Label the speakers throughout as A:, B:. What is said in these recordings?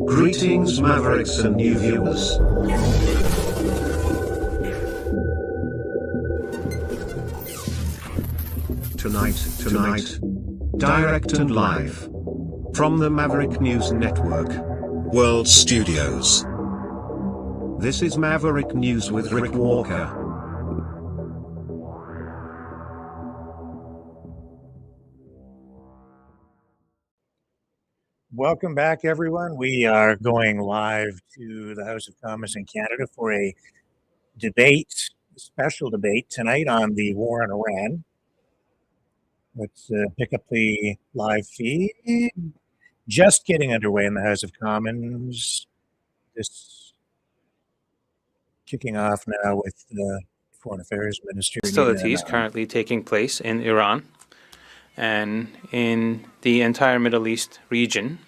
A: Greetings, Mavericks and new viewers. Tonight, direct and live from the Maverick News Network World Studios. This is Maverick News with Rick Walker.
B: Welcome back, everyone. We are going live to the House of Commons in Canada for a debate, special debate tonight on the war on Iran. Let's pick up the live feed. Just getting underway in the House of Commons. This kicking off now with the Foreign Affairs Minister.
C: Hostilities currently taking place in Iran and in the entire Middle East region,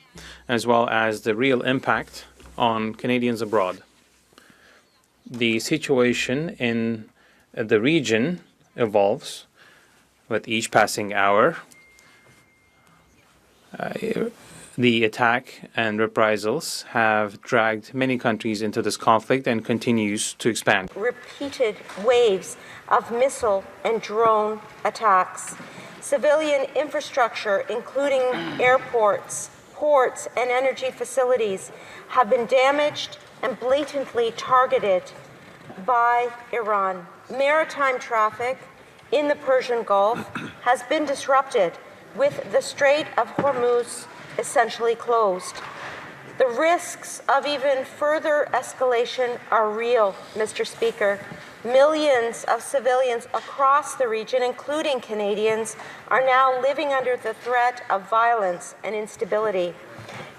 C: as well as the real impact on Canadians abroad. The situation in the region evolves with each passing hour. The attack and reprisals have dragged many countries into this conflict and continues to expand.
D: Repeated waves of missile and drone attacks. Civilian infrastructure, including airports, ports, and energy facilities, have been damaged and blatantly targeted by Iran. Maritime traffic in the Persian Gulf has been disrupted, with the Strait of Hormuz essentially closed. The risks of even further escalation are real, Mr. Speaker. Millions of civilians across the region, including Canadians, are now living under the threat of violence and instability.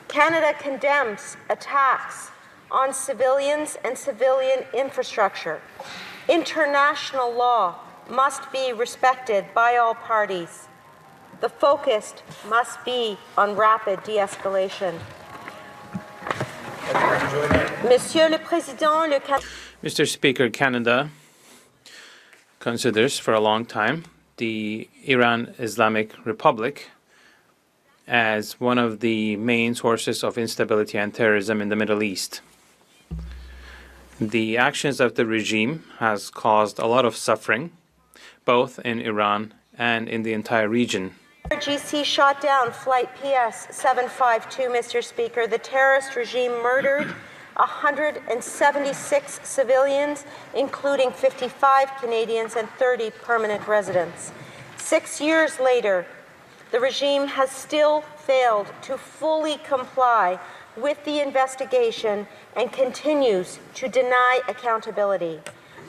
D: Canada condemns attacks on civilians and civilian infrastructure. International law must be respected by all parties. The focus must be on rapid de-escalation. Monsieur le Président,
C: Mr. Speaker, Canada considers for a long time the Iran Islamic Republic as one of the main sources of instability and terrorism in the Middle East. The actions of the regime has caused a lot of suffering, both in Iran and in the entire region.
D: GC shot down Flight PS 752, Mr. Speaker. The terrorist regime murdered 176 civilians, including 55 Canadians and 30 permanent residents. 6 years later, the regime has still failed to fully comply with the investigation and continues to deny accountability.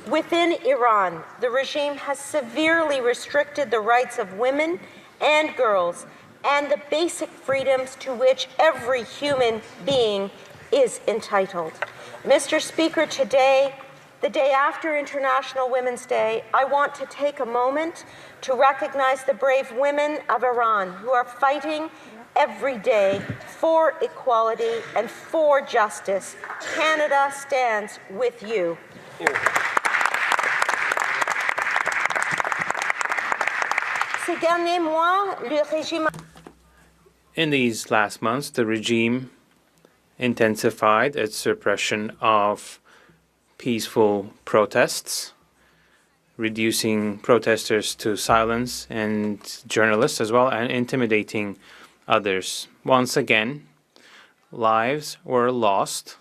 D: Within Iran, the regime has severely restricted the rights of women and girls and the basic freedoms to which every human being is entitled. Mr. Speaker, today, the day after International Women's Day, I want to take a moment to recognize the brave women of Iran who are fighting every day for equality and for justice. Canada stands with you.
C: In these last months, the regime intensified its suppression of peaceful protests, reducing protesters to silence and journalists as well, and intimidating others. Once again, lives were lost,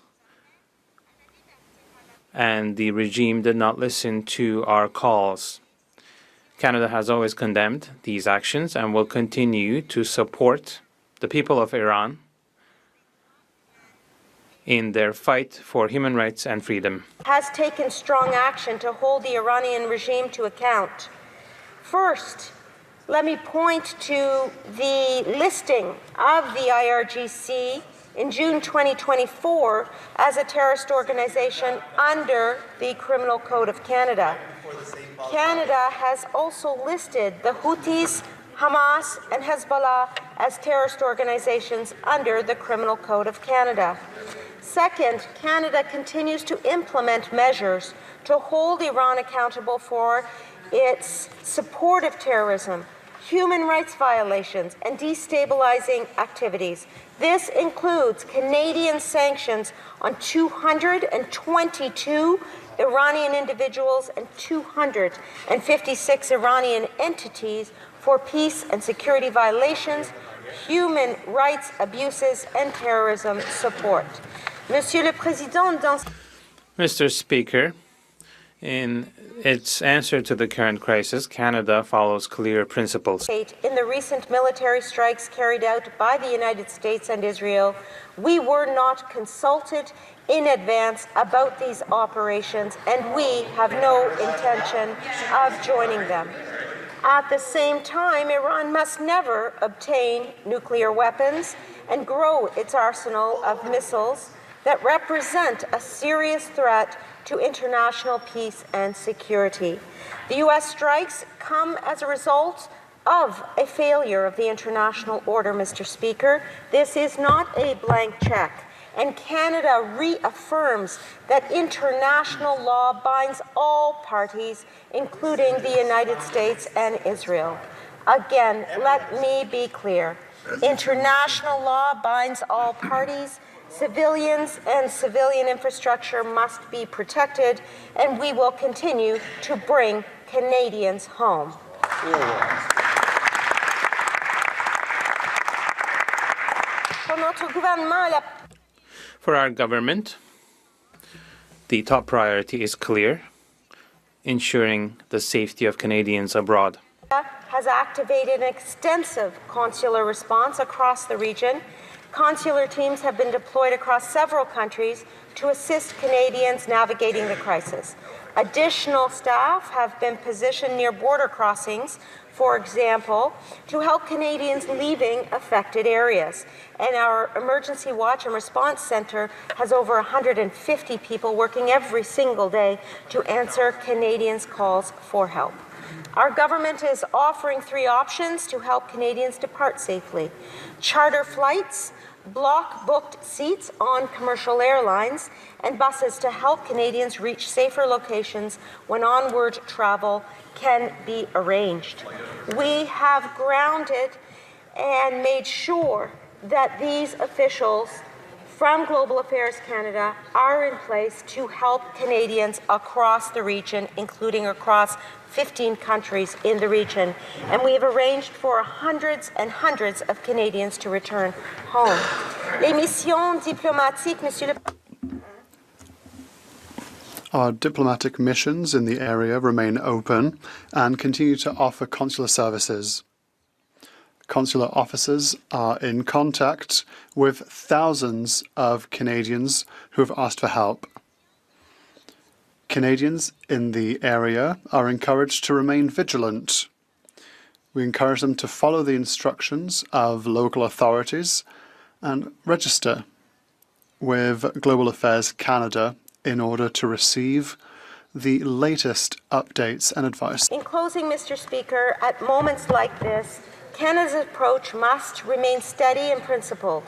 C: and the regime did not listen to our calls. Canada has always condemned these actions and will continue to support the people of Iran in their fight for human rights and freedom.
D: Has taken strong action to hold the Iranian regime to account. First, let me point to the listing of the IRGC in June 2024 as a terrorist organization under the Criminal Code of Canada. Canada has also listed the Houthis, Hamas, and Hezbollah as terrorist organizations under the Criminal Code of Canada. Second, Canada continues to implement measures to hold Iran accountable for its support of terrorism, human rights violations, and destabilizing activities. This includes Canadian sanctions on 222 Iranian individuals and 256 Iranian entities for peace and security violations, human rights abuses, and terrorism support. Monsieur le Président,
C: Mr. Speaker, in its answer to the current crisis, Canada follows clear principles.
D: In the recent military strikes carried out by the United States and Israel, we were not consulted in advance about these operations, and we have no intention of joining them. At the same time, Iran must never obtain nuclear weapons and grow its arsenal of missiles that represent a serious threat to international peace and security. The U.S. strikes come as a result of a failure of the international order, Mr. Speaker. This is not a blank check, and Canada reaffirms that international law binds all parties, including the United States and Israel. Again, let me be clear. International law binds all parties. Civilians and civilian infrastructure must be protected, and we will continue to bring Canadians home.
C: For our government, the top priority is clear: ensuring the safety of Canadians abroad.
D: Has activated an extensive consular response across the region. Consular teams have been deployed across several countries to assist Canadians navigating the crisis. Additional staff have been positioned near border crossings, for example, to help Canadians leaving affected areas. And our Emergency Watch and Response Centre has over 150 people working every single day to answer Canadians' calls for help. Our government is offering 3 options to help Canadians depart safely: charter flights, block-booked seats on commercial airlines, and buses to help Canadians reach safer locations when onward travel can be arranged. We have grounded and made sure that these officials from Global Affairs Canada are in place to help Canadians across the region, including across 15 countries in the region. And we have arranged for hundreds and hundreds of Canadians to return home. Les missions diplomatiques, Monsieur le
E: Our diplomatic missions in the area remain open and continue to offer consular services. Consular officers are in contact with thousands of Canadians who have asked for help. Canadians in the area are encouraged to remain vigilant. We encourage them to follow the instructions of local authorities and register with Global Affairs Canada in order to receive the latest updates and advice.
D: In closing, Mr. Speaker, at moments like this, Canada's approach must remain steady and principled.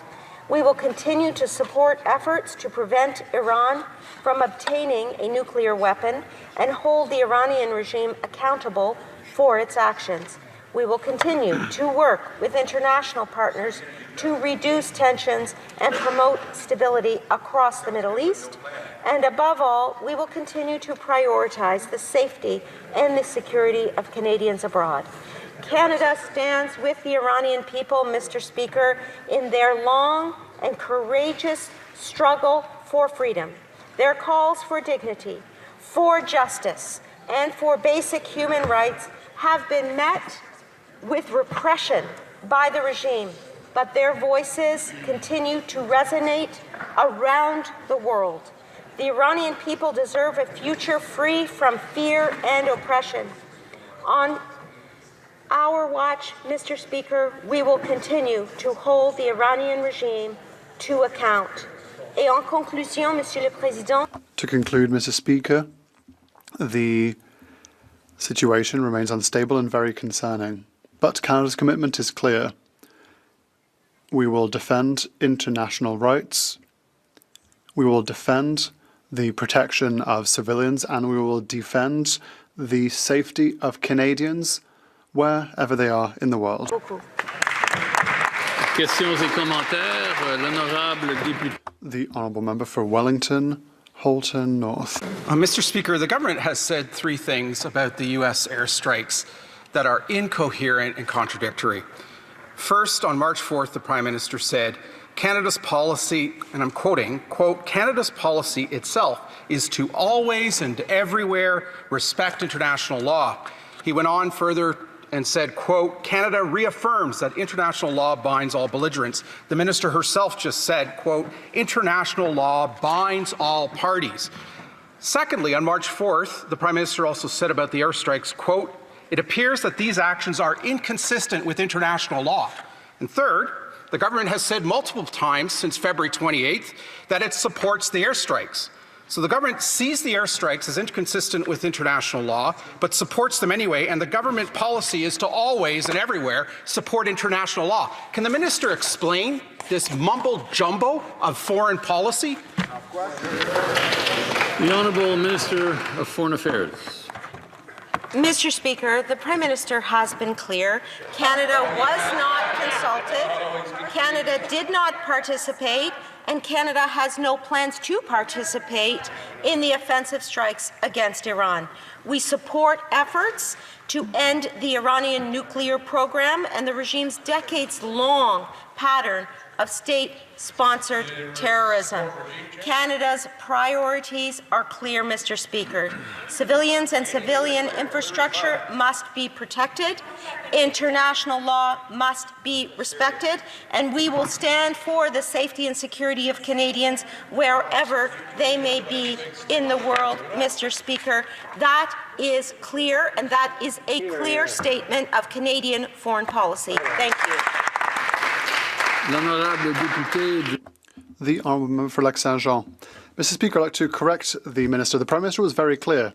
D: We will continue to support efforts to prevent Iran from obtaining a nuclear weapon and hold the Iranian regime accountable for its actions. We will continue to work with international partners to reduce tensions and promote stability across the Middle East. And above all, we will continue to prioritize the safety and the security of Canadians abroad. Canada stands with the Iranian people, Mr. Speaker, in their long and courageous struggle for freedom. Their calls for dignity, for justice, and for basic human rights have been met with repression by the regime, but their voices continue to resonate around the world. The Iranian people deserve a future free from fear and oppression. On our watch, Mr. Speaker, we will continue to hold the Iranian regime to account. Et en conclusion, Monsieur le Président.
E: To conclude, Mr. Speaker, the situation remains unstable and very concerning. But Canada's commitment is clear. We will defend international rights. We will defend the protection of civilians, and we will defend the safety of Canadians wherever they are in the world.
F: Questions et commentaires. L'honorable député.
E: The Honourable Member for Wellington, Halton North.
G: Mr. Speaker, the government has said three things about the U.S. airstrikes that are incoherent and contradictory. First, on March 4th, the Prime Minister said, Canada's policy, and I'm quoting, quote, Canada's policy itself is to always and everywhere respect international law. He went on further and said, quote, Canada reaffirms that international law binds all belligerents. The minister herself just said, quote, international law binds all parties. Secondly, on March 4th, the Prime Minister also said about the airstrikes, quote, it appears that these actions are inconsistent with international law. And third, the government has said multiple times since February 28th that it supports the airstrikes. So the government sees the airstrikes as inconsistent with international law, but supports them anyway, and the government policy is to always and everywhere support international law. Can the minister explain this mumbo-jumbo of foreign policy?
F: The Honourable Minister of Foreign Affairs.
D: Mr. Speaker, the Prime Minister has been clear. Canada was not consulted. Canada did not participate, and Canada has no plans to participate in the offensive strikes against Iran. We support efforts to end the Iranian nuclear program and the regime's decades-long pattern of state-sponsored terrorism. Canada's priorities are clear, Mr. Speaker. Civilians and civilian infrastructure must be protected, international law must be respected, and we will stand for the safety and security of Canadians wherever they may be in the world, Mr. Speaker. That is clear, and that is a clear statement of Canadian foreign policy. Thank you.
E: The Honourable Member for Lac-Saint-Jean. Mr. Speaker, I'd like to correct the Minister. The Prime Minister was very clear.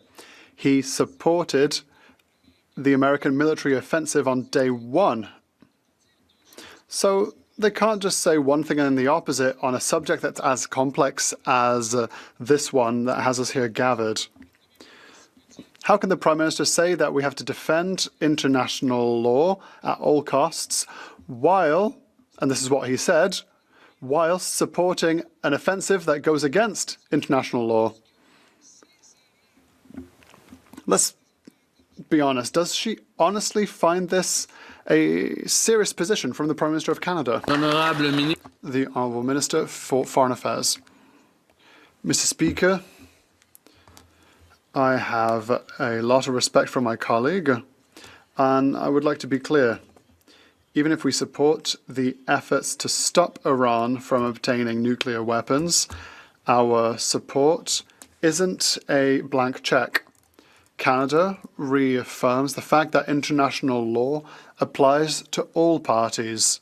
E: He supported the American military offensive on day one. So they can't just say one thing and then the opposite on a subject that's as complex as this one that has us here gathered. How can the Prime Minister say that we have to defend international law at all costs while, and this is what he said, whilst supporting an offensive that goes against international law? Let's be honest. Does she honestly find this a serious position from the Prime Minister of Canada? The Honourable Minister for Foreign Affairs. Mr. Speaker, I have a lot of respect for my colleague, and I would like to be clear. Even if we support the efforts to stop Iran from obtaining nuclear weapons, our support isn't a blank check. Canada reaffirms the fact that international law applies to all parties,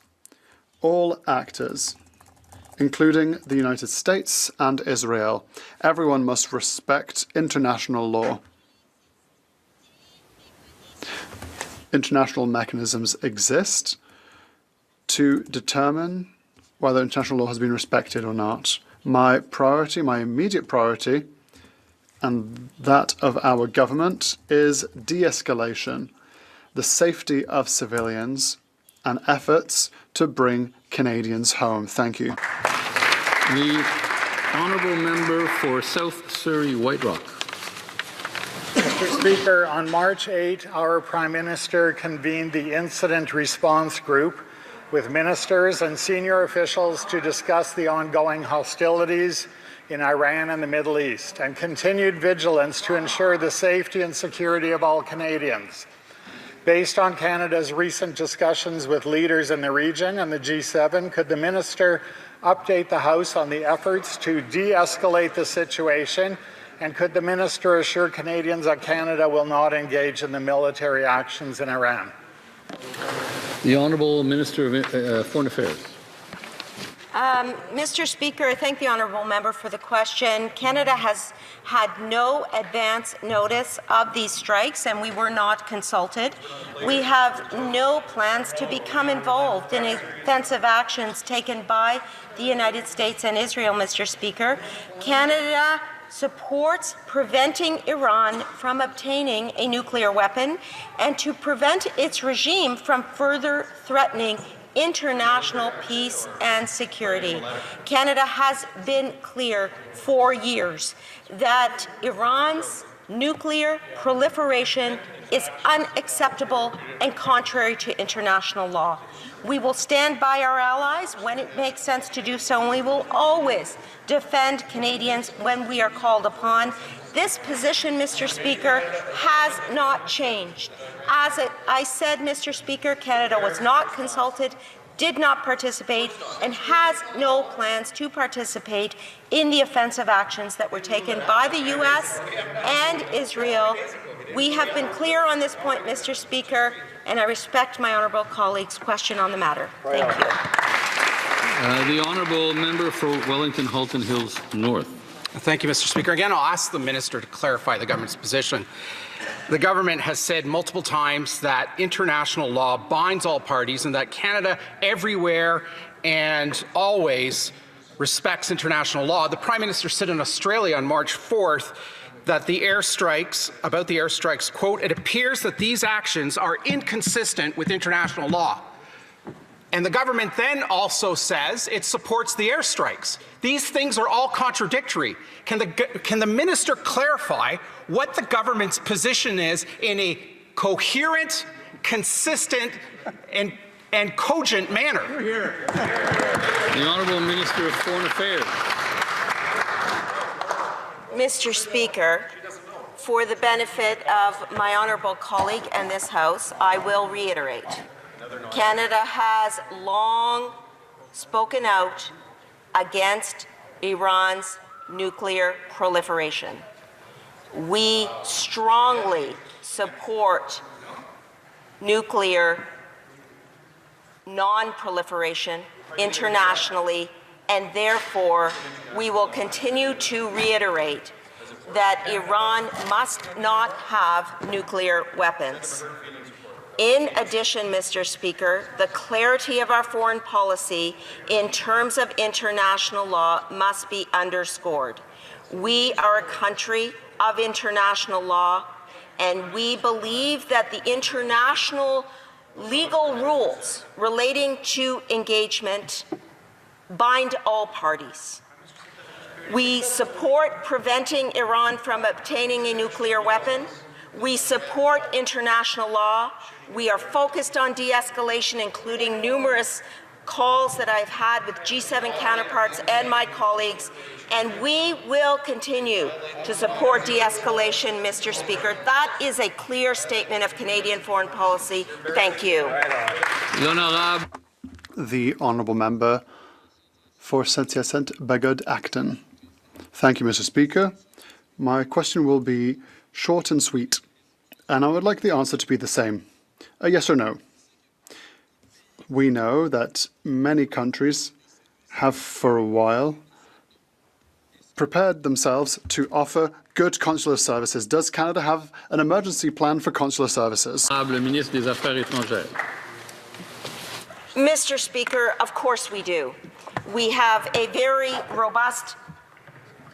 E: all actors, including the United States and Israel. Everyone must respect international law. International mechanisms exist to determine whether international law has been respected or not. My priority, my immediate priority, and that of our government, is de-escalation, the safety of civilians, and efforts to bring Canadians home. Thank you.
F: The Honourable Member for South Surrey White Rock.
H: Mr. Speaker, on March 8, our Prime Minister convened the Incident Response Group with ministers and senior officials to discuss the ongoing hostilities in Iran and the Middle East and continued vigilance to ensure the safety and security of all Canadians. Based on Canada's recent discussions with leaders in the region and the G7, could the minister update the House on the efforts to de-escalate the situation, and could the minister assure Canadians that Canada will not engage in the military actions in Iran?
F: The Honourable Minister of Foreign Affairs.
D: Mr. Speaker, I thank the honourable member for the question. Canada has had no advance notice of these strikes, and we were not consulted. We have no plans to become involved in offensive actions taken by the United States and Israel, Mr. Speaker. Canada supports preventing Iran from obtaining a nuclear weapon and to prevent its regime from further threatening international peace and security. Canada has been clear for years that Iran's nuclear proliferation is unacceptable and contrary to international law. We will stand by our allies when it makes sense to do so, and we will always defend Canadians when we are called upon. This position, Mr. Speaker, has not changed. As I said, Mr. Speaker, Canada was not consulted, did not participate, and has no plans to participate in the offensive actions that were taken by the U.S. and Israel. We have been clear on this point, Mr. Speaker, and I respect my honourable colleague's question on the matter. Thank you.
F: The honourable member for Wellington Halton Hills North.
G: Thank you, Mr. Speaker. Again, I'll ask the minister to clarify the government's position. The government has said multiple times that international law binds all parties and that Canada everywhere and always respects international law. The Prime Minister said in Australia on March 4th that the airstrikes, quote, "It appears that these actions are inconsistent with international law." And the government then also says it supports the airstrikes. These things are all contradictory. Can the minister clarify what the government's position is in a coherent, consistent, and cogent manner?
F: The Honourable Minister of Foreign Affairs.
D: Mr. Speaker, for the benefit of my honourable colleague and this House, I will reiterate. Canada has long spoken out against Iran's nuclear proliferation. We strongly support nuclear non-proliferation internationally, and therefore we will continue to reiterate that Iran must not have nuclear weapons. In addition, Mr. Speaker, the clarity of our foreign policy in terms of international law must be underscored. We are a country of international law, and we believe that the international legal rules relating to engagement bind all parties. We support preventing Iran from obtaining a nuclear weapon. We support international law. We are focused on de-escalation, including numerous calls that I've had with G7 counterparts and my colleagues, and we will continue to support de-escalation, Mr. Speaker. That is a clear statement of Canadian foreign policy. Thank you.
E: The Honourable Member for Saint-Hyacinthe-Bagod-Acton. Thank you, Mr. Speaker. My question will be short and sweet, and I would like the answer to be the same. A yes or no. We know that many countries have for a while prepared themselves to offer good consular services. Does Canada have an emergency plan for consular services?
D: Mr. Speaker, of course we do. We have a very robust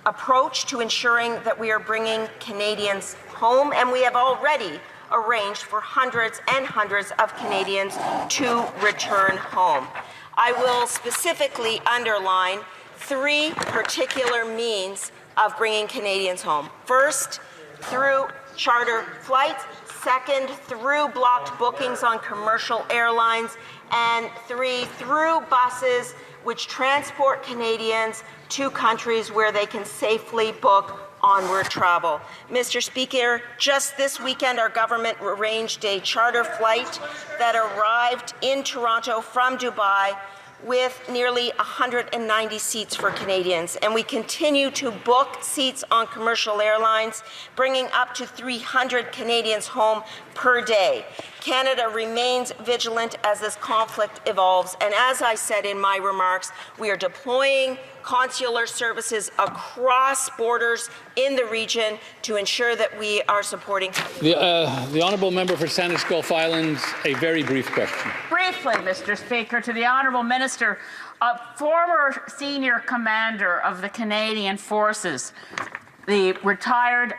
D: approach to ensuring that we are bringing Canadians home, and we have already arranged for hundreds and hundreds of Canadians to return home. I will specifically underline three particular means of bringing Canadians home. First, through charter flights. Second, through blocked bookings on commercial airlines. And three, through buses which transport Canadians to countries where they can safely book onward travel. Mr. Speaker, just this weekend our government arranged a charter flight that arrived in Toronto from Dubai with nearly 190 seats for Canadians, and we continue to book seats on commercial airlines, bringing up to 300 Canadians home per day. Canada remains vigilant as this conflict evolves, and as I said in my remarks, we are deploying consular services across borders in the region to ensure that we are supporting.
F: The Honourable Member for Saanich Gulf Islands, a very brief question.
I: Briefly, Mr. Speaker, to the Honourable Minister, a former senior commander of the Canadian Forces The retired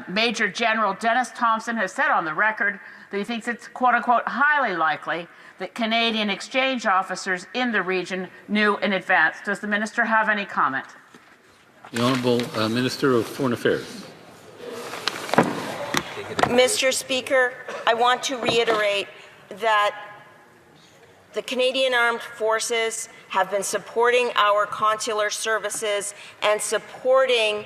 I: Major General Dennis Thompson has said on the record that he thinks it's quote unquote highly likely that Canadian exchange officers in the region knew in advance. Does the minister have any comment?
F: The Honourable Minister of Foreign Affairs.
D: Mr. Speaker, I want to reiterate that the Canadian Armed Forces have been supporting our consular services and supporting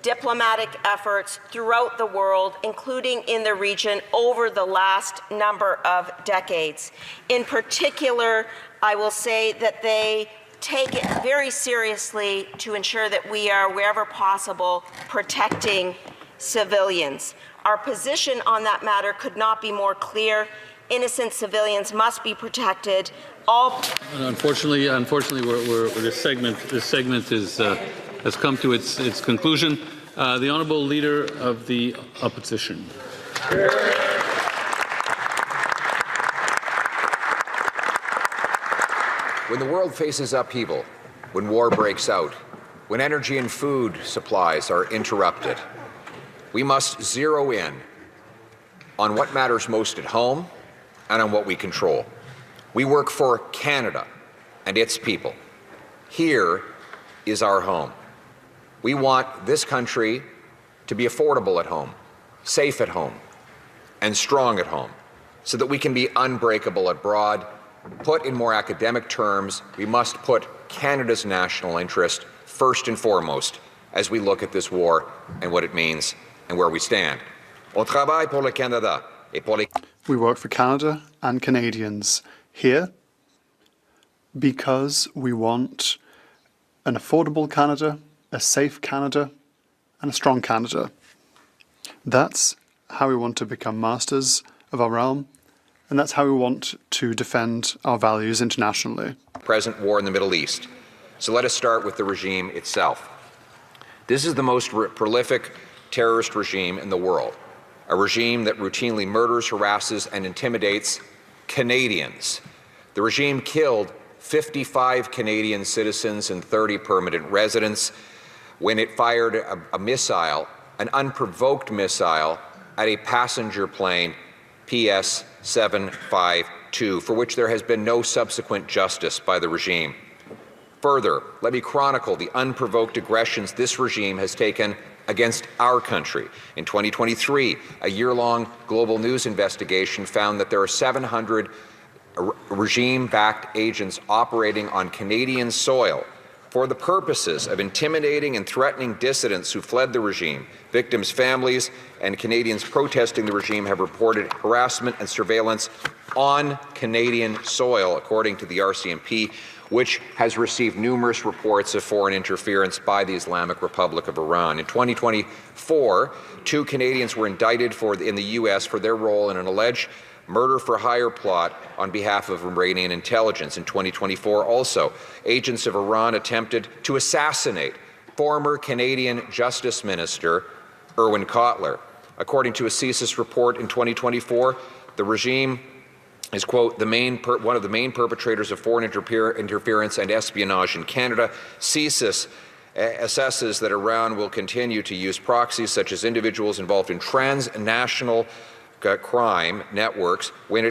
D: diplomatic efforts throughout the world, including in the region, over the last number of decades. In particular, I will say that they take it very seriously to ensure that we are, wherever possible, protecting civilians. Our position on that matter could not be more clear. Innocent civilians must be protected.
F: Unfortunately, this segment has come to its conclusion. The Honourable Leader of the Opposition.
J: When the world faces upheaval, when war breaks out, when energy and food supplies are interrupted, we must zero in on what matters most at home and on what we control. We work for Canada and its people. Here is our home. We want this country to be affordable at home, safe at home, and strong at home, so that we can be unbreakable abroad. Put in more academic terms, we must put Canada's national interest first and foremost as we look at this war and what it means and where we stand. On travaille pour le Canada et pour les...
E: We work for Canada and Canadians here because we want an affordable Canada, a safe Canada, and a strong Canada. That's how we want to become masters of our realm, and that's how we want to defend our values internationally.
J: Present war in the Middle East. So let us start with the regime itself. This is the most prolific terrorist regime in the world, a regime that routinely murders, harasses, and intimidates Canadians. The regime killed 55 Canadian citizens and 30 permanent residents when it fired a missile, an unprovoked missile, at a passenger plane, PS 752, for which there has been no subsequent justice by the regime. Further, let me chronicle the unprovoked aggressions this regime has taken against our country. In 2023, a year-long global news investigation found that there are 700 regime-backed agents operating on Canadian soil for the purposes of intimidating and threatening dissidents who fled the regime. Victims' families and Canadians protesting the regime have reported harassment and surveillance on Canadian soil, according to the RCMP, which has received numerous reports of foreign interference by the Islamic Republic of Iran. In 2024, 2 Canadians were indicted in the U.S. for their role in an alleged murder-for-hire plot on behalf of Iranian intelligence. In 2024 also, agents of Iran attempted to assassinate former Canadian Justice Minister Irwin Cotler. According to a CSIS report in 2024, the regime is, quote, one of the main perpetrators of foreign interference and espionage in Canada. CSIS assesses that Iran will continue to use proxies such as individuals involved in transnational crime networks when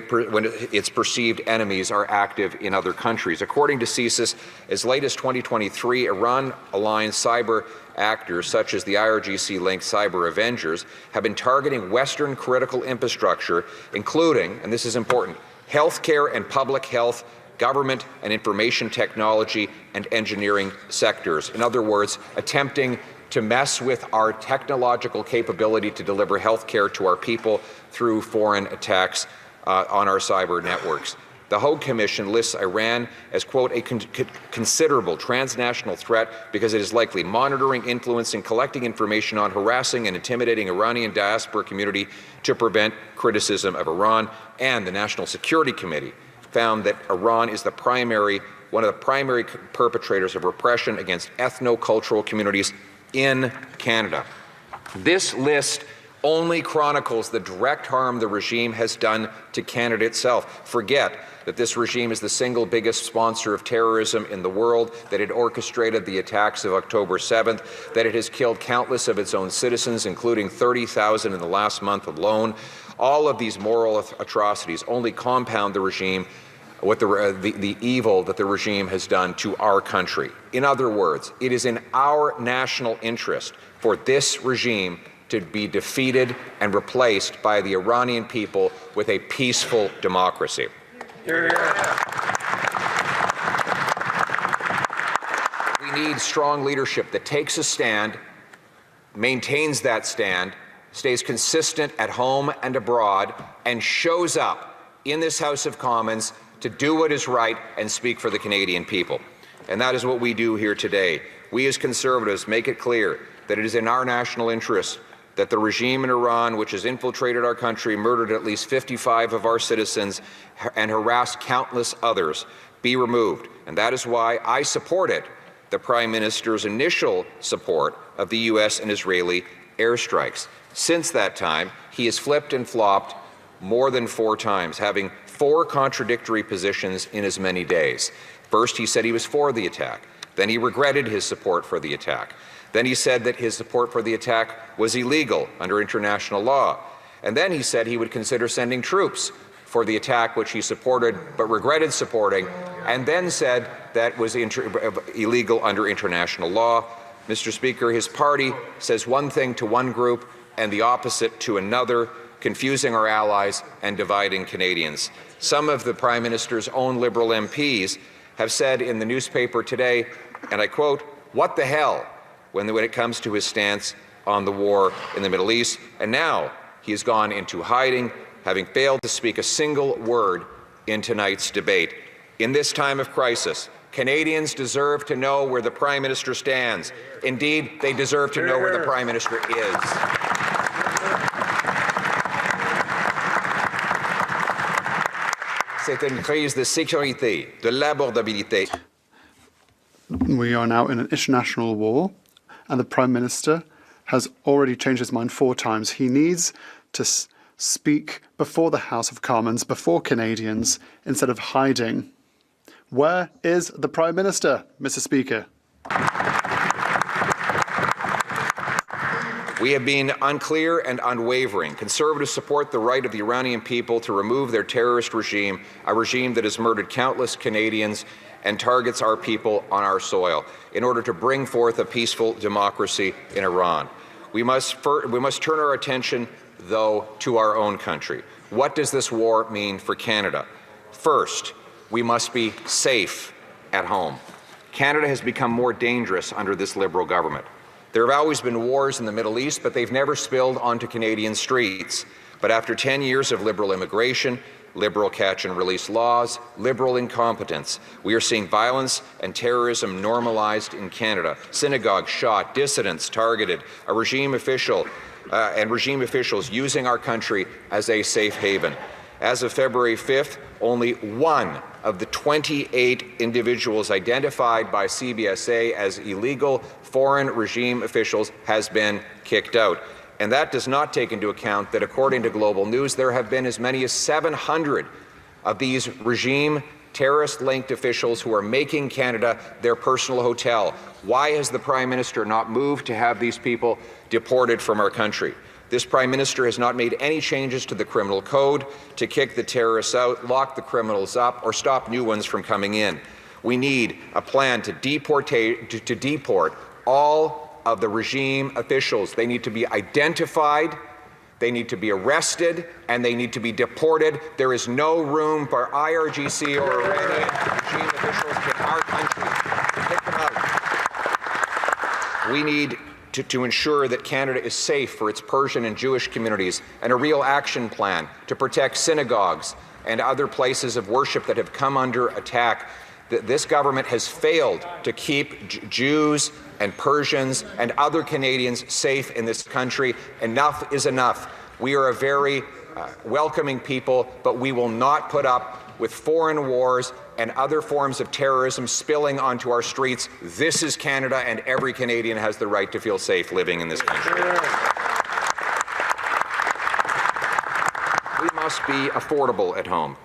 J: its perceived enemies are active in other countries. According to CSIS, as late as 2023, Iran-aligned cyber actors such as the IRGC-linked Cyber Avengers have been targeting Western critical infrastructure, including, and this is important, healthcare and public health, government and information technology, and engineering sectors. In other words, attempting to mess with our technological capability to deliver health care to our people through foreign attacks on our cyber networks. The Hague Commission lists Iran as, quote, a considerable transnational threat because it is likely monitoring, influencing, collecting information on, harassing, and intimidating Iranian diaspora community to prevent criticism of Iran. And the National Security Committee found that Iran is one of the primary perpetrators of repression against ethno-cultural communities in Canada. This list only chronicles the direct harm the regime has done to Canada itself. Forget that this regime is the single biggest sponsor of terrorism in the world, that it orchestrated the attacks of October 7th, that it has killed countless of its own citizens, including 30,000 in the last month alone. All of these moral atrocities only compound the regime, what the evil that the regime has done to our country. In other words, it is in our national interest for this regime to be defeated and replaced by the Iranian people with a peaceful democracy. We need strong leadership that takes a stand, maintains that stand, stays consistent at home and abroad, and shows up in this House of Commons to do what is right and speak for the Canadian people. And that is what we do here today. We as Conservatives make it clear that it is in our national interest that the regime in Iran, which has infiltrated our country, murdered at least 55 of our citizens, and harassed countless others, be removed. And that is why I supported the Prime Minister's initial support of the U.S. and Israeli airstrikes. Since that time, he has flipped and flopped more than 4 times, having 4 contradictory positions in as many days. First, he said he was for the attack. Then he regretted his support for the attack. Then he said that his support for the attack was illegal under international law. And then he said he would consider sending troops for the attack, which he supported but regretted supporting, and then said that was illegal under international law. Mr. Speaker, his party says one thing to one group and the opposite to another, confusing our allies and dividing Canadians. Some of the Prime Minister's own Liberal MPs have said in the newspaper today, and I quote, "What the hell?" when it comes to his stance on the war in the Middle East. And now he has gone into hiding, having failed to speak a single word in tonight's debate. In this time of crisis, Canadians deserve to know where the Prime Minister stands. Indeed, they deserve to know where the Prime Minister is. C'est une crise de sécurité, de l'abordabilité.
E: We are now in an international war, and the Prime Minister has already changed his mind 4 times. He needs to speak before the House of Commons, before Canadians, instead of hiding. Where is the Prime Minister, Mr. Speaker?
J: We have been unclear and unwavering. Conservatives support the right of the Iranian people to remove their terrorist regime, a regime that has murdered countless Canadians and targets our people on our soil, in order to bring forth a peaceful democracy in Iran. We must turn our attention, though, to our own country. What does this war mean for Canada? First, we must be safe at home. Canada has become more dangerous under this Liberal government. There have always been wars in the Middle East, but they've never spilled onto Canadian streets. But after 10 years of Liberal immigration, Liberal catch-and-release laws, Liberal incompetence, we are seeing violence and terrorism normalized in Canada. Synagogues shot, dissidents targeted, a regime officials using our country as a safe haven. As of February 5th, only 1 of the 28 individuals identified by CBSA as illegal foreign regime officials has been kicked out. And that does not take into account that, according to Global News, there have been as many as 700 of these regime terrorist-linked officials who are making Canada their personal hotel. Why has the Prime Minister not moved to have these people deported from our country? This Prime Minister has not made any changes to the criminal code to kick the terrorists out, lock the criminals up, or stop new ones from coming in. We need a plan to deport all of the regime officials. They need to be identified, they need to be arrested, and they need to be deported. There is no room for IRGC or Iranian regime officials in our country. Pick them out. We need to ensure that Canada is safe for its Persian and Jewish communities, and a real action plan to protect synagogues and other places of worship that have come under attack. This government has failed to keep Jews and Persians and other Canadians safe in this country. Enough is enough. We are a very welcoming people, but we will not put up with foreign wars and other forms of terrorism spilling onto our streets. This is Canada, and every Canadian has the right to feel safe living in this country. We must be affordable at home.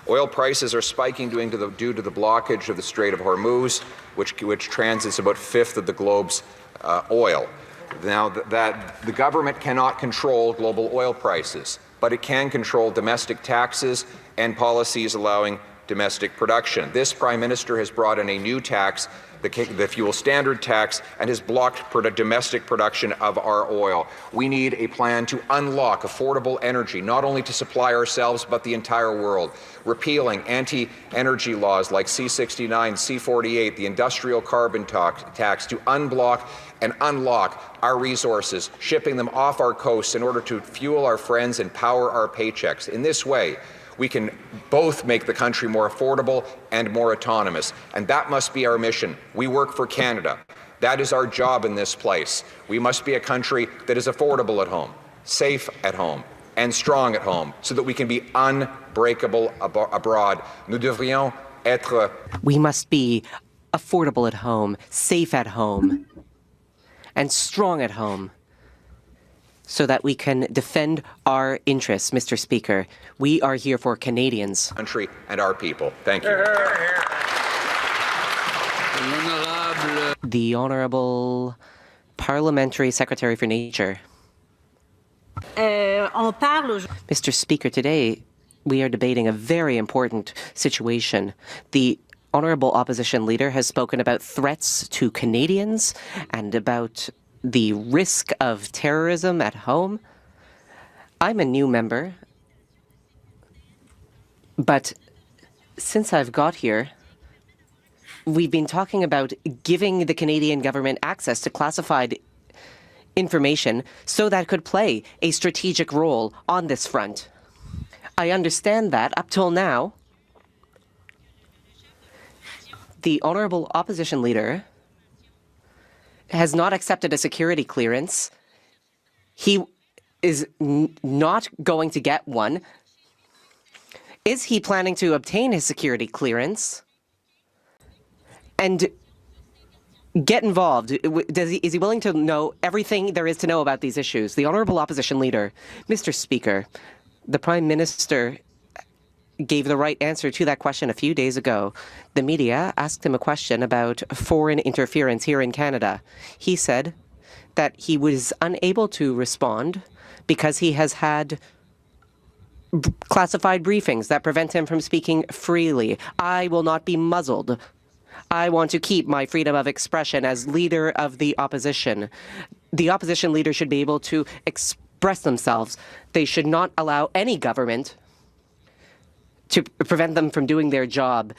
J: Oil prices are spiking due to the blockage of the Strait of Hormuz, which transits about a fifth of the globe's oil. Now, that the government cannot control global oil prices, but it can control domestic taxes and policies allowing domestic production. This Prime Minister has brought in a new tax, the fuel standard tax, and has blocked domestic production of our oil. We need a plan to unlock affordable energy, not only to supply ourselves, but the entire world. Repealing anti-energy laws like C-69, C-48, the industrial carbon tax to unblock and unlock our resources, shipping them off our coasts in order to fuel our friends and power our paychecks. In this way, we can both make the country more affordable and more autonomous, and that must be our mission. We work for Canada. That is our job in this place. We must be a country that is affordable at home, safe at home, and strong at home, so that we can be unbreakable abroad. Nous devrions être...
K: We must be affordable at home, safe at home, and strong at home, so that we can defend our interests, Mr. Speaker. We are here for Canadians.
J: Country and our people. Thank you.
K: The Honourable Parliamentary Secretary for Nature. Mr. Speaker, today we are debating a very important situation. The Honourable Opposition Leader has spoken about threats to Canadians and about the risk of terrorism at home. I'm a new member, but since I've got here, we've been talking about giving the Canadian government access to classified information so that could play a strategic role on this front. I understand that up till now, the Honourable Opposition Leader has not accepted a security clearance. He is not going to get one. Is he planning to obtain his security clearance and get involved? Is he willing to know everything there is to know about these issues? The Honourable Opposition Leader, Mr. Speaker, the Prime Minister gave the right answer to that question a few days ago. The media asked him a question about foreign interference here in Canada. He said that he was unable to respond because he has had classified briefings that prevent him from speaking freely. I will not be muzzled. I want to keep my freedom of expression as leader of the opposition. The opposition leader should be able to express themselves. They should not allow any government to prevent them from doing their job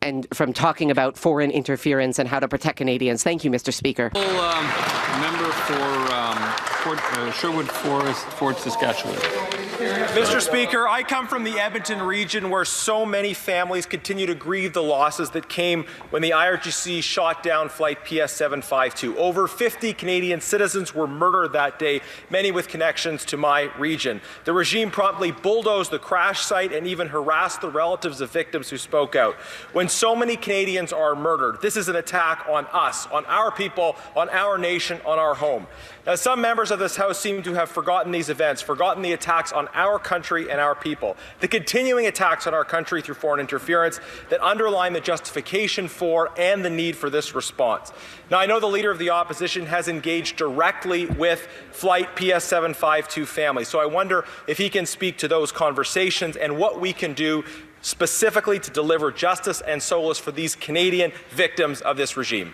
K: and from talking about foreign interference and how to protect Canadians. Thank you, Mr. Speaker.
F: Member for Sherwood Forest, Fort Saskatchewan.
L: Mr. Speaker, I come from the Edmonton region where so many families continue to grieve the losses that came when the IRGC shot down flight PS752. Over 50 Canadian citizens were murdered that day, many with connections to my region. The regime promptly bulldozed the crash site and even harassed the relatives of victims who spoke out. When so many Canadians are murdered, this is an attack on us, on our people, on our nation, on our home. Now, some members of this House seem to have forgotten these events, forgotten the attacks on our country and our people, the continuing attacks on our country through foreign interference that underline the justification for and the need for this response. Now, I know the Leader of the Opposition has engaged directly with Flight PS752 families, so I wonder if he can speak to those conversations and what we can do specifically to deliver justice and solace for these Canadian victims of this regime.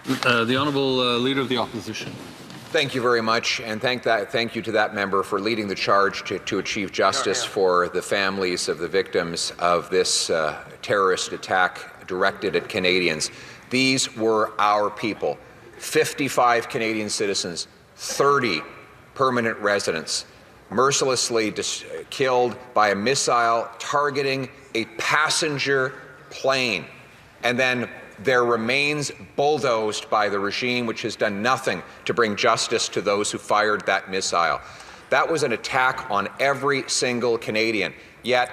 F: The Honourable Leader of the Opposition.
J: Thank you very much, and thank you to that member for leading the charge to achieve justice for the families of the victims of this terrorist attack directed at Canadians. These were our people. 55 Canadian citizens, 30 permanent residents, mercilessly killed by a missile targeting a passenger plane, and then their remains bulldozed by the regime, which has done nothing to bring justice to those who fired that missile. That was an attack on every single Canadian. Yet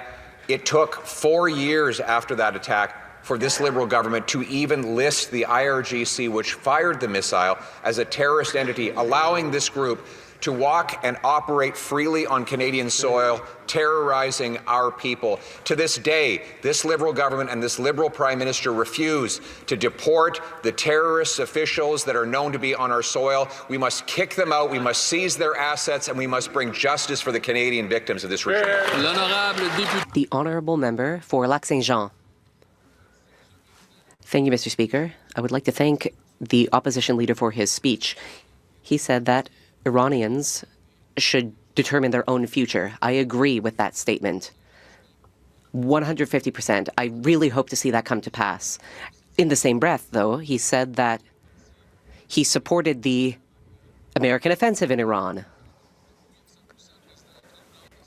J: it took 4 years after that attack for this Liberal government to even list the IRGC, which fired the missile, as a terrorist entity, allowing this group to walk and operate freely on Canadian soil, terrorizing our people. To this day, this Liberal government and this Liberal Prime Minister refuse to deport the terrorist officials that are known to be on our soil. We must kick them out, we must seize their assets, and we must bring justice for the Canadian victims of this regime.
K: The Honourable Member for Lac-Saint-Jean. Thank you, Mr. Speaker. I would like to thank the opposition leader for his speech. He said that Iranians should determine their own future. I agree with that statement. 150%. I really hope to see that come to pass. In the same breath, though, he said that he supported the American offensive in Iran.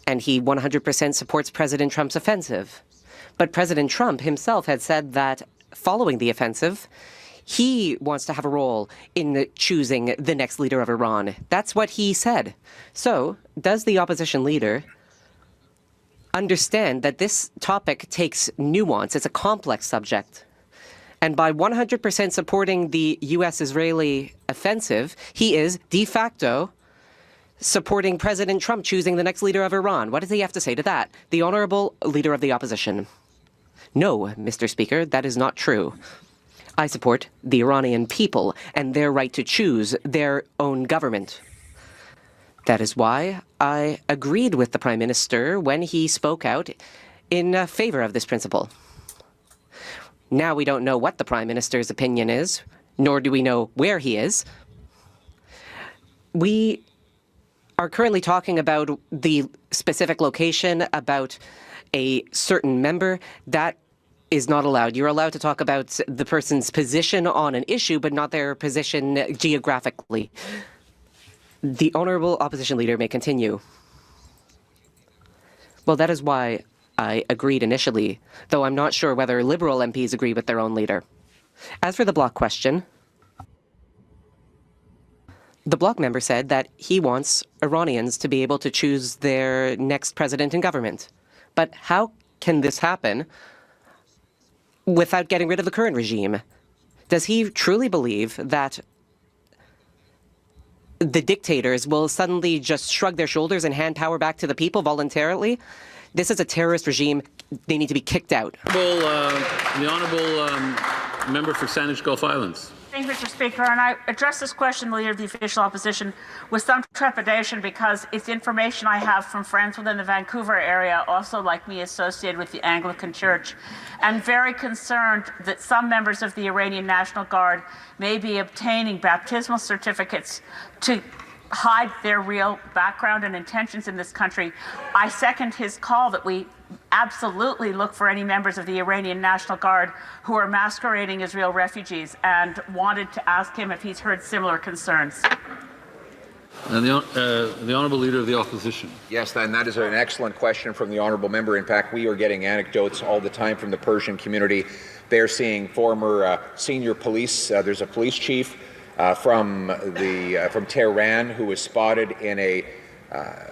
K: And he 100% supports President Trump's offensive. But President Trump himself had said that following the offensive, he wants to have a role in choosing the next leader of Iran. That's what he said. So, does the opposition leader understand that this topic takes nuance? It's a complex subject. And by 100% supporting the U.S. Israeli offensive, he is de facto supporting President Trump choosing the next leader of Iran. What does he have to say to that? The Honourable Leader of the Opposition. No, Mr. Speaker, that is not true. I support the Iranian people and their right to choose their own government. That is why I agreed with the Prime Minister when he spoke out in favor of this principle. Now we don't know what the Prime Minister's opinion is, nor do we know where he is. We are currently talking about the specific location, about a certain member. That is not allowed. You're allowed to talk about the person's position on an issue, but not their position geographically. The Honourable Opposition Leader may continue. Well, that is why I agreed initially, though I'm not sure whether Liberal MPs agree with their own leader. As for the block question, the block member said that he wants Iranians to be able to choose their next president and government. But how can this happen without getting rid of the current regime? Does he truly believe that the dictators will suddenly just shrug their shoulders and hand power back to the people voluntarily? This is a terrorist regime. They need to be kicked out.
F: The Honourable Member for Saanich Gulf Islands.
I: Thank you, Mr. Speaker. And I address this question to the Leader of the Official Opposition with some trepidation because it's information I have from friends within the Vancouver area, also like me associated with the Anglican Church, and very concerned that some members of the Iranian National Guard may be obtaining baptismal certificates to hide their real background and intentions in this country. I second his call that we absolutely look for any members of the Iranian National Guard who are masquerading as real refugees, and wanted to ask him if he's heard similar concerns.
F: And the Honourable Leader of the Opposition.
J: Yes, and that is an excellent question from the Honourable Member. In fact, we are getting anecdotes all the time from the Persian community. They're seeing former senior police, there's a police chief from Tehran who was spotted in a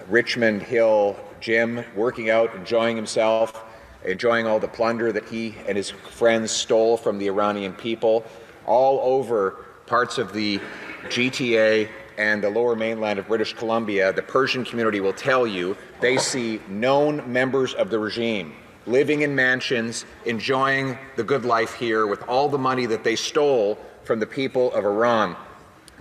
J: Richmond Hill gym, working out, enjoying himself, enjoying all the plunder that he and his friends stole from the Iranian people. All over parts of the GTA and the lower mainland of British Columbia, the Persian community will tell you they see known members of the regime living in mansions, enjoying the good life here with all the money that they stole from the people of Iran.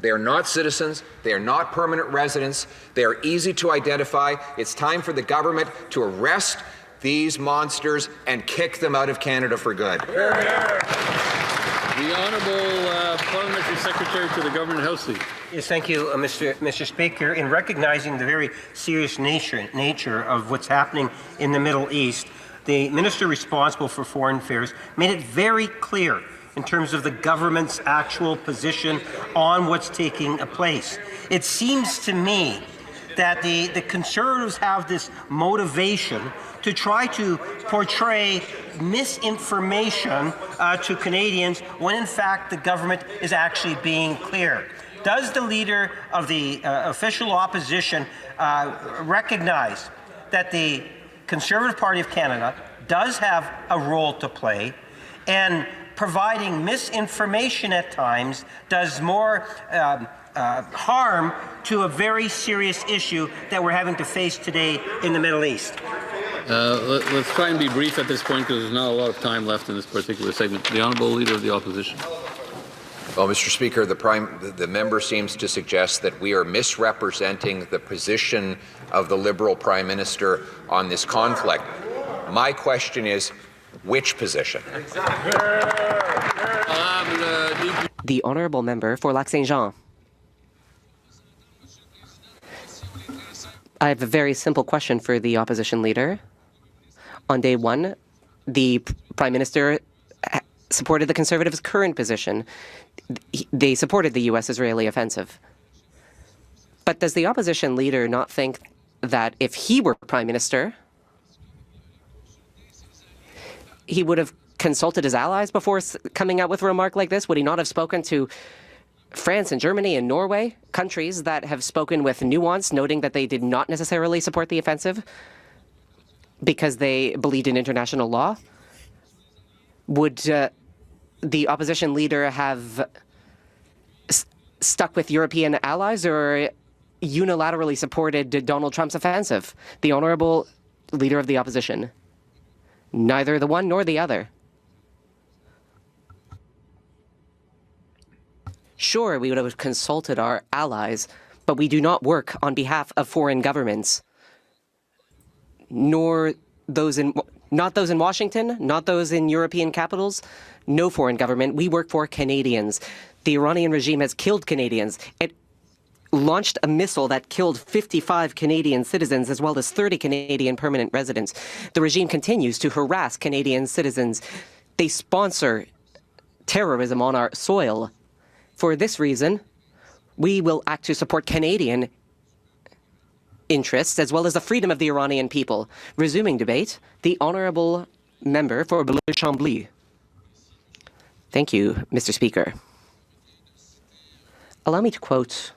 J: They are not citizens. They are not permanent residents. They are easy to identify. It's time for the government to arrest these monsters and kick them out of Canada for good.
F: The Honourable Parliamentary Secretary to the Government House Leader.
M: Yes, thank you, Mr. Speaker. In recognizing the very serious nature of what's happening in the Middle East, the Minister responsible for Foreign Affairs made it very clear in terms of the government's actual position on what's taking place. It seems to me that the Conservatives have this motivation to try to portray misinformation to Canadians when in fact the government is actually being clear. Does the Leader of the Official Opposition recognize that the Conservative Party of Canada does have a role to play, and providing misinformation at times does more harm to a very serious issue that we're having to face today in the Middle East.
F: Let's try and be brief at this point because there's not a lot of time left in this particular segment. The Honourable Leader of the Opposition.
J: Well, Mr. Speaker, the member seems to suggest that we are misrepresenting the position of the Liberal Prime Minister on this conflict. My question is, which position?
K: The Honourable Member for Lac-Saint-Jean. I have a very simple question for the Opposition Leader. On day one, the Prime Minister supported the Conservatives' current position. They supported the U.S. Israeli offensive. But does the Opposition Leader not think that if he were Prime Minister, he would have consulted his allies before coming out with a remark like this? Would he not have spoken to France and Germany and Norway, countries that have spoken with nuance, noting that they did not necessarily support the offensive because they believed in international law? Would the Opposition Leader have stuck with European allies or unilaterally supported Donald Trump's offensive? The Honourable Leader of the Opposition. Neither the one nor the other. Sure, we would have consulted our allies, but we do not work on behalf of foreign governments, nor not those in Washington, not those in European capitals, no foreign government. We work for Canadians. The Iranian regime has killed Canadians. It launched a missile that killed 55 Canadian citizens as well as 30 Canadian permanent residents. The regime continues to harass Canadian citizens. They sponsor terrorism on our soil. For this reason, we will act to support Canadian interests as well as the freedom of the Iranian people. Resuming debate, the Honourable Member for Bleu-Chambly. Thank you, Mr. Speaker. Allow me to quote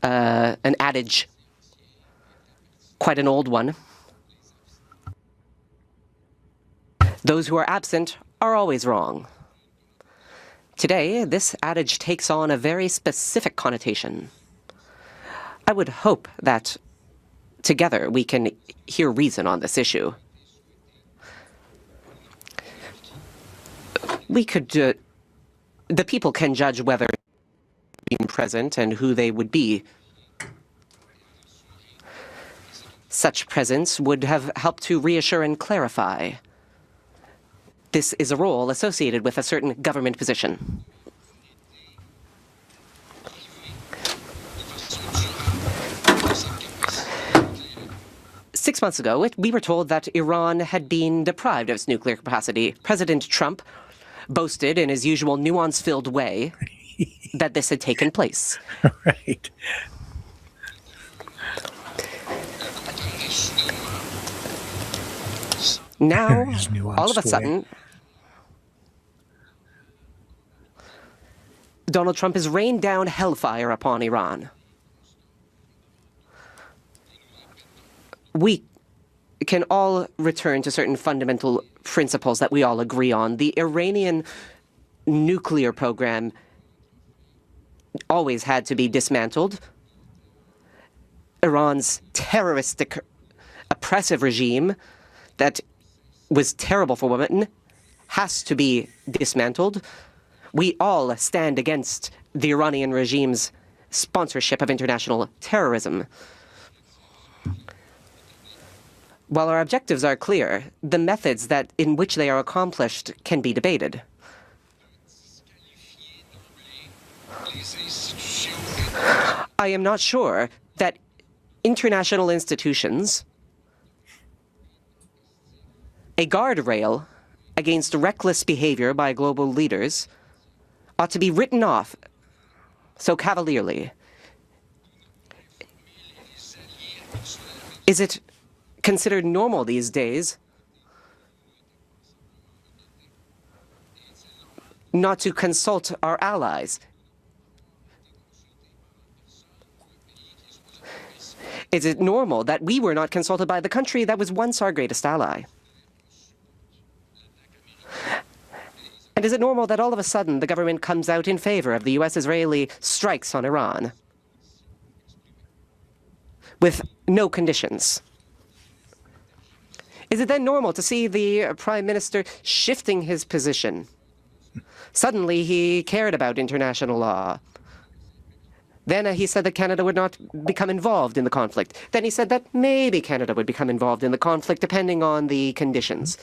K: an adage, quite an old one. Those who are absent are always wrong. Today, this adage takes on a very specific connotation. I would hope that together we can hear reason on this issue. The people can judge whether being present and who they would be. Such presence would have helped to reassure and clarify. This is a role associated with a certain government position. Six months ago, we were told that Iran had been deprived of its nuclear capacity. President Trump boasted in his usual nuance-filled way that this had taken place.
B: Right.
K: Now, all of a sudden, Donald Trump has rained down hellfire upon Iran. We can all return to certain fundamental principles that we all agree on. The Iranian nuclear program always had to be dismantled. Iran's terroristic, oppressive regime that was terrible for women has to be dismantled. We all stand against the Iranian regime's sponsorship of international terrorism. While our objectives are clear, the methods in which they are accomplished can be debated. I am not sure that international institutions, a guardrail against reckless behavior by global leaders, ought to be written off so cavalierly. Is it considered normal these days not to consult our allies? Is it normal that we were not consulted by the country that was once our greatest ally? And is it normal that all of a sudden the government comes out in favor of the U.S.-Israeli strikes on Iran with no conditions? Is it then normal to see the Prime Minister shifting his position? Suddenly he cared about international law. Then he said that Canada would not become involved in the conflict. Then he said that maybe Canada would become involved in the conflict depending on the conditions.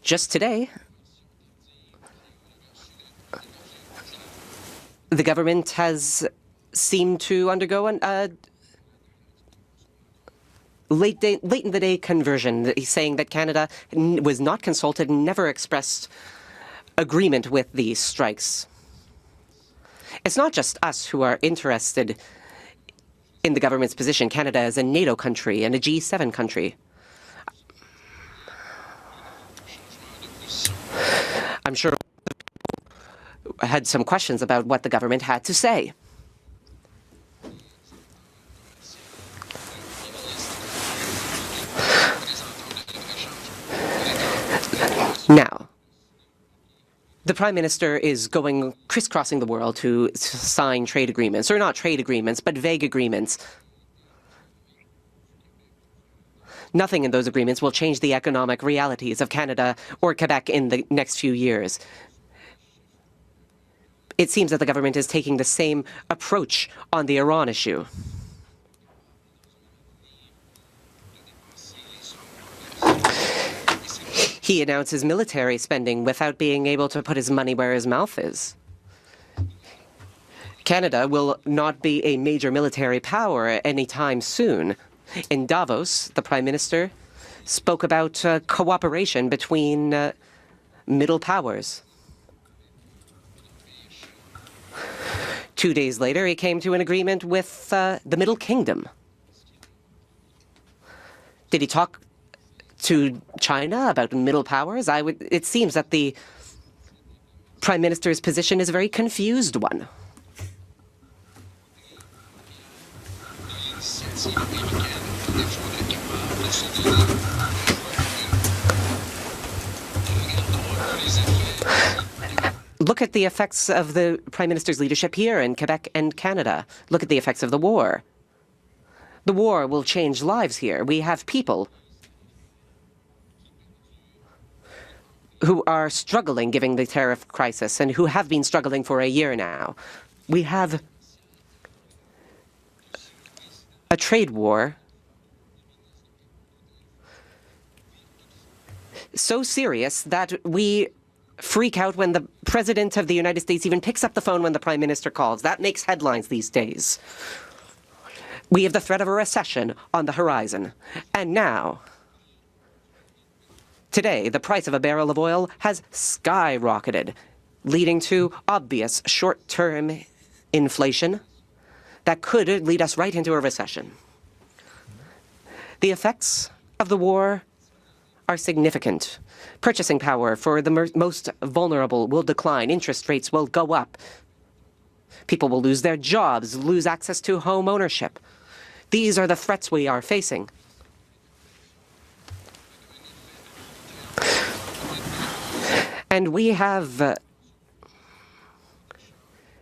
K: Just today, the government has seemed to undergo a late in the day conversion. He's saying that Canada was not consulted and never expressed agreement with these strikes. It's not just us who are interested in the government's position. Canada is a NATO country and a G7 country. I'm sure people had some questions about what the government had to say. Now, the Prime Minister is going crisscrossing the world to sign trade agreements, or not trade agreements, but vague agreements. Nothing in those agreements will change the economic realities of Canada or Quebec in the next few years. It seems that the government is taking the same approach on the Iran issue. He announces military spending without being able to put his money where his mouth is. Canada will not be a major military power anytime soon. In Davos, the Prime Minister spoke about cooperation between middle powers. 2 days later, he came to an agreement with the Middle Kingdom. Did he talk to China about middle powers? It seems that the Prime Minister's position is a very confused one. Look at the effects of the Prime Minister's leadership here in Quebec and Canada. Look at the effects of the war. The war will change lives here. We have people who are struggling given the tariff crisis and who have been struggling for a year now. We have a trade war so serious that we freak out when the President of the United States even picks up the phone when the Prime Minister calls. That makes headlines these days. We have the threat of a recession on the horizon. And now, today, the price of a barrel of oil has skyrocketed, leading to obvious short-term inflation that could lead us right into a recession. The effects of the war are significant. Purchasing power for the most vulnerable will decline. Interest rates will go up. People will lose their jobs, lose access to home ownership. These are the threats we are facing. And we have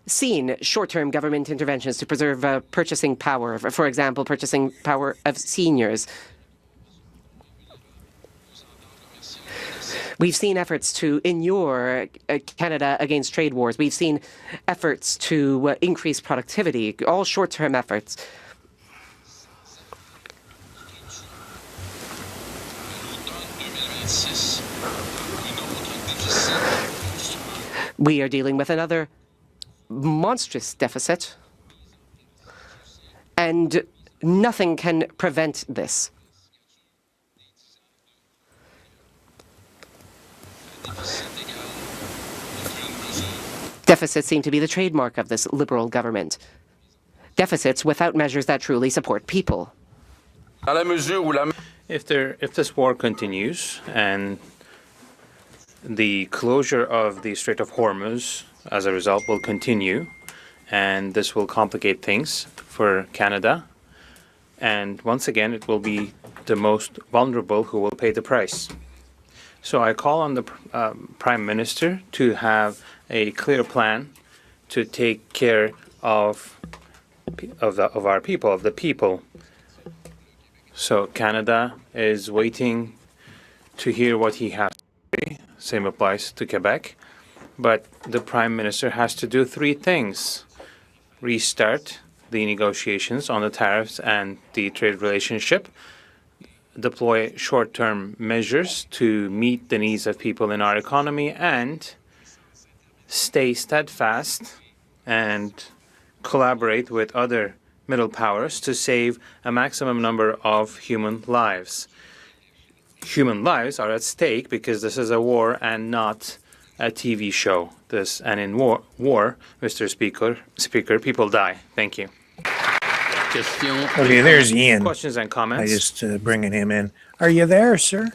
K: seen short-term government interventions to preserve purchasing power, for example, purchasing power of seniors. We've seen efforts to inure Canada against trade wars. We've seen efforts to increase productivity, all short-term efforts. We are dealing with another monstrous deficit, and nothing can prevent this. Deficits seem to be the trademark of this Liberal government. Deficits without measures that truly support people.
C: If this war continues and the closure of the Strait of Hormuz, as a result, will continue, and this will complicate things for Canada, And once again, it will be the most vulnerable who will pay the price. So I call on the Prime Minister to have a clear plan to take care of our people, of the people. So Canada is waiting to hear what he has to say. Same applies to Quebec. But the Prime Minister has to do three things: restart the negotiations on the tariffs and the trade relationship, deploy short-term measures to meet the needs of people in our economy, and stay steadfast and collaborate with other middle powers to save a maximum number of human lives. Human lives are at stake because this is a war and not a TV show. And in war, Mr. Speaker, people die. Thank you.
B: Okay, there's Ian.
C: Questions and comments?
B: I just bringing him in. Are you there, sir?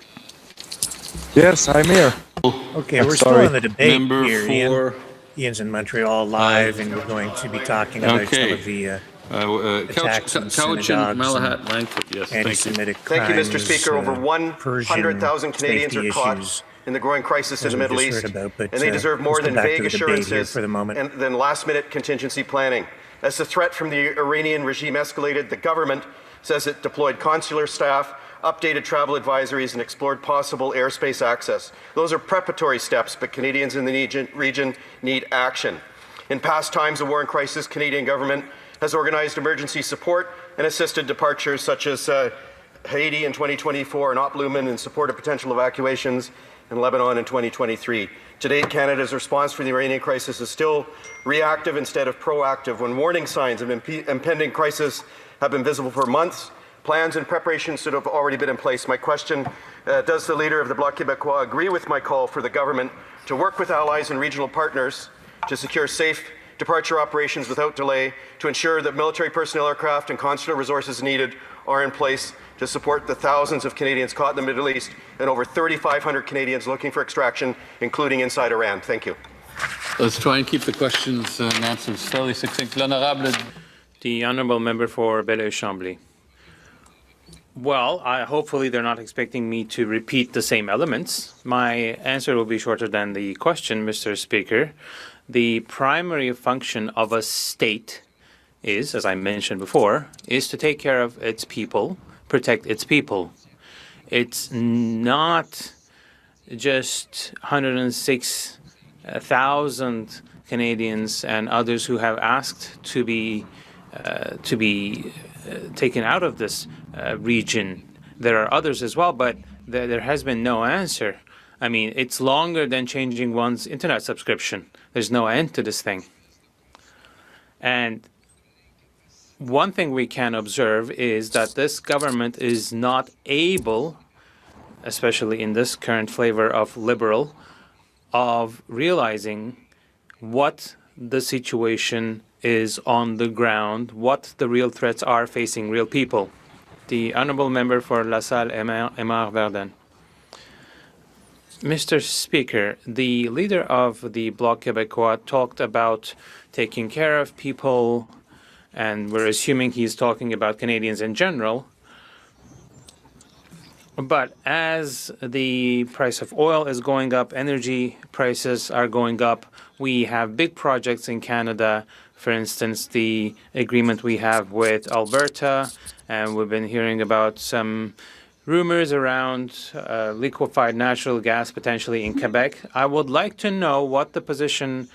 N: Yes, I'm here.
B: Okay,
N: I'm
B: we're
N: sorry.
B: still on the debate
F: Member
B: here,
F: for...
B: Ian. Ian's in Montreal live, and we're going to be talking about some of the attacks in synagogues
F: Malahat, Langford, yes,
B: anti-Semitic
O: Thank you, Mr. Speaker. Over
B: Persian
O: 100,000 Canadians are caught
B: issues,
O: in the growing crisis in the Middle East,
B: about, but,
O: and they deserve more
B: let's
O: than
B: go back
O: vague
B: to the debate here
O: assurances
B: for the moment.
O: than last-minute contingency planning. As the threat from the Iranian regime escalated, the government says it deployed consular staff, updated travel advisories, and explored possible airspace access. Those are preparatory steps, but Canadians in the region need action. In past times of war and crisis, Canadian government has organized emergency support and assisted departures such as Haiti in 2024 and Oplumen in support of potential evacuations in Lebanon in 2023. To date, Canada's response for the Iranian crisis is still reactive instead of proactive. When warning signs of impending crisis have been visible for months, plans and preparations should have already been in place. My question, does the leader of the Bloc Québécois agree with my call for the government to work with allies and regional partners to secure safe departure operations without delay, to ensure that military personnel, aircraft and consular resources needed are in place to support the thousands of Canadians caught in the Middle East and over 3,500 Canadians looking for extraction, including inside Iran? Thank you.
F: Let's try and keep the questions and answers fairly succinct.
C: The Honourable Member for Belleuil-Chambly. Well, hopefully they're not expecting me to repeat the same elements. My answer will be shorter than the question, Mr. Speaker. The primary function of a state is, as I mentioned before, is to take care of its people, protect its people. It's not just 106,000 Canadians and others who have asked to be taken out of this region. There are others as well, but there has been no answer. I mean, it's longer than changing one's internet subscription. There's no end to this thing. And one thing we can observe is that this government is not able, especially in this current flavor of liberal, of realizing what the situation is on the ground, what the real threats are facing real people. The Honourable Member for La Salle, Aymar Verdun. Mr. Speaker, the leader of the Bloc Québécois talked about taking care of people, and we're assuming he's talking about Canadians in general. But as the price of oil is going up, energy prices are going up, we have big projects in Canada. For instance, the agreement we have with Alberta, and we've been hearing about some rumors around liquefied natural gas potentially in Quebec. I would like to know what the position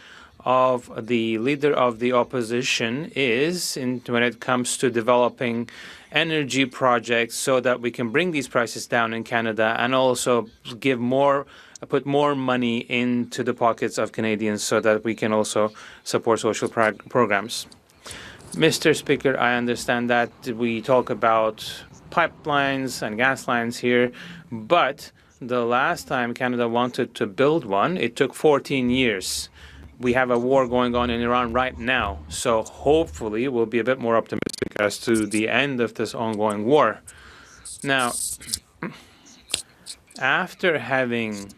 C: of the leader of the opposition is when it comes to developing energy projects so that we can bring these prices down in Canada and also put more money into the pockets of Canadians so that we can also support social programs. Mr. Speaker, I understand that we talk about pipelines and gas lines here, but the last time Canada wanted to build one, it took 14 years. We have a war going on in Iran right now, so hopefully we'll be a bit more optimistic as to the end of this ongoing war. Now, after having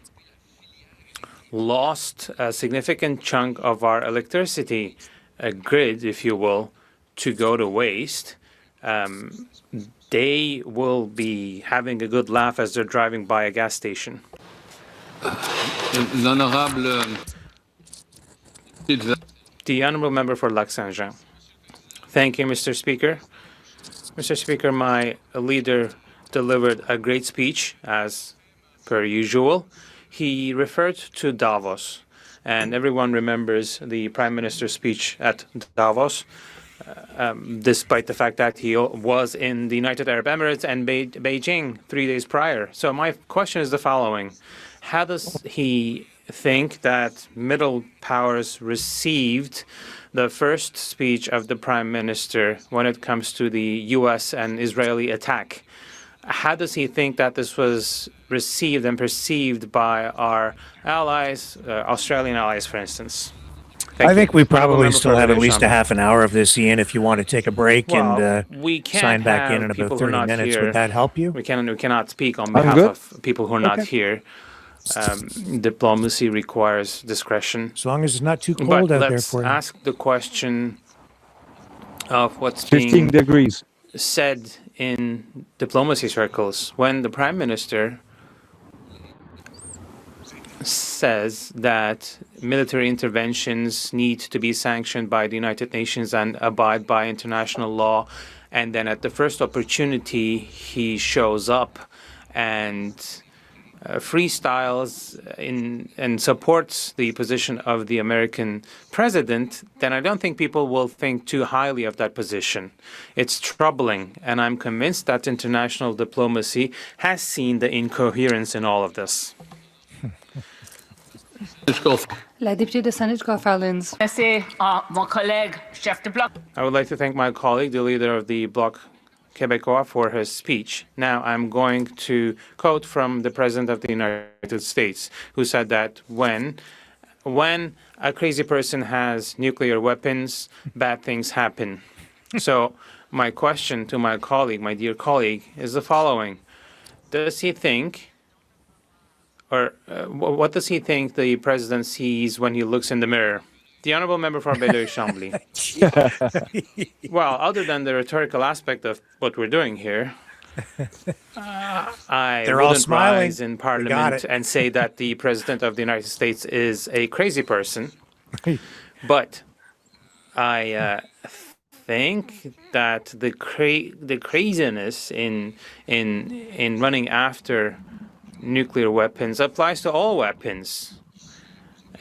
C: lost a significant chunk of our electricity grid, if you will, to go to waste, they will be having a good laugh as they're driving by a gas station. The Honourable Member for Lac-Saint-Jean. Thank you, Mr. Speaker. Mr. Speaker, my leader delivered a great speech, as per usual. He referred to Davos, and everyone remembers the Prime Minister's speech at Davos, despite the fact that he was in the United Arab Emirates and Beijing 3 days prior. So my question is the following. How does he think that middle powers received the first speech of the Prime Minister when it comes to the U.S. and Israeli attack? How does he think that this was received and perceived by our allies, Australian allies, for instance?
B: I think we probably still have at least a half an hour of this, Ian, if you want to take a break and sign back in about 30 minutes. Would that help you?
C: We cannot speak on behalf of people who are not here. Diplomacy requires discretion.
B: As long as it's not too cold out there for you.
C: Let's ask the question of what's
N: 15
C: being
N: degrees.
C: said in diplomacy circles when the Prime Minister says that military interventions need to be sanctioned by the United Nations and abide by international law, and then at the first opportunity he shows up and freestyles and supports the position of the American president, then I don't think people will think too highly of that position. It's troubling, and I'm convinced that international diplomacy has seen the incoherence in all of this.
P: La députée de Saint-Luc-Garfalins.
C: I would like to thank my colleague, the leader of the Bloc Québécois, for his speech. Now I'm going to quote from the President of the United States, who said that when a crazy person has nuclear weapons, bad things happen. So my question to my colleague, my dear colleague, is the following. Does he think, or what does he think the President sees when he looks in the mirror? The Honourable Member for Chambly. Well, other than the rhetorical aspect of what we're doing here, I wouldn't rise in Parliament and say that the President of the United States is a crazy person, but I think that the craziness in running after nuclear weapons applies to all weapons.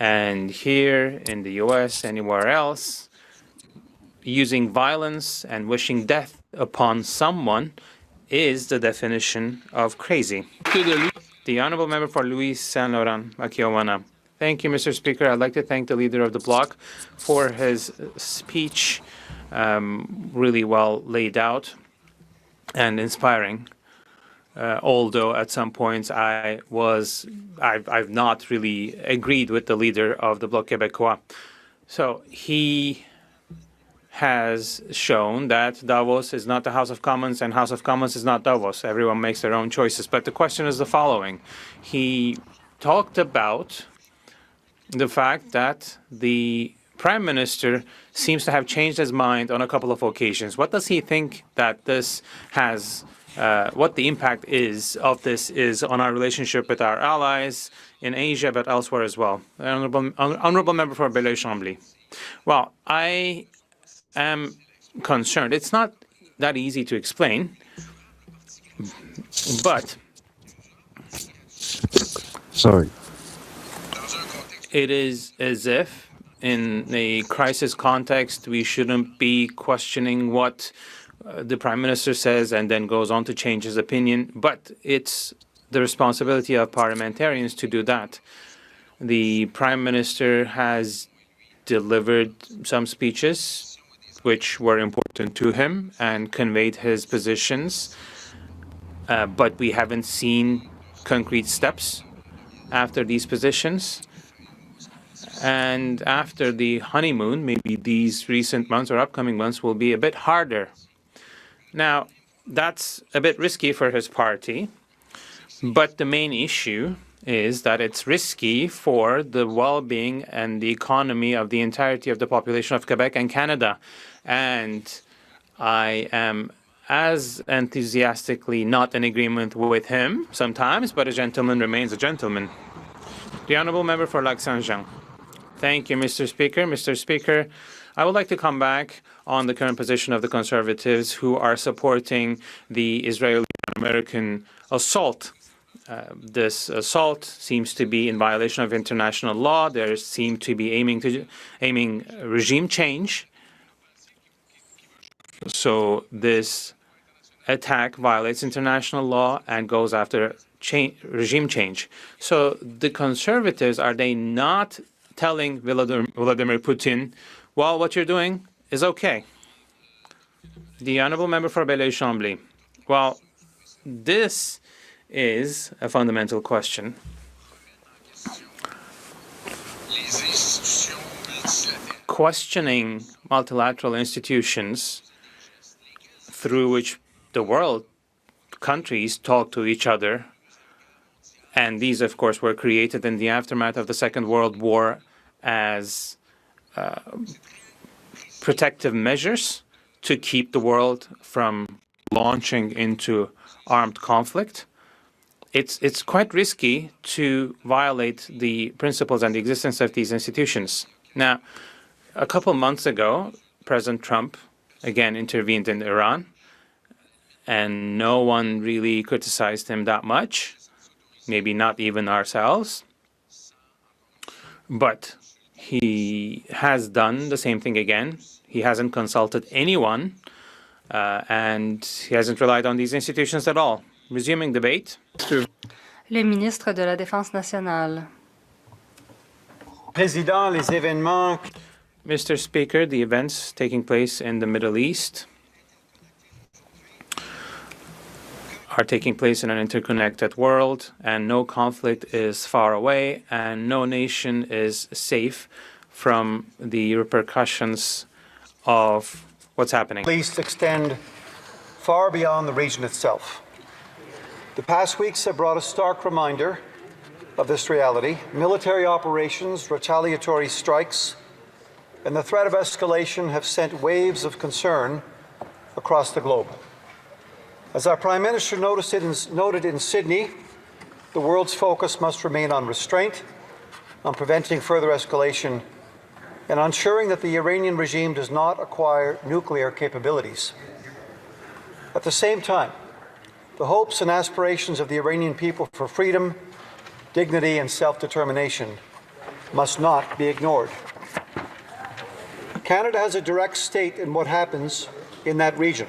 C: And here in the U.S., anywhere else, using violence and wishing death upon someone is the definition of crazy. The Honourable Member for Louis Saint Laurent, Makiawana. Thank you, Mr. Speaker. I'd like to thank the leader of the bloc for his speech, really well laid out and inspiring. Although at some points I've not really agreed with the leader of the Bloc Québécois. So he has shown that Davos is not the House of Commons and House of Commons is not Davos. Everyone makes their own choices. But the question is the following. He talked about the fact that the Prime Minister seems to have changed his mind on a couple of occasions. What does he think that this has what the impact of this is on our relationship with our allies in Asia, but elsewhere as well? Honourable Member for Chambly. Well, I am concerned. It's not that easy to explain, but it is as if in a crisis context we shouldn't be questioning what the Prime Minister says and then goes on to change his opinion, but it's the responsibility of parliamentarians to do that. The Prime Minister has delivered some speeches which were important to him and conveyed his positions, but we haven't seen concrete steps after these positions. And after the honeymoon, maybe these recent months or upcoming months will be a bit harder. Now, that's a bit risky for his party, but the main issue is that it's risky for the well-being and the economy of the entirety of the population of Quebec and Canada. And I am as enthusiastically not in agreement with him sometimes, but a gentleman remains a gentleman. The Honourable Member for Lac-Saint-Jean. Thank you, Mr. Speaker. Mr. Speaker, I would like to come back on the current position of the Conservatives who are supporting the Israeli-American assault. This assault seems to be in violation of international law. They seem to be aiming regime change. So this attack violates international law and goes after regime change. So the Conservatives, are they not telling Vladimir Putin, well, what you're doing is okay? The Honourable Member for Belleuil-Chambly. Well, this is a fundamental question. Questioning multilateral institutions through which the world countries talk to each other, and these, of course, were created in the aftermath of the Second World War as protective measures to keep the world from launching into armed conflict. It's quite risky to violate the principles and the existence of these institutions. Now, a couple months ago, President Trump again intervened in Iran, and no one really criticized him that much, maybe not even ourselves. But he has done the same thing again. He hasn't consulted anyone, and he hasn't relied on these institutions at all. Resuming debate.
P: Le ministre de la Défense nationale.
Q: Président, les événements.
C: Mr. Speaker, the events taking place in the Middle East are taking place in an interconnected world, and no conflict is far away, and no nation is safe from the repercussions of what's happening.
Q: Please extend far beyond the region itself. The past weeks have brought a stark reminder of this reality. Military operations, retaliatory strikes, and the threat of escalation have sent waves of concern across the globe. As our Prime Minister noted in Sydney, the world's focus must remain on restraint, on preventing further escalation, and ensuring that the Iranian regime does not acquire nuclear capabilities. At the same time, the hopes and aspirations of the Iranian people for freedom, dignity, and self-determination must not be ignored. Canada has a direct stake in what happens in that region.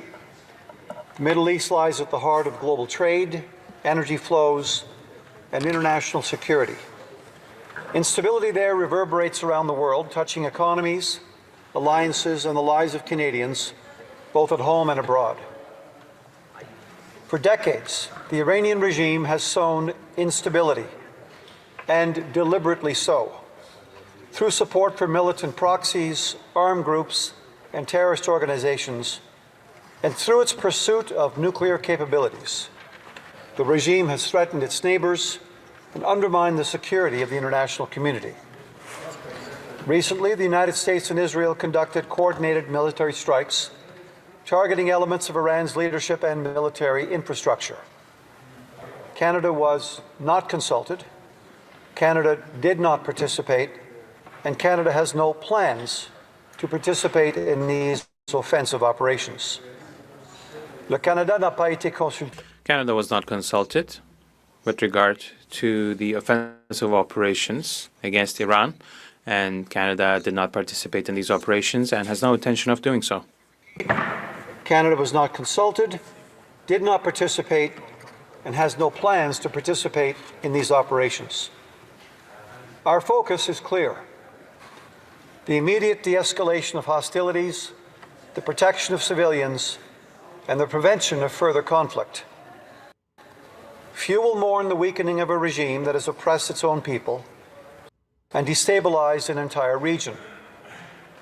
Q: The Middle East lies at the heart of global trade, energy flows, and international security. Instability there reverberates around the world, touching economies, alliances, and the lives of Canadians, both at home and abroad. For decades, the Iranian regime has sown instability, and deliberately so, through support for militant proxies, armed groups, and terrorist organizations, and through its pursuit of nuclear capabilities. The regime has threatened its neighbors and undermined the security of the international community. Recently, the United States and Israel conducted coordinated military strikes targeting elements of Iran's leadership and military infrastructure. Canada was not consulted, Canada did not participate, and Canada has no plans to participate in these offensive operations.
C: Canada was not consulted with regard to the offensive operations against Iran, and Canada did not participate in these operations and has no intention of doing so.
Q: Canada was not consulted, did not participate, and has no plans to participate in these operations. Our focus is clear: the immediate de-escalation of hostilities, the protection of civilians, and the prevention of further conflict. Few will mourn the weakening of a regime that has oppressed its own people and destabilized an entire region.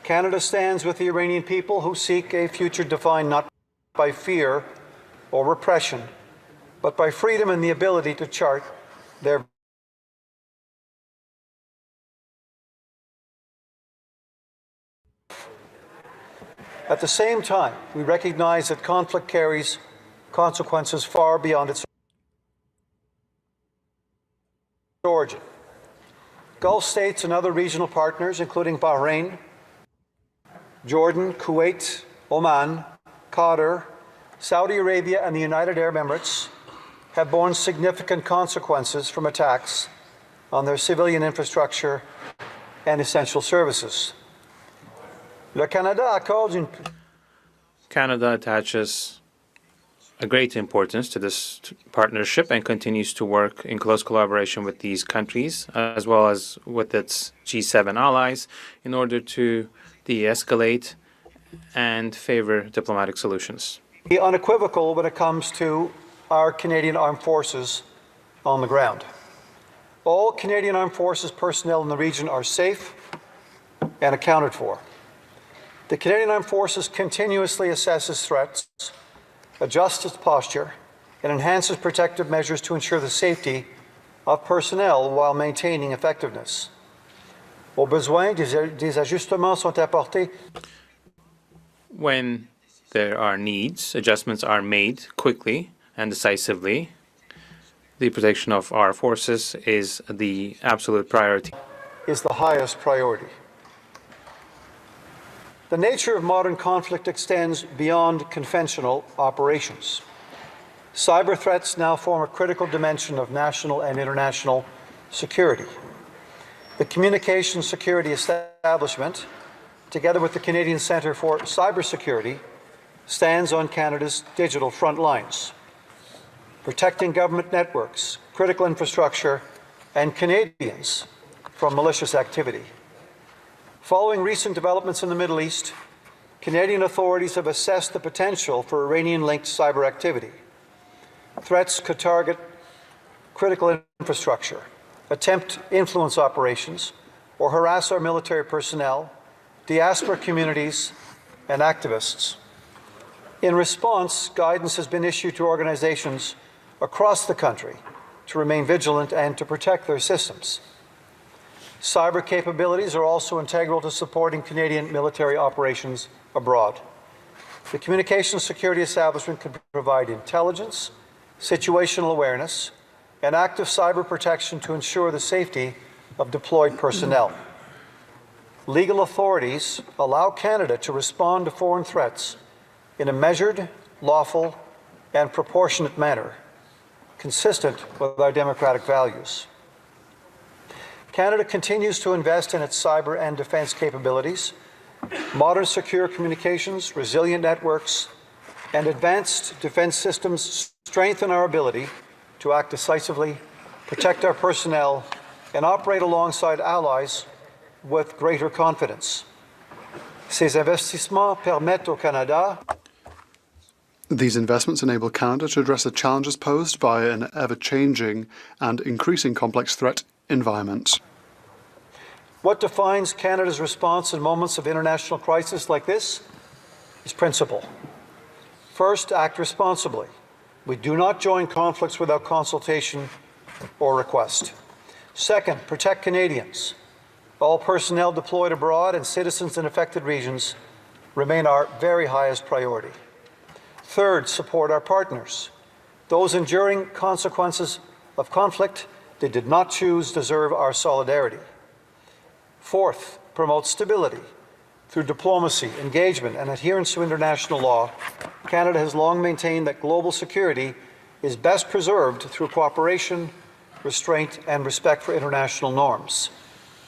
Q: Canada stands with the Iranian people who seek a future defined not by fear or repression, but by freedom and the ability to chart their At the same time, we recognize that conflict carries consequences far beyond its origin. Gulf states and other regional partners, including Bahrain, Jordan, Kuwait, Oman, Qatar, Saudi Arabia, and the United Arab Emirates, have borne significant consequences from attacks on their civilian infrastructure and essential services.
C: Canada attaches a great importance to this partnership and continues to work in close collaboration with these countries, as well as with its G7 allies, in order to de-escalate and favor diplomatic solutions.
Q: Be unequivocal when it comes to our Canadian Armed Forces on the ground. All Canadian Armed Forces personnel in the region are safe and accounted for. The Canadian Armed Forces continuously assesses threats, adjusts its posture, and enhances protective measures to ensure the safety of personnel while maintaining effectiveness. Au besoin, des ajustements sont apportés.
C: When there are needs, adjustments are made quickly and decisively. The protection of our forces is the absolute priority.
Q: Is the highest priority. The nature of modern conflict extends beyond conventional operations. Cyber threats now form a critical dimension of national and international security. The Communications Security Establishment, together with the Canadian Centre for Cybersecurity, stands on Canada's digital front lines, protecting government networks, critical infrastructure, and Canadians from malicious activity. Following recent developments in the Middle East, Canadian authorities have assessed the potential for Iranian-linked cyber activity. Threats could target critical infrastructure, attempt influence operations, or harass our military personnel, diaspora communities, and activists. In response, guidance has been issued to organizations across the country to remain vigilant and to protect their systems. Cyber capabilities are also integral to supporting Canadian military operations abroad. The Communications Security Establishment can provide intelligence, situational awareness, and active cyber protection to ensure the safety of deployed personnel. Legal authorities allow Canada to respond to foreign threats in a measured, lawful, and proportionate manner, consistent with our democratic values. Canada continues to invest in its cyber and defense capabilities. Modern secure communications, resilient networks, and advanced defense systems strengthen our ability to act decisively, protect our personnel, and operate alongside allies with greater confidence. Ces investissements permettent au Canada.
E: These investments enable Canada to address the challenges posed by an ever-changing and increasing complex threat environment.
Q: What defines Canada's response in moments of international crisis like this is principle. First, act responsibly. We do not join conflicts without consultation or request. Second, protect Canadians. All personnel deployed abroad and citizens in affected regions remain our very highest priority. Third, support our partners. Those enduring consequences of conflict they did not choose deserve our solidarity. Fourth, promote stability. Through diplomacy, engagement, and adherence to international law, Canada has long maintained that global security is best preserved through cooperation, restraint, and respect for international norms.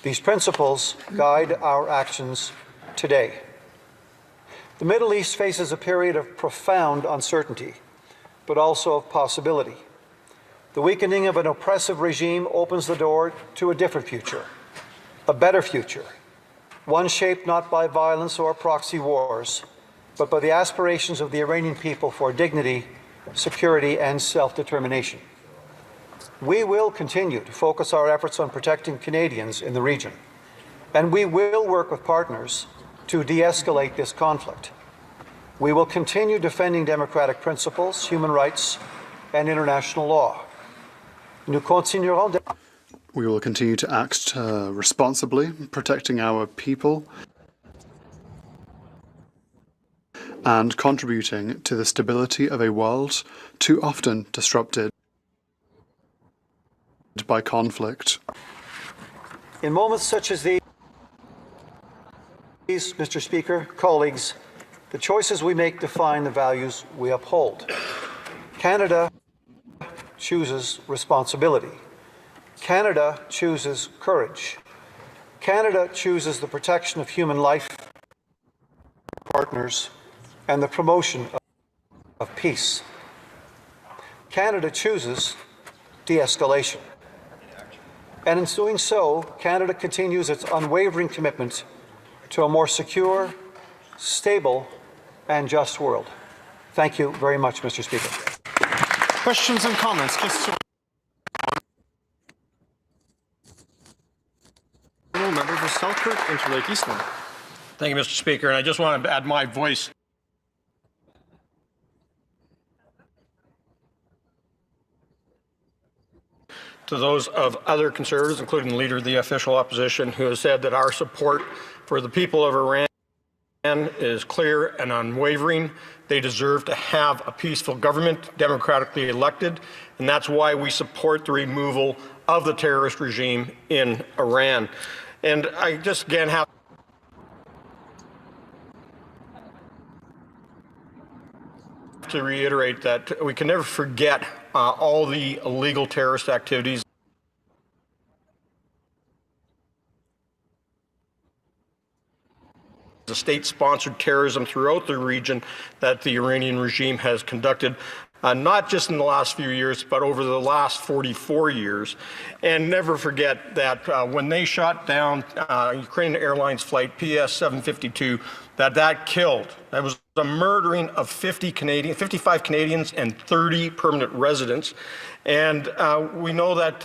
Q: These principles guide our actions today. The Middle East faces a period of profound uncertainty, but also of possibility. The weakening of an oppressive regime opens the door to a different future, a better future, one shaped not by violence or proxy wars, but by the aspirations of the Iranian people for dignity, security, and self-determination. We will continue to focus our efforts on protecting Canadians in the region, and we will work with partners to de-escalate this conflict. We will continue defending democratic principles, human rights, and international law. Nous continuerons de...
E: We will continue to act responsibly, protecting our people and contributing to the stability of a world too often disrupted by conflict.
Q: In moments such as these, Mr. Speaker, colleagues, the choices we make define the values we uphold. Canada chooses responsibility. Canada chooses courage. Canada chooses the protection of human life, partners, and the promotion of peace. Canada chooses de-escalation. And in doing so, Canada continues its unwavering commitment to a more secure, stable, and just world. Thank you very much, Mr. Speaker.
R: Questions and comments? Member for Selkirk, Interlake Eastland.
S: Thank you, Mr. Speaker. And I just want to add my voice to those of other Conservatives, including the Leader of the official opposition, who has said that our support for the people of Iran is clear and unwavering. They deserve to have a peaceful government, democratically elected, and that's why we support the removal of the terrorist regime in Iran. And I just again have to reiterate that we can never forget all the illegal terrorist activities, the state-sponsored terrorism throughout the region that the Iranian regime has conducted, not just in the last few years, but over the last 44 years. And never forget that when they shot down Ukrainian Airlines flight PS-752, that killed. That was a murdering of 55 Canadians and 30 permanent residents. And we know that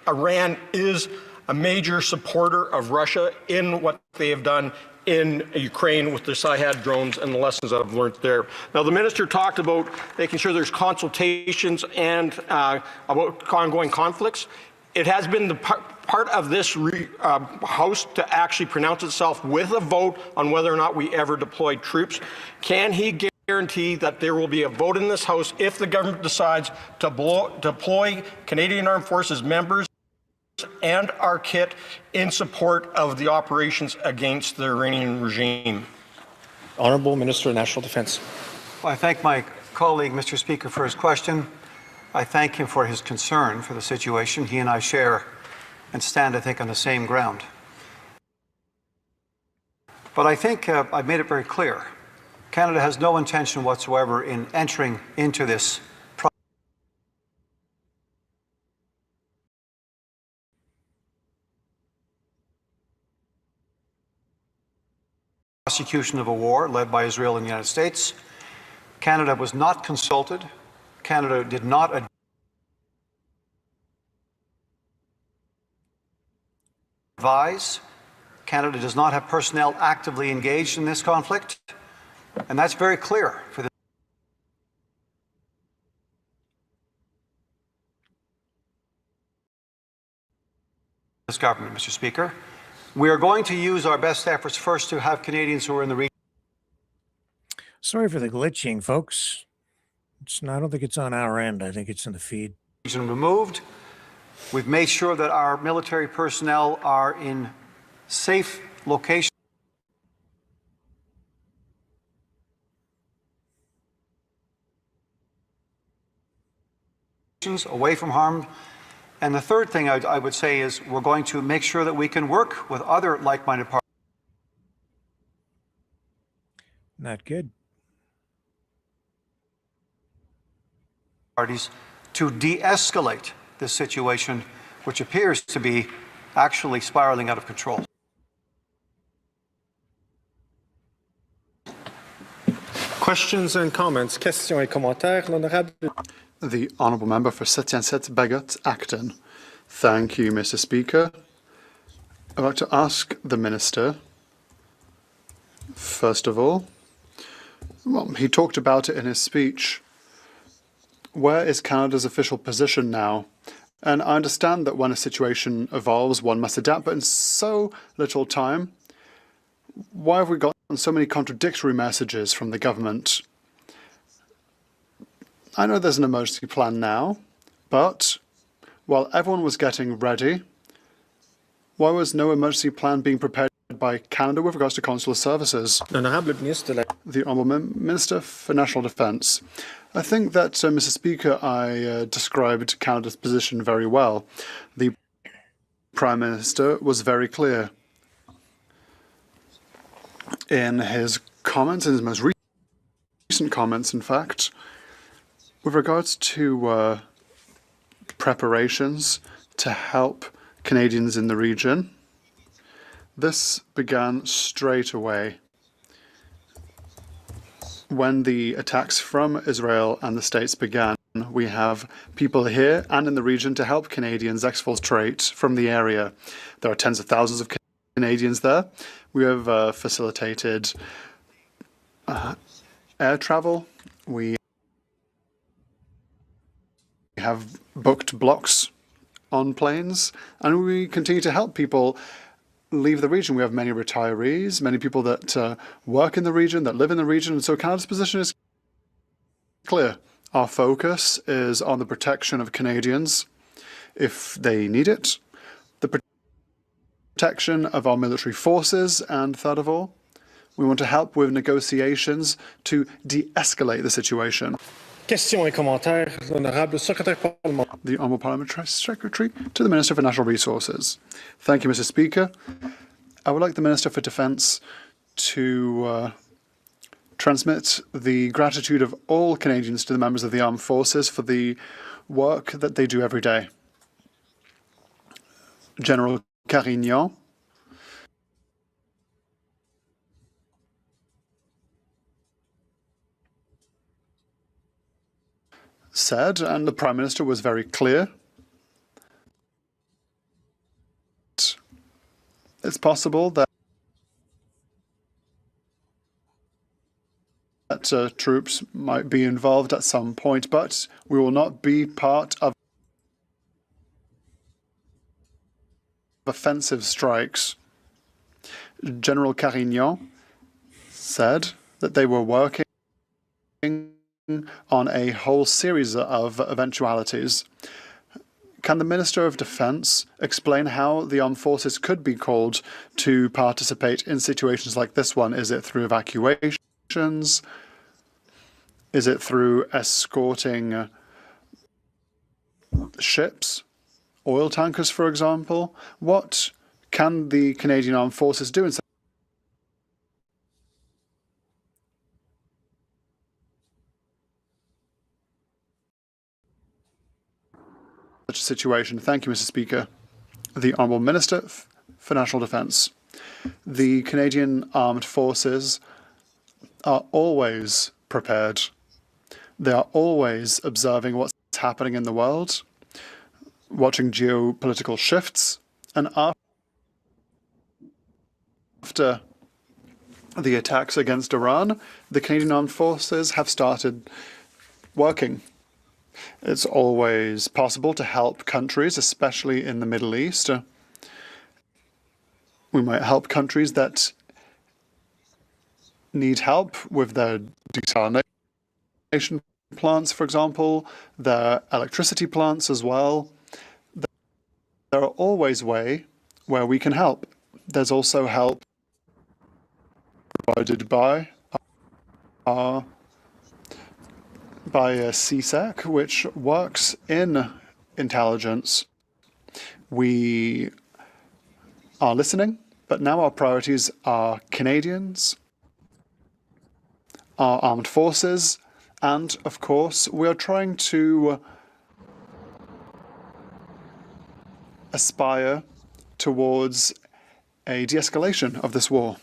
S: Iran is a major supporter of Russia in what they have done in Ukraine with the Syad drones and the lessons that I've learned there. Now, the minister talked about making sure there's consultations and about ongoing conflicts. It has been the part of this House to actually pronounce itself with a vote on whether or not we ever deploy troops. Can he guarantee that there will be a vote in this House if the government decides to deploy Canadian Armed Forces members and our kit in support of the operations against the Iranian regime?
R: Honourable Minister of National Defence.
Q: Well, I thank my colleague, Mr. Speaker, for his question. I thank him for his concern for the situation. He and I share and stand, I think, on the same ground. But I think I've made it very clear. Canada has no intention whatsoever in entering into this prosecution of a war led by Israel and the United States. Canada was not consulted. Canada did not advise. Canada does not have personnel actively engaged in this conflict. And that's very clear for this government, Mr. Speaker. We are going to use our best efforts first to have Canadians who are in the region.
B: Sorry for the glitching, folks. I don't think it's on our end. I think it's in the feed.
Q: Removed. We've made sure that our military personnel are in safe locations away from harm. And the third thing I would say is we're going to make sure that we can work with other like-minded
B: Not good.
Q: parties to de-escalate this situation, which appears to be actually spiraling out of control.
R: Questions and comments? Questions et commentaires, l'honorable.
E: The Honourable Member for Sept-Bagot Acton. Thank you, Mr. Speaker. I'd like to ask the Minister, first of all, well, he talked about it in his speech. Where is Canada's official position now? And I understand that when a situation evolves, one must adapt, but in so little time, why have we got so many contradictory messages from the government. I know there's an emergency plan now, but while everyone was getting ready, why was no emergency plan being prepared by Canada with regards to consular services? The Honourable Minister for National Defence. I think that, Mr. Speaker, I described Canada's position very well. The Prime Minister was very clear in his comments, in his most recent comments, in fact, with regards to preparations to help Canadians in the region. This began straight away when the attacks from Israel and the States began. We have people here and in the region to help Canadians exfiltrate from the area. There are tens of thousands of Canadians there. We have facilitated air travel. We have booked blocks on planes, and we continue to help people leave the region. We have many retirees, many people that work in the region, that live in the region, and so Canada's position is clear. Our focus is on the protection of Canadians if they need it, the protection of our military forces, and third of all, we want to help with negotiations to de-escalate the situation.
R: Questions et commentaires, l'honorable secrétaire parlementaire.
E: The Honourable Parliamentary Secretary to the Minister for Natural Resources. Thank you, Mr. Speaker. I would like the Minister for Defence to transmit the gratitude of all Canadians to the members of the armed forces for the work that they do every day. General Carignan said, and the Prime Minister was very clear, it's possible that troops might be involved at some point, but we will not be part of offensive strikes. General Carignan said that they were working on a whole series of eventualities. Can the Minister of Defence explain how the armed forces could be called to participate in situations like this one? Is it through evacuations? Is it through escorting ships, oil tankers, for example? What can the Canadian Armed Forces do in such a situation? Thank you, Mr. Speaker. The Honourable Minister for National Defence. The Canadian Armed Forces are always prepared. They are always observing what's happening in the world, watching geopolitical shifts, and after the attacks against Iran, the Canadian Armed Forces have started working. It's always possible to help countries, especially in the Middle East. We might help countries that need help with their desalination plants, for example, their electricity plants as well. There are always ways where we can help. There's also help provided by CSEC, which works in intelligence. We are listening, but now our priorities are Canadians, our armed forces, and, of course, we are trying to aspire towards a de-escalation of this war.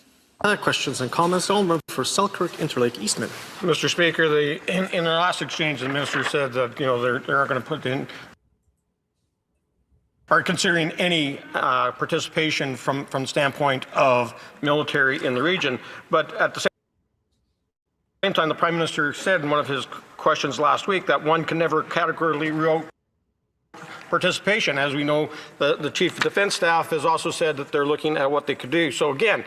R: Questions and comments. All for Selkirk, Interlake, Eastman.
S: Mr. Speaker, in our last exchange, the minister said that they aren't going to put in, are considering any participation from the standpoint of military in the region, but at the same time, the Prime Minister said in one of his questions last week that one can never categorically rule out participation. As we know, the Chief of Defence Staff has also said that they're looking at what they could do. So again,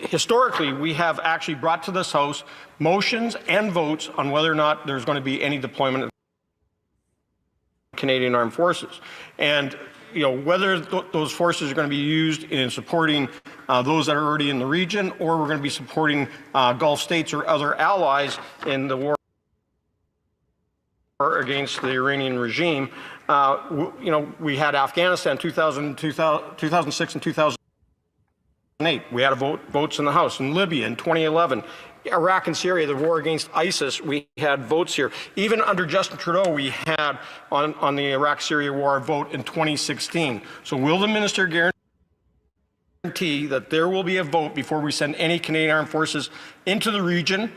S: historically, we have actually brought to this House motions and votes on whether or not there's going to be any deployment of Canadian Armed Forces. And whether those forces are going to be used in supporting those that are already in the region, or we're going to be supporting Gulf states or other allies in the war against the Iranian regime. We had Afghanistan 2006 and 2008. We had votes in the House. In Libya in 2011. Iraq and Syria, the war against ISIS, we had votes here. Even under Justin Trudeau, we had on the Iraq-Syria war a vote in 2016. So will the minister guarantee that there will be a vote before we send any Canadian Armed Forces into the region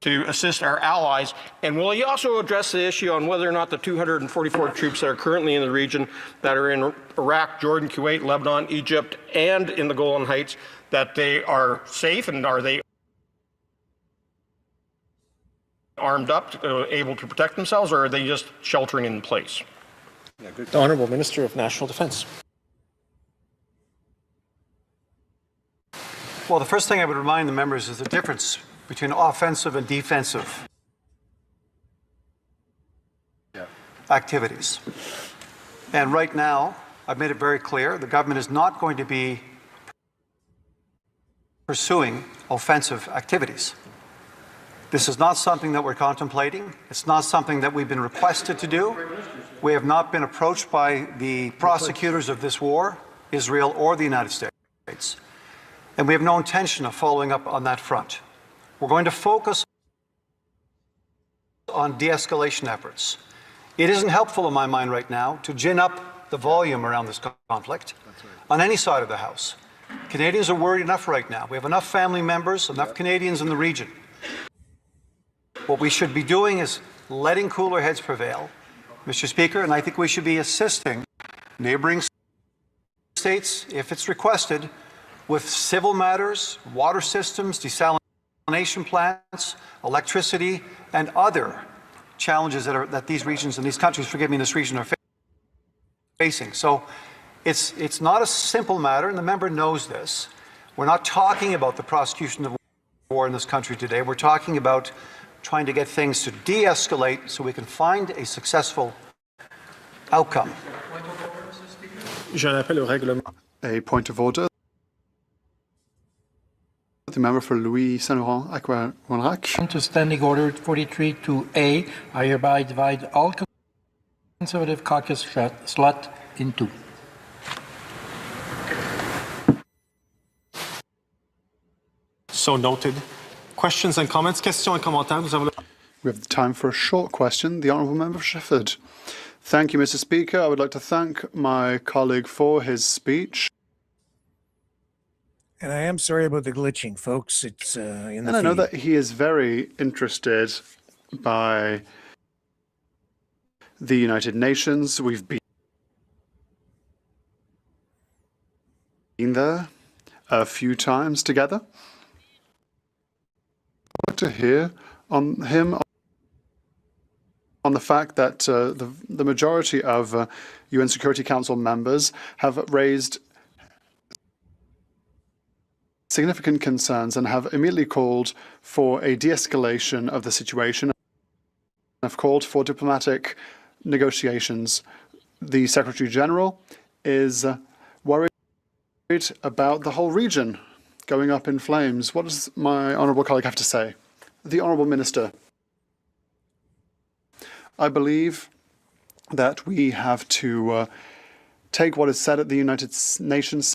S: to assist our allies? And will he also address the issue on whether or not the 244 troops that are currently in the region that are in Iraq, Jordan, Kuwait, Lebanon, Egypt, and in the Golan Heights, that they are safe, and are they armed up, able to protect themselves, or are they just sheltering in place?
R: The Honourable Minister of National Defence.
Q: Well, the first thing I would remind the members is the difference between offensive and defensive activities. And right now, I've made it very clear, the government is not going to be pursuing offensive activities. This is not something that we're contemplating. It's not something that we've been requested to do. We have not been approached by the prosecutors of this war, Israel or the United States. And we have no intention of following up on that front. We're going to focus on de-escalation efforts. It isn't helpful in my mind right now to gin up the volume around this conflict on any side of the House. Canadians are worried enough right now. We have enough family members, enough Canadians in the region. What we should be doing is letting cooler heads prevail, Mr. Speaker, and I think we should be assisting neighboring states, if it's requested, with civil matters, water systems, desalination plants, electricity, and other challenges that these regions and these countries, forgive me, this region are facing. So it's not a simple matter, and the member knows this. We're not talking about the prosecution of war in this country today. We're talking about trying to get things to de-escalate so we can find a successful outcome.
E: A point of order. The member for Louis Saint Laurent, Aqua-Ronrac.
T: Under Standing Order 43-2A, I hereby divide all Conservative caucus slot in two.
R: So noted. Questions and comments? Questions et commentaires.
E: We have time for a short question. The Honourable Member for Shefford. Thank you, Mr. Speaker. I would like to thank my colleague for his speech.
B: And I am sorry about the glitching, folks. It's in the
E: And I know
B: feed.
E: that he is very interested by the United Nations. We've been there a few times together. I'd like to hear on him on the fact that the majority of UN Security Council members have raised significant concerns and have immediately called for a de-escalation of the situation and have called for diplomatic negotiations. The Secretary General is worried about the whole region going up in flames. What does my honourable colleague have to say? The Honourable Minister. I believe that we have to take what is said at the United Nations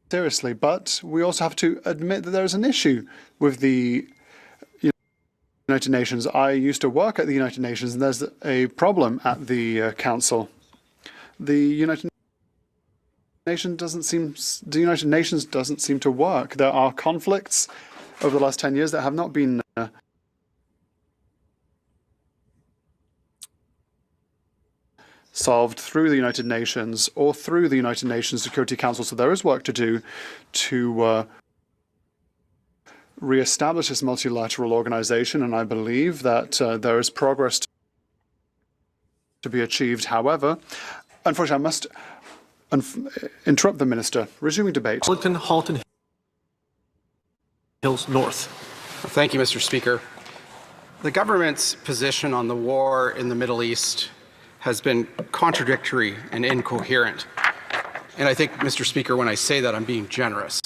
E: seriously, but we also have to admit that there is an issue with the United Nations. I used to work at the United Nations, and there's a problem at the Council. The United Nations doesn't seem to work. There are conflicts over the last 10 years that have not been solved through the United Nations or through the United Nations Security Council. So there is work to do to re-establish this multilateral organization, and I believe that there is progress to be achieved. However, unfortunately, I must interrupt the Minister. Resuming debate.
R: Halton Hills North.
G: Thank you, Mr. Speaker. The government's position on the war in the Middle East has been contradictory and incoherent. And I think, Mr. Speaker, when I say that, I'm being generous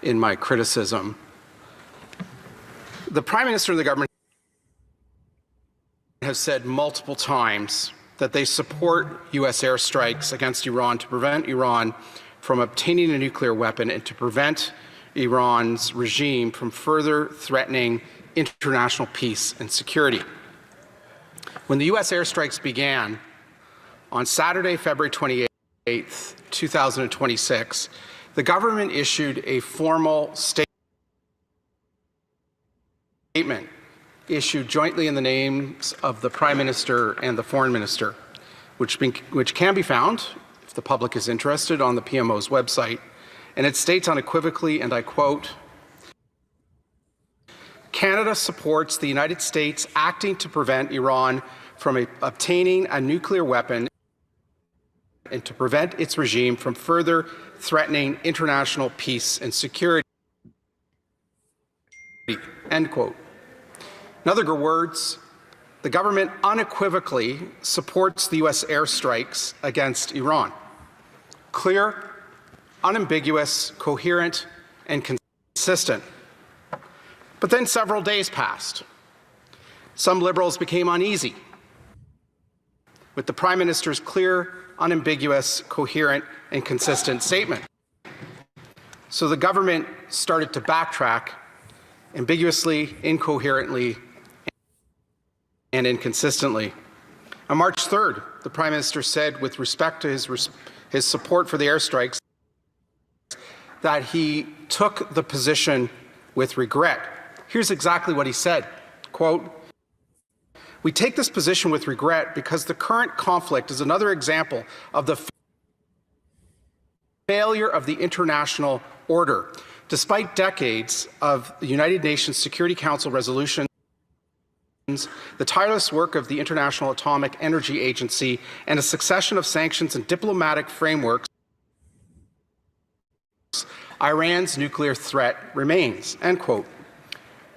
G: in my criticism. The Prime Minister of the government has said multiple times that they support U.S. airstrikes against Iran to prevent Iran from obtaining a nuclear weapon and to prevent Iran's regime from further threatening international peace and security. When the U.S. airstrikes began on Saturday, February 28th, 2026, the government issued a formal statement issued jointly in the names of the Prime Minister and the Foreign Minister, which can be found, if the public is interested, on the PMO's website. And it states unequivocally, and I quote, "Canada supports the United States acting to prevent Iran from obtaining a nuclear weapon and to prevent its regime from further threatening international peace and security." End quote. In other words, the government unequivocally supports the U.S. airstrikes against Iran. Clear, unambiguous, coherent, and consistent. But then several days passed. Some Liberals became uneasy with the Prime Minister's clear, unambiguous, coherent, and consistent statement. So the government started to backtrack ambiguously, incoherently, and inconsistently. On March 3rd, the Prime Minister said, with respect to his support for the airstrikes, that he took the position with regret. Here's exactly what he said, quote, "We take this position with regret because the current conflict is another example of the failure of the international order. Despite decades of the United Nations Security Council resolutions, the tireless work of the International Atomic Energy Agency, and a succession of sanctions and diplomatic frameworks, Iran's nuclear threat remains." End quote.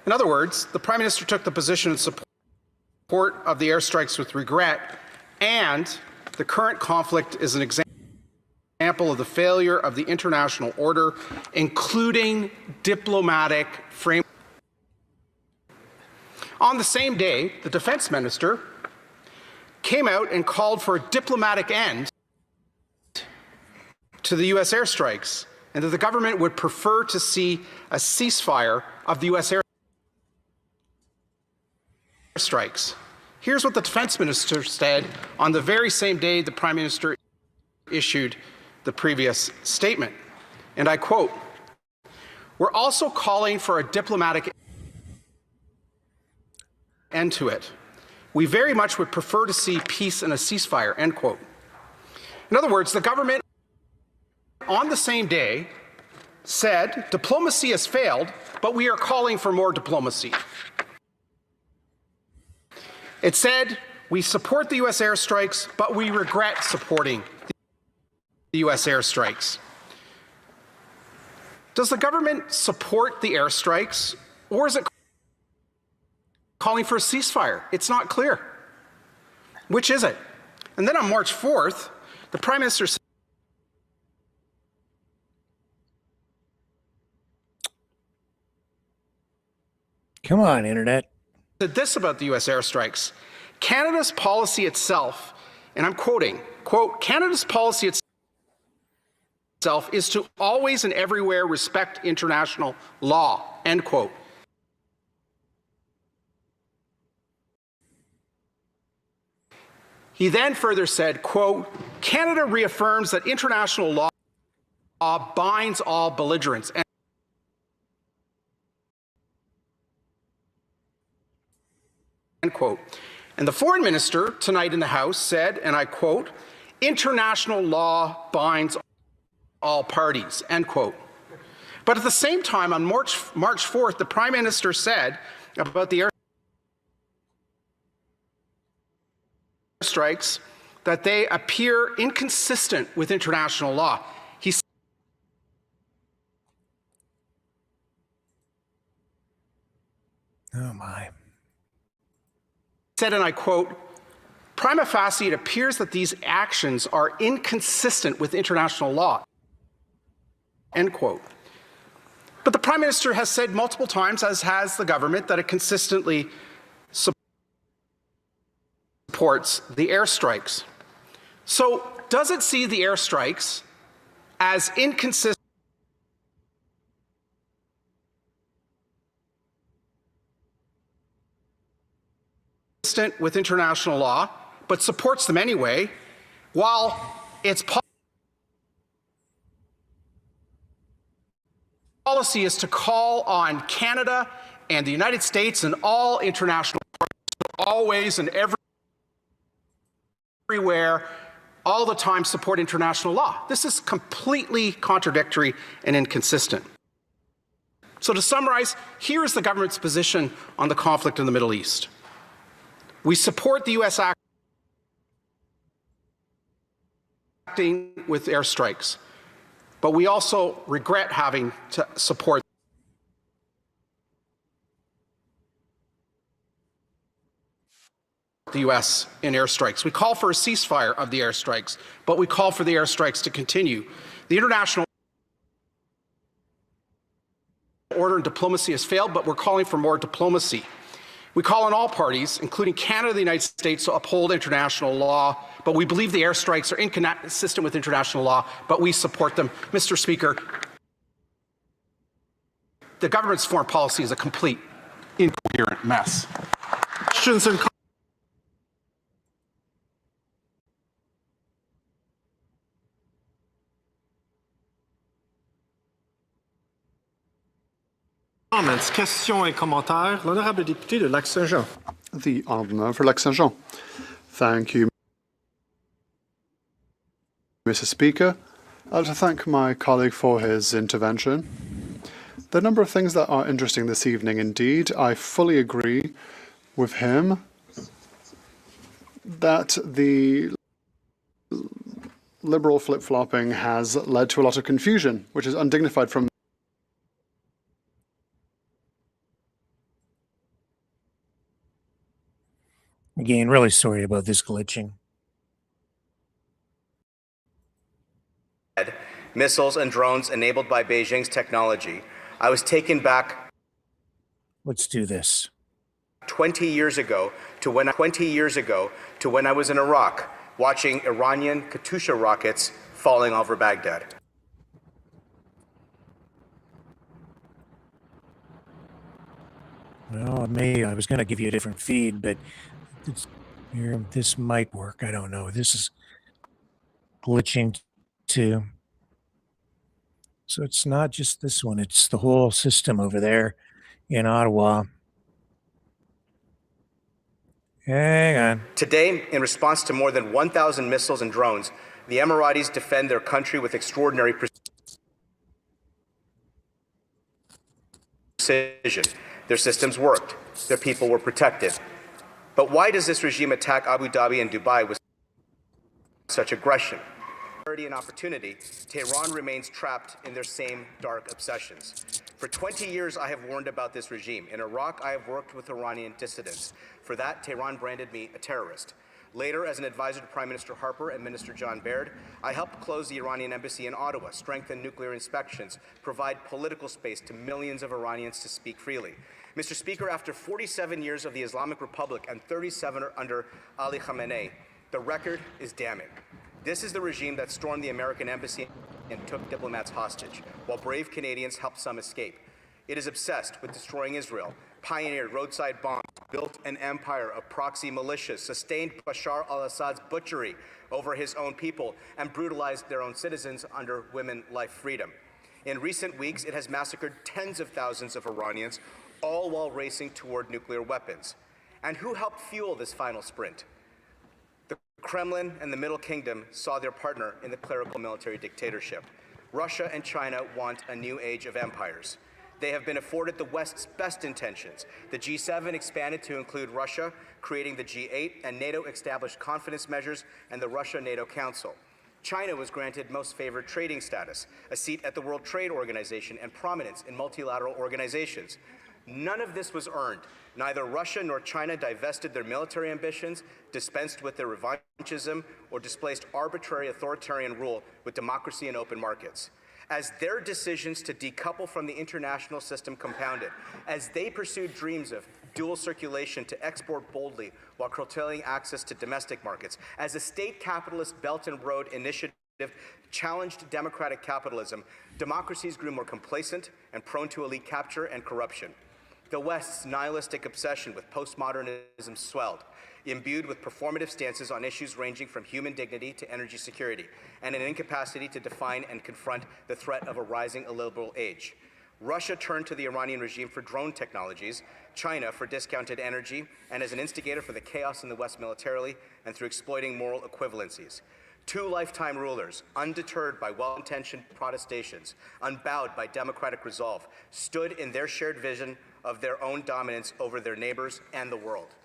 G: In other words, the Prime Minister took the position in support of the airstrikes with regret, and the current conflict is an example of the failure of the international order, including diplomatic frameworks. On the same day, the Defense Minister came out and called for a diplomatic end to the U.S. airstrikes, and that the government would prefer to see a ceasefire of the U.S. airstrikes. Here's what the Defense Minister said on the very same day the Prime Minister issued the previous statement, and I quote, "We're also calling for a diplomatic end to it. We very much would prefer to see peace and a ceasefire," end quote. In other words, the government on the same day said, diplomacy has failed, but we are calling for more diplomacy. It said, we support the U.S. airstrikes, but we regret supporting the U.S. airstrikes. Does the government support the airstrikes, or is it calling for a ceasefire? It's not clear. Which is it? And then on March 4th, the Prime Minister said,
B: "Come on, Internet."
G: said this about the U.S. airstrikes. Canada's policy itself, and I'm quoting, quote, "Canada's policy itself is to always and everywhere respect international law," end quote. He then further said, quote, "Canada reaffirms that international law binds all belligerents," end quote. And the Foreign Minister tonight in the House said, and I quote, "International law binds all parties," end quote. But at the same time, on March 4th, the Prime Minister said about the airstrikes that they appear inconsistent with international law. He
B: Oh my.
G: said, and I quote, "Prima facie, it appears that these actions are inconsistent with international law." End quote. But the Prime Minister has said multiple times, as has the government, that it consistently supports the airstrikes. So does it see the airstrikes as inconsistent with international law, but supports them anyway, while its policy is to call on Canada and the United States and all international partners to always and everywhere, all the time, support international law? This is completely contradictory and inconsistent. So to summarize, here is the government's position on the conflict in the Middle East. We support the U.S. acting with airstrikes, but we also regret having to support the U.S. in airstrikes. We call for a ceasefire of the airstrikes, but we call for the airstrikes to continue. The international order and diplomacy has failed, but we're calling for more diplomacy. We call on all parties, including Canada and the United States, to uphold international law, but we believe the airstrikes are inconsistent with international law, but we support them. Mr. Speaker, the government's foreign policy is a complete incoherent mess.
R: Questions and comments, questions et commentaires. L'honorable député de Lac-Saint-Jean.
E: The honourable member for Lac-Saint-Jean. Thank you, Mr. Speaker. I'd like to thank my colleague for his intervention. There are a number of things that are interesting this evening indeed. I fully agree with him that the Liberal flip-flopping has led to a lot of confusion, which is undignified from
B: Again, really sorry about this glitching.
U: Missiles and drones enabled by Beijing's technology. I was taken back.
B: Let's do this.
U: 20 years ago to when I was in Iraq, watching Iranian Katyusha rockets falling over Baghdad.
B: Well, I was going to give you a different feed, but this might work. I don't know. This is glitching too. So it's not just this one. It's the whole system over there in Ottawa. Hang on.
U: Today, in response to more than 1,000 missiles and drones, the Emiratis defend their country with extraordinary precision. Their systems worked. Their people were protected. But why does this regime attack Abu Dhabi and Dubai with such aggression? And opportunity, Tehran remains trapped in their same dark obsessions. For 20 years, I have warned about this regime. In Iraq, I have worked with Iranian dissidents. For that, Tehran branded me a terrorist. Later, as an advisor to Prime Minister Harper and Minister John Baird, I helped close the Iranian embassy in Ottawa, strengthen nuclear inspections, provide political space to millions of Iranians to speak freely. Mr. Speaker, after 47 years of the Islamic Republic and 37 under Ali Khamenei, the record is damning. This is the regime that stormed the American embassy and took diplomats hostage, while brave Canadians helped some escape. It is obsessed with destroying Israel, pioneered roadside bombs, built an empire of proxy militias, sustained Bashar al-Assad's butchery over his own people, and brutalized their own citizens under women life freedom. In recent weeks, it has massacred tens of thousands of Iranians, all while racing toward nuclear weapons. And who helped fuel this final sprint? The Kremlin and the Middle Kingdom saw their partner in the clerical military dictatorship. Russia and China want a new age of empires. They have been afforded the West's best intentions. The G7 expanded to include Russia, creating the G8, and NATO established confidence measures and the Russia-NATO Council. China was granted most favored trading status, a seat at the World Trade Organization, and prominence in multilateral organizations. None of this was earned. Neither Russia nor China divested their military ambitions, dispensed with their revanchism, or displaced arbitrary authoritarian rule with democracy and open markets. As their decisions to decouple from the international system compounded, as they pursued dreams of dual circulation to export boldly while curtailing access to domestic markets, as the state capitalist Belt and Road Initiative challenged democratic capitalism, democracies grew more complacent and prone to elite capture and corruption. The West's nihilistic obsession with postmodernism swelled, imbued with performative stances on issues ranging from human dignity to energy security, and an incapacity to define and confront the threat of a rising illiberal age. Russia turned to the Iranian regime for drone technologies, China for discounted energy, and as an instigator for the chaos in the West militarily and through exploiting moral equivalencies. Two lifetime rulers, undeterred by well-intentioned protestations, unbowed by democratic resolve, stood in their shared vision of their own dominance over their neighbors and the world.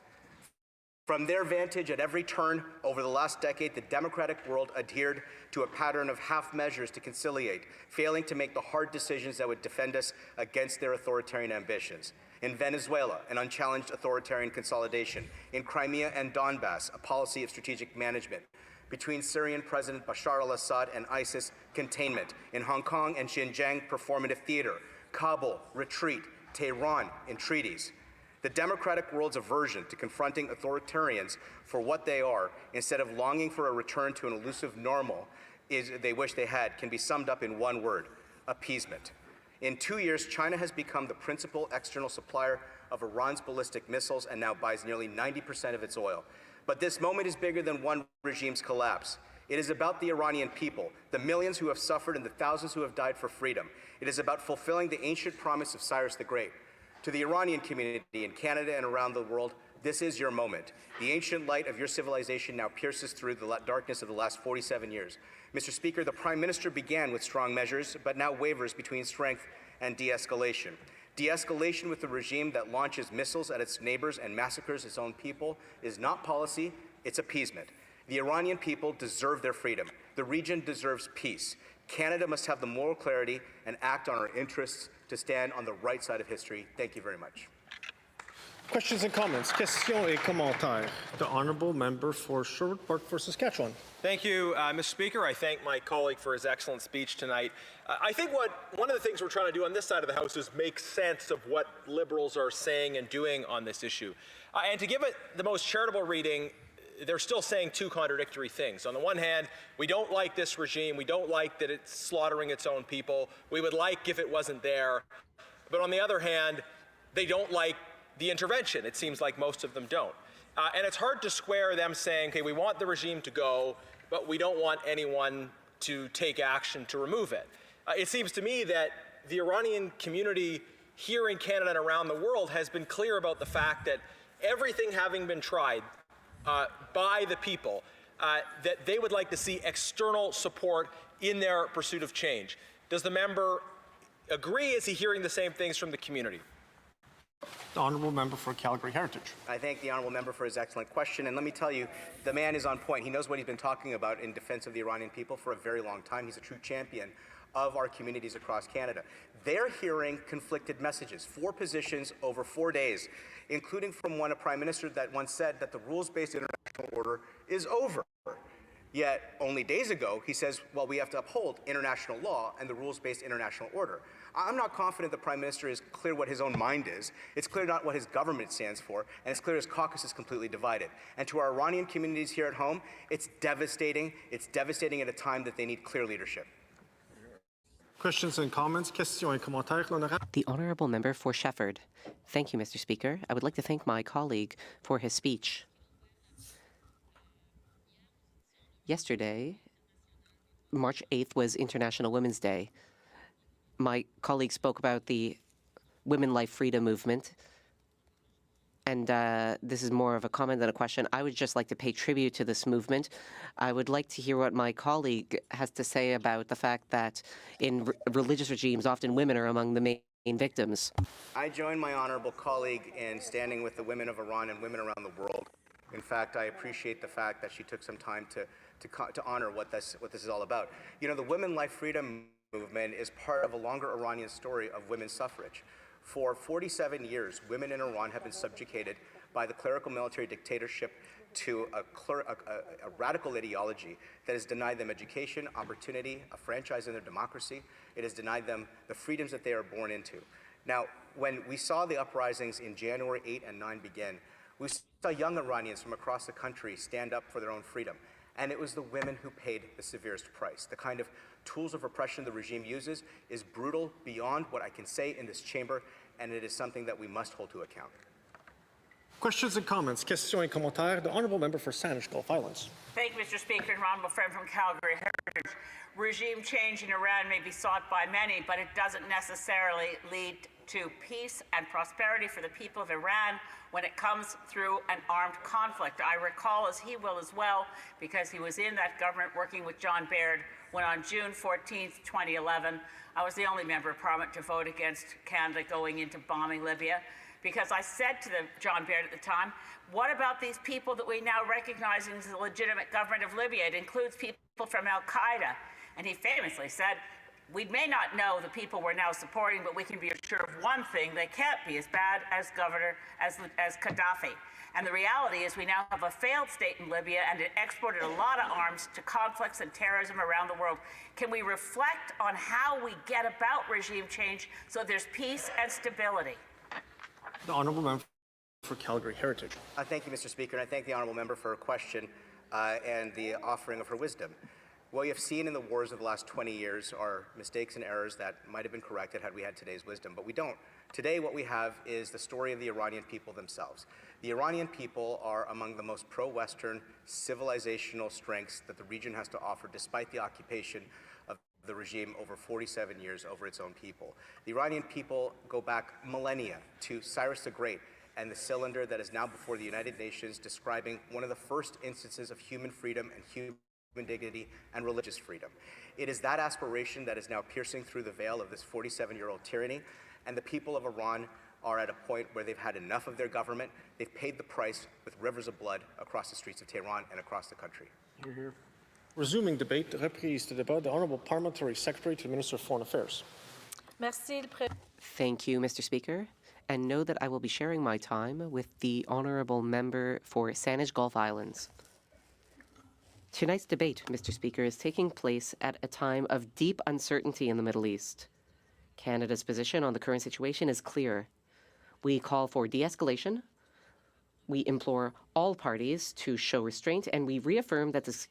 U: From their vantage at every turn over the last decade, the democratic world adhered to a pattern of half measures to conciliate, failing to make the hard decisions that would defend us against their authoritarian ambitions. In Venezuela, an unchallenged authoritarian consolidation. In Crimea and Donbass, a policy of strategic management. Between Syrian President Bashar al-Assad and ISIS, containment. In Hong Kong and Xinjiang, performative theater. Kabul, retreat. Tehran, entreaties. The democratic world's aversion to confronting authoritarians for what they are, instead of longing for a return to an elusive normal they wish they had, can be summed up in one word: appeasement. In 2 years, China has become the principal external supplier of Iran's ballistic missiles and now buys nearly 90% of its oil. But this moment is bigger than one regime's collapse. It is about the Iranian people, the millions who have suffered and the thousands who have died for freedom. It is about fulfilling the ancient promise of Cyrus the Great. To the Iranian community in Canada and around the world, this is your moment. The ancient light of your civilization now pierces through the darkness of the last 47 years. Mr. Speaker, the Prime Minister began with strong measures, but now wavers between strength and de-escalation. De-escalation with a regime that launches missiles at its neighbors and massacres its own people is not policy, it's appeasement. The Iranian people deserve their freedom. The region deserves peace. Canada must have the moral clarity and act on our interests to stand on the right side of history. Thank you very much.
R: Questions and comments. Questions et commentaires. The honourable member for Sherwood Park for Saskatchewan.
L: Thank you, Mr. Speaker. I thank my colleague for his excellent speech tonight. I think one of the things we're trying to do on this side of the House is make sense of what Liberals are saying and doing on this issue. And to give it the most charitable reading, they're still saying two contradictory things. On the one hand, we don't like this regime. We don't like that it's slaughtering its own people. We would like if it wasn't there. But on the other hand, they don't like the intervention. It seems like most of them don't. And it's hard to square them saying, okay, we want the regime to go, but we don't want anyone to take action to remove it. It seems to me that the Iranian community here in Canada and around the world has been clear about the fact that everything having been tried by the people, that they would like to see external support in their pursuit of change. Does the member agree? Is he hearing the same things from the community?
R: The honourable member for Calgary Heritage.
U: I thank the honourable member for his excellent question, and let me tell you, the man is on point. He knows what he's been talking about in defense of the Iranian people for a very long time. He's a true champion of our communities across Canada. They're hearing conflicted messages, 4 positions over 4 days, including from a prime minister that once said that the rules-based international order is over. Yet, only days ago, he says, well, we have to uphold international law and the rules-based international order. I'm not confident the Prime Minister is clear what his own mind is. It's clear not what his government stands for, and it's clear his caucus is completely divided. And to our Iranian communities here at home, it's devastating. It's devastating at a time that they need clear leadership.
R: Questions and comments. Questions et commentaires.
K: The honourable member for Shefford. Thank you, Mr. Speaker. I would like to thank my colleague for his speech. Yesterday, March 8th, was International Women's Day. My colleague spoke about the Women Life Freedom movement, and this is more of a comment than a question. I would just like to pay tribute to this movement. I would like to hear what my colleague has to say about the fact that in religious regimes, often women are among the main victims.
U: I join my honorable colleague in standing with the women of Iran and women around the world. In fact, I appreciate the fact that she took some time to honor what this is all about. You know, the Women Life Freedom movement is part of a longer Iranian story of women's suffrage. For 47 years, women in Iran have been subjugated by the clerical military dictatorship to a radical ideology that has denied them education, opportunity, a franchise in their democracy. It has denied them the freedoms that they are born into. Now, when we saw the uprisings in January 8 and 9 begin, we saw young Iranians from across the country stand up for their own freedom. And it was the women who paid the severest price. The kind of tools of repression the regime uses is brutal beyond what I can say in this chamber, and it is something that we must hold to account.
R: Questions and comments. Questions et commentaires. The honourable member for Saanich Gulf Islands.
I: Thank you, Mr. Speaker. And honourable friend from Calgary Heritage. Regime change in Iran may be sought by many, but it doesn't necessarily lead to peace and prosperity for the people of Iran when it comes through an armed conflict. I recall, as he will as well, because he was in that government working with John Baird, when on June 14th, 2011, I was the only member of Parliament to vote against Canada going into bombing Libya. Because I said to John Baird at the time, what about these people that we now recognize as the legitimate government of Libya? It includes people from Al-Qaeda. And he famously said, we may not know the people we're now supporting, but we can be assured of one thing: they can't be as bad as Gaddafi. And the reality is we now have a failed state in Libya, and it exported a lot of arms to conflicts and terrorism around the world. Can we reflect on how we get about regime change so there's peace and stability?
R: The honourable member for Calgary Heritage.
U: Thank you, Mr. Speaker, and I thank the honourable member for her question and the offering of her wisdom. What we have seen in the wars of the last 20 years are mistakes and errors that might have been corrected had we had today's wisdom, but we don't. Today, what we have is the story of the Iranian people themselves. The Iranian people are among the most pro-Western civilizational strengths that the region has to offer, despite the occupation of the regime over 47 years over its own people. The Iranian people go back millennia to Cyrus the Great and the cylinder that is now before the United Nations, describing one of the first instances of human freedom and human dignity and religious freedom. It is that aspiration that is now piercing through the veil of this 47-year-old tyranny, and the people of Iran are at a point where they've had enough of their government. They've paid the price with rivers of blood across the streets of Tehran and across the country.
R: Hear, hear. Resuming debate, reprise de débat, the Honourable Parliamentary Secretary to the Minister of Foreign Affairs.
K: Thank you, Mr. Speaker. And know that I will be sharing my time with the Honourable Member for Saanich Gulf Islands. Tonight's debate, Mr. Speaker, is taking place at a time of deep uncertainty in the Middle East. Canada's position on the current situation is clear. We call for de-escalation, we implore all parties to show restraint, and we reaffirm that the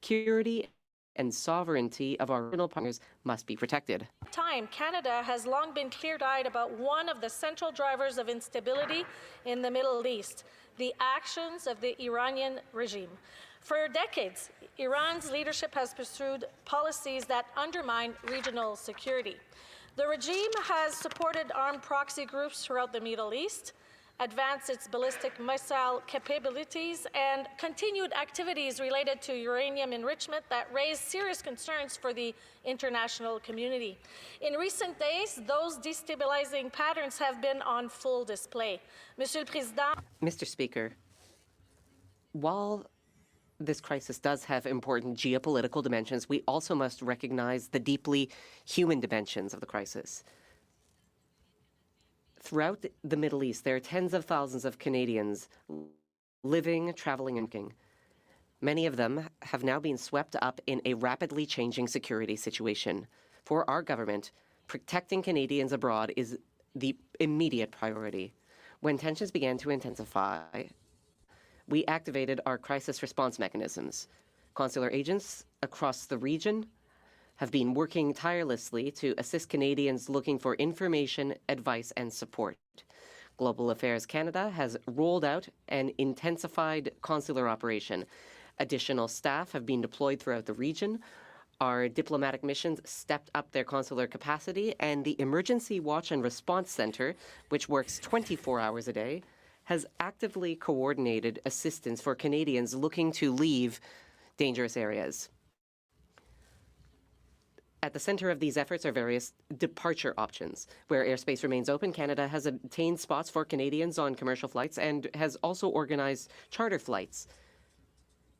K: security and sovereignty of our regional partners must be protected.
A: Canada has long been clear-eyed about one of the central drivers of instability in the Middle East, the actions of the Iranian regime. For decades, Iran's leadership has pursued policies that undermine regional security. The regime has supported armed proxy groups throughout the Middle East, advanced its ballistic missile capabilities, and continued activities related to uranium enrichment that raised serious concerns for the international community. In recent days, those destabilizing patterns have been on full display.
K: Mr. Speaker, while this crisis does have important geopolitical dimensions, we also must recognize the deeply human dimensions of the crisis. Throughout the Middle East, there are tens of thousands of Canadians living, traveling, and working. Many of them have now been swept up in a rapidly changing security situation. For our government, protecting Canadians abroad is the immediate priority. When tensions began to intensify, we activated our crisis response mechanisms. Consular agents across the region have been working tirelessly to assist Canadians looking for information, advice, and support. Global Affairs Canada has rolled out an intensified consular operation. Additional staff have been deployed throughout the region. Our diplomatic missions stepped up their consular capacity, and the Emergency Watch and Response Centre, which works 24 hours a day, has actively coordinated assistance for Canadians looking to leave dangerous areas. At the center of these efforts are various departure options. Where airspace remains open, Canada has obtained spots for Canadians on commercial flights and has also organized charter flights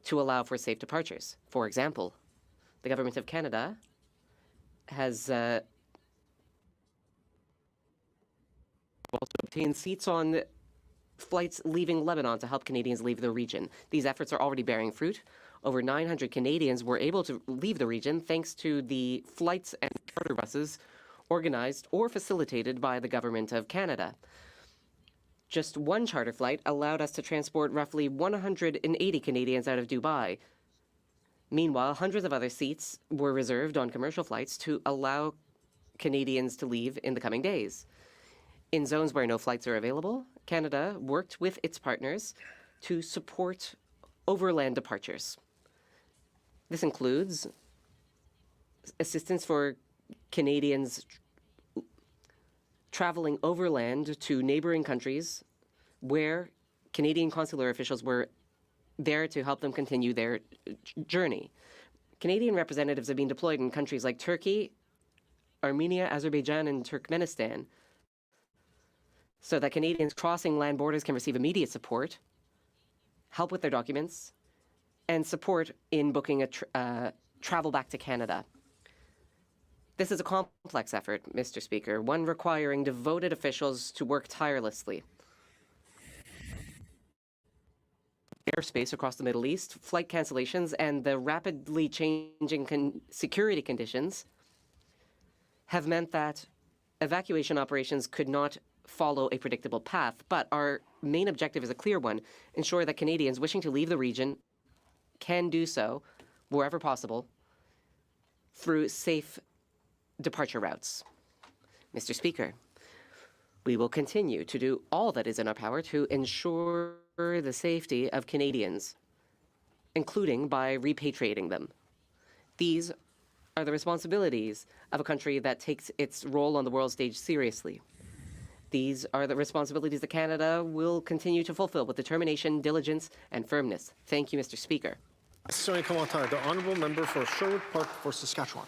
K: to allow for safe departures. For example, the Government of Canada has also obtained seats on flights leaving Lebanon to help Canadians leave the region. These efforts are already bearing fruit. Over 900 Canadians were able to leave the region thanks to the flights and charter buses organized or facilitated by the Government of Canada. Just one charter flight allowed us to transport roughly 180 Canadians out of Dubai. Meanwhile, hundreds of other seats were reserved on commercial flights to allow Canadians to leave in the coming days. In zones where no flights are available, Canada worked with its partners to support overland departures. This includes assistance for Canadians traveling overland to neighboring countries where Canadian consular officials were there to help them continue their journey. Canadian representatives have been deployed in countries like Turkey, Armenia, Azerbaijan, and Turkmenistan so that Canadians crossing land borders can receive immediate support, help with their documents, and support in booking a travel back to Canada. This is a complex effort, Mr. Speaker, one requiring devoted officials to work tirelessly. Airspace across the Middle East, flight cancellations, and the rapidly changing security conditions have meant that evacuation operations could not follow a predictable path, but our main objective is a clear one: ensure that Canadians wishing to leave the region can do so wherever possible through safe departure routes. Mr. Speaker, we will continue to do all that is in our power to ensure the safety of Canadians, including by repatriating them. These are the responsibilities of a country that takes its role on the world stage seriously. These are the responsibilities that Canada will continue to fulfill with determination, diligence, and firmness. Thank you, Mr. Speaker.
R: The honourable member for Sherwood Park for Saskatchewan.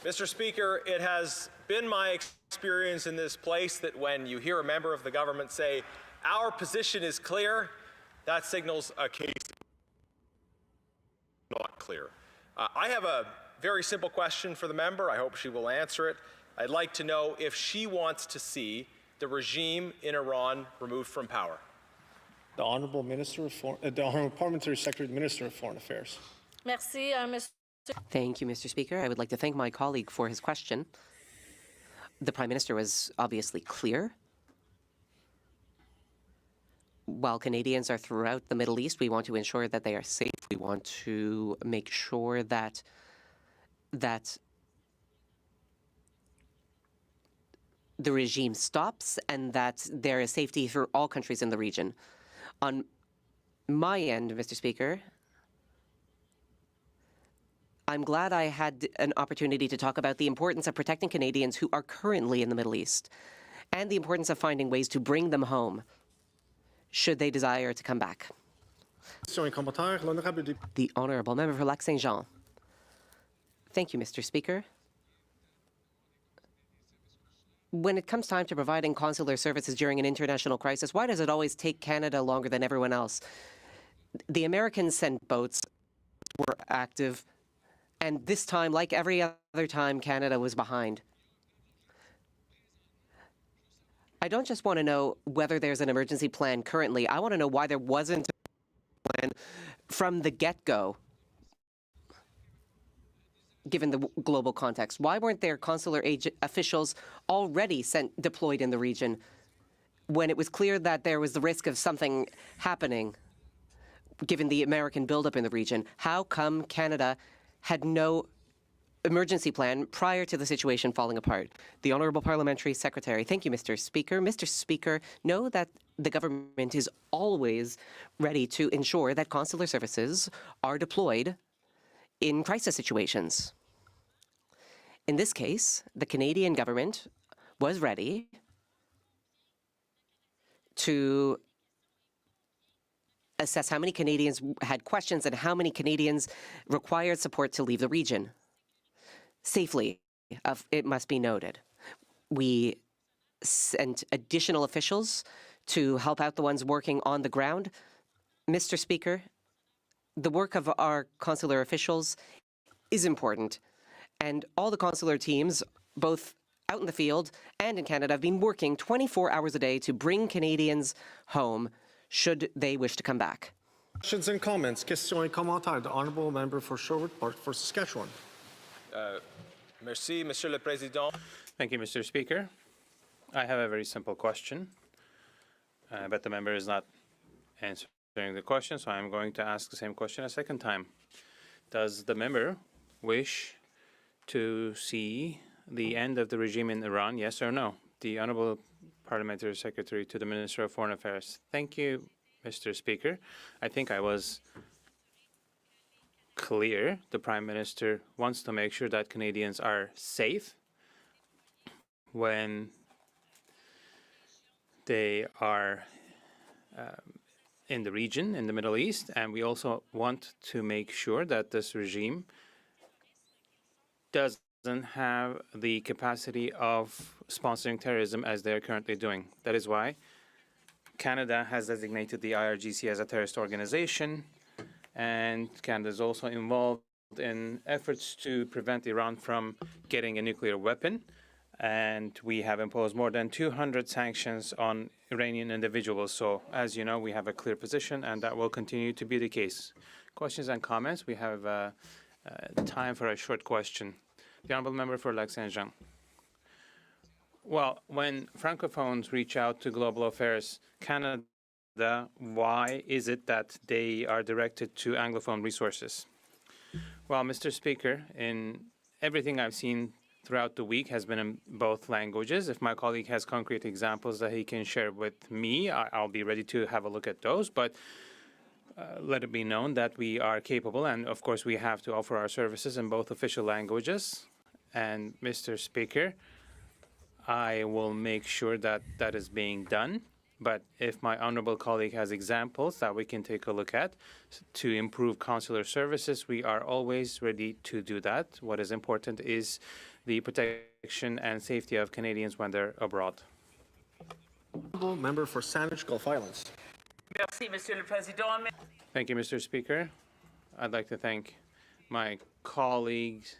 L: Mr. Speaker, it has been my experience in this place that when you hear a member of the government say, "Our position is clear," that signals a case not clear. I have a very simple question for the member. I hope she will answer it. I'd like to know if she wants to see the regime in Iran removed from power.
R: The Honourable the Honourable Parliamentary Secretary, Minister of Foreign Affairs.
A: Merci, Mr.
K: Thank you, Mr. Speaker. I would like to thank my colleague for his question. The Prime Minister was obviously clear. While Canadians are throughout the Middle East, we want to ensure that they are safe. We want to make sure that the regime stops and that there is safety for all countries in the region. On my end, Mr. Speaker, I'm glad I had an opportunity to talk about the importance of protecting Canadians who are currently in the Middle East and the importance of finding ways to bring them home should they desire to come back. The Honourable Member for Lac-Saint-Jean. Thank you, Mr. Speaker. When it comes time to providing consular services during an international crisis, why does it always take Canada longer than everyone else? The Americans sent boats, were active, and this time, like every other time, Canada was behind. I don't just want to know whether there's an emergency plan currently. I want to know why there wasn't a plan from the get-go, given the global context. Why weren't there consular officials already deployed in the region when it was clear that there was the risk of something happening, given the American buildup in the region? How come Canada had no emergency plan prior to the situation falling apart? The Honourable Parliamentary Secretary. Thank you, Mr. Speaker. Mr. Speaker, know that the government is always ready to ensure that consular services are deployed in crisis situations. In this case, the Canadian government was ready to assess how many Canadians had questions and how many Canadians required support to leave the region safely. it must be noted. We sent additional officials to help out the ones working on the ground. Mr. Speaker, the work of our consular officials is important, and all the consular teams, both out in the field and in Canada, have been working 24 hours a day to bring Canadians home should they wish to come back.
R: Questions and comments. Questions et commentaires. The honourable member for Sherwood Park for Saskatchewan.
L: Merci, Monsieur le Président.
C: Thank you, Mr. Speaker. I have a very simple question, but the member is not answering the question, so I'm going to ask the same question a second time. Does the member wish to see the end of the regime in Iran, yes or no? The Honourable Parliamentary Secretary to the Minister of Foreign Affairs. Thank you, Mr. Speaker. I think I was clear. The Prime Minister wants to make sure that Canadians are safe when they are in the region, in the Middle East, and we also want to make sure that this regime doesn't have the capacity of sponsoring terrorism as they are currently doing. That is why Canada has designated the IRGC as a terrorist organization, and Canada is also involved in efforts to prevent Iran from getting a nuclear weapon. And we have imposed more than 200 sanctions on Iranian individuals. So, as you know, we have a clear position, and that will continue to be the case. Questions and comments? We have time for a short question. The Honourable Member for Lac Saint-Jean. Well, when Francophones reach out to Global Affairs Canada, why is it that they are directed to Anglophone resources? Well, Mr. Speaker, in everything I've seen throughout the week has been in both languages. If my colleague has concrete examples that he can share with me, I'll be ready to have a look at those. But let it be known that we are capable, and of course we have to offer our services in both official languages. And Mr. Speaker, I will make sure that that is being done. But if my honourable colleague has examples that we can take a look at to improve consular services, we are always ready to do that. What is important is the protection and safety of Canadians when they're abroad.
R: Honourable member for Sandwich Gulf Islands.
I: Merci, Monsieur le Président.
C: Thank you, Mr. Speaker. I'd like to thank my colleagues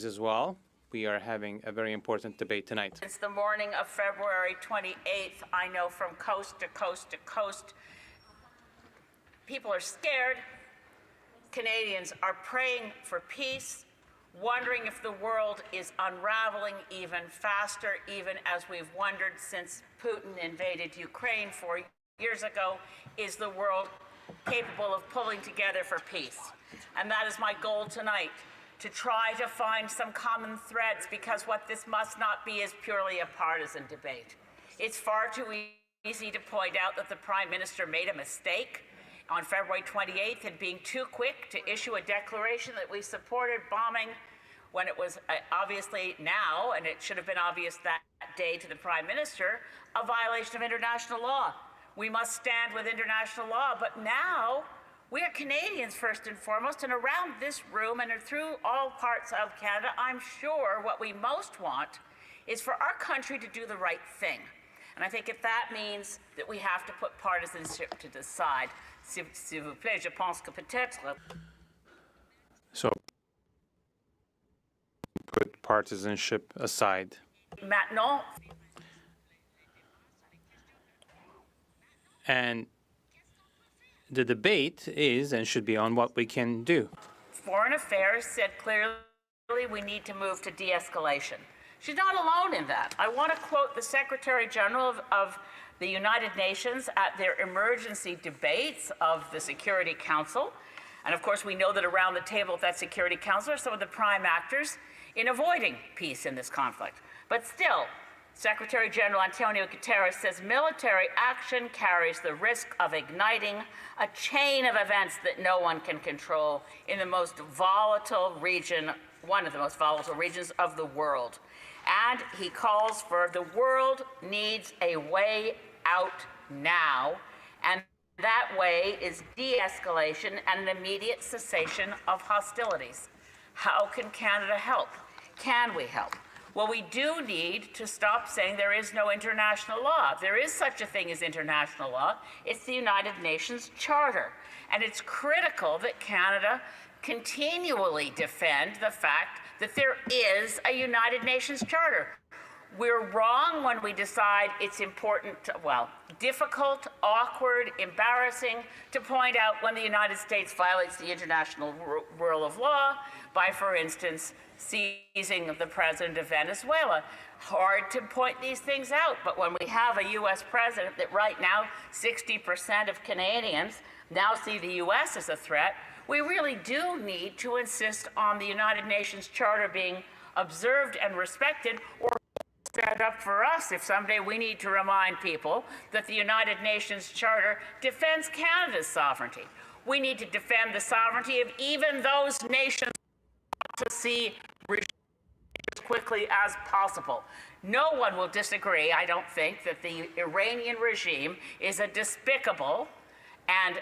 C: as well. We are having a very important debate tonight.
I: It's the morning of February 28th. I know from coast to coast to coast, people are scared. Canadians are praying for peace, wondering if the world is unraveling even faster, even as we've wondered since Putin invaded Ukraine 4 years ago. Is the world capable of pulling together for peace? And that is my goal tonight, to try to find some common threads, because what this must not be is purely a partisan debate. It's far too easy to point out that the Prime Minister made a mistake on February 28th in being too quick to issue a declaration that we supported bombing when it was obviously now, and it should have been obvious that day to the Prime Minister, a violation of international law. We must stand with international law, but now we are Canadians first and foremost, and around this room and through all parts of Canada, I'm sure what we most want is for our country to do the right thing. And I think if that means that we have to put partisanship to the side, s'il vous plaît, je pense que peut-être.
C: So, put partisanship aside.
I: Maintenant.
C: And the debate is and should be on what we can do.
I: Foreign Affairs said clearly we need to move to de-escalation. She's not alone in that. I want to quote the Secretary General of the United Nations at their emergency debates of the Security Council. And of course, we know that around the table at that Security Council are some of the prime actors in avoiding peace in this conflict. But still, Secretary General Antonio Guterres says military action carries the risk of igniting a chain of events that no one can control in the most volatile region, one of the most volatile regions of the world. And he calls for the world needs a way out now, and that way is de-escalation and an immediate cessation of hostilities. How can Canada help? can we help? Well, we do need to stop saying there is no international law. There is such a thing as international law. It's the United Nations Charter. And it's critical that Canada continually defend the fact that there is a United Nations Charter. We're wrong when we decide it's important, difficult, awkward, embarrassing to point out when the United States violates the international rule of law by, for instance, seizing the president of Venezuela. Hard to point these things out, but when we have a U.S. president that right now 60% of Canadians now see the U.S. as a threat, we really do need to insist on the United Nations Charter being observed and respected, or stand up for us if someday we need to remind people that the United Nations Charter defends Canada's sovereignty. We need to defend the sovereignty of even those nations to see regimes as quickly as possible. No one will disagree, I don't think, that the Iranian regime is a despicable and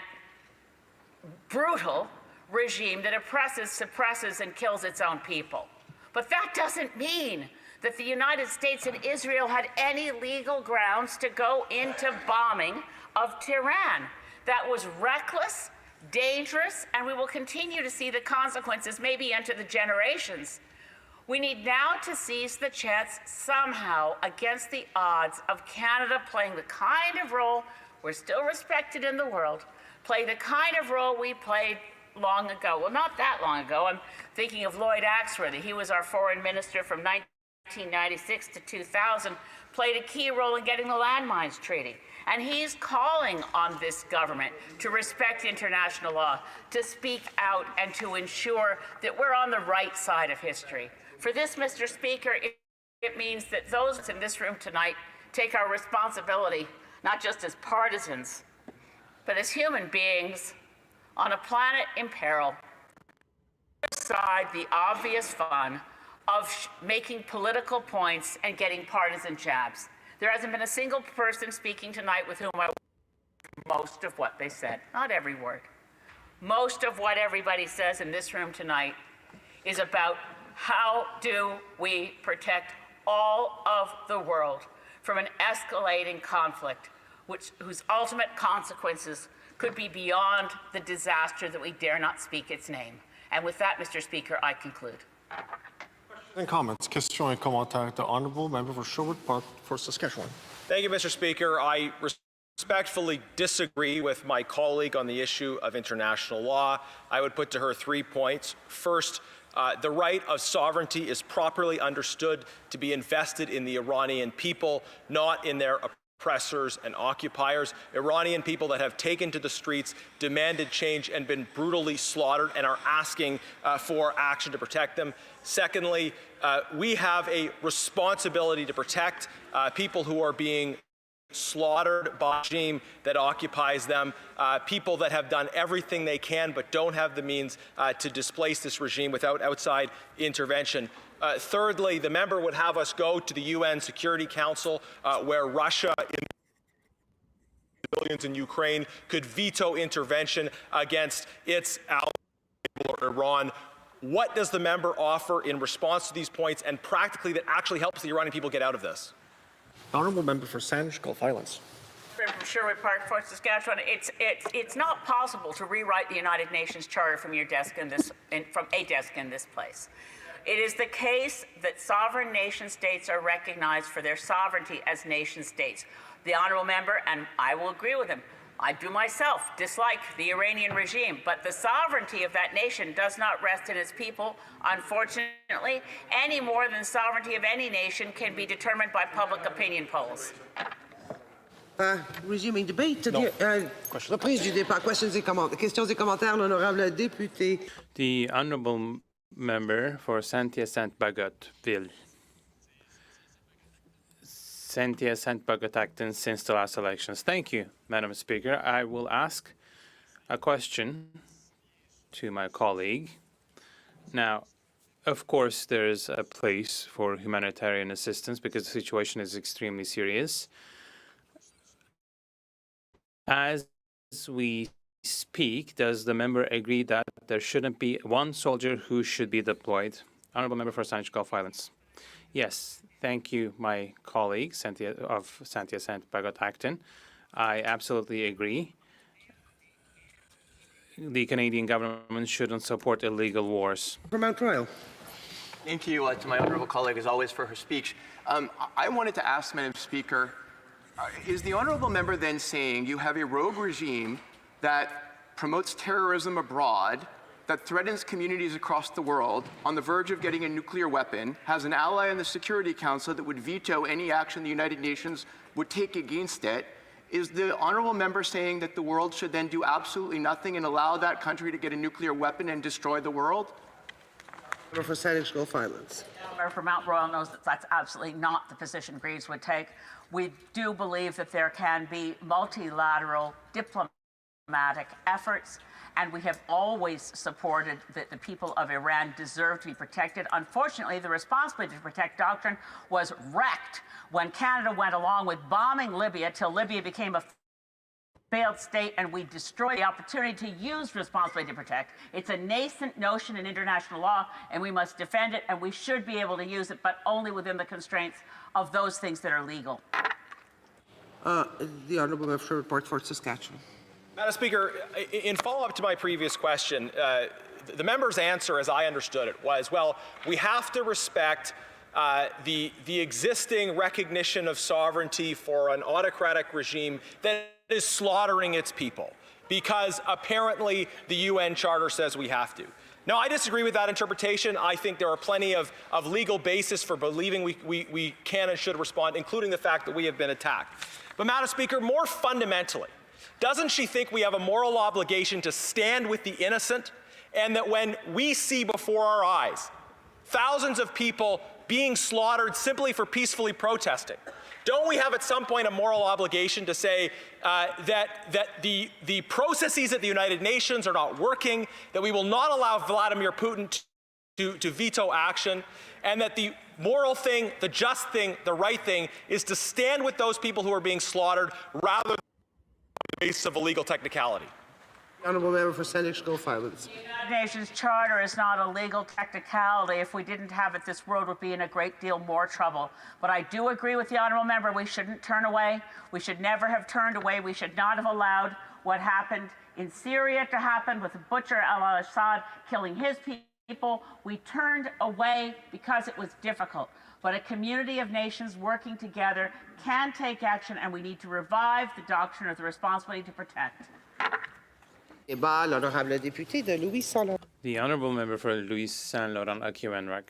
I: brutal regime that oppresses, suppresses, and kills its own people. But that doesn't mean that the United States and Israel had any legal grounds to go into bombing of Tehran. That was reckless, dangerous, and we will continue to see the consequences, maybe into the generations. We need now to seize the chance somehow, against the odds, of Canada playing the kind of role we're still respected in the world, play the kind of role we played long ago. Well, not that long ago. I'm thinking of Lloyd Axworthy. He was our foreign minister from 1996 to 2000, played a key role in getting the landmines treaty. And he's calling on this government to respect international law, to speak out, and to ensure that we're on the right side of history. For this, Mr. Speaker, it means that those in this room tonight take our responsibility, not just as partisans, but as human beings on a planet in peril, aside the obvious fun of making political points and getting partisan jabs. There hasn't been a single person speaking tonight with whom I most of what they said, not every word. Most of what everybody says in this room tonight is about how do we protect all of the world from an escalating conflict whose ultimate consequences could be beyond the disaster that we dare not speak its name. And with that, Mr. Speaker, I conclude.
R: And comments. Question and commentaire. The honourable member for Sherwood Park for Saskatchewan.
L: Thank you, Mr. Speaker. I respectfully disagree with my colleague on the issue of international law. I would put to her 3 points. First, the right of sovereignty is properly understood to be invested in the Iranian people, not in their oppressors and occupiers. Iranian people that have taken to the streets, demanded change, and been brutally slaughtered, and are asking for action to protect them. Secondly, we have a responsibility to protect people who are being slaughtered by a regime that occupies them, people that have done everything they can but don't have the means to displace this regime without outside intervention. Thirdly, the member would have us go to the UN Security Council, where Russia and civilians in Ukraine could veto intervention against its ally or Iran. What does the member offer in response to these points, and practically that actually helps the Iranian people get out of this?
R: Honourable member for Sandwich Gulf Islands.
I: From Sherwood Park, Fort Saskatchewan, it's not possible to rewrite the United Nations Charter from your desk from a desk in this place. It is the case that sovereign nation states are recognized for their sovereignty as nation states. The honourable member, and I will agree with him, I do myself dislike the Iranian regime, but the sovereignty of that nation does not rest in its people, unfortunately, any more than sovereignty of any nation can be determined by public opinion polls.
H: Resuming debate. Reprise du débat. Questions et commentaires, l'honorable député.
C: The honourable member for Saint-Hyacinthe-Bagotville. Saint-Hyacinthe-Bagot-Acton since the last elections. Thank you, Madam Speaker. I will ask a question to my colleague. Now, of course, there is a place for humanitarian assistance because the situation is extremely serious. As we speak, does the member agree that there shouldn't be one soldier who should be deployed Honourable Member for Saanich Gulf Islands. Yes, thank you, my colleague of Santia Sant Bagot Acton. I absolutely agree. The Canadian government shouldn't support illegal wars.
H: From Mount Royal.
D: Thank you to my honourable colleague, as always, for her speech. I wanted to ask, Madam Speaker, is the honourable member then saying you have a rogue regime that promotes terrorism abroad, that threatens communities across the world, on the verge of getting a nuclear weapon, has an ally in the Security Council that would veto any action the United Nations would take against it? Is the honourable member saying that the world should then do absolutely nothing and allow that country to get a nuclear weapon and destroy the world?
H: Member for Saanich Gulf Islands.
I: The member for Mount Royal knows that that's absolutely not the position Greens would take. We do believe that there can be multilateral diplomatic efforts, and we have always supported that the people of Iran deserve to be protected. Unfortunately, the responsibility to protect doctrine was wrecked when Canada went along with bombing Libya till Libya became a failed state, and we destroyed the opportunity to use responsibility to protect. It's a nascent notion in international law, and we must defend it, and we should be able to use it, but only within the constraints of those things that are legal.
H: The Honourable Member for Report for Saskatchewan.
L: Madam Speaker, in follow-up to my previous question, the member's answer, as I understood it, was, well, we have to respect the existing recognition of sovereignty for an autocratic regime that is slaughtering its people, because apparently the UN Charter says we have to. Now, I disagree with that interpretation. I think there are plenty of legal basis for believing we can and should respond, including the fact that we have been attacked. But, Madam Speaker, more fundamentally, doesn't she think we have a moral obligation to stand with the innocent, and that when we see before our eyes thousands of people being slaughtered simply for peacefully protesting, don't we have at some point a moral obligation to say that the processes at the United Nations are not working, that we will not allow Vladimir Putin to veto action, and that the moral thing, the just thing, the right thing is to stand with those people who are being slaughtered rather than on the basis of a legal technicality?
H: Honourable Member for Saanich Gulf Islands.
I: The United Nations Charter is not a legal technicality. If we didn't have it, this world would be in a great deal more trouble. But I do agree with the honourable member. We shouldn't turn away. We should never have turned away. We should not have allowed what happened in Syria to happen with Bashar al-Assad killing his people. We turned away because it was difficult. But a community of nations working together can take action, and we need to revive the doctrine of the responsibility to protect.
C: The Honourable Member for Louis Saint Laurent Akiwenrek.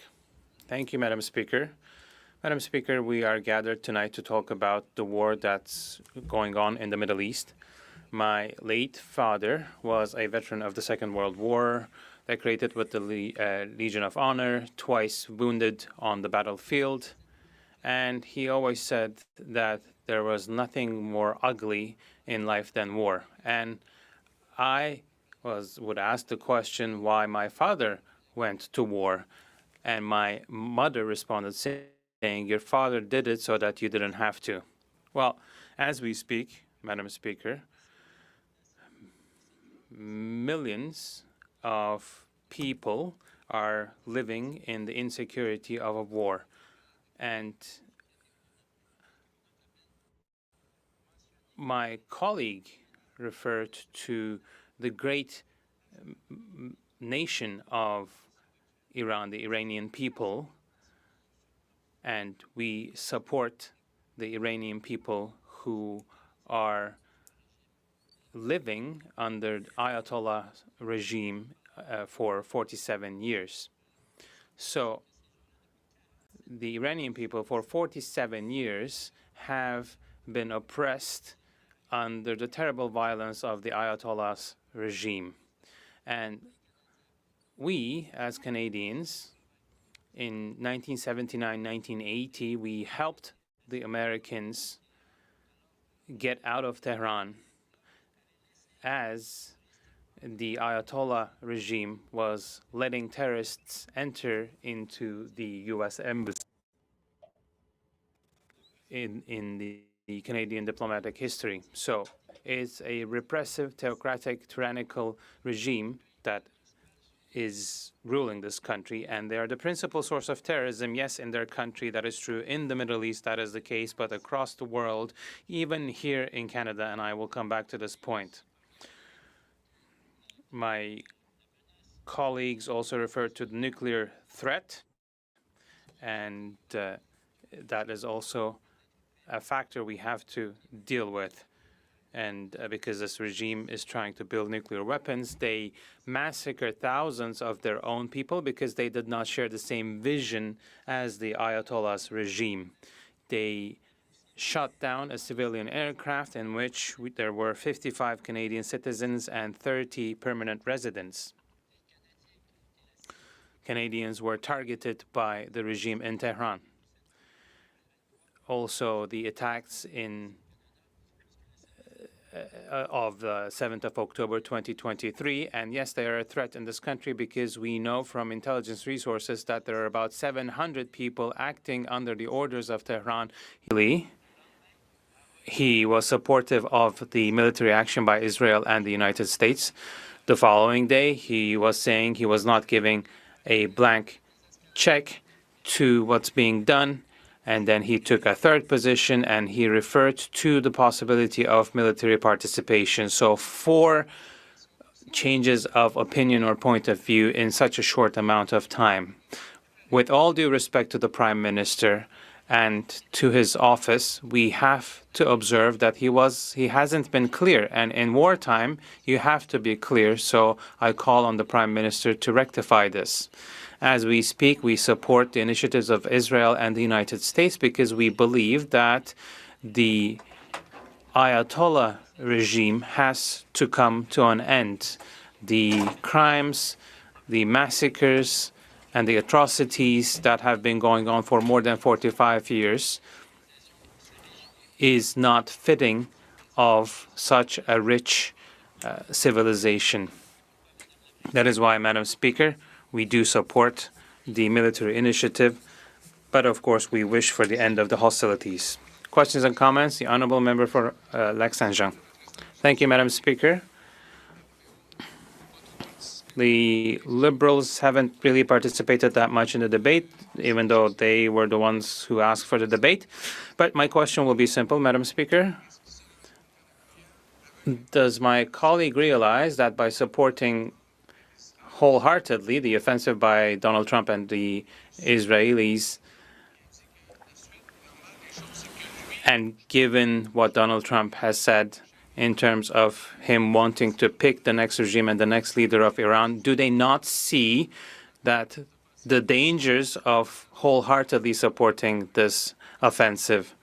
C: Thank you, Madam Speaker. Madam Speaker, we are gathered tonight to talk about the war that's going on in the Middle East. My late father was a veteran of the Second World War, decorated with the Legion of Honor, twice wounded on the battlefield, and he always said that there was nothing more ugly in life than war. And I would ask the question why my father went to war, and my mother responded saying, your father did it so that you didn't have to. Well, as we speak, Madam Speaker, millions of people are living in the insecurity of a war, and my colleague referred to the great nation of Iran, the Iranian people, and we support the Iranian people who are living under the Ayatollah regime for 47 years. So the Iranian people for 47 years have been oppressed under the terrible violence of the Ayatollah's regime. And we, as Canadians, in 1979, 1980, we helped the Americans get out of Tehran as the Ayatollah regime was letting terrorists enter into the U.S. embassy in the Canadian diplomatic history. So it's a repressive, theocratic, tyrannical regime that is ruling this country, and they are the principal source of terrorism. Yes, in their country, that is true. In the Middle East, that is the case, but across the world, even here in Canada, and I will come back to this point. My colleagues also referred to the nuclear threat, and that is also a factor we have to deal with. And because this regime is trying to build nuclear weapons, they massacre thousands of their own people because they did not share the same vision as the Ayatollah's regime. They shot down a civilian aircraft in which there were 55 Canadian citizens and 30 permanent residents. Canadians were targeted by the regime in Tehran. Also, the attacks of the 7th of October 2023. And yes, they are a threat in this country because we know from intelligence resources that there are about 700 people acting under the orders of Tehran. He was supportive of the military action by Israel and the United States. The following day, he was saying he was not giving a blank check to what's being done. And then he took a third position and he referred to the possibility of military participation. So 4 changes of opinion or point of view in such a short amount of time. With all due respect to the Prime Minister and to his office, we have to observe that he hasn't been clear. And in wartime, you have to be clear. So I call on the Prime Minister to rectify this. As we speak, we support the initiatives of Israel and the United States because we believe that the Ayatollah regime has to come to an end. The crimes, the massacres, and the atrocities that have been going on for more than 45 years is not fitting of such a rich civilization. That is why, Madam Speaker, we do support the military initiative, but of course we wish for the end of the hostilities. Questions and comments? The Honourable Member for Lac Saint-Jean. Thank you, Madam Speaker. The Liberals haven't really participated that much in the debate, even though they were the ones who asked for the debate. But my question will be simple, Madam Speaker. Does my colleague realize that by supporting wholeheartedly the offensive by Donald Trump and the Israelis, and given what Donald Trump has said in terms of him wanting to pick the next regime and the next leader of Iran, do they not see that the dangers of wholeheartedly supporting this offensive?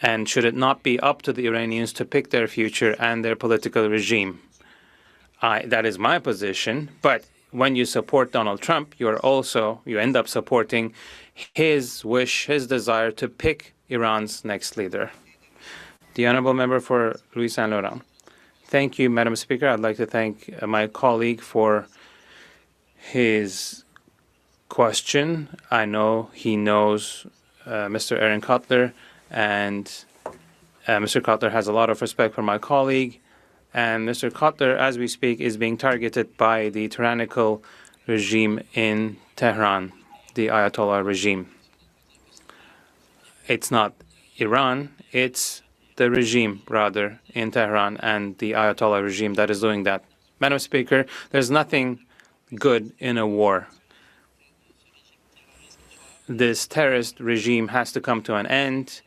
C: And should it not be up to the Iranians to pick their future and their political regime? That is my position, but when you support Donald Trump, you end up supporting his wish, his desire to pick Iran's next leader. The Honourable Member for Louis Saint Laurent. Thank you, Madam Speaker. I'd like to thank my colleague for his question. I know he knows Mr. Aaron Cutler, and Mr. Cutler has a lot of respect for my colleague. And Mr. Cutler, as we speak, is being targeted by the tyrannical regime in Tehran, the Ayatollah regime. It's not Iran, it's the regime, rather, in Tehran and the Ayatollah regime that is doing that. Madam Speaker, there's nothing good in a war. This terrorist regime has to come to an end.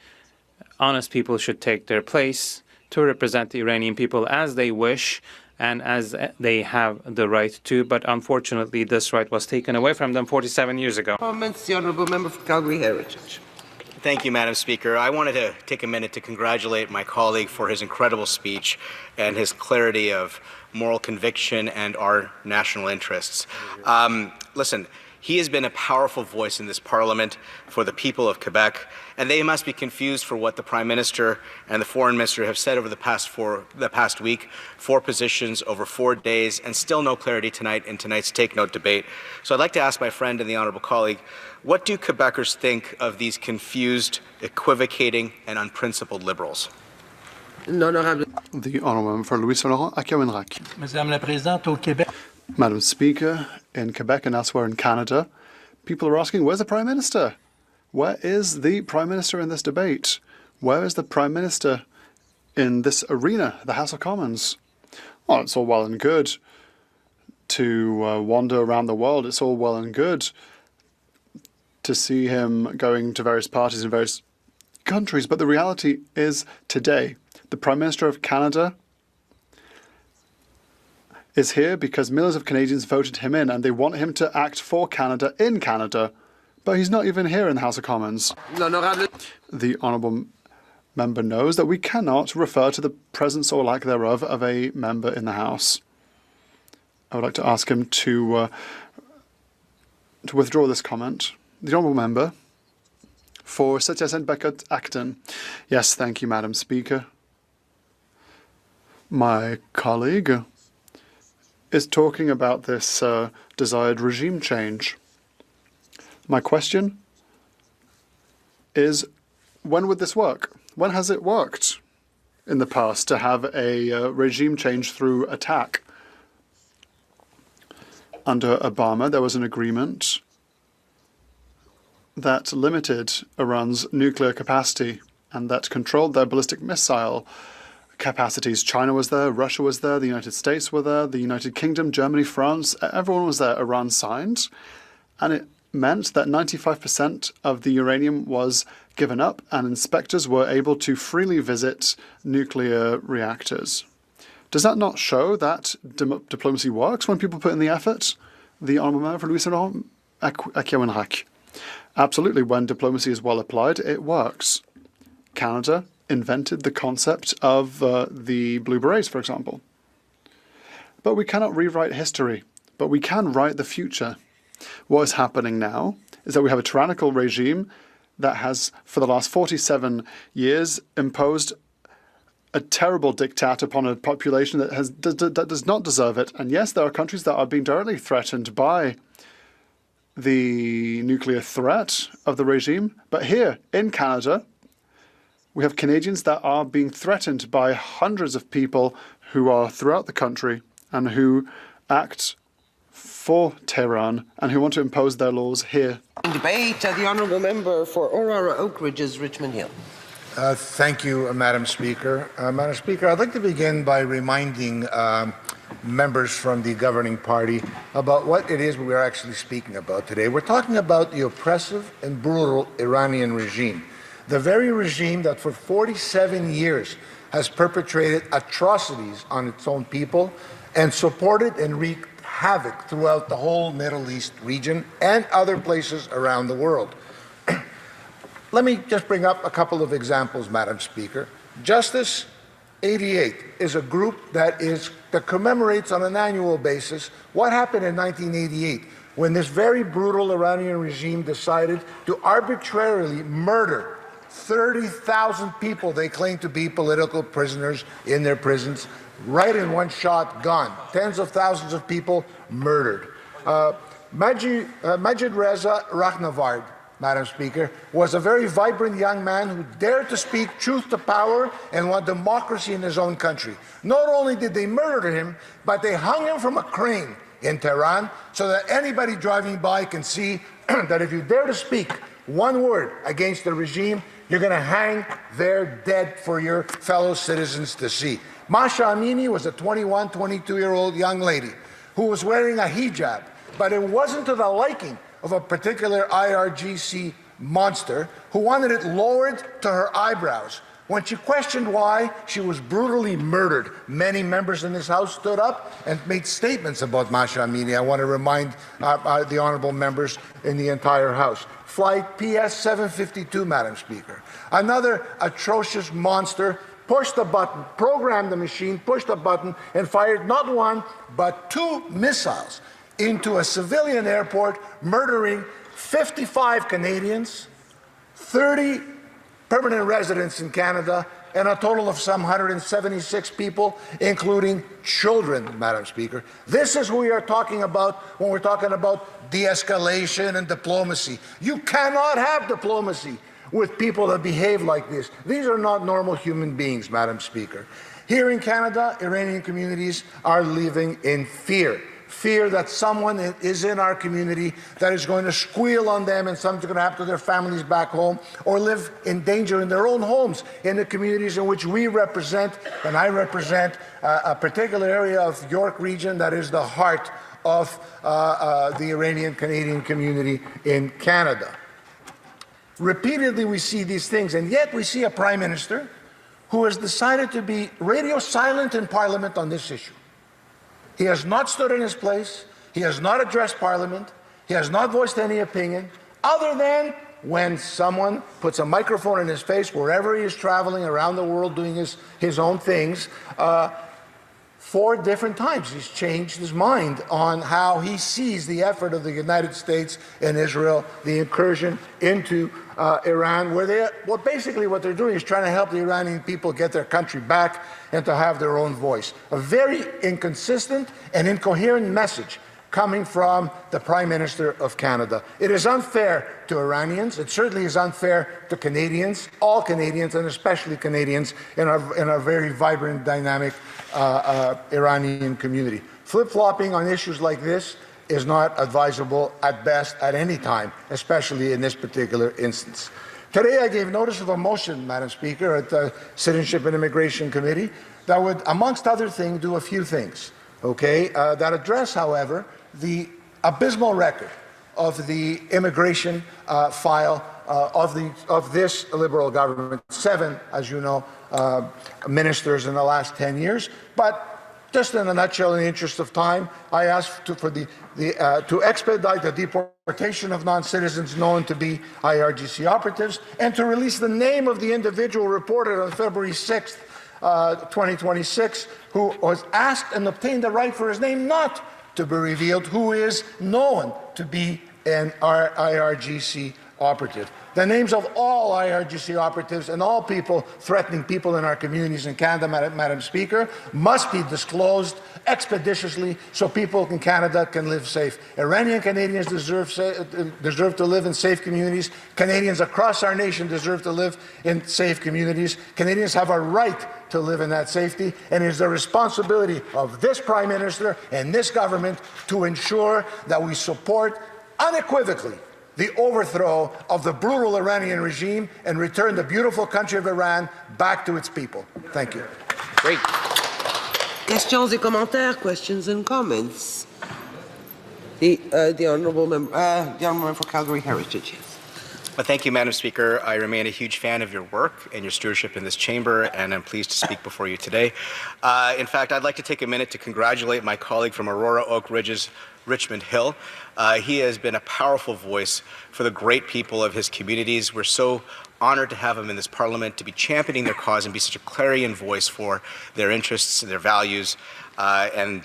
C: Honest people should take their place to represent the Iranian people as they wish and as they have the right to. But unfortunately, this right was taken away from them 47 years ago.
H: Comments, the Honourable Member for Calgary Heritage.
U: Thank you, Madam Speaker. I wanted to take a minute to congratulate my colleague for his incredible speech and his clarity of moral conviction and our national interests. Listen, he has been a powerful voice in this Parliament for the people of Quebec, and they must be confused for what the Prime Minister and the Foreign Minister have said over the past week, 4 positions over 4 days, and still no clarity tonight in tonight's Take Note debate. So I'd like to ask my friend and the honourable colleague, what do Quebecers think of these confused, equivocating, and unprincipled Liberals?
E: The Honourable Member for Louis Saint Laurent à Cowenrac.
T: Madame la Présidente, au Québec.
E: Madam Speaker, in Quebec and elsewhere in Canada, people are asking, where's the Prime Minister? Where is the Prime Minister in this debate? Where is the Prime Minister in this arena, the House of Commons? Well, it's all well and good to wander around the world. It's all well and good to see him going to various parties in various countries. But the reality is today, the Prime Minister of Canada is here because millions of Canadians voted him in and they want him to act for Canada in Canada. But he's not even here in the House of Commons. The honourable member knows that we cannot refer to the presence or lack thereof of a member in the House. I would like to ask him to withdraw this comment. The honourable member for Citizen Beckett Acton. Yes, thank you, Madam Speaker. My colleague is talking about this desired regime change. My question is, when would this work? When has it worked in the past to have a regime change through attack? Under Obama, there was an agreement that limited Iran's nuclear capacity and that controlled their ballistic missile capacities. China was there, Russia was there, the United States were there, the United Kingdom, Germany, France, everyone was there. Iran signed, and it meant that 95% of the uranium was given up and inspectors were able to freely visit nuclear reactors. Does that not show that diplomacy works when people put in the effort? The Honourable Member for Louis-Saint-Laurent. Absolutely, when diplomacy is well applied, it works. Canada invented the concept of the Blue Berets, for example. But we cannot rewrite history, but we can write the future. What is happening now is that we have a tyrannical regime that has, for the last 47 years, imposed a terrible diktat upon a population that does not deserve it. And yes, there are countries that are being directly threatened by the nuclear threat of the regime. But here in Canada, we have Canadians that are being threatened by hundreds of people who are throughout the country and who act for Tehran and who want to impose their laws here.
H: Debate, the honourable member for Aurora Oak Ridges, Richmond Hill.
M: Thank you, Madam Speaker. Madam Speaker, I'd like to begin by reminding members from the governing party about what it is we are actually speaking about today. We're talking about the oppressive and brutal Iranian regime, the very regime that for 47 years has perpetrated atrocities on its own people and supported and wreaked havoc throughout the whole Middle East region and other places around the world. Let me just bring up a couple of examples, Madam Speaker. Justice 88 is a group that commemorates on an annual basis what happened in 1988 when this very brutal Iranian regime decided to arbitrarily murder 30,000 people they claim to be political prisoners in their prisons, right in one shot, gone. Tens of thousands of people murdered. Majid Reza Rahnavard, Madam Speaker, was a very vibrant young man who dared to speak truth to power and want democracy in his own country. Not only did they murder him, but they hung him from a crane in Tehran so that anybody driving by can see that if you dare to speak one word against the regime, you're going to hang there dead for your fellow citizens to see. Masha Amini was a 21, 22-year-old young lady who was wearing a hijab, but it wasn't to the liking of a particular IRGC monster who wanted it lowered to her eyebrows. When she questioned why she was brutally murdered, many members in this House stood up and made statements about Masha Amini. I want to remind the honourable members in the entire House. Flight PS-752, Madam Speaker. Another atrocious monster pushed the button, programmed the machine, pushed the button, and fired not one, but 2 missiles into a civilian airport, murdering 55 Canadians, 30 permanent residents in Canada, and a total of some 176 people, including children, Madam Speaker. This is who we are talking about when we're talking about de-escalation and diplomacy. You cannot have diplomacy with people that behave like this. These are not normal human beings, Madam Speaker. Here in Canada, Iranian communities are living in fear. fear that someone is in our community that is going to squeal on them and something's going to happen to their families back home, or live in danger in their own homes in the communities in which we represent, and I represent a particular area of York region that is the heart of the Iranian-Canadian community in Canada. Repeatedly we see these things, and yet we see a Prime Minister who has decided to be radio silent in Parliament on this issue. He has not stood in his place, he has not addressed Parliament, he has not voiced any opinion, other than when someone puts a microphone in his face wherever he is traveling around the world doing his own things. 4 different times he's changed his mind on how he sees the effort of the United States and Israel, the incursion into Iran, where basically what they're doing is trying to help the Iranian people get their country back and to have their own voice. A very inconsistent and incoherent message coming from the Prime Minister of Canada. It is unfair to Iranians. It certainly is unfair to Canadians, all Canadians, and especially Canadians in our very vibrant, dynamic Iranian community. Flip-flopping on issues like this is not advisable at best at any time, especially in this particular instance. Today I gave notice of a motion, Madam Speaker, at the Citizenship and Immigration Committee that would, amongst other things, do a few things, okay, that address, however, the abysmal record of the immigration file of this Liberal government. 7, as you know, ministers in the last 10 years. But just in a nutshell, in the interest of time, I asked to expedite the deportation of non-citizens known to be IRGC operatives, and to release the name of the individual reported on February 6th, 2026, who was asked and obtained the right for his name not to be revealed, who is known to be an IRGC operative. The names of all IRGC operatives and all people threatening people in our communities in Canada, Madam Speaker, must be disclosed expeditiously so people in Canada can live safe. Iranian Canadians deserve to live in safe communities. Canadians across our nation deserve to live in safe communities. Canadians have a right to live in that safety, and it is the responsibility of this Prime Minister and this government to ensure that we support unequivocally the overthrow of the brutal Iranian regime and return the beautiful country of Iran back to its people. Thank you.
H: Great. Questions et commentaires, questions and comments. The honourable member for Calgary Heritage. Yes.
U: Well, thank you, Madam Speaker. I remain a huge fan of your work and your stewardship in this chamber, and I'm pleased to speak before you today. In fact, I'd like to take a minute to congratulate my colleague from Aurora Oak Ridges, Richmond Hill. He has been a powerful voice for the great people of his communities. We're so honored to have him in this parliament, to be championing their cause and be such a clarion voice for their interests, their values, and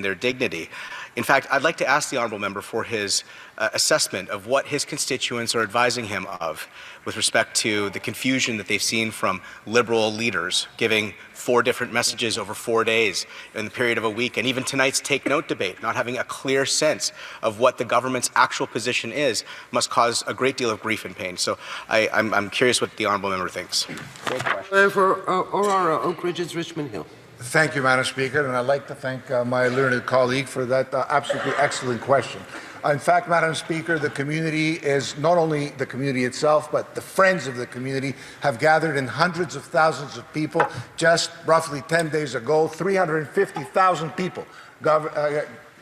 U: their dignity. In fact, I'd like to ask the honourable member for his assessment of what his constituents are advising him of with respect to the confusion that they've seen from Liberal leaders giving 4 different messages over 4 days in the period of a week, and even tonight's Take Note debate, not having a clear sense of what the government's actual position is, must cause a great deal of grief and pain. So I'm curious what the honourable member thinks.
H: Great question. For Aurora Oak Ridges, Richmond Hill.
M: Thank you, Madam Speaker, and I'd like to thank my learned colleague for that absolutely excellent question. In fact, Madam Speaker, the community is not only the community itself, but the friends of the community have gathered in hundreds of thousands of people. Just roughly 10 days ago, 350,000 people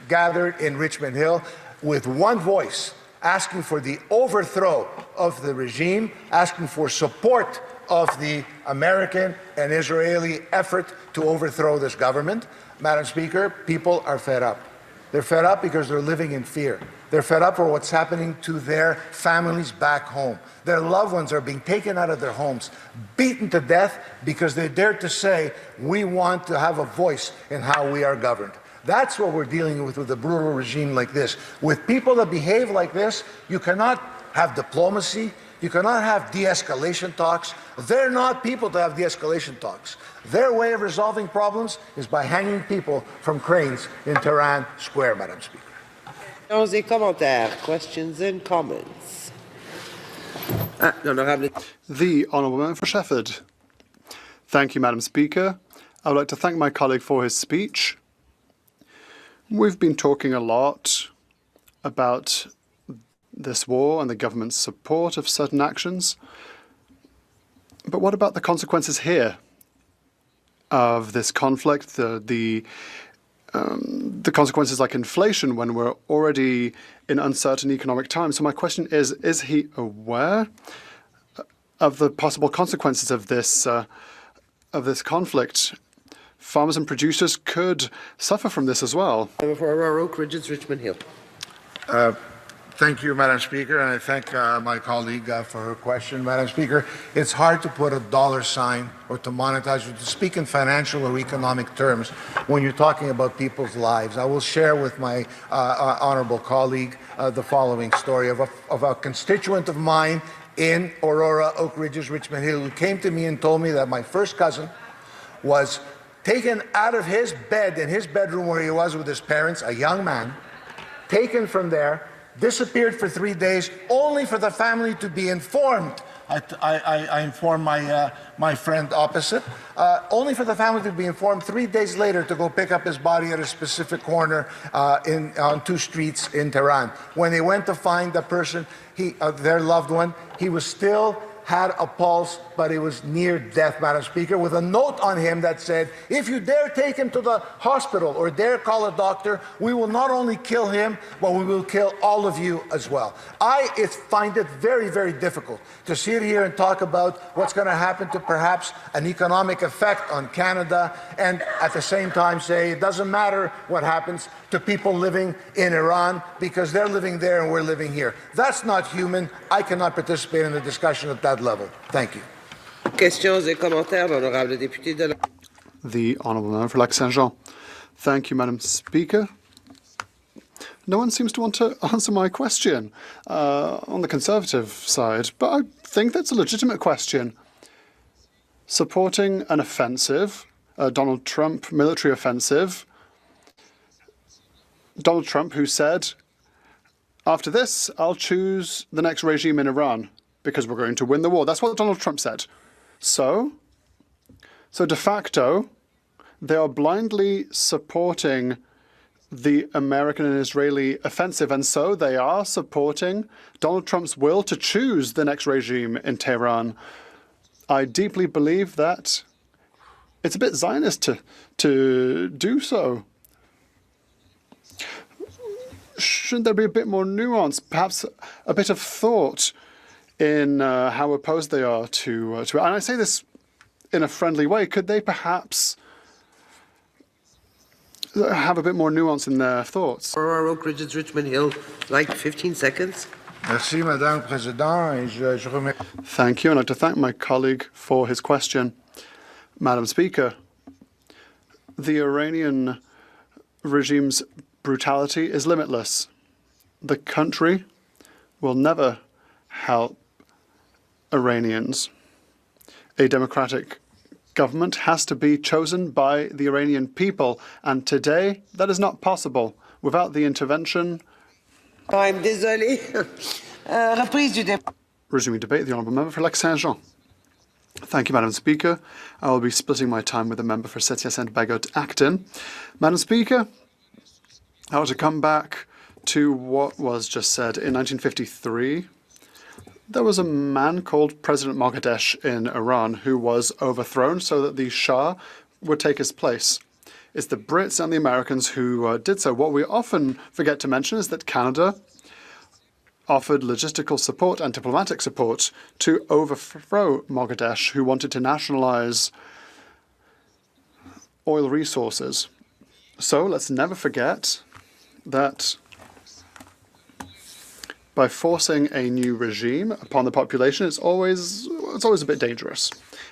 M: gathered in Richmond Hill with one voice, asking for the overthrow of the regime, asking for support of the American and Israeli effort to overthrow this government. Madam Speaker, people are fed up. They're fed up because they're living in fear. They're fed up for what's happening to their families back home. Their loved ones are being taken out of their homes, beaten to death because they dared to say, we want to have a voice in how we are governed. That's what we're dealing with a brutal regime like this. With people that behave like this, you cannot have diplomacy. You cannot have de-escalation talks. They're not people to have de-escalation talks. Their way of resolving problems is by hanging people from cranes in Tehran Square, Madam Speaker.
H: Questions and comments.
E: The honourable member for Shefford. Thank you, Madam Speaker. I would like to thank my colleague for his speech. We've been talking a lot about this war and the government's support of certain actions. But what about the consequences here of this conflict, the consequences like inflation when we're already in uncertain economic times? So my question is he aware of the possible consequences of this conflict? Farmers and producers could suffer from this as well.
H: For Aurora, Oak Ridges, Richmond Hill.
M: Thank you, Madam Speaker, and I thank my colleague for her question. Madam Speaker, it's hard to put a dollar sign or to monetize or to speak in financial or economic terms when you're talking about people's lives. I will share with my honorable colleague the following story of a constituent of mine in Aurora, Oak Ridges, Richmond Hill, who came to me and told me that my first cousin was taken out of his bed in his bedroom where he was with his parents, a young man, taken from there, disappeared for 3 days, only for the family to be informed. I informed my friend opposite, only for the family to be informed 3 days later to go pick up his body at a specific corner on 2 streets in Tehran. When they went to find the person, their loved one, he was still had a pulse, but it was near death, Madam Speaker, with a note on him that said, if you dare take him to the hospital or dare call a doctor, we will not only kill him, but we will kill all of you as well. I find it very, very difficult to sit here and talk about what's going to happen to perhaps an economic effect on Canada and at the same time say it doesn't matter what happens to people living in Iran because they're living there and we're living here. That's not human. I cannot participate in the discussion at that level. Thank you.
H: Questions et commentaires, l'honorable député de la...
E: The honourable member for Lac-Saint-Jean. Thank you, Madam Speaker. No one seems to want to answer my question on the Conservative side, but I think that's a legitimate question. Supporting an offensive, a Donald Trump military offensive, Donald Trump who said, after this, I'll choose the next regime in Iran because we're going to win the war. That's what Donald Trump said. So de facto, they are blindly supporting the American and Israeli offensive, and so they are supporting Donald Trump's will to choose the next regime in Tehran. I deeply believe that it's a bit Zionist to do so. Shouldn't there be a bit more nuance, perhaps a bit of thought in how opposed they are to it? And I say this in a friendly way. Could they perhaps have a bit more nuance in their thoughts?
H: Aurora, Oak Ridges, Richmond Hill, like 15 seconds.
M: Merci, Madame la Présidente. Je remercie.
E: Thank you, and I'd like to thank my colleague for his question. Madam Speaker, the Iranian regime's brutality is limitless. The country will never help Iranians. A democratic government has to be chosen by the Iranian people, and today that is not possible without the intervention.
H: I'm désolé. Reprise du débat.
E: Resuming debate, the honourable member for Lac-Saint-Jean. Thank you, Madam Speaker. I will be splitting my time with the member for Sétias-Saint-Bagot-Acton. Madam Speaker, I want to come back to what was just said. In 1953, there was a man called President Moghadesh in Iran who was overthrown so that the Shah would take his place. It's the Brits and the Americans who did so. What we often forget to mention is that Canada offered logistical support and diplomatic support to overthrow Moghadesh, who wanted to nationalize oil resources. So let's never forget that by forcing a new regime upon the population, it's always a bit dangerous.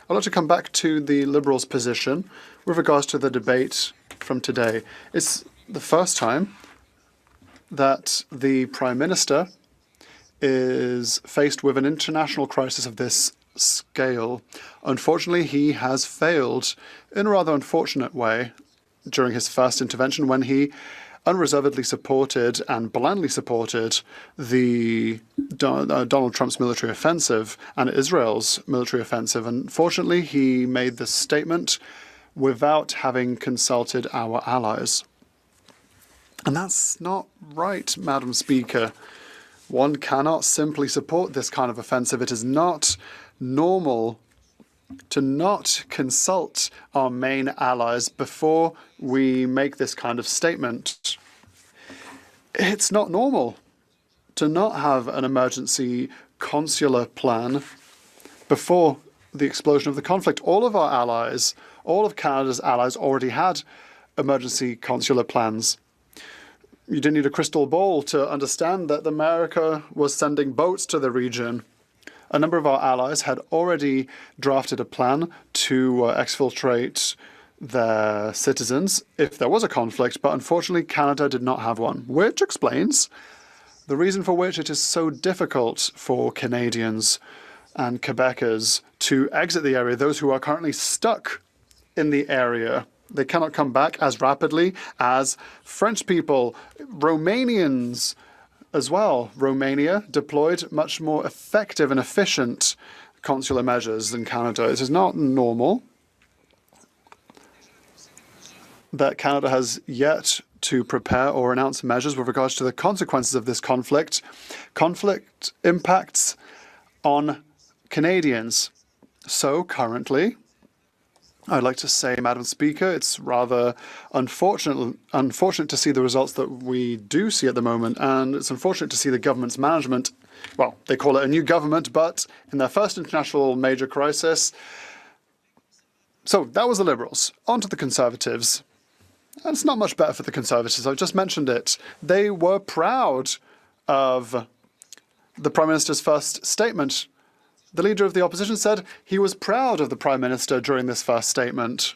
E: I'd like to come back to the Liberals' position with regards to the debate from today. It's the first time that the Prime Minister is faced with an international crisis of this scale. Unfortunately, he has failed in a rather unfortunate way during his first intervention when he unreservedly supported and blindly supported the Donald Trump's military offensive and Israel's military offensive. Unfortunately, he made this statement without having consulted our allies. And that's not right, Madam Speaker. One cannot simply support this kind of offensive. It is not normal to not consult our main allies before we make this kind of statement. It's not normal to not have an emergency consular plan before the explosion of the conflict. All of our allies, all of Canada's allies already had emergency consular plans. You didn't need a crystal ball to understand that America was sending boats to the region. A number of our allies had already drafted a plan to exfiltrate their citizens if there was a conflict, but unfortunately Canada did not have one, which explains the reason for which it is so difficult for Canadians and Quebecers to exit the area, those who are currently stuck in the area. They cannot come back as rapidly as French people, Romanians as well. Romania deployed much more effective and efficient consular measures than Canada. It is not normal that Canada has yet to prepare or announce measures with regards to the consequences of this conflict. Conflict impacts on Canadians. So currently, I'd like to say, Madam Speaker, it's rather unfortunate to see the results that we do see at the moment, and it's unfortunate to see the government's management, well, they call it a new government, but in their first international major crisis. So that was the Liberals. On to the Conservatives. And it's not much better for the Conservatives. I've just mentioned it. They were proud of the Prime Minister's first statement. The Leader of the Opposition said he was proud of the Prime Minister during this first statement.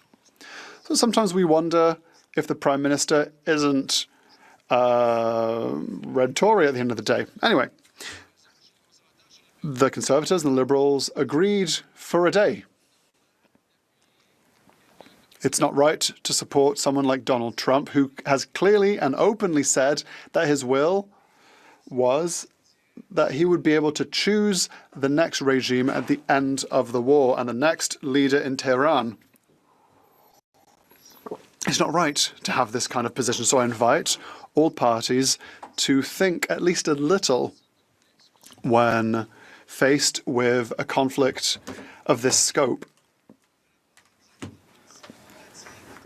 E: So sometimes we wonder if the Prime Minister isn't red Tory at the end of the day. Anyway, the Conservatives and the Liberals agreed for a day. It's not right to support someone like Donald Trump, who has clearly and openly said that his will was that he would be able to choose the next regime at the end of the war and the next leader in Tehran. It's not right to have this kind of position, so I invite all parties to think at least a little when faced with a conflict of this scope.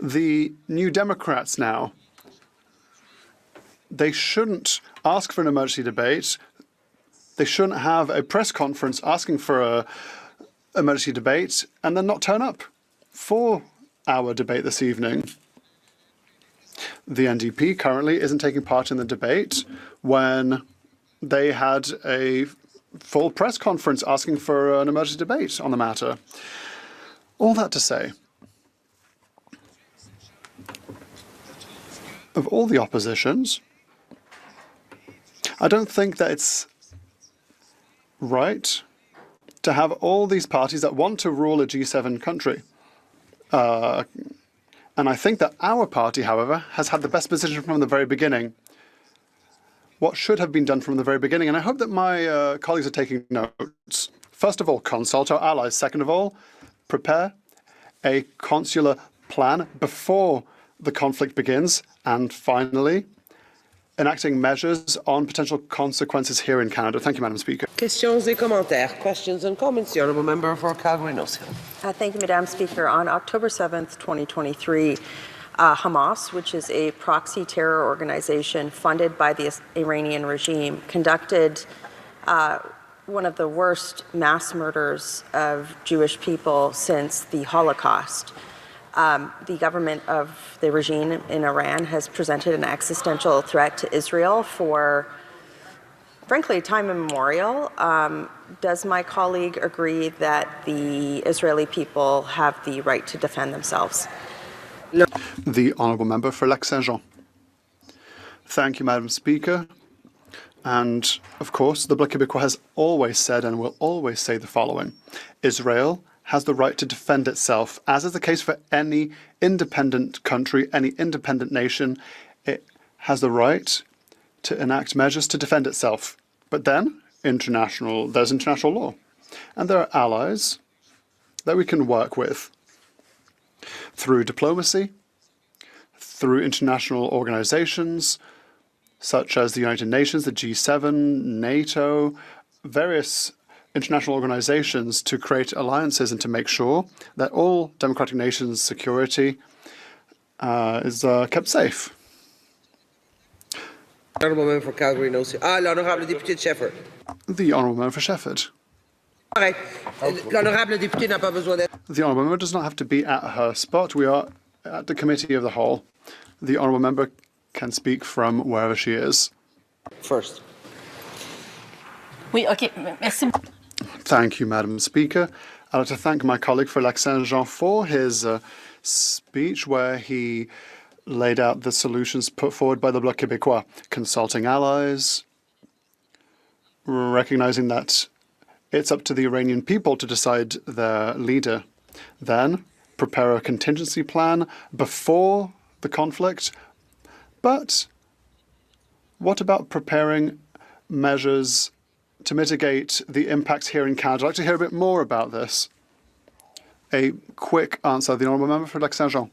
E: The New Democrats now, they shouldn't ask for an emergency debate. They shouldn't have a press conference asking for an emergency debate and then not turn up for our debate this evening. The NDP currently isn't taking part in the debate when they had a full press conference asking for an emergency debate on the matter. All that to say, of all the oppositions, I don't think that it's right to have all these parties that want to rule a G7 country. And I think that our party, however, has had the best position from the very beginning. What should have been done from the very beginning, and I hope that my colleagues are taking notes. First of all, consult our allies. Second of all, prepare a consular plan before the conflict begins. And finally, enacting measures on potential consequences here in Canada. Thank you, Madam Speaker.
H: Questions et commentaires. Questions and comments. The Honourable Member for Calgary-Nose Hill.
J: Thank you, Madam Speaker. On October 7th, 2023, Hamas, which is a proxy terror organization funded by the Iranian regime, conducted one of the worst mass murders of Jewish people since the Holocaust. The government of the regime in Iran has presented an existential threat to Israel for, frankly, time immemorial. Does my colleague agree that the Israeli people have the right to defend themselves?
E: The Honourable Member for Lac-Saint-Jean. Thank you, Madam Speaker. And, of course, the Bloc Québécois has always said and will always say the following. Israel has the right to defend itself, as is the case for any independent country, any independent nation. It has the right to enact measures to defend itself. But then, there's international law. And there are allies that we can work with through diplomacy, through international organizations, such as the United Nations, the G7, NATO, various international organizations to create alliances and to make sure that all democratic nations' security is kept safe.
H: Honourable member for Calgary, no. L'honourable député de Shefford.
E: The honourable member for Shefford.
H: L'honourable député n'a pas besoin d'être.
E: The honourable member does not have to be at her spot. We are at the committee of the whole. The honourable member can speak from wherever she is.
H: First.
A: Oui, OK. Merci.
E: Thank you, Madam Speaker. I'd like to thank my colleague for Lac-Saint-Jean for his speech where he laid out the solutions put forward by the Bloc Québécois, consulting allies, recognizing that it's up to the Iranian people to decide their leader. Then prepare a contingency plan before the conflict. But what about preparing measures to mitigate the impacts here in Canada? I'd like to hear a bit more about this. A quick answer. The honourable member for Lac-Saint-Jean.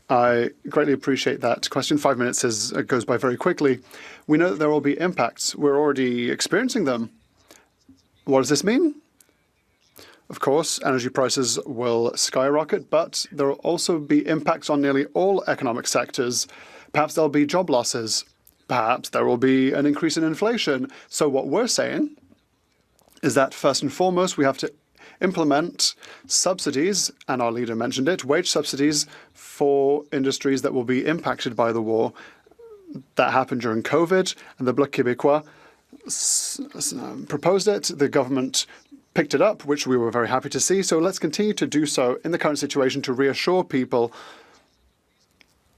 E: I greatly appreciate that question. 5 minutes goes by very quickly. We know that there will be impacts. We're already experiencing them. What does this mean? Of course, energy prices will skyrocket, but there will also be impacts on nearly all economic sectors. Perhaps there'll be job losses. Perhaps there will be an increase in inflation. So what we're saying is that first and foremost, we have to implement subsidies, and our leader mentioned it, wage subsidies for industries that will be impacted by the war. That happened during COVID, and the Bloc Québécois proposed it. The government picked it up, which we were very happy to see. So let's continue to do so in the current situation to reassure people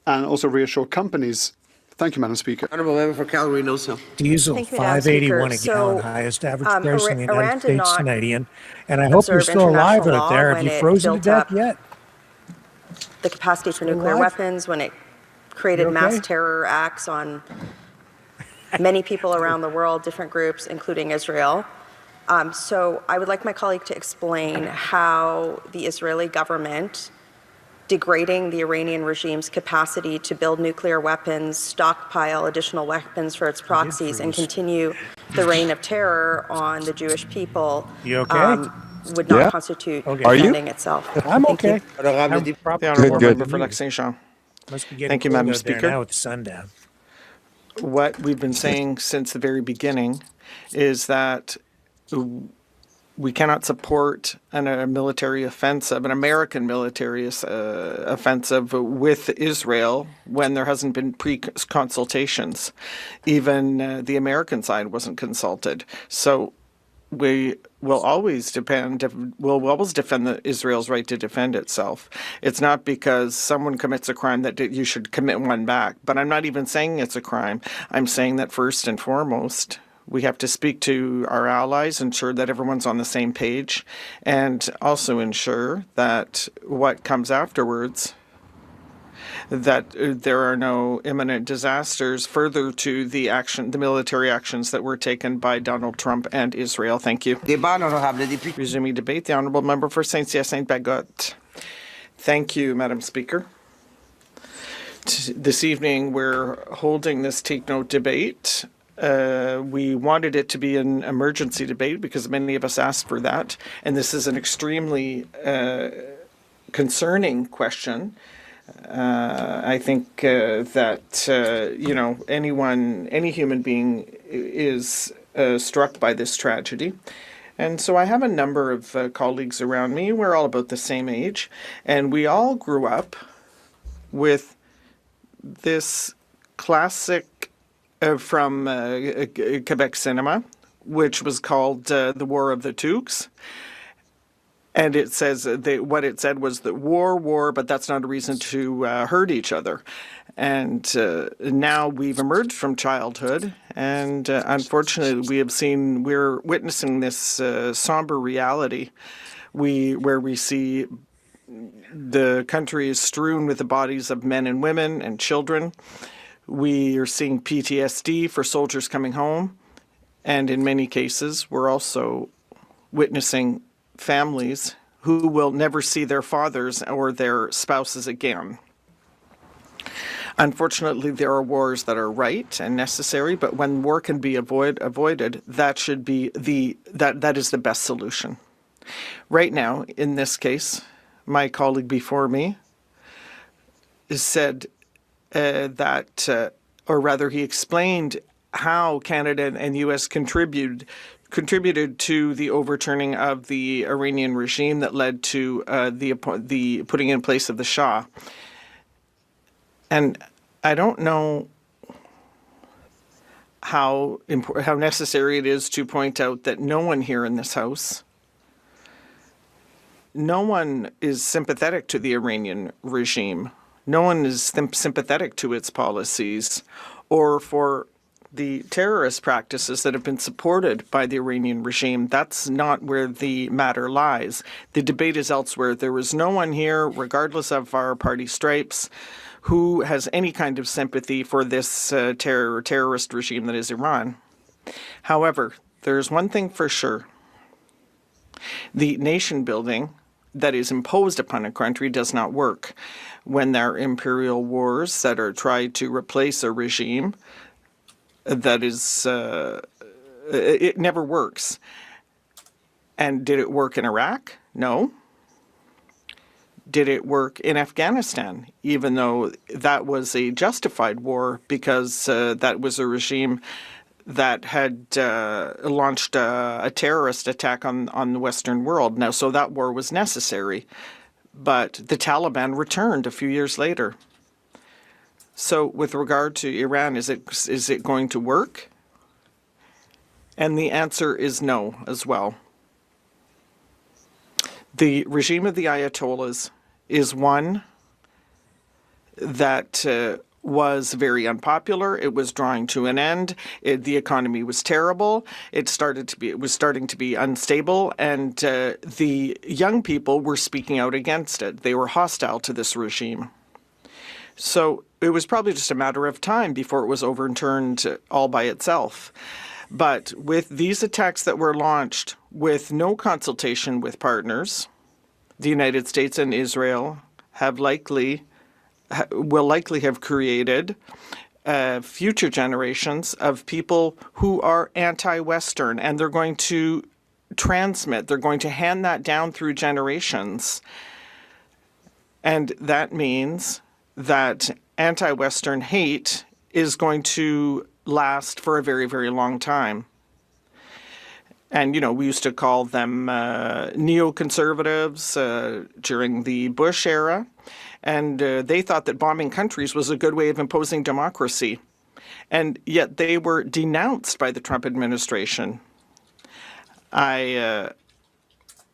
E: and also reassure companies. Thank you, Madam Speaker.
H: Honourable member for Calgary, no.
B: Diesel, $5.81 a gallon, highest average price in the United States Canadian. And I hope you're still alive out there. Have you frozen to death yet?
J: The capacity for nuclear weapons, when it created mass terror acts on many people around the world, different groups, including Israel. So I would like my colleague to explain how the Israeli government degrading the Iranian regime's capacity to build nuclear weapons, stockpile additional weapons for its proxies, and continue the reign of terror on the Jewish people would not constitute defending itself.
N: I'm okay.
C: The honourable member for Lac-Saint-Jean. Thank you, Madam Speaker.
B: Now with the sundown.
C: What we've been saying since the very beginning is that we cannot support a military offensive, an American military offensive with Israel when there hasn't been pre-consultations. Even the American side wasn't consulted. So we will always defend Israel's right to defend itself. It's not because someone commits a crime that you should commit one back. But I'm not even saying it's a crime. I'm saying that first and foremost, we have to speak to our allies, ensure that everyone's on the same page, and also ensure that what comes afterwards, that there are no imminent disasters further to the military actions that were taken by Donald Trump and Israel. Thank you. Resuming debate, the honourable member for Saint-Cyr-Saint-Bagot. Thank you, Madam Speaker. This evening, we're holding this Take Note debate. We wanted it to be an emergency debate because many of us asked for that. And this is an extremely concerning question. I think that, any human being is struck by this tragedy. And so I have a number of colleagues around me. We're all about the same age. And we all grew up with this classic from Quebec cinema, which was called The War of the Tukes. And it says, what it said was that war, but that's not a reason to hurt each other. And now we've emerged from childhood, and unfortunately we're witnessing this somber reality where we see the country is strewn with the bodies of men and women and children. We are seeing PTSD for soldiers coming home. And in many cases, we're also witnessing families who will never see their fathers or their spouses again.
O: Unfortunately, there are wars that are right and necessary, but when war can be avoided, that should be that is the best solution. Right now, in this case, my colleague before me said or rather, he explained how Canada and U.S. contributed to the overturning of the Iranian regime that led to the putting in place of the Shah. And I don't know how necessary it is to point out that no one here in this House, no one is sympathetic to the Iranian regime. No one is sympathetic to its policies or for the terrorist practices that have been supported by the Iranian regime. That's not where the matter lies. The debate is elsewhere. There is no one here, regardless of our party stripes, who has any kind of sympathy for this terrorist regime that is Iran. However, there's one thing for sure. The nation building that is imposed upon a country does not work. When there are imperial wars that are tried to replace a regime, that is, it never works. And did it work in Iraq? No. Did it work in Afghanistan, even though that was a justified war because that was a regime that had launched a terrorist attack on the Western world. Now, so that war was necessary, but the Taliban returned a few years later. So with regard to Iran, is it going to work? And the answer is no as well. The regime of the Ayatollahs is one that was very unpopular. It was drawing to an end. The economy was terrible. It was starting to be unstable, and the young people were speaking out against it. They were hostile to this regime. So it was probably just a matter of time before it was overturned all by itself. But with these attacks that were launched with no consultation with partners, the United States and Israel will likely have created future generations of people who are anti-Western, and they're going to they're going to hand that down through generations. And that means that anti-Western hate is going to last for a very, very long time. And, you know, we used to call them neoconservatives during the Bush era. And they thought that bombing countries was a good way of imposing democracy. And yet they were denounced by the Trump administration. I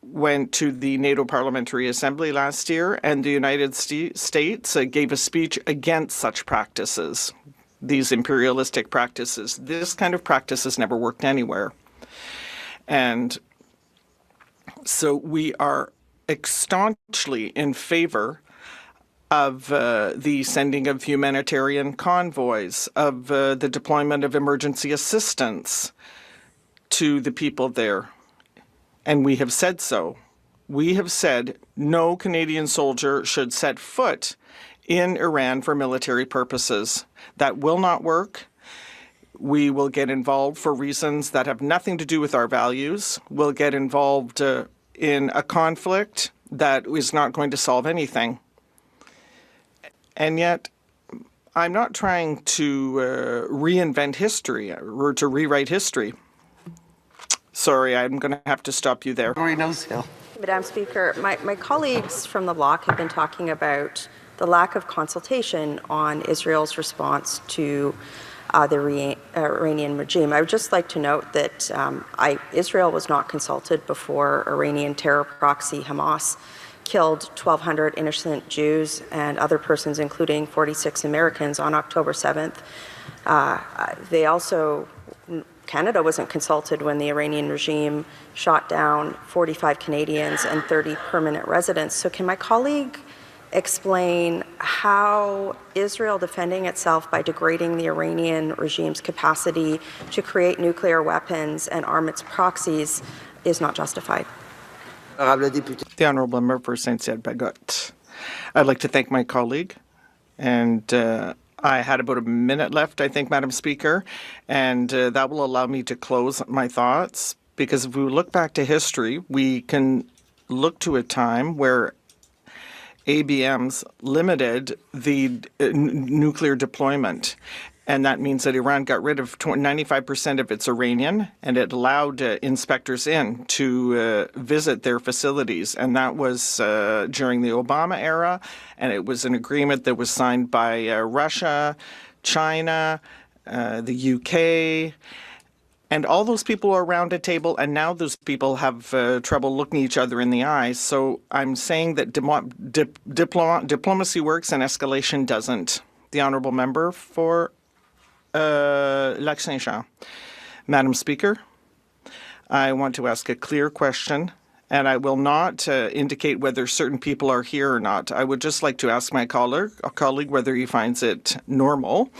O: went to the NATO Parliamentary Assembly last year, and the United States gave a speech against such practices, these imperialistic practices. This kind of practice has never worked anywhere. And so we are staunchly in favor of the sending of humanitarian convoys, of the deployment of emergency assistance to the people there. And we have said so. We have said no Canadian soldier should set foot in Iran for military purposes. That will not work. We will get involved for reasons that have nothing to do with our values. We'll get involved in a conflict that is not going to solve anything. And yet, I'm not trying to reinvent history or to rewrite history. Sorry, I'm going to have to stop you there.
J: Madam Speaker, my colleagues from the Bloc have been talking about the lack of consultation on Israel's response to the Iranian regime. I would just like to note that Israel was not consulted before Iranian terror proxy Hamas killed 1,200 innocent Jews and other persons, including 46 Americans, on October 7th. Canada wasn't consulted when the Iranian regime shot down 45 Canadians and 30 permanent residents. So can my colleague explain how Israel defending itself by degrading the Iranian regime's capacity to create nuclear weapons and arm its proxies is not justified?
O: The Honourable Member for Saint-Cyr-Bagot. I'd like to thank my colleague, and I had about a minute left, I think, Madam Speaker, and that will allow me to close my thoughts, because if we look back to history, we can look to a time where ABMs limited the nuclear deployment. And that means that Iran got rid of 95% of its uranium, and it allowed inspectors in to visit their facilities. And that was during the Obama era, and it was an agreement that was signed by Russia, China, the UK, and all those people are around a table, and now those people have trouble looking each other in the eyes. So I'm saying that diplomacy works and escalation doesn't. The honourable member for Lac Saint-Jean. Madam Speaker, I want to ask a clear question, and I will not indicate whether certain people are here or not. I would just like to ask my colleague whether he finds it normal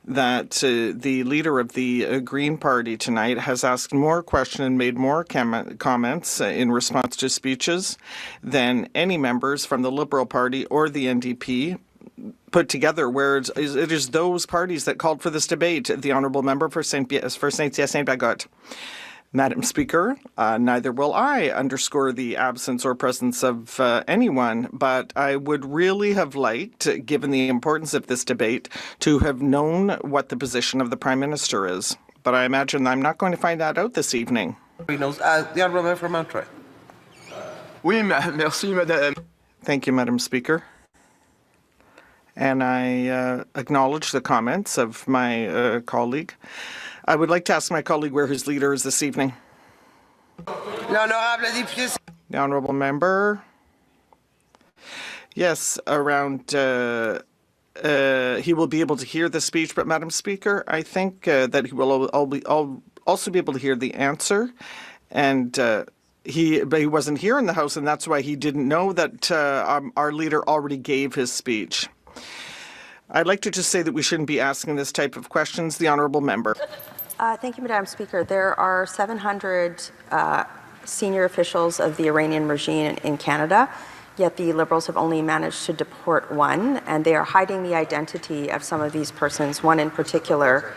O: that the leader of the Green Party tonight has asked more questions and made more comments in response to speeches than any members from the Liberal Party or the NDP put together, where it is those parties that called for this debate. The honourable member for Saint-Bagot. Madam Speaker, neither will I underscore the absence or presence of anyone, but I would really have liked, given the importance of this debate, to have known what the position of the Prime Minister is. But I imagine I'm not going to find that out this evening.
H: The honourable member for Montreuil.
D: Oui, merci, Madame.
O: Thank you, Madam Speaker. And I acknowledge the comments of my colleague. I would like to ask my colleague where his leader is this evening. The honourable member. Yes, around. He will be able to hear the speech, but Madam Speaker, I think that he will also be able to hear the answer, and. He wasn't here in the House, and that's why he didn't know that our leader already gave his speech. I'd like to just say that we shouldn't be asking this type of questions. The honourable member.
J: Thank you, Madam Speaker. There are 700 senior officials of the Iranian regime in Canada, yet the Liberals have only managed to deport one, and they are hiding the identity of some of these persons, one in particular,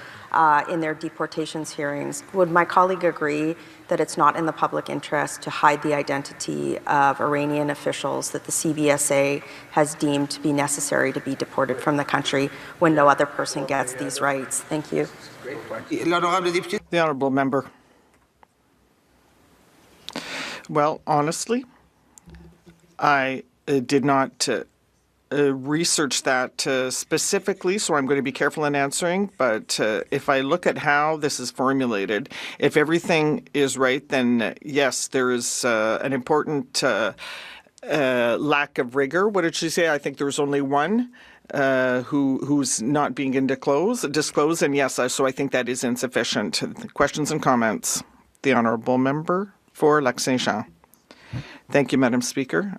J: in their deportations hearings. Would my colleague agree that it's not in the public interest to hide the identity of Iranian officials that the CBSA has deemed to be necessary to be deported from the country when no other person gets these rights? Thank you.
O: The honourable member. Well, honestly, I did not research that specifically, so I'm going to be careful in answering. But if I look at how this is formulated, if everything is right, then yes, there is an important lack of rigor. What did she say? I think there was only one who's not being disclosed, and yes, so I think that is insufficient. Questions and comments. The honourable member for Lac Saint-Jean. Thank you, Madam Speaker.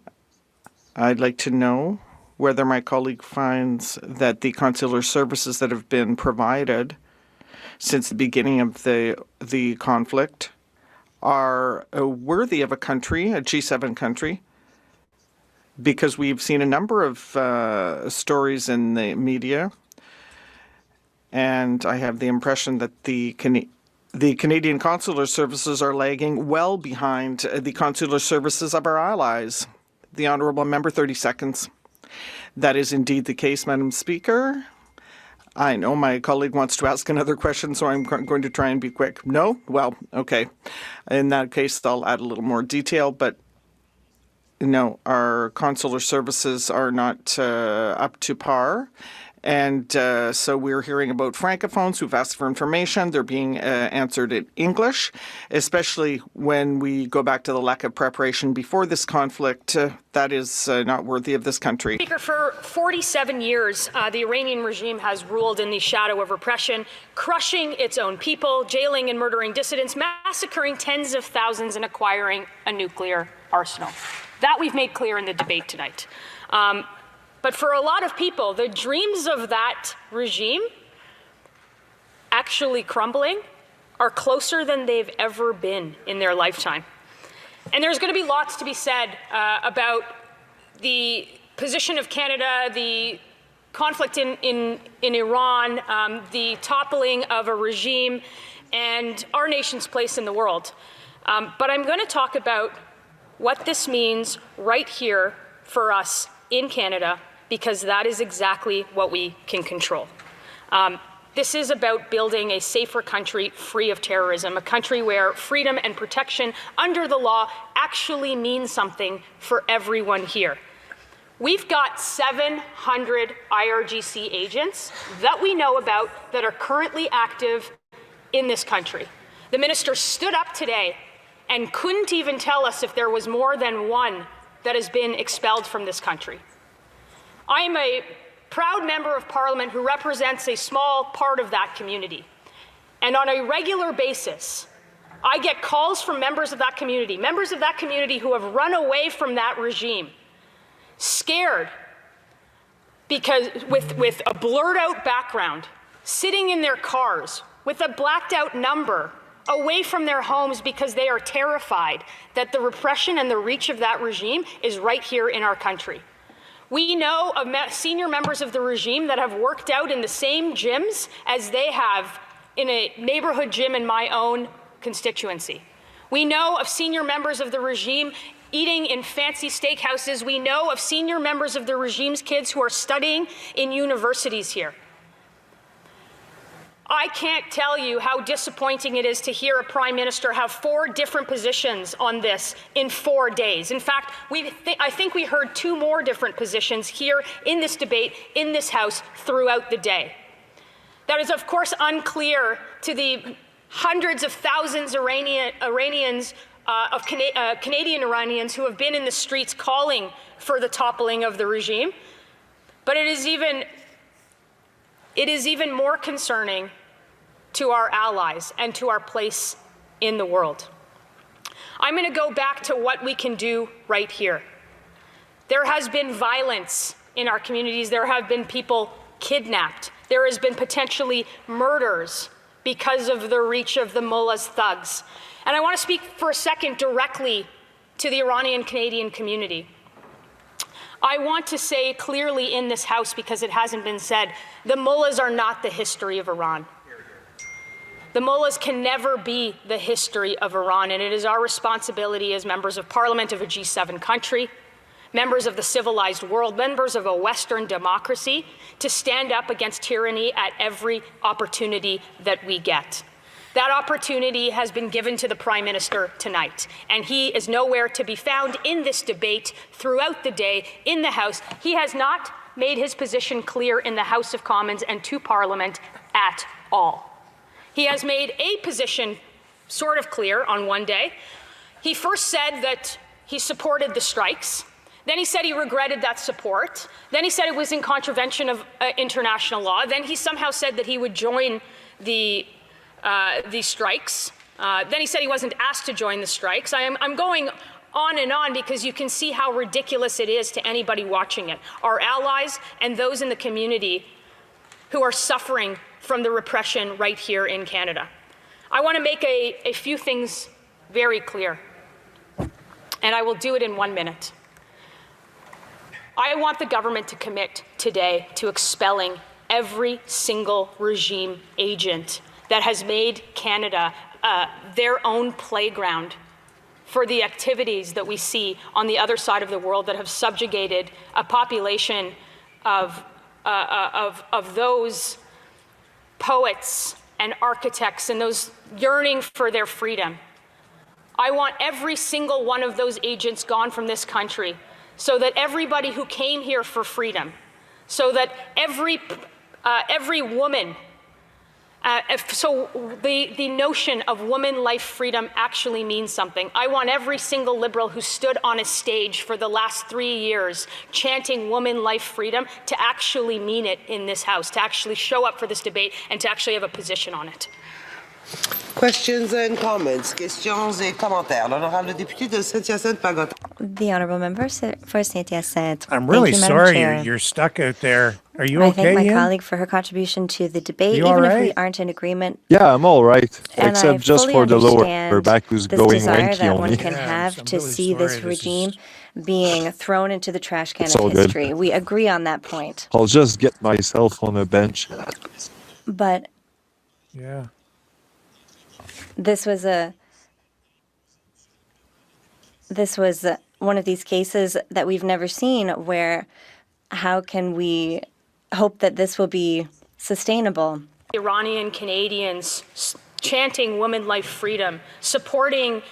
O: I'd like to know whether my colleague finds that the consular services that have been provided since the beginning of the conflict are worthy of a country, a G7 country, because we've seen a number of stories in the media, and I have the impression that the Canadian consular services are lagging well behind the consular services of our allies. The honourable member, 30 seconds. That is indeed the case, Madam Speaker. I know my colleague wants to ask another question, so I'm going to try and be quick. No? Well, okay. In that case, I'll add a little more detail, but no, our consular services are not up to par. And so we're hearing about francophones who've asked for information. They're being answered in English, especially when we go back to the lack of preparation before this conflict. That is not worthy of this country.
F: Speaker, for 47 years, the Iranian regime has ruled in the shadow of repression, crushing its own people, jailing and murdering dissidents, massacring tens of thousands, and acquiring a nuclear arsenal. That we've made clear in the debate tonight. But for a lot of people, the dreams of that regime actually crumbling are closer than they've ever been in their lifetime. And there's going to be lots to be said about the position of Canada, the conflict in Iran, the toppling of a regime, and our nation's place in the world. But I'm going to talk about what this means right here for us in Canada, because that is exactly what we can control. This is about building a safer country free of terrorism, a country where freedom and protection under the law actually means something for everyone here. We've got 700 IRGC agents that we know about that are currently active in this country. The minister stood up today and couldn't even tell us if there was more than one that has been expelled from this country. I am a proud member of Parliament who represents a small part of that community. And on a regular basis, I get calls from members of that community who have run away from that regime, scared because with a blurred out background, sitting in their cars with a blacked out number, away from their homes because they are terrified that the repression and the reach of that regime is right here in our country. We know of senior members of the regime that have worked out in the same gyms as they have in a neighborhood gym in my own constituency. We know of senior members of the regime eating in fancy steakhouses. We know of senior members of the regime's kids who are studying in universities here. I can't tell you how disappointing it is to hear a prime minister have 4 different positions on this in 4 days. In fact, I think we heard 2 more different positions here in this debate in this House throughout the day. That is, of course, unclear to the hundreds of thousands of Canadian Iranians who have been in the streets calling for the toppling of the regime. But it is even more concerning to our allies and to our place in the world. I'm going to go back to what we can do right here. There has been violence in our communities. There have been people kidnapped. There has been potentially murders because of the reach of the mullah's thugs. And I want to speak for a second directly to the Iranian Canadian community. I want to say clearly in this House, because it hasn't been said, the mullahs are not the history of Iran. The mullahs can never be the history of Iran, and it is our responsibility as members of Parliament of a G7 country, members of the civilized world, members of a Western democracy, to stand up against tyranny at every opportunity that we get. That opportunity has been given to the Prime Minister tonight, and he is nowhere to be found in this debate throughout the day in the House. He has not made his position clear in the House of Commons and to Parliament at all. He has made a position sort of clear on one day. He first said that he supported the strikes. Then he said he regretted that support. Then he said it was in contravention of international law. Then he somehow said that he would join the strikes. Then he said he wasn't asked to join the strikes. I'm going on and on because you can see how ridiculous it is to anybody watching it. Our allies and those in the community who are suffering from the repression right here in Canada. I want to make a few things very clear, and I will do it in 1 minute. I want the government to commit today to expelling every single regime agent that has made Canada their own playground for the activities that we see on the other side of the world that have subjugated a population of those poets and architects and those yearning for their freedom. I want every single one of those agents gone from this country so that everybody who came here for freedom, so that every woman, so the notion of woman life freedom actually means something. I want every single Liberal who stood on a stage for the last 3 years chanting woman life freedom to actually mean it in this House, to actually show up for this debate and to actually have a position on it.
H: Questions and comments. Questions et commentaires. L'honorable député de Saint-Hyacinthe-Bagotte.
P: The honourable member for Saint-Hyacinthe.
B: I'm really
P: Thank you, Madam
B: sorry
P: Chair.
B: you're stuck out there. Are you
P: I
B: okay,
P: thank my
B: Ian?
P: colleague for her contribution to the debate,
B: You
P: even
B: all
P: if we
B: right?
P: aren't in agreement.
N: Yeah, I'm all right,
P: And I
N: except just
P: fully
N: for the lower
P: understand
N: back who's
P: this
N: going
P: desire
N: wanky
P: that
N: on
P: one
N: me.
P: can
B: Yeah,
P: have
B: I'm
P: to
B: really
P: see
B: sorry.
P: this regime being thrown into the trash can
N: It's
P: of
N: all good.
P: history. We agree on that point.
N: I'll just get myself on a bench.
P: But
B: Yeah.
P: this was one of these cases that we've never seen where how can we hope that this will be sustainable?
F: Iranian Canadians chanting women life freedom, supporting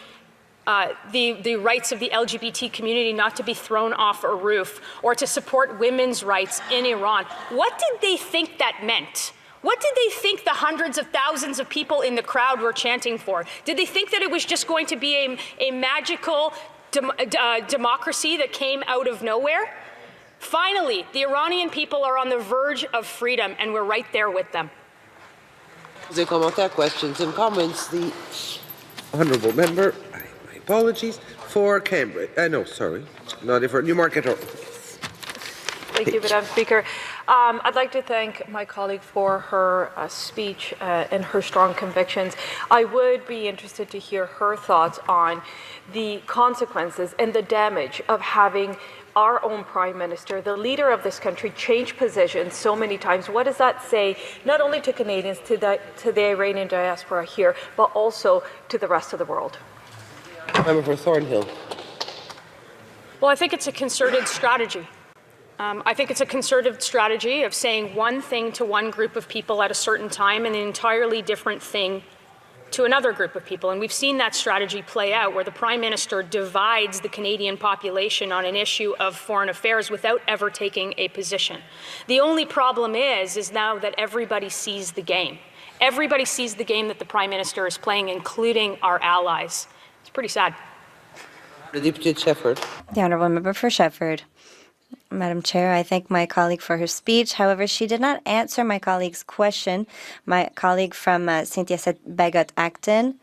F: the rights of the LGBT community not to be thrown off a roof, or to support women's rights in Iran. What did they think that meant? What did they think the hundreds of thousands of people in the crowd were chanting for? Did they think that it was just going to be a magical democracy that came out of nowhere? Finally, the Iranian people are on the verge of freedom, and we're right there with them.
H: The commentaires, questions and comments. The honourable member, my apologies, for Cambridge. No, sorry, not for Newmarket.
V: Thank you, Madam Speaker. I'd like to thank my colleague for her speech and her strong convictions. I would be interested to hear her thoughts on the consequences and the damage of having our own Prime Minister, the leader of this country, change positions so many times. What does that say, not only to Canadians, to the Iranian diaspora here, but also to the rest of the world?
H: Member for Thornhill.
F: Well, I think it's a concerted strategy. I think it's a concerted strategy of saying one thing to one group of people at a certain time and an entirely different thing to another group of people. And we've seen that strategy play out where the Prime Minister divides the Canadian population on an issue of foreign affairs without ever taking a position. The only problem is now that everybody sees the game. Everybody sees the game that the Prime Minister is playing, including our allies. It's pretty sad.
H: The Deputy Shepherd.
P: The honourable member for Shefford. Madam Chair, I thank my colleague for her speech. However, she did not answer my colleague's question. My colleague from Saint-Hyacinthe-Bagotte-Acton.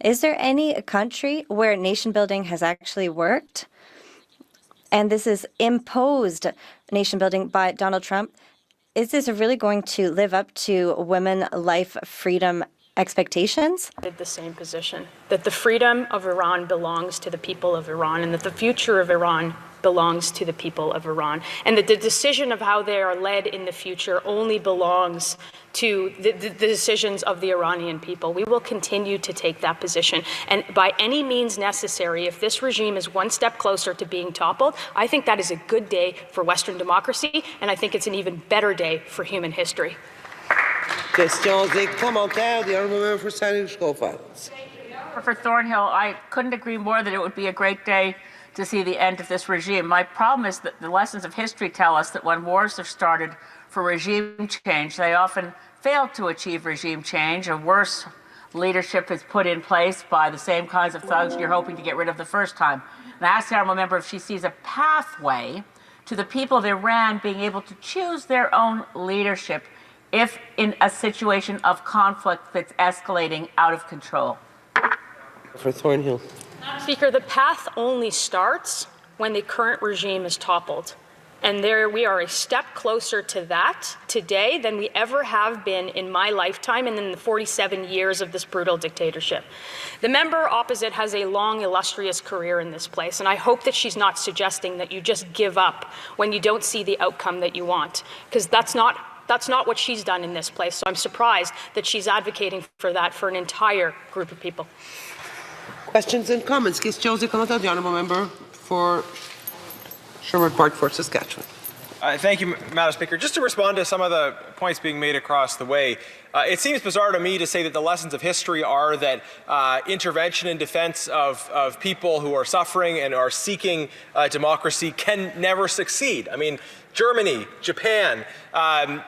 P: Is there any country where nation building has actually worked? And this is imposed nation building by Donald Trump. Is this really going to live up to women, life, freedom expectations?
F: The same position, that the freedom of Iran belongs to the people of Iran and that the future of Iran belongs to the people of Iran, and that the decision of how they are led in the future only belongs to the decisions of the Iranian people. We will continue to take that position. And by any means necessary, if this regime is one step closer to being toppled, I think that is a good day for Western democracy, and I think it's an even better day for human history.
H: Questions et commentaires. The honourable member for Sandwich-Schofield.
I: For Thornhill, I couldn't agree more that it would be a great day to see the end of this regime. My problem is that the lessons of history tell us that when wars have started for regime change, they often fail to achieve regime change. A worse leadership is put in place by the same kinds of thugs you're hoping to get rid of the first time. And I asked the honourable member if she sees a pathway to the people of Iran being able to choose their own leadership if in a situation of conflict that's escalating out of control.
H: For Thornhill.
F: Speaker, the path only starts when the current regime is toppled. And there we are a step closer to that today than we ever have been in my lifetime and in the 47 years of this brutal dictatorship. The member opposite has a long, illustrious career in this place, and I hope that she's not suggesting that you just give up when you don't see the outcome that you want, because that's not what she's done in this place. So I'm surprised that she's advocating for that for an entire group of people.
H: Questions and comments. Questions et commentaires. The honourable member for Sherwood Park for Saskatchewan.
L: Thank you, Madam Speaker. Just to respond to some of the points being made across the way, it seems bizarre to me to say that the lessons of history are that intervention in defense of people who are suffering and are seeking democracy can never succeed. I mean, Germany, Japan,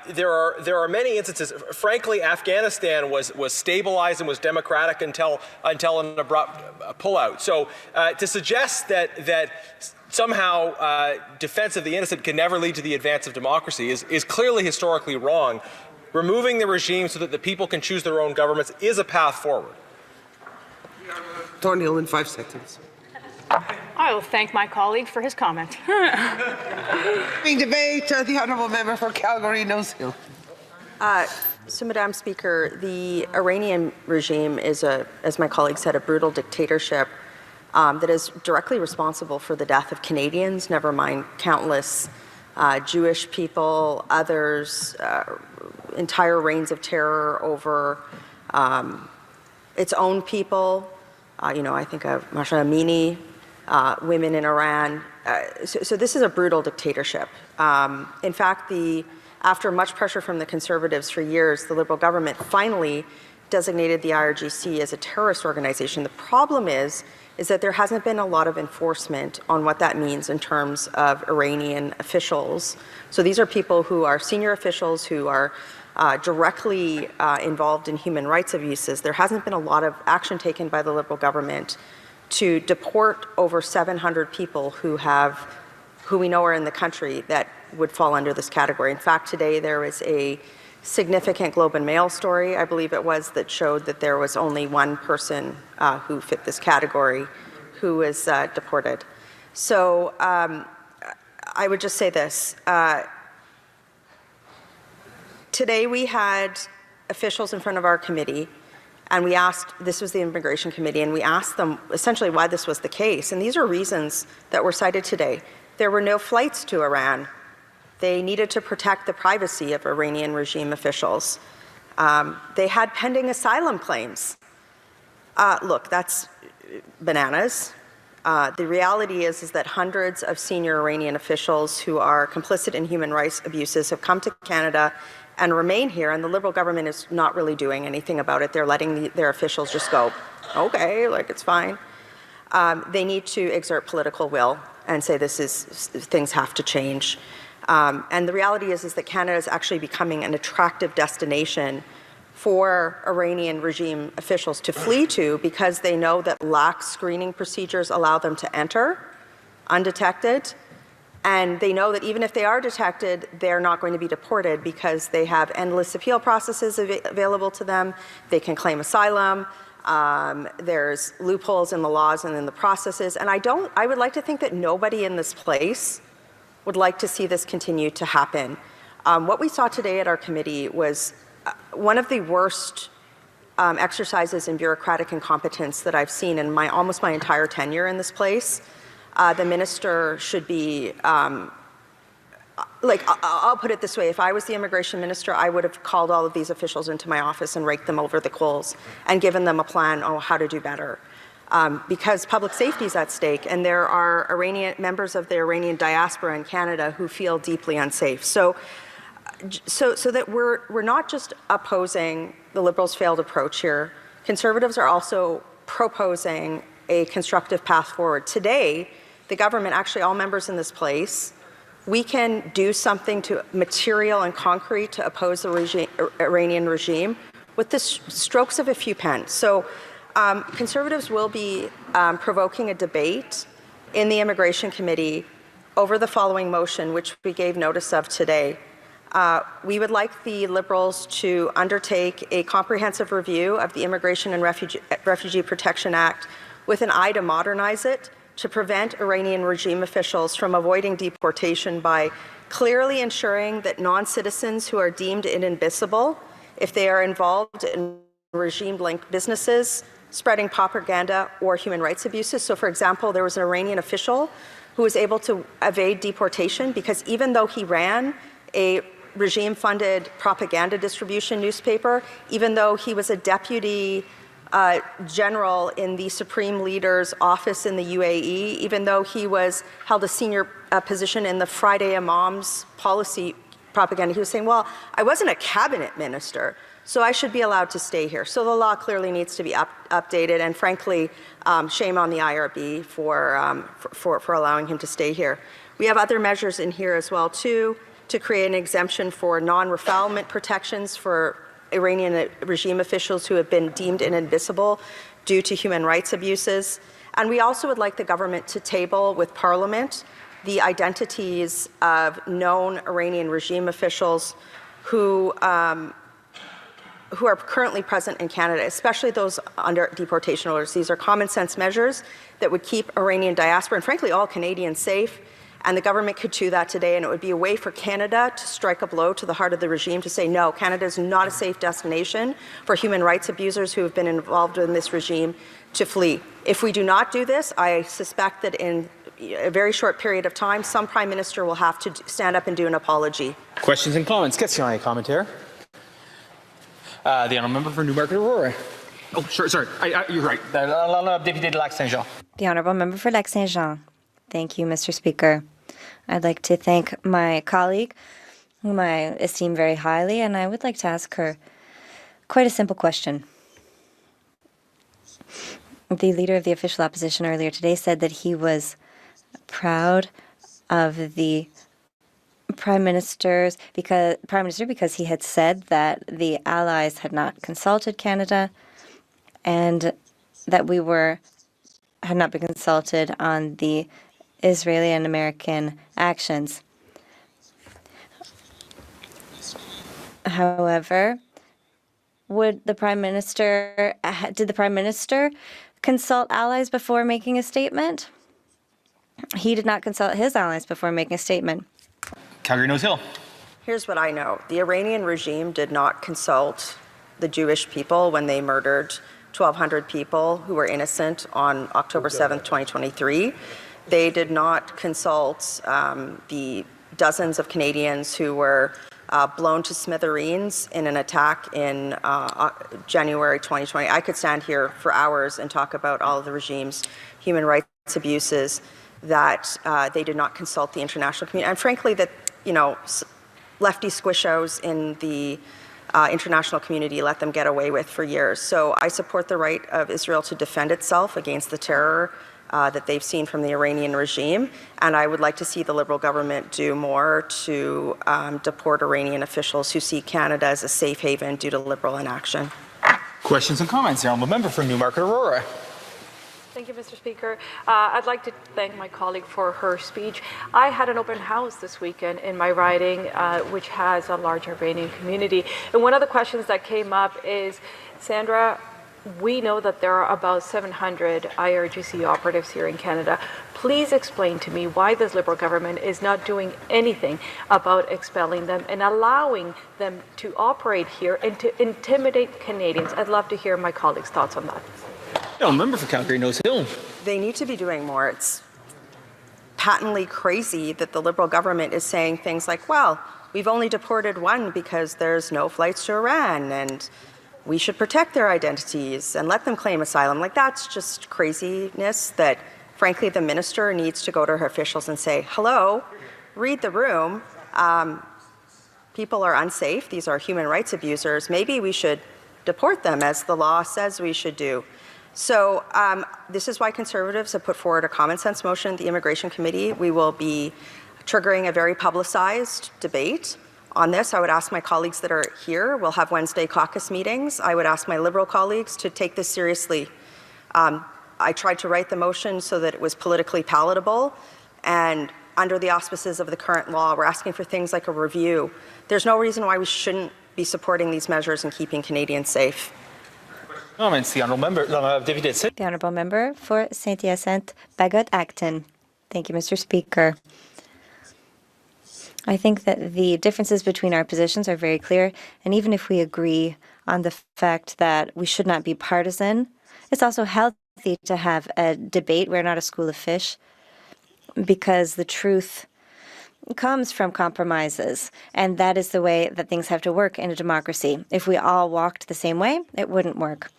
L: there are many instances. Frankly, Afghanistan was stabilized and was democratic until an abrupt pullout. So to suggest that somehow defense of the innocent can never lead to the advance of democracy is clearly historically wrong. Removing the regime so that the people can choose their own governments is a path forward.
H: Thornhill in 5 seconds.
F: I will thank my colleague for his comment.
H: Being debate, the honourable member for Calgary-Nose Hill.
J: So, Madam Speaker, the Iranian regime is, as my colleague said, a brutal dictatorship that is directly responsible for the death of Canadians, never mind countless Jewish people, others, entire reigns of terror over its own people. I think of Masha Amini, women in Iran. So this is a brutal dictatorship. In fact, after much pressure from the Conservatives for years, the Liberal government finally designated the IRGC as a terrorist organization. The problem is that there hasn't been a lot of enforcement on what that means in terms of Iranian officials. So these are people who are senior officials who are directly involved in human rights abuses. There hasn't been a lot of action taken by the Liberal government to deport over 700 people who we know are in the country that would fall under this category. In fact, today there was a significant Globe and Mail story, I believe it was, that showed that there was only one person who fit this category who was deported. So I would just say this. Today we had officials in front of our committee, and we asked, this was the Immigration Committee, and we asked them essentially why this was the case. And these are reasons that were cited today. There were no flights to Iran. They needed to protect the privacy of Iranian regime officials. They had pending asylum claims. Look, that's bananas. The reality is that hundreds of senior Iranian officials who are complicit in human rights abuses have come to Canada and remain here, and the Liberal government is not really doing anything about it. They're letting their officials just go, okay, like it's fine. They need to exert political will and say things have to change. And the reality is that Canada is actually becoming an attractive destination for Iranian regime officials to flee to because they know that lax screening procedures allow them to enter undetected. And they know that even if they are detected, they're not going to be deported because they have endless appeal processes available to them. They can claim asylum. There's loopholes in the laws and in the processes. And I would like to think that nobody in this place would like to see this continue to happen. What we saw today at our committee was one of the worst exercises in bureaucratic incompetence that I've seen in almost my entire tenure in this place. The minister should be, I'll put it this way, if I was the immigration minister, I would have called all of these officials into my office and raked them over the coals and given them a plan on how to do better. Because public safety is at stake, and there are members of the Iranian diaspora in Canada who feel deeply unsafe. So that we're not just opposing the Liberals' failed approach here. Conservatives are also proposing a constructive path forward. Today, the government, actually all members in this place, we can do something to material and concrete to oppose the Iranian regime with the strokes of a few pens. So Conservatives will be provoking a debate in the Immigration Committee over the following motion, which we gave notice of today. We would like the Liberals to undertake a comprehensive review of the Immigration and Refugee Protection Act with an eye to modernize it, to prevent Iranian regime officials from avoiding deportation by clearly ensuring that non-citizens who are deemed inadmissible, if they are involved in regime-linked businesses, spreading propaganda or human rights abuses. So, for example, there was an Iranian official who was able to evade deportation because even though he ran a regime-funded propaganda distribution newspaper, even though he was a deputy general in the Supreme Leader's office in the UAE, even though he held a senior position in the Friday Imams policy propaganda, he was saying, well, I wasn't a cabinet minister, so I should be allowed to stay here. So the law clearly needs to be updated, and frankly, shame on the IRB for allowing him to stay here. We have other measures in here as well, too, to create an exemption for non-refoulement protections for Iranian regime officials who have been deemed inadmissible due to human rights abuses. And we also would like the government to table with Parliament the identities of known Iranian regime officials who who are currently present in Canada, especially those under deportation orders. These are common sense measures that would keep Iranian diaspora and frankly all Canadians safe. And the government could do that today, and it would be a way for Canada to strike a blow to the heart of the regime to say, no, Canada is not a safe destination for human rights abusers who have been involved in this regime to flee. If we do not do this, I suspect that in a very short period of time, some Prime Minister will have to stand up and do an apology.
Q: Questions and comments? Question et commentaire. The honourable member for Newmarket Aurora. Oh, sorry. You're right. Député de Lac-Saint-Jean.
P: The honourable member for Lac-Saint-Jean. Thank you, Mr. Speaker. I'd like to thank my colleague, whom I esteem very highly, and I would like to ask her quite a simple question. The leader of the official opposition earlier today said that he was proud of the Prime Minister because he had said that the Allies had not consulted Canada and that we had not been consulted on the Israeli and American actions. However, did the Prime Minister consult allies before making a statement? He did not consult his allies before making a statement.
Q: Calgary Nose Hill.
J: Here's what I know. The Iranian regime did not consult the Jewish people when they murdered 1,200 people who were innocent on October 7th, 2023. They did not consult the dozens of Canadians who were blown to smithereens in an attack in January 2020. I could stand here for hours and talk about all of the regime's human rights abuses that they did not consult the international community. And frankly, that, lefty squishos in the international community let them get away with for years. So I support the right of Israel to defend itself against the terror that they've seen from the Iranian regime, and I would like to see the Liberal government do more to deport Iranian officials who see Canada as a safe haven due to Liberal inaction.
Q: Questions and comments. The honourable member for Newmarket Aurora.
V: Thank you, Mr. Speaker. I'd like to thank my colleague for her speech. I had an open house this weekend in my riding, which has a large Iranian community. And one of the questions that came up is, Sandra, we know that there are about 700 IRGC operatives here in Canada. Please explain to me why this Liberal government is not doing anything about expelling them and allowing them to operate here and to intimidate Canadians. I'd love to hear my colleagues' thoughts on that.
Q: No, member for Calgary Nose Hill.
J: They need to be doing more. It's patently crazy that the Liberal government is saying things like, well, we've only deported one because there's no flights to Iran, and we should protect their identities and let them claim asylum. Like, that's just craziness that, frankly, the minister needs to go to her officials and say, hello, read the room. People are unsafe. These are human rights abusers. Maybe we should deport them, as the law says we should do. So this is why Conservatives have put forward a common sense motion at the Immigration Committee. We will be triggering a very publicized debate on this. I would ask my colleagues that are here, we'll have Wednesday caucus meetings. I would ask my Liberal colleagues to take this seriously. I tried to write the motion so that it was politically palatable, and under the auspices of the current law, we're asking for things like a review. There's no reason why we shouldn't be supporting these measures and keeping Canadians safe.
Q: Comments. The honourable member,
P: The honourable member for Saint-Hyacinthe, Bagot-Acton. Thank you, Mr. Speaker. I think that the differences between our positions are very clear, and even if we agree on the fact that we should not be partisan, it's also healthy to have a debate. We're not a school of fish, because the truth comes from compromises, and that is the way that things have to work in a democracy. If we all walked the same way, it wouldn't work.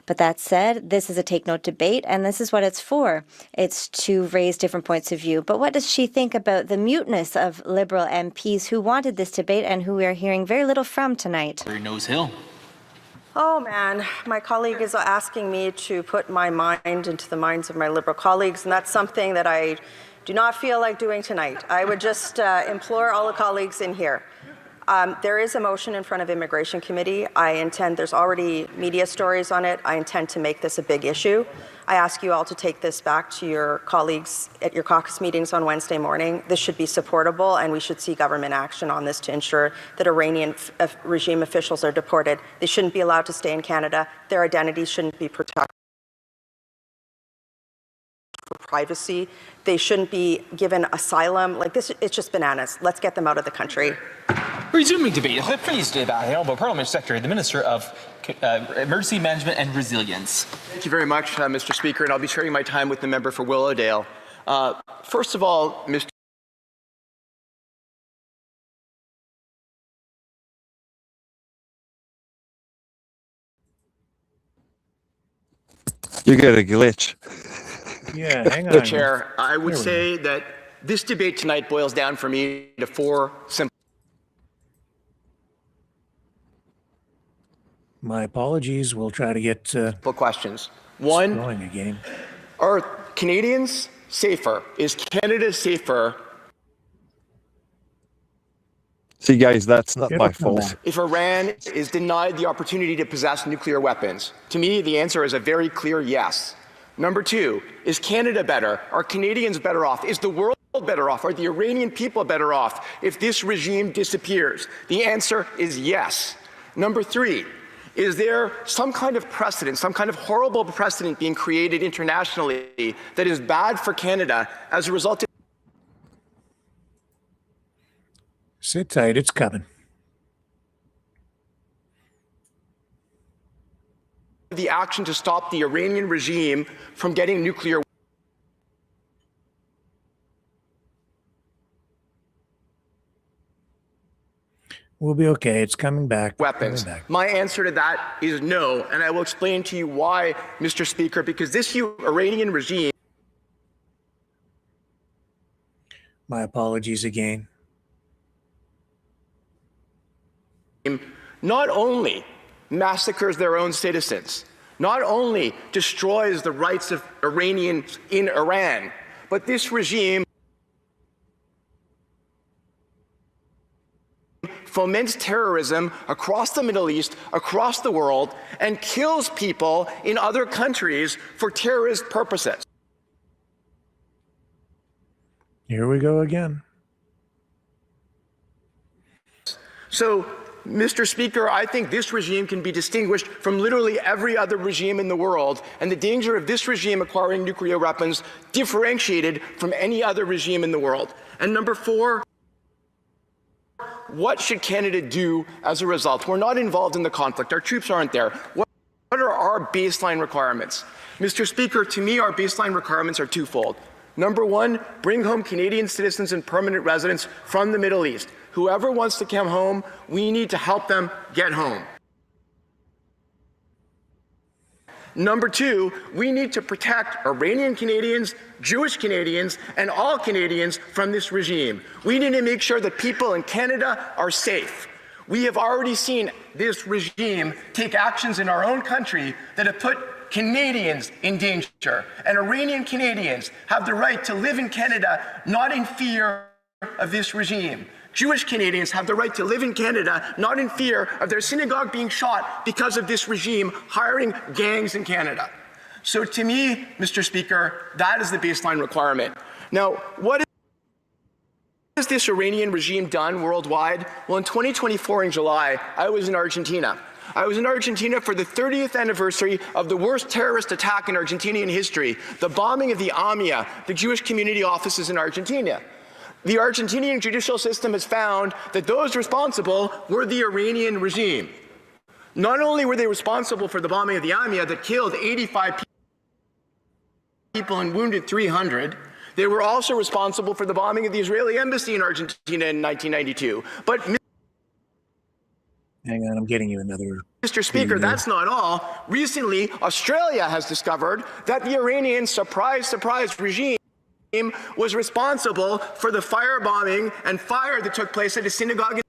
P: But that said, this is a take-note debate, and this is what it's for. It's to raise different points of view. But what does she think about the muteness of Liberal MPs who wanted this debate and who we are hearing very little from tonight?
Q: Nose Hill.
J: Oh man, my colleague is asking me to put my mind into the minds of my Liberal colleagues, and that's something that I do not feel like doing tonight. I would just implore all the colleagues in here. There is a motion in front of Immigration Committee. There's already media stories on it. I intend to make this a big issue. I ask you all to take this back to your colleagues at your caucus meetings on Wednesday morning. This should be supportable, and we should see government action on this to ensure that Iranian regime officials are deported. They shouldn't be allowed to stay in Canada. Their identities shouldn't be protected for privacy. They shouldn't be given asylum. Like this, it's just bananas. Let's get them out of the country.
Q: Resuming debate, please the Honourable Parliament Secretary, the Minister of Emergency Management and Resilience.
D: Thank you very much, Mr. Speaker, and I'll be sharing my time with the member for Willowdale. First of all, Mr.
N: You get a glitch.
B: Yeah, hang on.
D: Mr. Chair, I would say that this debate tonight boils down for me to four simple.
B: My apologies. We'll try to get
D: questions. One,
B: going again.
D: Are Canadians safer? Is Canada safer?
N: See, guys, that's not my fault.
D: If Iran is denied the opportunity to possess nuclear weapons? To me, the answer is a very clear yes. Number two, is Canada better? Are Canadians better off? Is the world better off? Are the Iranian people better off if this regime disappears? The answer is yes. Number three, is there some kind of precedent, some kind of horrible precedent being created internationally that is bad for Canada as a result of
B: Sit tight, it's coming.
D: the action to stop the Iranian regime from getting nuclear
B: We'll be okay. It's coming back.
D: weapons?
B: Coming back.
D: My answer to that is no, and I will explain to you why, Mr. Speaker, because this Iranian regime.
B: My apologies again.
D: Not only massacres their own citizens, not only destroys the rights of Iranians in Iran, but this regime foments terrorism across the Middle East, across the world, and kills people in other countries for terrorist purposes.
B: Here we go again.
D: So, Mr. Speaker, I think this regime can be distinguished from literally every other regime in the world, and the danger of this regime acquiring nuclear weapons differentiated from any other regime in the world. And number four, what should Canada do as a result? We're not involved in the conflict. Our troops aren't there. What are our baseline requirements? Mr. Speaker, to me, our baseline requirements are twofold. Number one, bring home Canadian citizens and permanent residents from the Middle East. Whoever wants to come home, we need to help them get home. Number two, we need to protect Iranian Canadians, Jewish Canadians, and all Canadians from this regime. We need to make sure that people in Canada are safe. We have already seen this regime take actions in our own country that have put Canadians in danger. And Iranian Canadians have the right to live in Canada, not in fear of this regime. Jewish Canadians have the right to live in Canada, not in fear of their synagogue being shot because of this regime hiring gangs in Canada. So to me, Mr. Speaker, that is the baseline requirement. Now, what has this Iranian regime done worldwide? Well, in 2024 in July, I was in Argentina. I was in Argentina for the 30th anniversary of the worst terrorist attack in Argentinian history, the bombing of the AMIA, the Jewish community offices in Argentina. The Argentinian judicial system has found that those responsible were the Iranian regime. Not only were they responsible for the bombing of the AMIA that killed 85 people and wounded 300, they were also responsible for the bombing of the Israeli embassy in Argentina in 1992. But
B: hang on, I'm getting you another.
D: Mr. Speaker, that's not all. Recently, Australia has discovered that the Iranian surprise regime was responsible for the firebombing and fire that took place at a synagogue.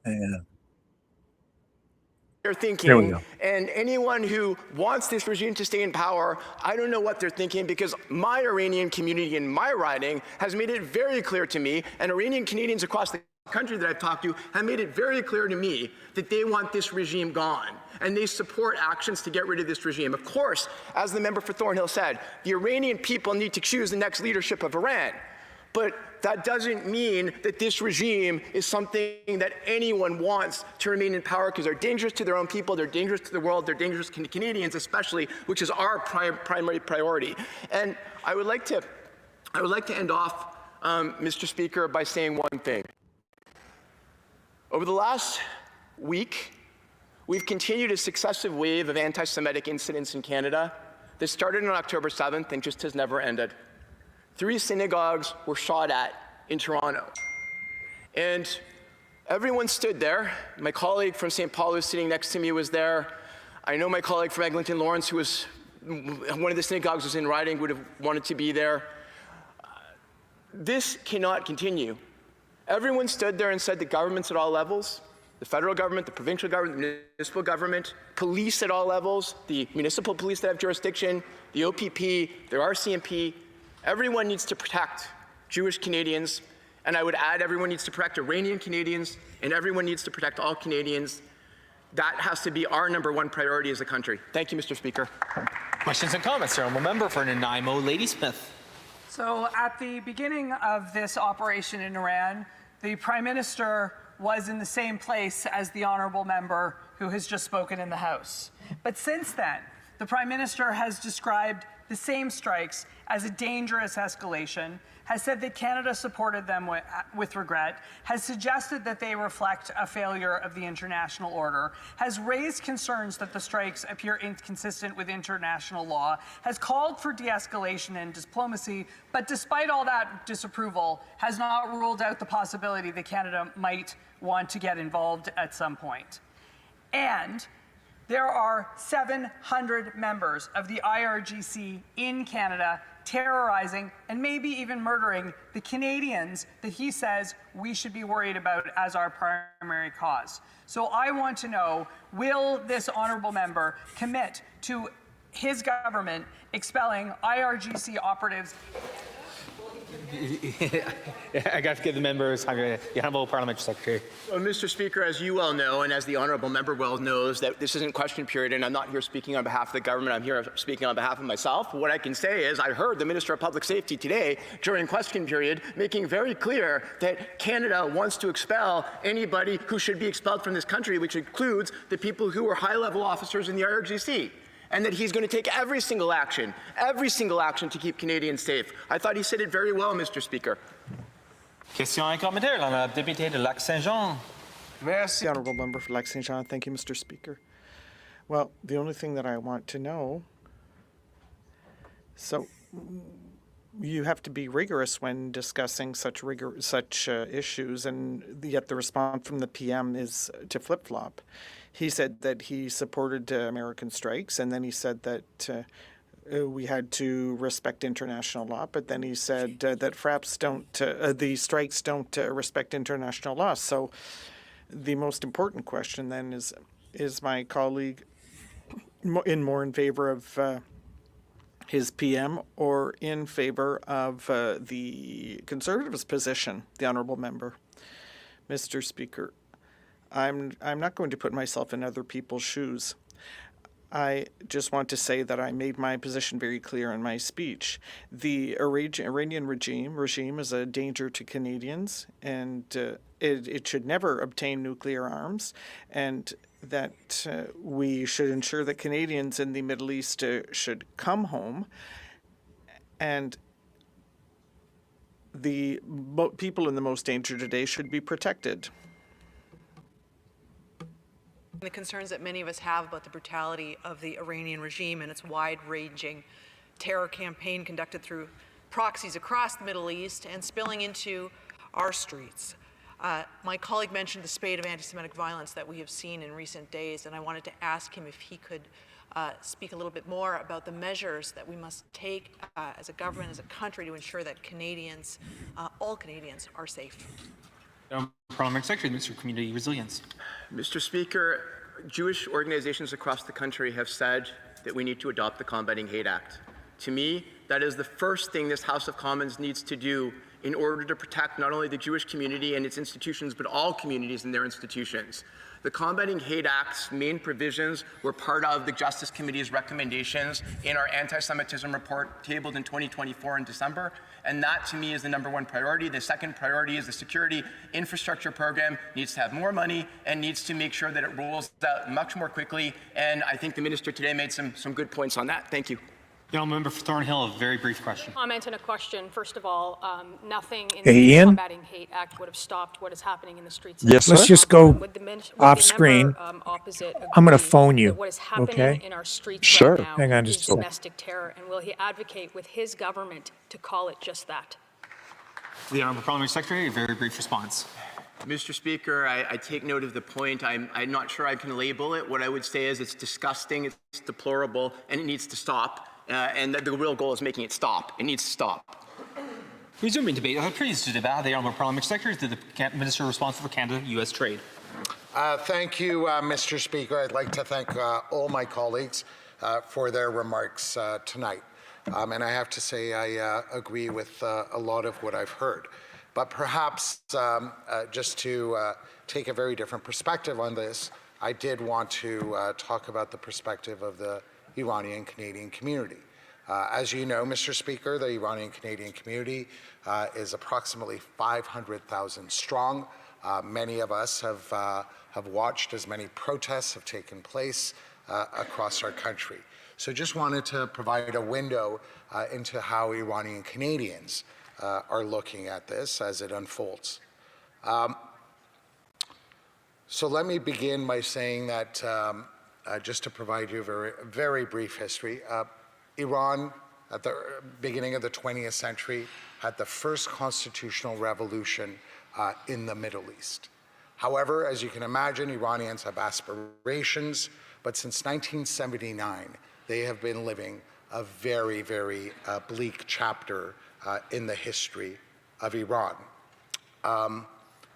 B: Yeah.
D: They're
B: There we
D: thinking,
B: go.
D: and anyone who wants this regime to stay in power, I don't know what they're thinking, because my Iranian community in my riding has made it very clear to me, and Iranian Canadians across the country that I've talked to have made it very clear to me that they want this regime gone, and they support actions to get rid of this regime. Of course, as the member for Thornhill said, the Iranian people need to choose the next leadership of Iran. But that doesn't mean that this regime is something that anyone wants to remain in power, because they're dangerous to their own people, they're dangerous to the world, they're dangerous to Canadians especially, which is our primary priority. And I would like to end off, Mr. Speaker, by saying one thing. Over the last week, we've continued a successive wave of anti-Semitic incidents in Canada that started on October 7th and just has never ended. 3 synagogues were shot at in Toronto. And everyone stood there. My colleague from St. Paul, who's sitting next to me, was there. I know my colleague from Eglinton Lawrence, who was one of the synagogues was in riding, would have wanted to be there. This cannot continue. Everyone stood there and said that governments at all levels, the federal government, the provincial government, the municipal government, police at all levels, the municipal police that have jurisdiction, the OPP, the RCMP, everyone needs to protect Jewish Canadians, and I would add everyone needs to protect Iranian Canadians, and everyone needs to protect all Canadians. That has to be our #1 priority as a country. Thank you, Mr. Speaker.
Q: Questions and comments. Honourable member for Nanaimo, Ladysmith.
G: So at the beginning of this operation in Iran, the Prime Minister was in the same place as the honourable member who has just spoken in the House. But since then, the Prime Minister has described the same strikes as a dangerous escalation, has said that Canada supported them with regret, has suggested that they reflect a failure of the international order, has raised concerns that the strikes appear inconsistent with international law, has called for de-escalation and diplomacy, but despite all that disapproval, has not ruled out the possibility that Canada might want to get involved at some point. And there are 700 members of the IRGC in Canada terrorizing and maybe even murdering the Canadians that he says we should be worried about as our primary cause. So I want to know, will this honourable member commit to his government expelling IRGC operatives?
Q: I got to give the members, the Honourable Parliamentary Secretary.
D: Well, Mr. Speaker, as you well know, and as the honourable member well knows, that this isn't question period, and I'm not here speaking on behalf of the government. I'm here speaking on behalf of myself. What I can say is I heard the Minister of Public Safety today during question period making very clear that Canada wants to expel anybody who should be expelled from this country, which includes the people who are high-level officers in the IRGC. And that he's going to take every single action to keep Canadians safe. I thought he said it very well, Mr. Speaker.
Q: Question et commentaire, la députée de Lac-Saint-Jean.
O: Merci, Honourable Member for Lac-Saint-Jean. Thank you, Mr. Speaker. Well, the only thing that I want to know, so you have to be rigorous when discussing such issues, and yet the response from the PM is to flip-flop. He said that he supported American strikes, and then he said that we had to respect international law, but then he said that the strikes don't respect international law. So the most important question then is my colleague more in favor of his PM or in favor of the Conservatives' position, the honourable member? Mr. Speaker, I'm not going to put myself in other people's shoes. I just want to say that I made my position very clear in my speech. The Iranian regime is a danger to Canadians, and it should never obtain nuclear arms, and that we should ensure that Canadians in the Middle East should come home, and the people in the most danger today should be protected.
S: The concerns that many of us have about the brutality of the Iranian regime and its wide-ranging terror campaign conducted through proxies across the Middle East and spilling into our streets. My colleague mentioned the spate of anti-Semitic violence that we have seen in recent days, and I wanted to ask him if he could speak a little bit more about the measures that we must take as a government, as a country, to ensure that Canadians, all Canadians, are safe.
Q: Parliamentary Secretary, Minister of Community Resilience.
D: Mr. Speaker, Jewish organizations across the country have said that we need to adopt the Combating Hate Act. To me, that is the first thing this House of Commons needs to do in order to protect not only the Jewish community and its institutions, but all communities and their institutions. The Combating Hate Act's main provisions were part of the Justice Committee's recommendations in our anti-Semitism report tabled in 2024 in December, and that to me is the #1 priority. The second priority is the security infrastructure program needs to have more money and needs to make sure that it rolls out much more quickly, and I think the Minister today made some good points on that. Thank you.
Q: The honourable member for Thornhill, a very brief question.
F: Comment and a question. First of all, nothing in
B: Hey,
F: the
B: Ian?
F: Combating Hate Act would have stopped what is happening in the streets.
N: Yes,
B: Let's
N: sir.
B: just go
F: Would the
B: off
F: member,
B: screen.
F: opposite
B: I'm going to
F: agree
B: phone you.
F: that what is happening
B: Okay?
F: in our streets
N: Sure.
F: right now
B: Hang on
F: is
B: just a second.
F: domestic terror, and will he advocate with his government to call it just that?
Q: The honourable Parliamentary Secretary, a very brief response.
D: Mr. Speaker, I take note of the point. I'm not sure I can label it. What I would say is it's disgusting, it's deplorable, and it needs to stop. And the real goal is making it stop. It needs to stop.
Q: Resuming debate. Please to debate. The honourable Parliamentary Secretary, to the Minister responsible for Canada-U.S. trade.
K: Thank you, Mr. Speaker. I'd like to thank all my colleagues for their remarks tonight. And I have to say I agree with a lot of what I've heard. But perhaps just to take a very different perspective on this, I did want to talk about the perspective of the Iranian Canadian community. As you know, Mr. Speaker, the Iranian Canadian community is approximately 500,000 strong. Many of us have watched as many protests have taken place across our country. So just wanted to provide a window into how Iranian Canadians are looking at this as it unfolds. So let me begin by saying that just to provide you a very brief history, Iran at the beginning of the 20th century had the first constitutional revolution in the Middle East. However, as you can imagine, Iranians have aspirations, but since 1979, they have been living a very, very bleak chapter in the history of Iran.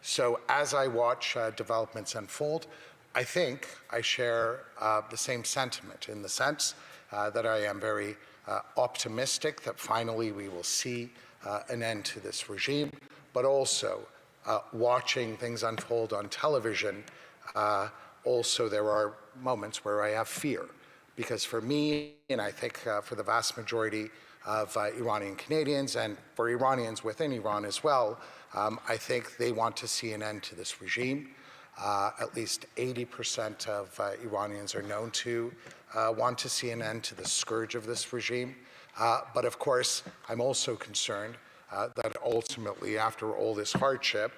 K: So as I watch developments unfold, I think I share the same sentiment in the sense that I am very optimistic that finally we will see an end to this regime, but also watching things unfold on television, also there are moments where I have fear. Because for me, and I think for the vast majority of Iranian Canadians and for Iranians within Iran as well, I think they want to see an end to this regime. At least 80% of Iranians are known to want to see an end to the scourge of this regime. But of course, I'm also concerned that ultimately, after all this hardship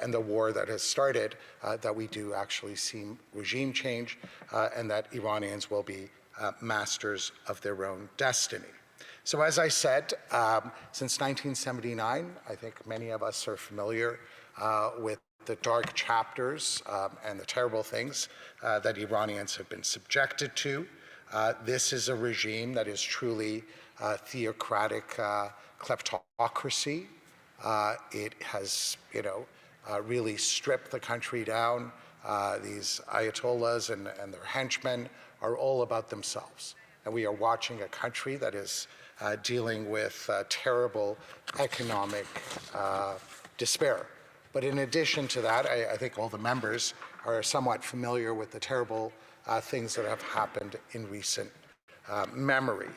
K: and the war that has started, that we do actually see regime change and that Iranians will be masters of their own destiny. So as I said, since 1979, I think many of us are familiar with the dark chapters and the terrible things that Iranians have been subjected to. This is a regime that is truly theocratic kleptocracy. It has, really stripped the country down. These ayatollahs and their henchmen are all about themselves. And we are watching a country that is dealing with terrible economic despair. But in addition to that, I think all the members are somewhat familiar with the terrible things that have happened in recent memory.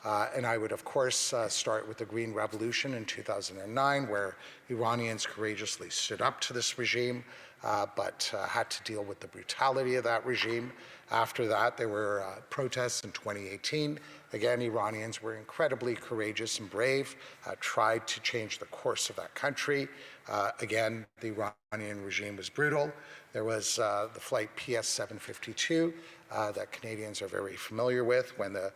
K: And I would, of course, start with the Green Revolution in 2009, where Iranians courageously stood up to this regime, but had to deal with the brutality of that regime. After that, there were protests in 2018. Again, Iranians were incredibly courageous and brave, tried to change the course of that country. Again, the Iranian regime was brutal. There was the flight PS-752 that Canadians are very familiar with when the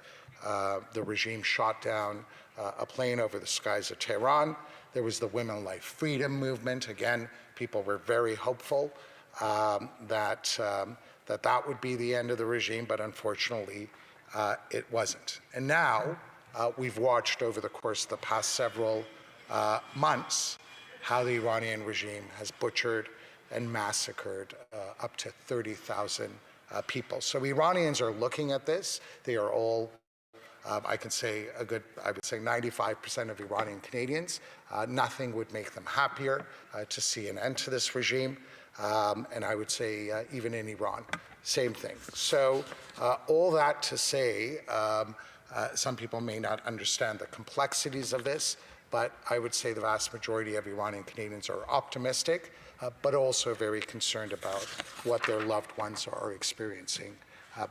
K: regime shot down a plane over the skies of Tehran. There was the Women Life Freedom movement. Again, people were very hopeful that would be the end of the regime, but unfortunately, it wasn't. And now, we've watched over the course of the past several months how the Iranian regime has butchered and massacred up to 30,000 people. So Iranians are looking at this. They are all, I would say 95% of Iranian Canadians. Nothing would make them happier to see an end to this regime. And I would say even in Iran, same thing. So all that to say, some people may not understand the complexities of this, but I would say the vast majority of Iranian Canadians are optimistic, but also very concerned about what their loved ones are experiencing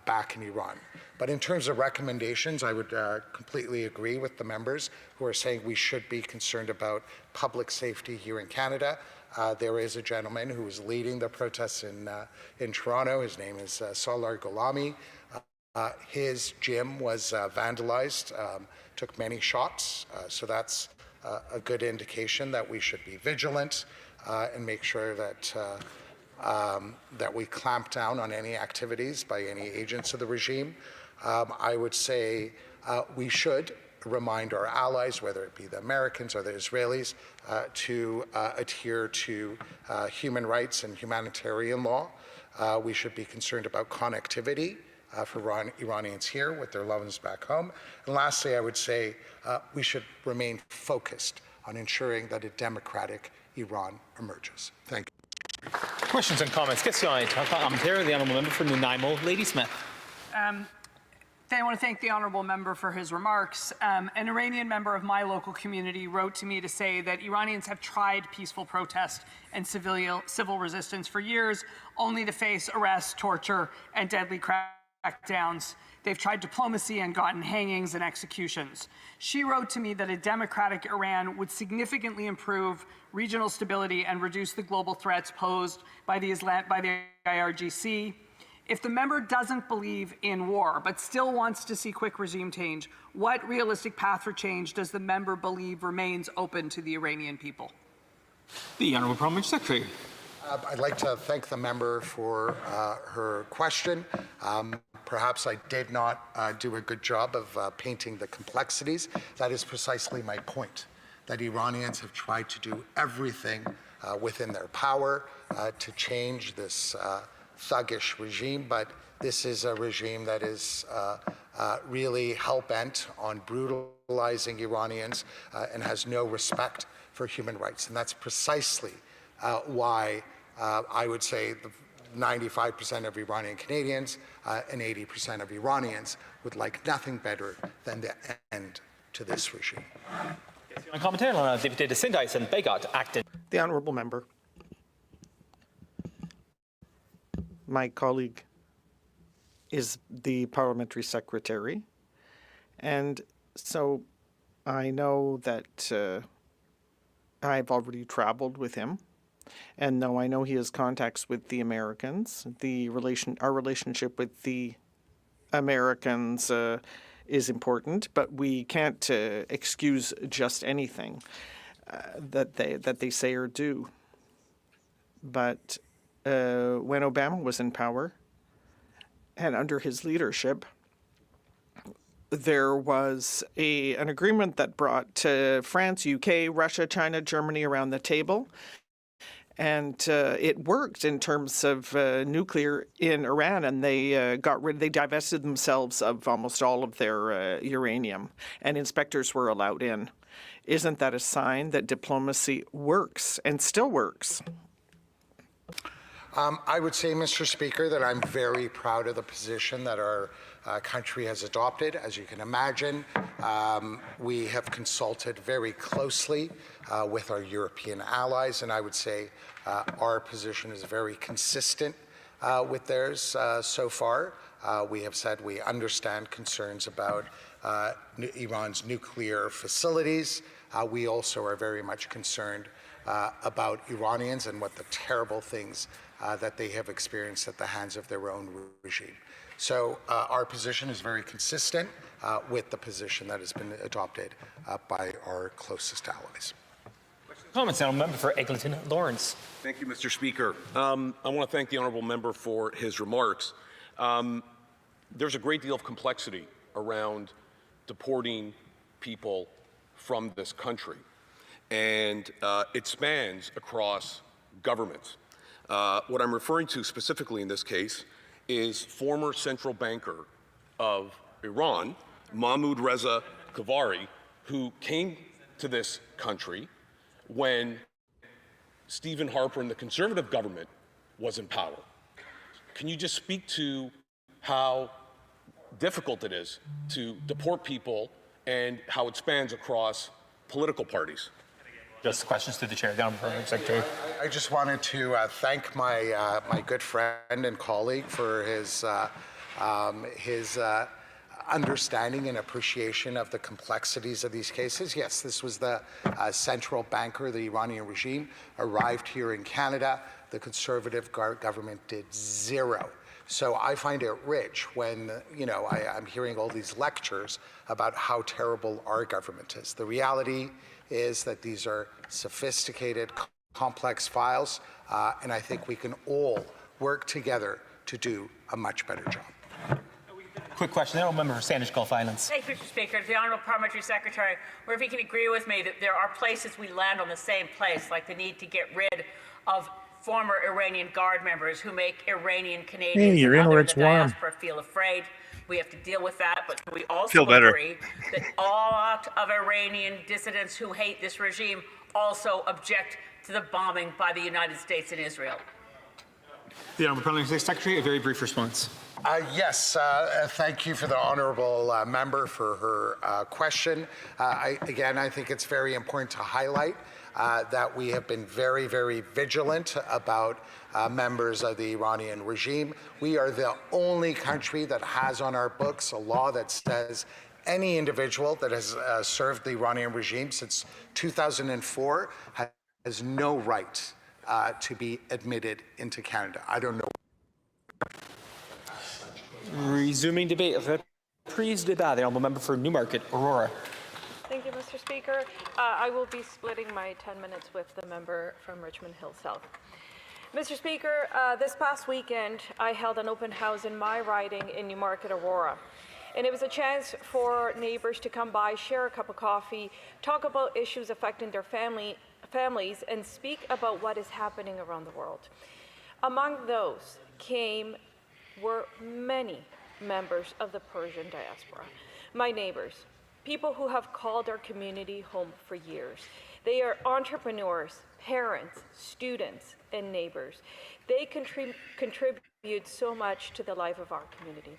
K: back in Iran. But in terms of recommendations, I would completely agree with the members who are saying we should be concerned about public safety here in Canada. There is a gentleman who is leading the protests in Toronto. His name is Salar Gholami. His gym was vandalized, took many shots, so that's a good indication that we should be vigilant and make sure that that we clamp down on any activities by any agents of the regime. I would say we should remind our allies, whether it be the Americans or the Israelis, to adhere to human rights and humanitarian law. We should be concerned about connectivity for Iranians here with their loved ones back home. And lastly, I would say we should remain focused on ensuring that a democratic Iran emerges. Thank you.
Q: Questions and comments. Question commentaire, the Honourable Member for Nanaimo, Ladysmith.
G: I want to thank the honourable member for his remarks. An Iranian member of my local community wrote to me to say that Iranians have tried peaceful protest and civil resistance for years, only to face arrests, torture, and deadly crackdowns. They've tried diplomacy and gotten hangings and executions. She wrote to me that a democratic Iran would significantly improve regional stability and reduce the global threats posed by the IRGC. If the member doesn't believe in war, but still wants to see quick regime change, what realistic path for change does the member believe remains open to the Iranian people?
Q: The Honourable Parliamentary Secretary.
K: I'd like to thank the member for her question. Perhaps I did not do a good job of painting the complexities. That is precisely my point, that Iranians have tried to do everything within their power to change this thuggish regime, but this is a regime that is really hell-bent on brutalizing Iranians and has no respect for human rights. And that's precisely why I would say 95% of Iranian Canadians and 80% of Iranians would like nothing better than the end to this regime.
Q: Commentaire, député de Saint-Dyson-Bégot, Acton.
O: The Honourable Member. My colleague is the Parliamentary Secretary, and so I know that I've already traveled with him, and though I know he has contacts with the Americans, our relationship with the Americans is important, but we can't excuse just anything that they say or do. But when Obama was in power, and under his leadership, there was an agreement that brought France, UK, Russia, China, Germany around the table. And it worked in terms of nuclear in Iran, and they divested themselves of almost all of their uranium, and inspectors were allowed in. Isn't that a sign that diplomacy works and still works?
K: I would say, Mr. Speaker, that I'm very proud of the position that our country has adopted. As you can imagine, we have consulted very closely with our European allies, and I would say our position is very consistent with theirs so far. We have said we understand concerns about Iran's nuclear facilities. We also are very much concerned about Iranians and what the terrible things that they have experienced at the hands of their own regime. So our position is very consistent with the position that has been adopted by our closest allies.
Q: Comments now, member for Eglinton Lawrence.
R: Thank you, Mr. Speaker. I want to thank the honourable member for his remarks. There's a great deal of complexity around deporting people from this country. and it spans across governments. What I'm referring to specifically in this case is former central banker of Iran, Mahmoud Reza Kavari, who came to this country when Stephen Harper and the conservative government was in power. Can you just speak to how difficult it is to deport people and how it spans across political parties?
Q: Just questions to the chair. Down from the secretary.
K: I just wanted to thank my my good friend and colleague for his understanding and appreciation of the complexities of these cases. Yes, this was the central banker, the Iranian regime, arrived here in Canada. The conservative government did zero. So I find it rich when, I'm hearing all these lectures about how terrible our government is. The reality is that these are sophisticated, complex files, and I think we can all work together to do a much better job.
Q: Quick question. I don't remember Standish Gulf Islands.
I: Thank you, Mr. Speaker. To the Honourable Parliamentary Secretary, or if he can agree with me that there are places we land on the same place, like the need to get rid of former Iranian Guard members who make Iranian Canadians
B: you're in
I: and
B: where
I: others
B: it's
I: in the
B: warm.
I: diaspora feel afraid. We have to deal with that, but we also
B: Feel better.
I: agree that all of Iranian dissidents who hate this regime also object to the bombing by the United States and Israel.
Q: The Honourable Parliamentary Secretary, a very brief response.
K: Yes, thank you for the honourable member for her question. Again, I think it's very important to highlight that we have been very, very vigilant about members of the Iranian regime. We are the only country that has on our books a law that says any individual that has served the Iranian regime since 2004 has no right to be admitted into Canada. I don't know.
Q: Resuming debate. Reprise débat. The Honourable Member for Newmarket, Aurora.
V: Thank you, Mr. Speaker. I will be splitting my 10 minutes with the member from Richmond Hill South. Mr. Speaker, this past weekend, I held an open house in my riding in Newmarket, Aurora. And it was a chance for neighbors to come by, share a cup of coffee, talk about issues affecting their families, and speak about what is happening around the world. Among those were many members of the Persian diaspora, my neighbors, people who have called our community home for years. They are entrepreneurs, parents, students, and neighbors. They contribute so much to the life of our community.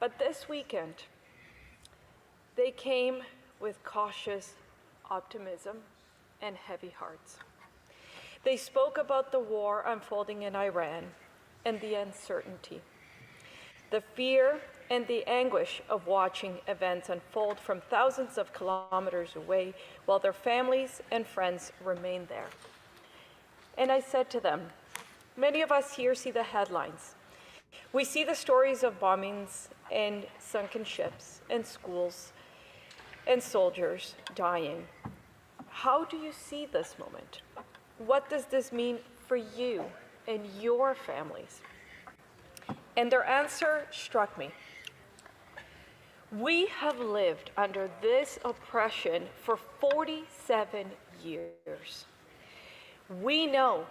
V: But this weekend, they came with cautious optimism and heavy hearts. They spoke about the war unfolding in Iran and the uncertainty, the fear and the anguish of watching events unfold from thousands of kilometers away while their families and friends remain there. And I said to them, many of us here see the headlines. We see the stories of bombings and sunken ships and schools and soldiers dying. How do you see this moment? What does this mean for you and your families? And their answer struck me. We have lived under this oppression for 47 years. We know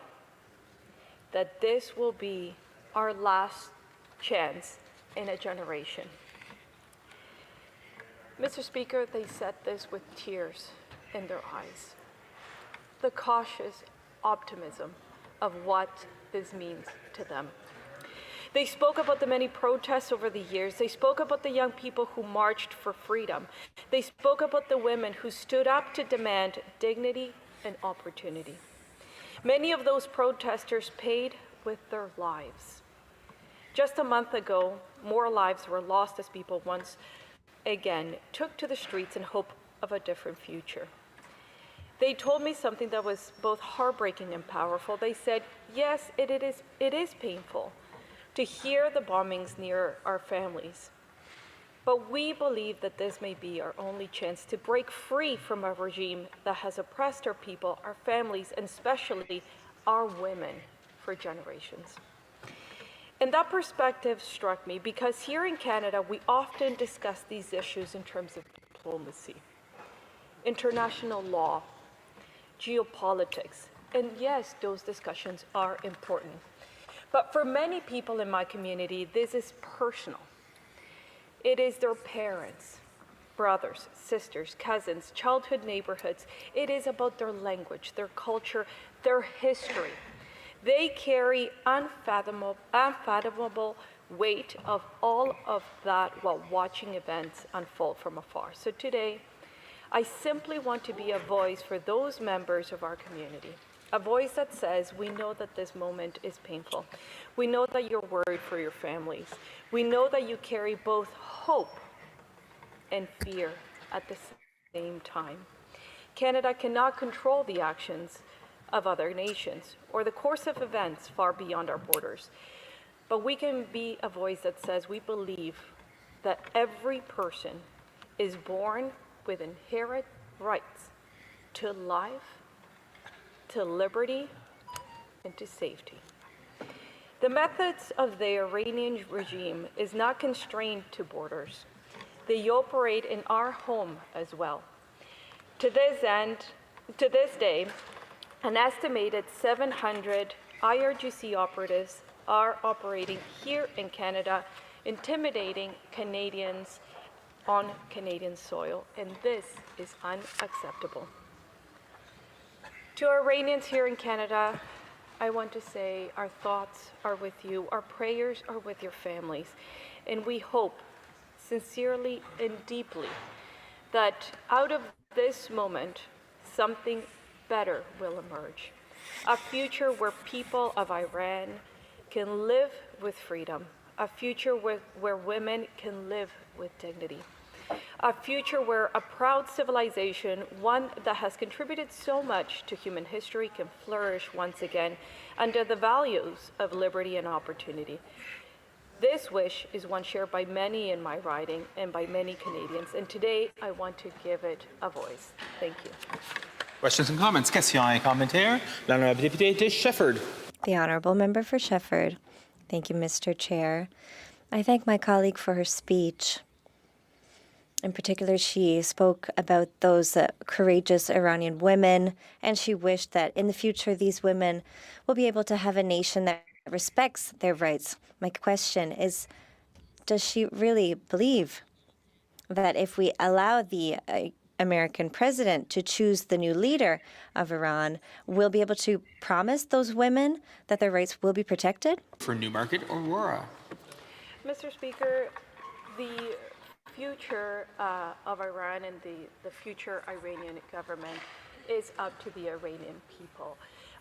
V: that this will be our last chance in a generation. Mr. Speaker, they said this with tears in their eyes. The cautious optimism of what this means to them. They spoke about the many protests over the years. They spoke about the young people who marched for freedom. They spoke about the women who stood up to demand dignity and opportunity. Many of those protesters paid with their lives. Just a month ago, more lives were lost as people once again took to the streets in hope of a different future. They told me something that was both heartbreaking and powerful. They said, yes, it is painful to hear the bombings near our families, but we believe that this may be our only chance to break free from a regime that has oppressed our people, our families, and especially our women for generations. And that perspective struck me because here in Canada, we often discuss these issues in terms of diplomacy, international law, geopolitics. And yes, those discussions are important. But for many people in my community, this is personal. It is their parents, brothers, sisters, cousins, childhood neighborhoods. It is about their language, their culture, their history. They carry unfathomable weight of all of that while watching events unfold from afar. So today, I simply want to be a voice for those members of our community. A voice that says, we know that this moment is painful. We know that you're worried for your families. We know that you carry both hope and fear at the same time. Canada cannot control the actions of other nations or the course of events far beyond our borders. But we can be a voice that says we believe that every person is born with inherent rights to life, to liberty, and to safety. The methods of the Iranian regime is not constrained to borders. They operate in our home as well. To this day, an estimated 700 IRGC operatives are operating here in Canada, intimidating Canadians on Canadian soil, and this is unacceptable. To our Iranians here in Canada, I want to say our thoughts are with you, our prayers are with your families, and we hope sincerely and deeply that out of this moment, something better will emerge. A future where people of Iran can live with freedom, a future where women can live with dignity, a future where a proud civilization, one that has contributed so much to human history, can flourish once again under the values of liberty and opportunity. This wish is one shared by many in my riding and by many Canadians, and today I want to give it a voice. Thank you.
Q: Questions and comments. Questions et commentaires. L'honorable député de Shefford.
P: The Honourable Member for Shefford. Thank you, Mr. Chair. I thank my colleague for her speech. In particular, she spoke about those courageous Iranian women, and she wished that in the future these women will be able to have a nation that respects their rights. My question is, does she really believe that if we allow the American president to choose the new leader of Iran, we'll be able to promise those women that their rights will be protected?
Q: For Newmarket, Aurora.
V: Mr. Speaker, the future of Iran and the future Iranian government is up to the Iranian people.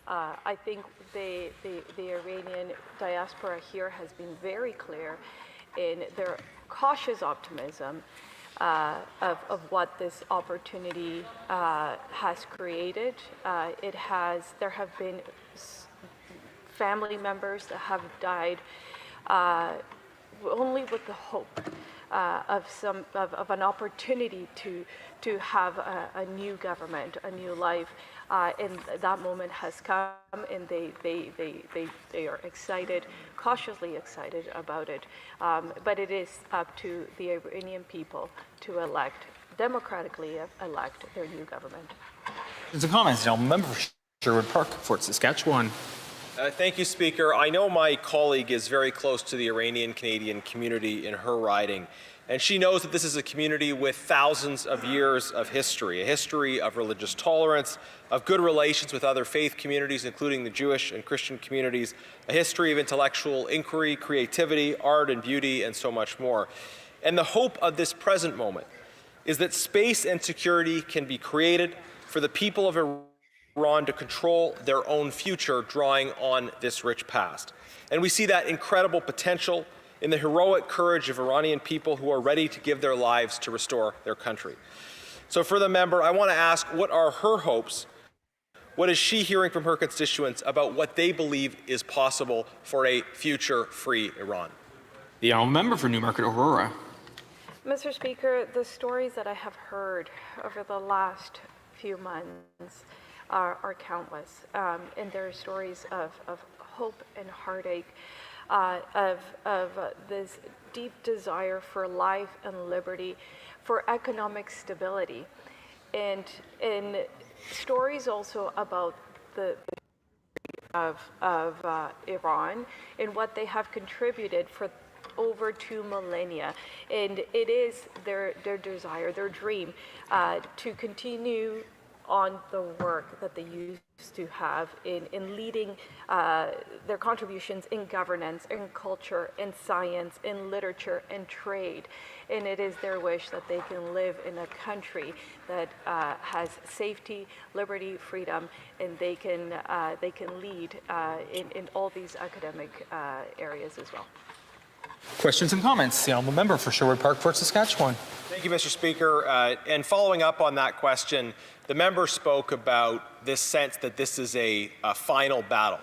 V: I think the Iranian diaspora here has been very clear in their cautious optimism of what this opportunity has created. There have been family members that have died only with the hope of an opportunity to have a new government, a new life, and that moment has come, and they are excited, cautiously excited about it. But it is up to the Iranian people to democratically elect their new government.
Q: Questions and comments. Now, Member for Sherwood Park, Fort Saskatchewan.
L: Thank you, Speaker. I know my colleague is very close to the Iranian-Canadian community in her riding, and she knows that this is a community with thousands of years of history, a history of religious tolerance, of good relations with other faith communities, including the Jewish and Christian communities, a history of intellectual inquiry, creativity, art and beauty, and so much more. And the hope of this present moment is that space and security can be created for the people of Iran to control their own future, drawing on this rich past. And we see that incredible potential in the heroic courage of Iranian people who are ready to give their lives to restore their country. So for the member, I want to ask, what are her hopes? What is she hearing from her constituents about what they believe is possible for a future free Iran?
Q: The Honourable Member for Newmarket, Aurora.
V: Mr. Speaker, the stories that I have heard over the last few months are countless, and there are stories of hope and heartache, of this deep desire for life and liberty, for economic stability, and stories also about the of Iran and what they have contributed for over 2 millennia. And it is their desire, their dream to continue on the work that they used to have in leading their contributions in governance, in culture, in science, in literature, and trade. And it is their wish that they can live in a country that has safety, liberty, freedom, and they can lead in all these academic areas as well.
Q: Questions and comments? The honourable member for Sherwood Park, Fort Saskatchewan.
L: Thank you, Mr. Speaker. And following up on that question, the member spoke about this sense that this is a final battle.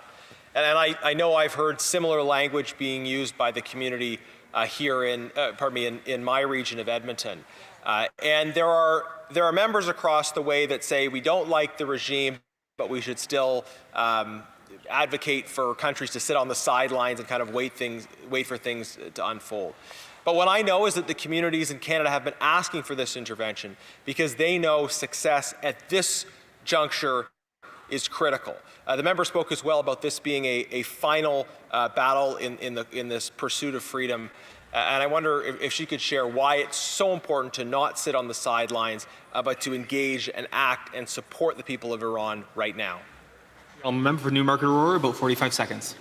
L: And I know I've heard similar language being used by the community here in my region of Edmonton. And there are members across the way that say we don't like the regime, but we should still advocate for countries to sit on the sidelines and kind of wait for things to unfold. But what I know is that the communities in Canada have been asking for this intervention because they know success at this juncture is critical. The member spoke as well about this being a final battle in this pursuit of freedom. And I wonder if she could share why it's so important to not sit on the sidelines, but to engage and act and support the people of Iran right now.
Q: Member for Newmarket Aurora, about 45 seconds.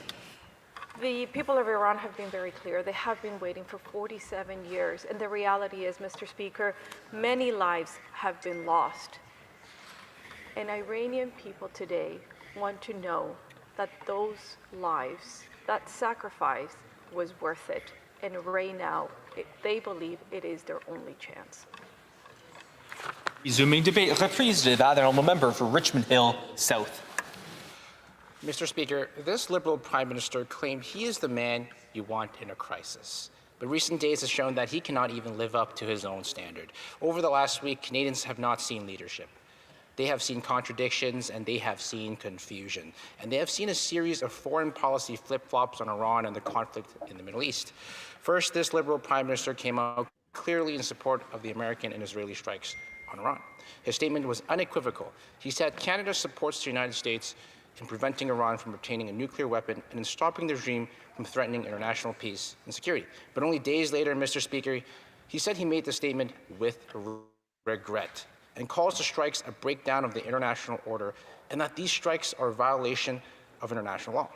V: The people of Iran have been very clear. They have been waiting for 47 years. And the reality is, Mr. Speaker, many lives have been lost. And Iranian people today want to know that those lives, that sacrifice was worth it. And right now, they believe it is their only chance.
Q: Resuming debate, reprise de débat, the honourable member for Richmond Hill South.
T: Mr. Speaker, this Liberal Prime Minister claimed he is the man you want in a crisis. But recent days have shown that he cannot even live up to his own standard. Over the last week, Canadians have not seen leadership. They have seen contradictions and they have seen confusion. And they have seen a series of foreign policy flip-flops on Iran and the conflict in the Middle East. First, this Liberal Prime Minister came out clearly in support of the American and Israeli strikes on Iran. His statement was unequivocal. He said Canada supports the United States in preventing Iran from obtaining a nuclear weapon and in stopping the regime from threatening international peace and security. But only days later, Mr. Speaker, he said he made the statement with regret and calls the strikes a breakdown of the international order and that these strikes are a violation of international law.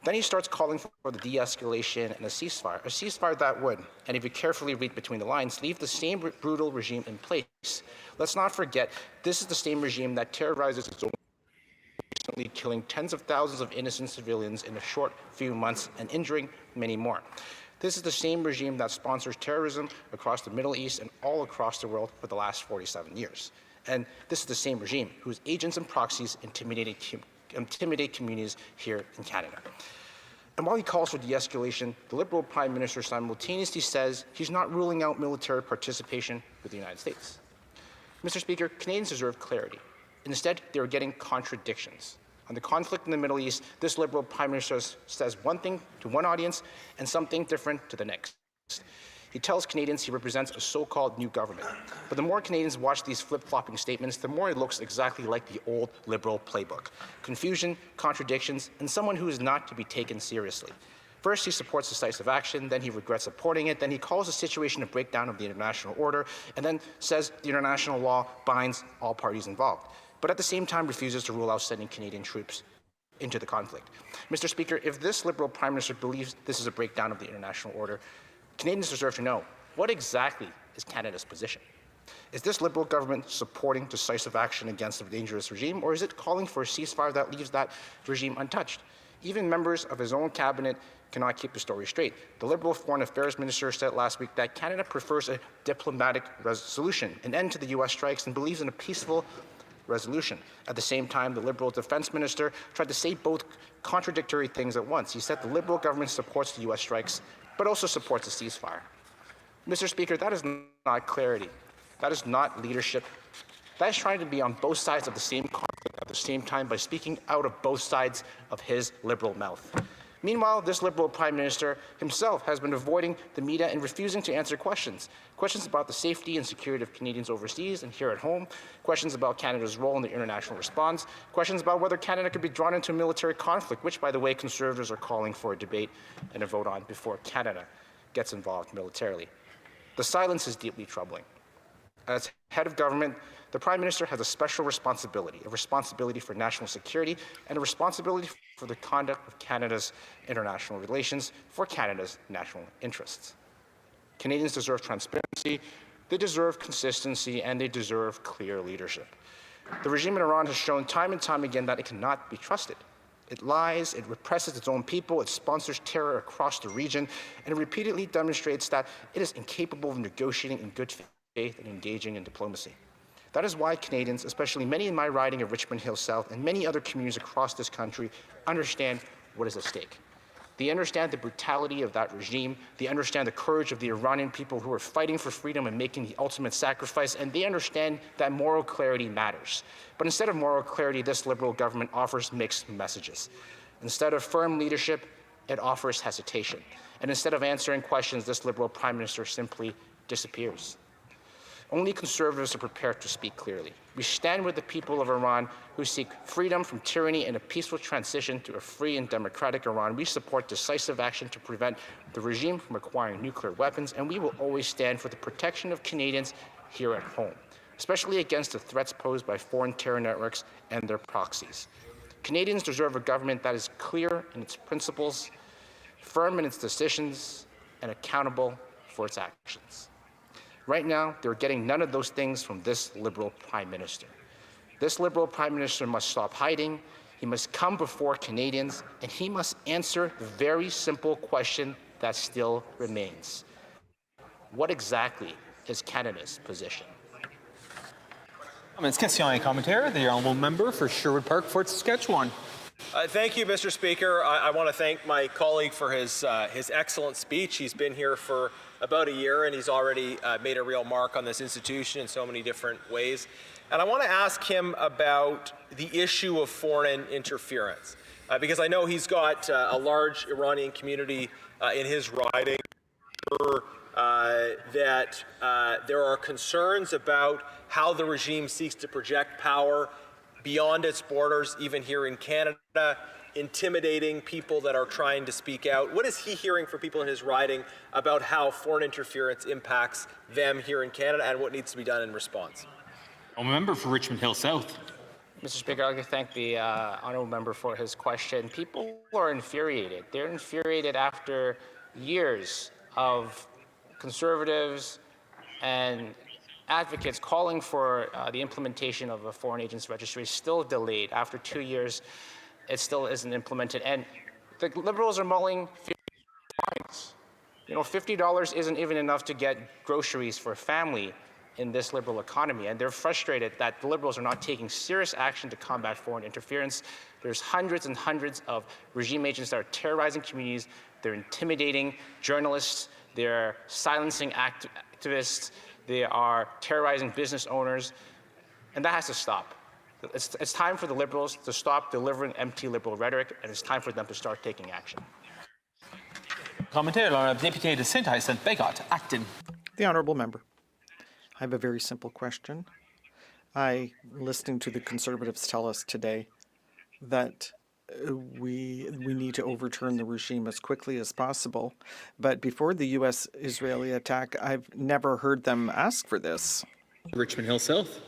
T: Then he starts calling for the de-escalation and a ceasefire that would, and if you carefully read between the lines, leave the same brutal regime in place. Let's not forget, this is the same regime that terrorizes its own, recently killing tens of thousands of innocent civilians in a short few months and injuring many more. This is the same regime that sponsors terrorism across the Middle East and all across the world for the last 47 years. And this is the same regime whose agents and proxies intimidate communities here in Canada. And while he calls for de-escalation, the Liberal Prime Minister simultaneously says he's not ruling out military participation with the United States. Mr. Speaker, Canadians deserve clarity. Instead, they are getting contradictions. On the conflict in the Middle East, this Liberal Prime Minister says one thing to one audience and something different to the next. He tells Canadians he represents a so-called new government. But the more Canadians watch these flip-flopping statements, the more it looks exactly like the old Liberal playbook. Confusion, contradictions, and someone who is not to be taken seriously. First, he supports decisive action, then he regrets supporting it, then he calls the situation a breakdown of the international order, and then says the international law binds all parties involved. But at the same time refuses to rule out sending Canadian troops into the conflict. Mr. Speaker, if this Liberal Prime Minister believes this is a breakdown of the international order, Canadians deserve to know, what exactly is Canada's position? Is this Liberal government supporting decisive action against a dangerous regime, or is it calling for a ceasefire that leaves that regime untouched? Even members of his own cabinet cannot keep the story straight. The Liberal Foreign Affairs Minister said last week that Canada prefers a diplomatic resolution, an end to the U.S. strikes, and believes in a peaceful resolution. At the same time, the Liberal Defense Minister tried to say both contradictory things at once. He said the Liberal government supports the U.S. strikes, but also supports a ceasefire. Mr. Speaker, that is not clarity. That is not leadership. That is trying to be on both sides of the same conflict at the same time by speaking out of both sides of his Liberal mouth. Meanwhile, this Liberal Prime Minister himself has been avoiding the media and refusing to answer questions. Questions about the safety and security of Canadians overseas and here at home, questions about Canada's role in the international response, questions about whether Canada could be drawn into a military conflict, which, by the way, Conservatives are calling for a debate and a vote on before Canada gets involved militarily. The silence is deeply troubling. As head of government, the Prime Minister has a special responsibility, a responsibility for national security and a responsibility for the conduct of Canada's international relations for Canada's national interests. Canadians deserve transparency, they deserve consistency, and they deserve clear leadership. The regime in Iran has shown time and time again that it cannot be trusted. It lies, it represses its own people, it sponsors terror across the region, and it repeatedly demonstrates that it is incapable of negotiating in good faith and engaging in diplomacy. That is why Canadians, especially many in my riding of Richmond Hill South and many other communities across this country, understand what is at stake. They understand the brutality of that regime, they understand the courage of the Iranian people who are fighting for freedom and making the ultimate sacrifice, and they understand that moral clarity matters. But instead of moral clarity, this Liberal government offers mixed messages. Instead of firm leadership, it offers hesitation. And instead of answering questions, this Liberal Prime Minister simply disappears. Only Conservatives are prepared to speak clearly. We stand with the people of Iran who seek freedom from tyranny and a peaceful transition to a free and democratic Iran. We support decisive action to prevent the regime from acquiring nuclear weapons, and we will always stand for the protection of Canadians here at home, especially against the threats posed by foreign terror networks and their proxies. Canadians deserve a government that is clear in its principles, firm in its decisions, and accountable for its actions. Right now, they're getting none of those things from this Liberal Prime Minister. This Liberal Prime Minister must stop hiding, he must come before Canadians, and he must answer the very simple question that still remains. What exactly is Canada's position?
Q: Question et commentaire. The honourable member for Sherwood Park, Fort Saskatchewan.
L: Thank you, Mr. Speaker. I want to thank my colleague for his excellent speech. He's been here for about a year, and he's already made a real mark on this institution in so many different ways. And I want to ask him about the issue of foreign interference, because I know he's got a large Iranian community in his riding. That there are concerns about how the regime seeks to project power beyond its borders, even here in Canada, intimidating people that are trying to speak out. What is he hearing from people in his riding about how foreign interference impacts them here in Canada and what needs to be done in response?
Q: Honourable member for Richmond Hill South.
T: Mr. Speaker, I'd like to thank the honourable member for his question. People are infuriated. They're infuriated after years of Conservatives and advocates calling for the implementation of a foreign agents registry is still delayed. After 2 years, it still isn't implemented. And the Liberals are mulling fines. You know, $50 isn't even enough to get groceries for a family in this Liberal economy. And they're frustrated that the Liberals are not taking serious action to combat foreign interference. There's hundreds and hundreds of regime agents that are terrorizing communities. They're intimidating journalists. They're silencing activists. They are terrorizing business owners. And that has to stop. It's time for the Liberals to stop delivering empty Liberal rhetoric, and it's time for them to start taking action.
Q: Commentaire, le député de Saint-Hyacinthe-Bagot, Acton.
O: The honourable member. I have a very simple question. Listening to the Conservatives tell us today that we need to overturn the regime as quickly as possible. But before the U.S. Israeli attack, I've never heard them ask for this.
Q: Richmond Hill South.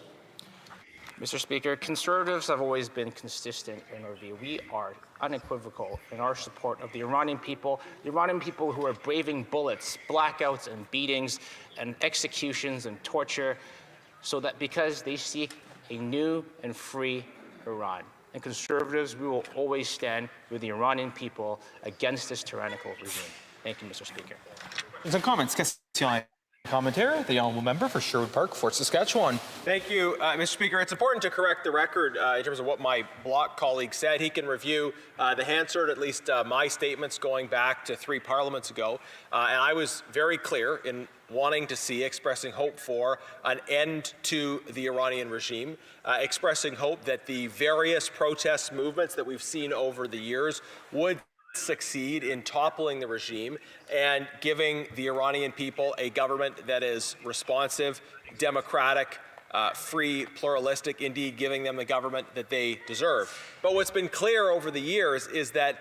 T: Mr. Speaker, Conservatives have always been consistent in our view. We are unequivocal in our support of the Iranian people who are braving bullets, blackouts, and beatings, and executions and torture, so that because they seek a new and free Iran. And Conservatives, we will always stand with the Iranian people against this tyrannical regime. Thank you, Mr. Speaker.
Q: Some comments. Question et commentaire. The honourable member for Sherwood Park, Fort Saskatchewan.
L: Thank you, Mr. Speaker. It's important to correct the record in terms of what my bloc colleague said. He can review the Hansard, at least my statements going back to 3 parliaments ago. And I was very clear in wanting to see, expressing hope for an end to the Iranian regime, expressing hope that the various protest movements that we've seen over the years would succeed in toppling the regime and giving the Iranian people a government that is responsive, democratic, free, pluralistic, indeed giving them the government that they deserve. But what's been clear over the years is that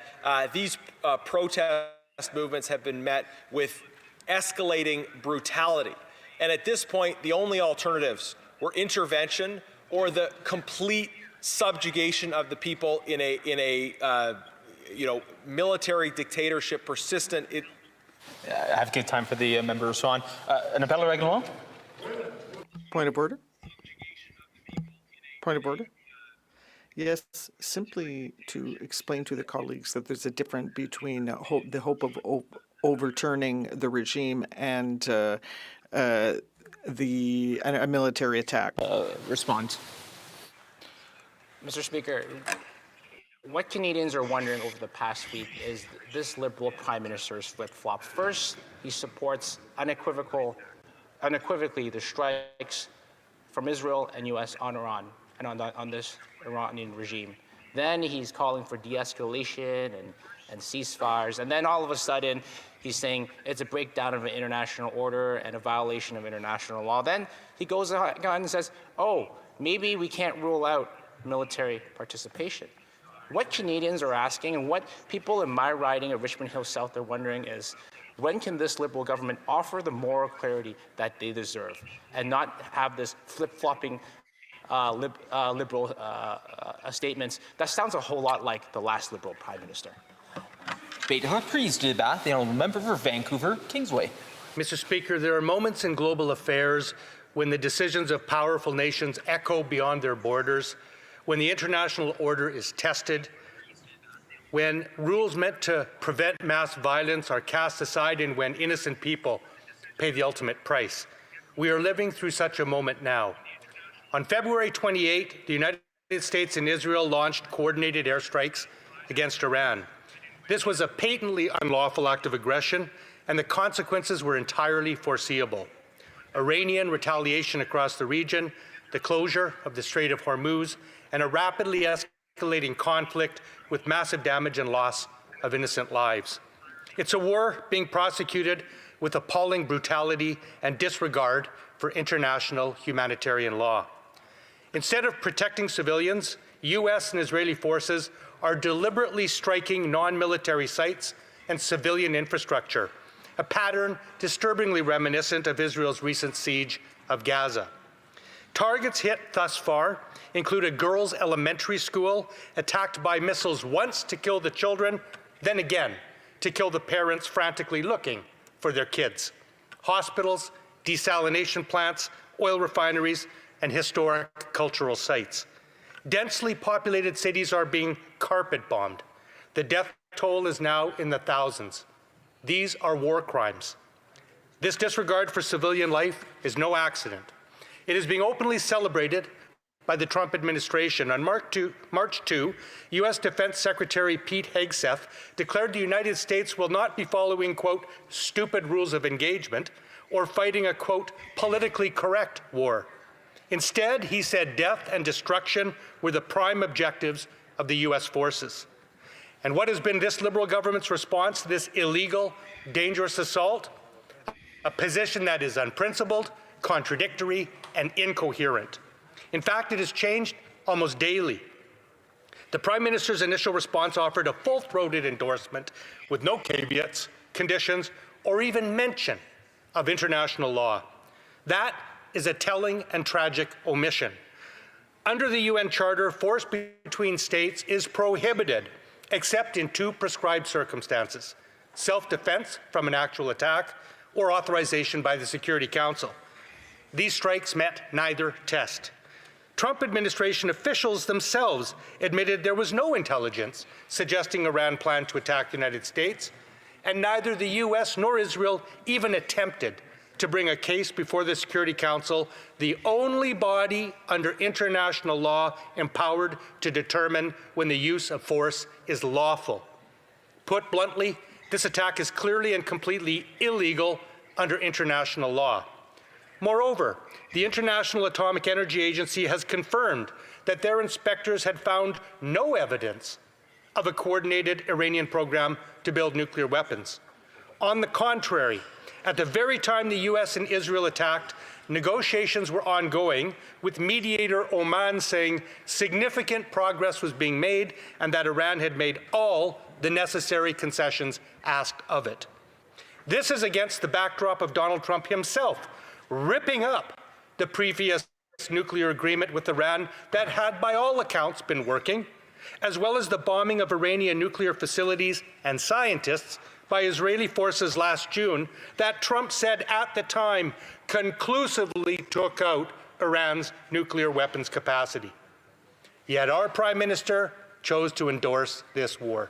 L: these protest movements have been met with escalating brutality. And at this point, the only alternatives were intervention or the complete subjugation of the people in a military dictatorship persistent.
Q: I have good time for the member to respond. An appel au règlement?
O: Point of order. Point of order. Yes, simply to explain to the colleagues that there's a difference between the hope of overturning the regime and a military attack.
Q: Respond.
T: Mr. Speaker, what Canadians are wondering over the past week is this Liberal Prime Minister's flip-flop. First, he supports unequivocally the strikes from Israel and U.S. on Iran and on this Iranian regime. Then he's calling for de-escalation and ceasefires. And then all of a sudden, he's saying it's a breakdown of an international order and a violation of international law. Then he goes on and says, oh, maybe we can't rule out military participation. What Canadians are asking and what people in my riding of Richmond Hill South are wondering is, when can this Liberal government offer the moral clarity that they deserve and not have this flip-flopping Liberal statements that sounds a whole lot like the last Liberal Prime Minister?
Q: The honourable member for Vancouver, Kingsway.
M: Mr. Speaker, there are moments in global affairs when the decisions of powerful nations echo beyond their borders, when the international order is tested, when rules meant to prevent mass violence are cast aside, and when innocent people pay the ultimate price. We are living through such a moment now. On February 28, the United States and Israel launched coordinated airstrikes against Iran. This was a patently unlawful act of aggression, and the consequences were entirely foreseeable. Iranian retaliation across the region, the closure of the Strait of Hormuz, and a rapidly escalating conflict with massive damage and loss of innocent lives. It's a war being prosecuted with appalling brutality and disregard for international humanitarian law. Instead of protecting civilians, U.S. and Israeli forces are deliberately striking non-military sites and civilian infrastructure, a pattern disturbingly reminiscent of Israel's recent siege of Gaza. Targets hit thus far include a girls' elementary school attacked by missiles once to kill the children, then again to kill the parents frantically looking for their kids. Hospitals, desalination plants, oil refineries, and historic cultural sites. Densely populated cities are being carpet-bombed. The death toll is now in the thousands. These are war crimes. This disregard for civilian life is no accident. It is being openly celebrated by the Trump administration. On March 2, U.S. Defense Secretary Pete Hegseth declared the United States will not be following, quote, stupid rules of engagement or fighting a, quote, politically correct war. Instead, he said death and destruction were the prime objectives of the U.S. forces. And what has been this Liberal government's response to this illegal, dangerous assault? A position that is unprincipled, contradictory, and incoherent. In fact, it has changed almost daily. The Prime Minister's initial response offered a full-throated endorsement with no caveats, conditions, or even mention of international law. That is a telling and tragic omission. Under the UN Charter, force between states is prohibited, except in two prescribed circumstances: self-defense from an actual attack or authorization by the Security Council. These strikes met neither test. Trump administration officials themselves admitted there was no intelligence suggesting Iran planned to attack the United States, and neither the U.S. nor Israel even attempted to bring a case before the Security Council, the only body under international law empowered to determine when the use of force is lawful. Put bluntly, this attack is clearly and completely illegal under international law. Moreover, the International Atomic Energy Agency has confirmed that their inspectors had found no evidence of a coordinated Iranian program to build nuclear weapons. On the contrary, at the very time the U.S. and Israel attacked, negotiations were ongoing, with mediator Oman saying significant progress was being made and that Iran had made all the necessary concessions asked of it. This is against the backdrop of Donald Trump himself ripping up the previous nuclear agreement with Iran that had, by all accounts, been working, as well as the bombing of Iranian nuclear facilities and scientists by Israeli forces last June that Trump said at the time conclusively took out Iran's nuclear weapons capacity. Yet our Prime Minister chose to endorse this war.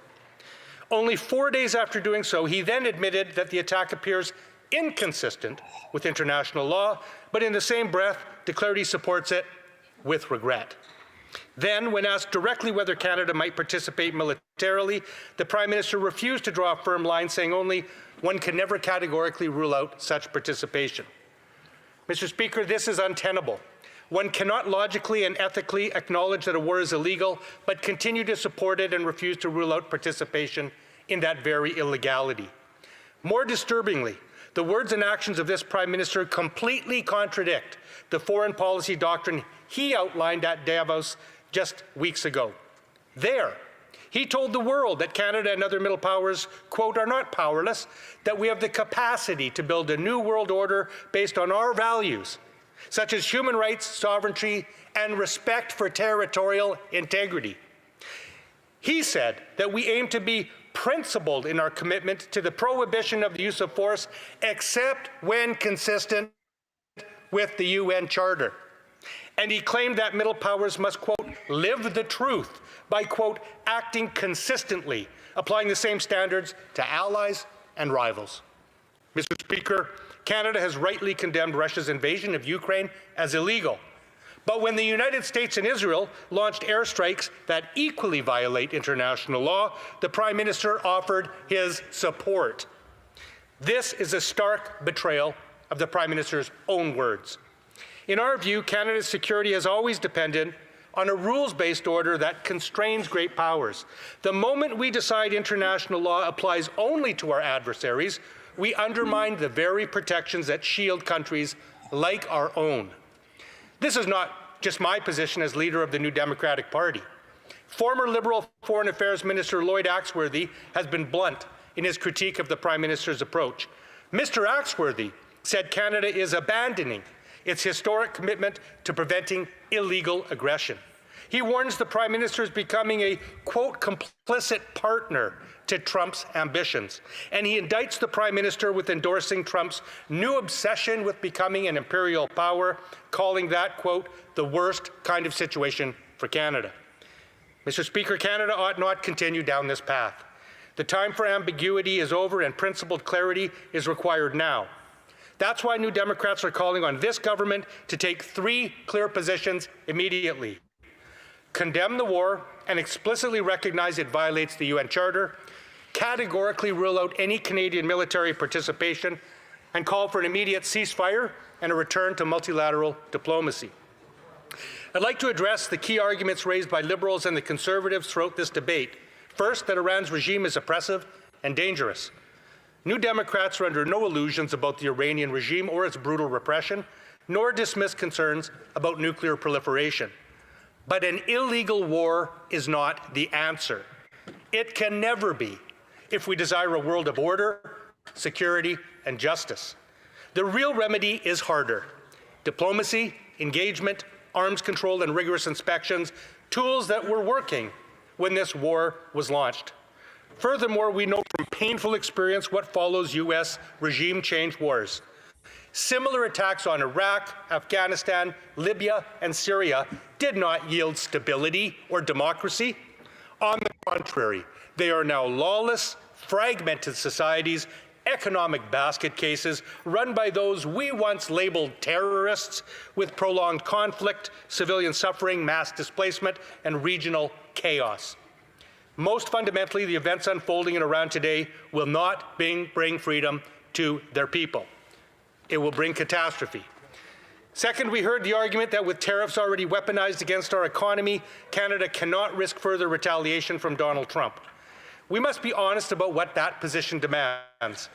M: Only 4 days after doing so, he then admitted that the attack appears inconsistent with international law, but in the same breath declared he supports it with regret. Then, when asked directly whether Canada might participate militarily, the Prime Minister refused to draw a firm line, saying only one can never categorically rule out such participation. Mr. Speaker, this is untenable. One cannot logically and ethically acknowledge that a war is illegal, but continue to support it and refuse to rule out participation in that very illegality. More disturbingly, the words and actions of this Prime Minister completely contradict the foreign policy doctrine he outlined at Davos just weeks ago. There, he told the world that Canada and other middle powers, quote, are not powerless, that we have the capacity to build a new world order based on our values, such as human rights, sovereignty, and respect for territorial integrity. He said that we aim to be principled in our commitment to the prohibition of the use of force, except when consistent with the UN Charter. And he claimed that middle powers must, quote, live the truth by, quote, acting consistently, applying the same standards to allies and rivals. Mr. Speaker, Canada has rightly condemned Russia's invasion of Ukraine as illegal. But when the United States and Israel launched airstrikes that equally violate international law, the Prime Minister offered his support. This is a stark betrayal of the Prime Minister's own words. In our view, Canada's security has always depended on a rules-based order that constrains great powers. The moment we decide international law applies only to our adversaries, we undermine the very protections that shield countries like our own. This is not just my position as leader of the New Democratic Party. Former Liberal Foreign Affairs Minister Lloyd Axworthy has been blunt in his critique of the Prime Minister's approach. Mr. Axworthy said Canada is abandoning its historic commitment to preventing illegal aggression. He warns the Prime Minister is becoming a, quote, complicit partner to Trump's ambitions. And he indicts the Prime Minister with endorsing Trump's new obsession with becoming an imperial power, calling that, quote, the worst kind of situation for Canada. Mr. Speaker, Canada ought not continue down this path. The time for ambiguity is over and principled clarity is required now. That's why New Democrats are calling on this government to take 3 clear positions immediately. Condemn the war and explicitly recognize it violates the UN Charter, categorically rule out any Canadian military participation, and call for an immediate ceasefire and a return to multilateral diplomacy. I'd like to address the key arguments raised by Liberals and the Conservatives throughout this debate. First, that Iran's regime is oppressive and dangerous. New Democrats are under no illusions about the Iranian regime or its brutal repression, nor dismiss concerns about nuclear proliferation. But an illegal war is not the answer. It can never be if we desire a world of order, security, and justice. The real remedy is harder. Diplomacy, engagement, arms control, and rigorous inspections, tools that were working when this war was launched. Furthermore, we know from painful experience what follows U.S. regime change wars. Similar attacks on Iraq, Afghanistan, Libya, and Syria did not yield stability or democracy. On the contrary, they are now lawless, fragmented societies, economic basket cases run by those we once labeled terrorists, with prolonged conflict, civilian suffering, mass displacement, and regional chaos. Most fundamentally, the events unfolding in Iran today will not bring freedom to their people. It will bring catastrophe. Second, we heard the argument that with tariffs already weaponized against our economy, Canada cannot risk further retaliation from Donald Trump. We must be honest about what that position demands,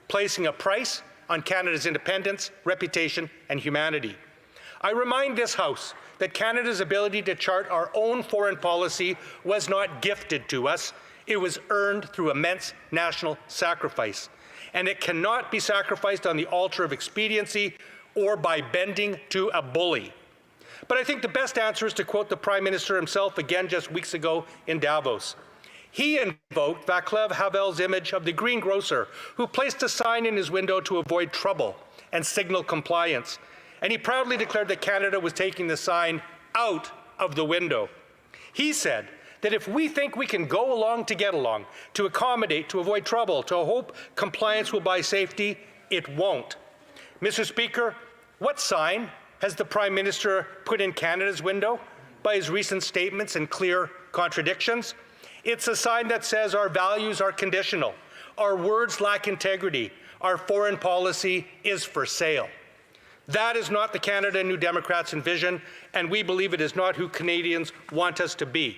M: placing a price on Canada's independence, reputation, and humanity. I remind this House that Canada's ability to chart our own foreign policy was not gifted to us. It was earned through immense national sacrifice. And it cannot be sacrificed on the altar of expediency or by bending to a bully. But I think the best answer is to quote the Prime Minister himself again just weeks ago in Davos. He invoked Václav Havel's image of the greengrocer who placed a sign in his window to avoid trouble and signal compliance. And he proudly declared that Canada was taking the sign out of the window. He said that if we think we can go along to get along, to accommodate, to avoid trouble, to hope compliance will buy safety, it won't. Mr. Speaker, what sign has the Prime Minister put in Canada's window by his recent statements and clear contradictions? It's a sign that says our values are conditional, our words lack integrity, our foreign policy is for sale. That is not the Canada New Democrats envision, and we believe it is not who Canadians want us to be.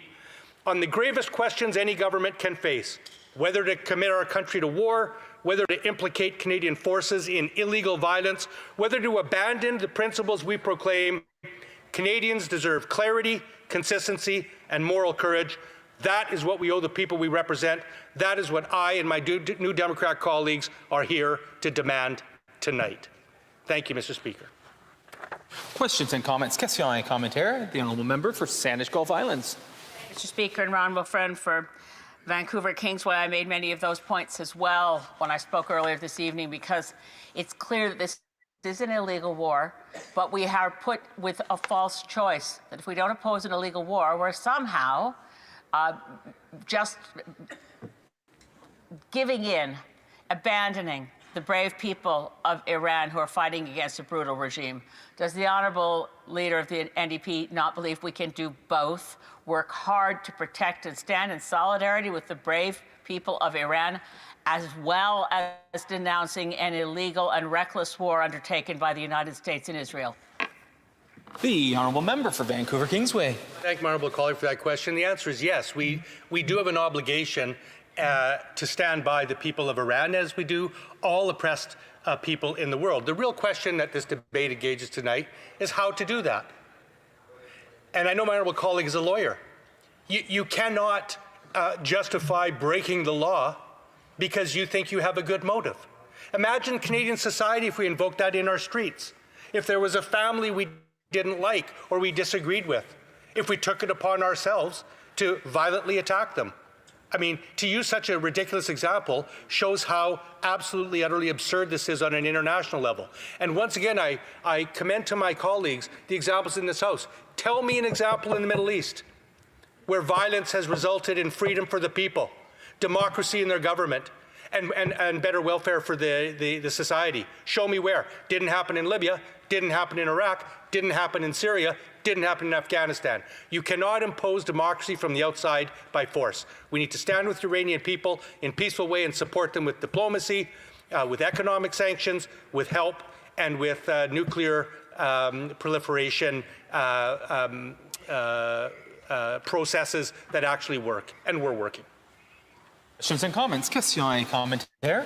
M: On the gravest questions any government can face, whether to commit our country to war, whether to implicate Canadian forces in illegal violence, whether to abandon the principles we proclaim, Canadians deserve clarity, consistency, and moral courage. That is what we owe the people we represent. That is what I and my New Democrat colleagues are here to demand tonight. Thank you, Mr. Speaker.
Q: Questions and comments. Question et commentaire. The honourable member for Sandwich Gulf Islands.
I: Mr. Speaker, and honourable friend for Vancouver Kingsway, I made many of those points as well when I spoke earlier this evening, because it's clear that this is an illegal war, but we are put with a false choice, that if we don't oppose an illegal war, we're somehow just giving in, abandoning the brave people of Iran who are fighting against a brutal regime. Does the honourable leader of the NDP not believe we can do both? Work hard to protect and stand in solidarity with the brave people of Iran, as well as denouncing an illegal and reckless war undertaken by the United States and Israel?
Q: The honourable member for Vancouver Kingsway.
M: Thank my honourable colleague for that question. The answer is yes. We do have an obligation to stand by the people of Iran, as we do all oppressed people in the world. The real question that this debate engages tonight is how to do that. And I know my honourable colleague is a lawyer. You cannot justify breaking the law because you think you have a good motive. Imagine Canadian society if we invoked that in our streets. If there was a family we didn't like or we disagreed with, if we took it upon ourselves to violently attack them. I mean, to use such a ridiculous example shows how absolutely, utterly absurd this is on an international level. And once again, I commend to my colleagues the examples in this House. Tell me an example in the Middle East where violence has resulted in freedom for the people, democracy in their government, and better welfare for the society. Show me where. Didn't happen in Libya, didn't happen in Iraq, didn't happen in Syria, didn't happen in Afghanistan. You cannot impose democracy from the outside by force. We need to stand with the Iranian people in a peaceful way and support them with diplomacy, with economic sanctions, with help, and with nuclear proliferation processes that actually work, and we're working.
Q: Questions and comments. Question et commentaire.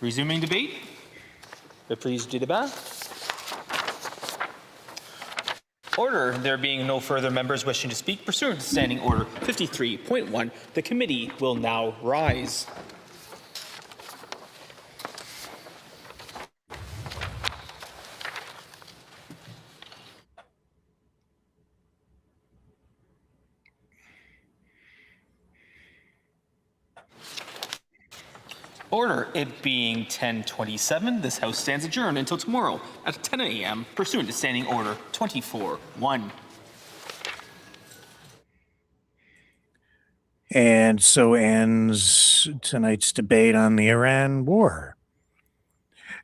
Q: Resuming debate. Reprise du débat. Order. There being no further members wishing to speak pursuant to Standing Order 53.1, the committee will now rise. Order. It being 10:27, this House stands adjourned until tomorrow at 10 a.m. pursuant to Standing Order 24.1.
B: And so ends tonight's debate on the Iran war.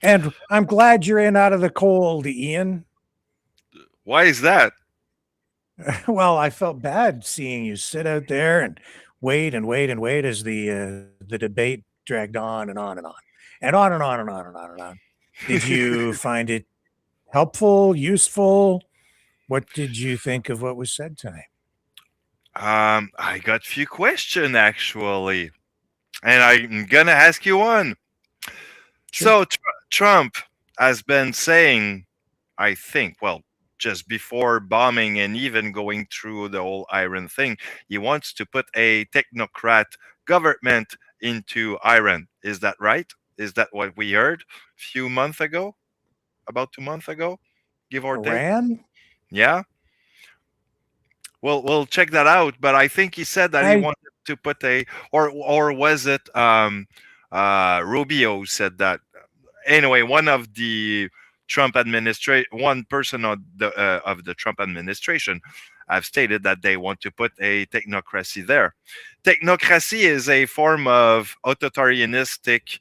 B: And I'm glad you're in out of the cold, Ian.
N: Why is that?
B: Well, I felt bad seeing you sit out there and wait and wait and wait as the debate dragged on and on and on and on and on and on and on and on. Did you find it helpful, useful? What did you think of what was said tonight?
N: I got few questions actually, and I'm gonna ask you one. So Trump has been saying, I think, well, just before bombing and even going through the whole Iran thing, he wants to put a technocrat government into Iran. Is that right? Is that what we heard a few months ago? About 2 months ago, give or take?
B: Iran?
N: Yeah. We'll check that out. But I think he said that he wanted to put a, or was it Rubio said that? Anyway, one of the one person of the Trump administration have stated that they want to put a technocracy there. Technocracy is a form of authoritarianistic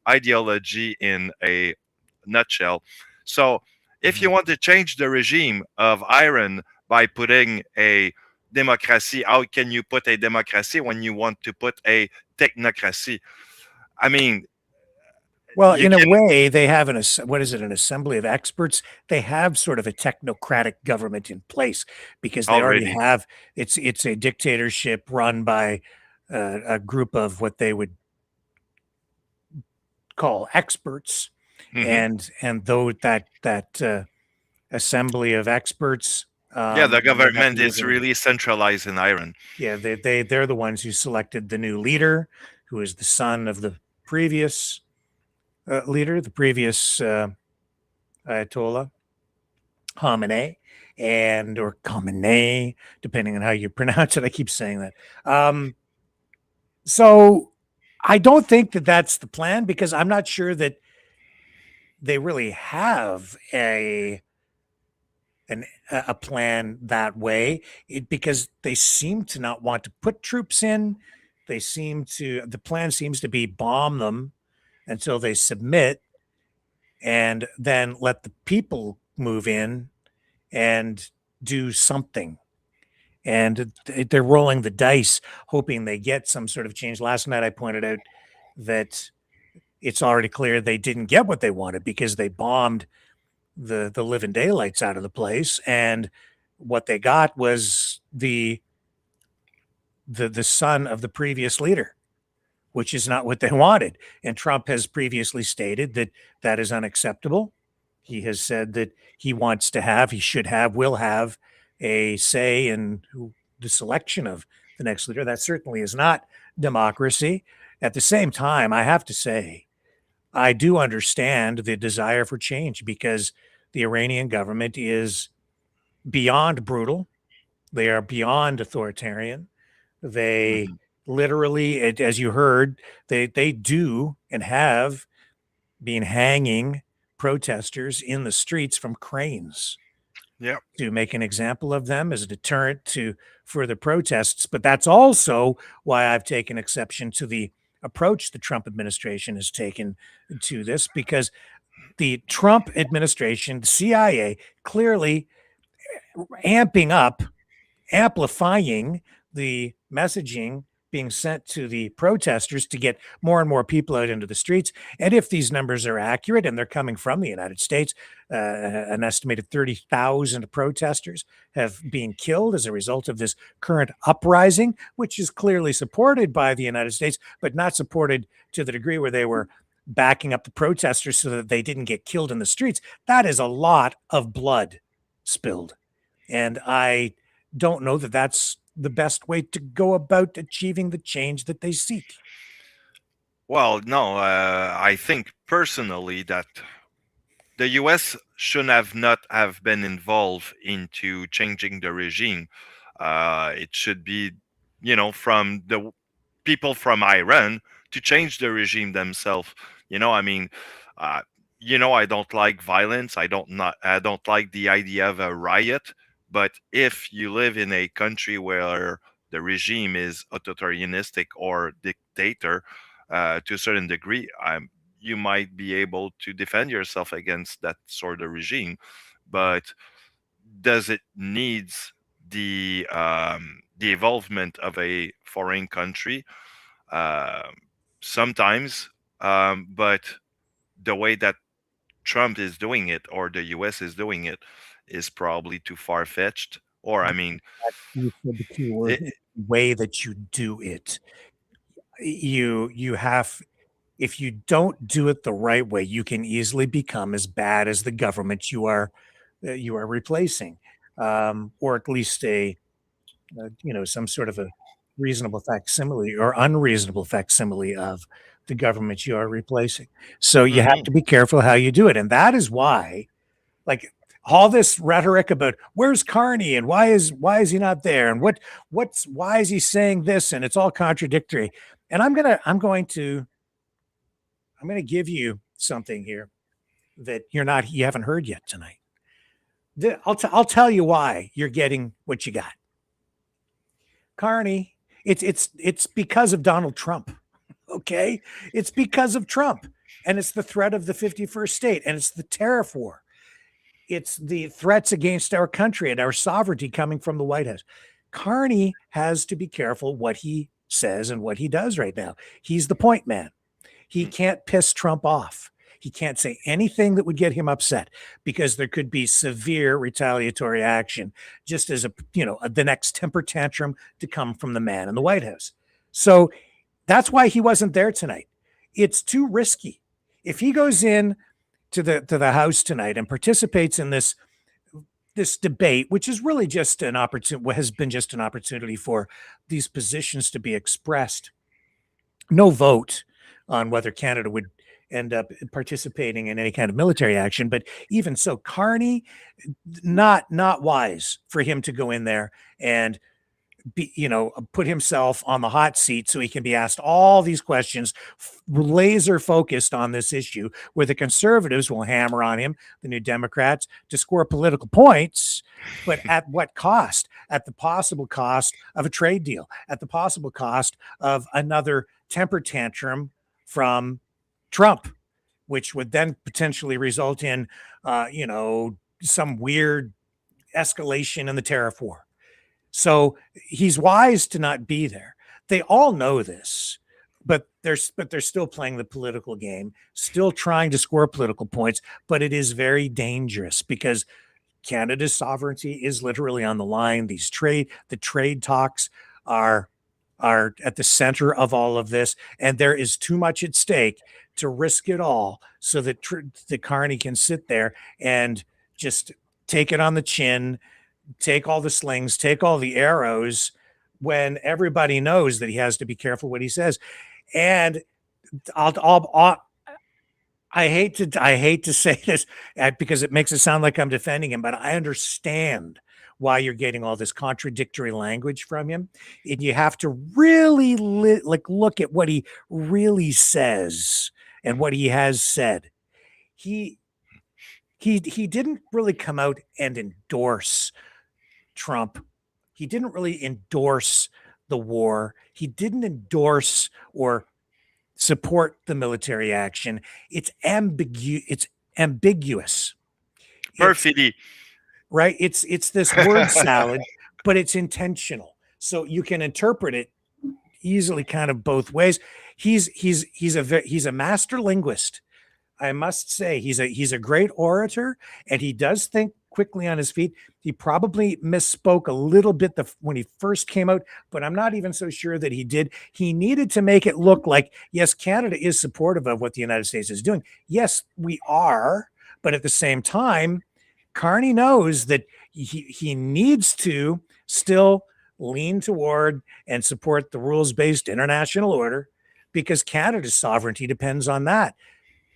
N: ideology in a nutshell. So, if you want to change the regime of Iran by putting a democracy, how can you put a democracy when you want to put a technocracy? I mean,
B: Well,
N: you
B: in a
N: can
B: way, they have an what is it, an assembly of experts? They have sort of a technocratic government in place because they already
N: already.
B: have. It's a dictatorship run by a group of what they would call experts,
N: Mhm.
B: and though that assembly of experts,
N: Yeah, the
B: I'm gonna have to
N: government
B: use
N: is
B: an
N: really centralized in Iran.
B: yeah, they're the ones who selected the new leader, who is the son of the previous leader, the previous Ayatollah Khamenei, and or Khamenei, depending on how you pronounce it. I keep saying that. So I don't think that that's the plan because I'm not sure that they really have a plan that way because they seem to not want to put troops in. The plan seems to be bomb them until they submit and then let the people move in and do something. And they're rolling the dice, hoping they get some sort of change. Last night, I pointed out that it's already clear they didn't get what they wanted because they bombed the living daylights out of the place, and what they got was the son of the previous leader, which is not what they wanted. And Trump has previously stated that that is unacceptable. He has said that he should have, will have a say in the selection of the next leader. That certainly is not democracy. At the same time, I have to say, I do understand the desire for change because the Iranian government is beyond brutal. They are beyond authoritarian. They
N: Mhm.
B: literally, as you heard, they do and have been hanging protesters in the streets from cranes
N: Yeah.
B: to make an example of them as a deterrent to further protests. But that's also why I've taken exception to the approach the Trump administration has taken to this, because the Trump administration, the CIA, clearly amping up, amplifying the messaging being sent to the protesters to get more and more people out into the streets. And if these numbers are accurate and they're coming from the United States, an estimated 30,000 protesters have been killed as a result of this current uprising, which is clearly supported by the United States, but not supported to the degree where they were backing up the protesters so that they didn't get killed in the streets. That is a lot of blood spilled. And I don't know that that's the best way to go about achieving the change that they seek.
N: Well, no, I think personally that the U.S. should have not have been involved into changing the regime. It should be, from the people from Iran to change the regime themselves. I mean, uh, I don't like violence. I don't like the idea of a riot. But if you live in a country where the regime is authoritarianistic or dictator, to a certain degree, you might be able to defend yourself against that sort of regime. But does it needs the involvement of a foreign country? Um Sometimes, but the way that Trump is doing it or the U.S. is doing it is probably too far fetched. Or I mean,
B: You said the key word,
N: it,
B: way that you do it. You have, if you don't do it the right way, you can easily become as bad as the government you are replacing, or at least some sort of a reasonable facsimile or unreasonable facsimile of the government you are replacing. So you have
N: mhm.
B: to be careful how you do it, and that is why, like, all this rhetoric about where's Carney and why is he not there and why is he saying this, and it's all contradictory. And I'm going to give you something here that you haven't heard yet tonight. I'll tell you why you're getting what you got. Carney, it's because of Donald Trump. Okay? It's because of Trump. And it's the threat of the 51st state, and it's the tariff war. It's the threats against our country and our sovereignty coming from the White House. Carney has to be careful what he says and what he does right now. He's the point man. He can't piss Trump off. He can't say anything that would get him upset, because there could be severe retaliatory action, just as the next temper tantrum to come from the man in the White House. So that's why he wasn't there tonight. It's too risky. If he goes in to the House tonight and participates in this debate, which is really just an opportunity, has been just an opportunity for these positions to be expressed. No vote on whether Canada would end up participating in any kind of military action, but even so, Carney, not wise for him to go in there and put himself on the hot seat so he can be asked all these questions, laser focused on this issue, where the conservatives will hammer on him, the New Democrats, to score political points. But at what cost? At the possible cost of a trade deal, at the possible cost of another temper tantrum from Trump, which would then potentially result in, some weird escalation in the tariff war. So he's wise to not be there. They all know this, but they're still playing the political game, still trying to score political points. But it is very dangerous, because Canada's sovereignty is literally on the line. The trade talks are at the center of all of this, and there is too much at stake to risk it all so that the Carney can sit there and just take it on the chin, take all the slings, take all the arrows, when everybody knows that he has to be careful what he says. And I hate to say this, because it makes it sound like I'm defending him, but I understand why you're getting all this contradictory language from him, and you have to really look at what he really says and what he has said. He didn't really come out and endorse Trump. He didn't really endorse the war. He didn't endorse or support the military action. It's ambiguous.
N: Perfidy.
B: Right? It's this word salad, but it's intentional. So you can interpret it easily kind of both ways. He's a master linguist. I must say, he's a great orator, and he does think quickly on his feet. He probably misspoke a little bit when he first came out, but I'm not even so sure that he did. He needed to make it look like, yes, Canada is supportive of what the United States is doing. Yes, we are, but at the same time, Carney knows that he needs to still lean toward and support the rules-based international order, because Canada's sovereignty depends on that.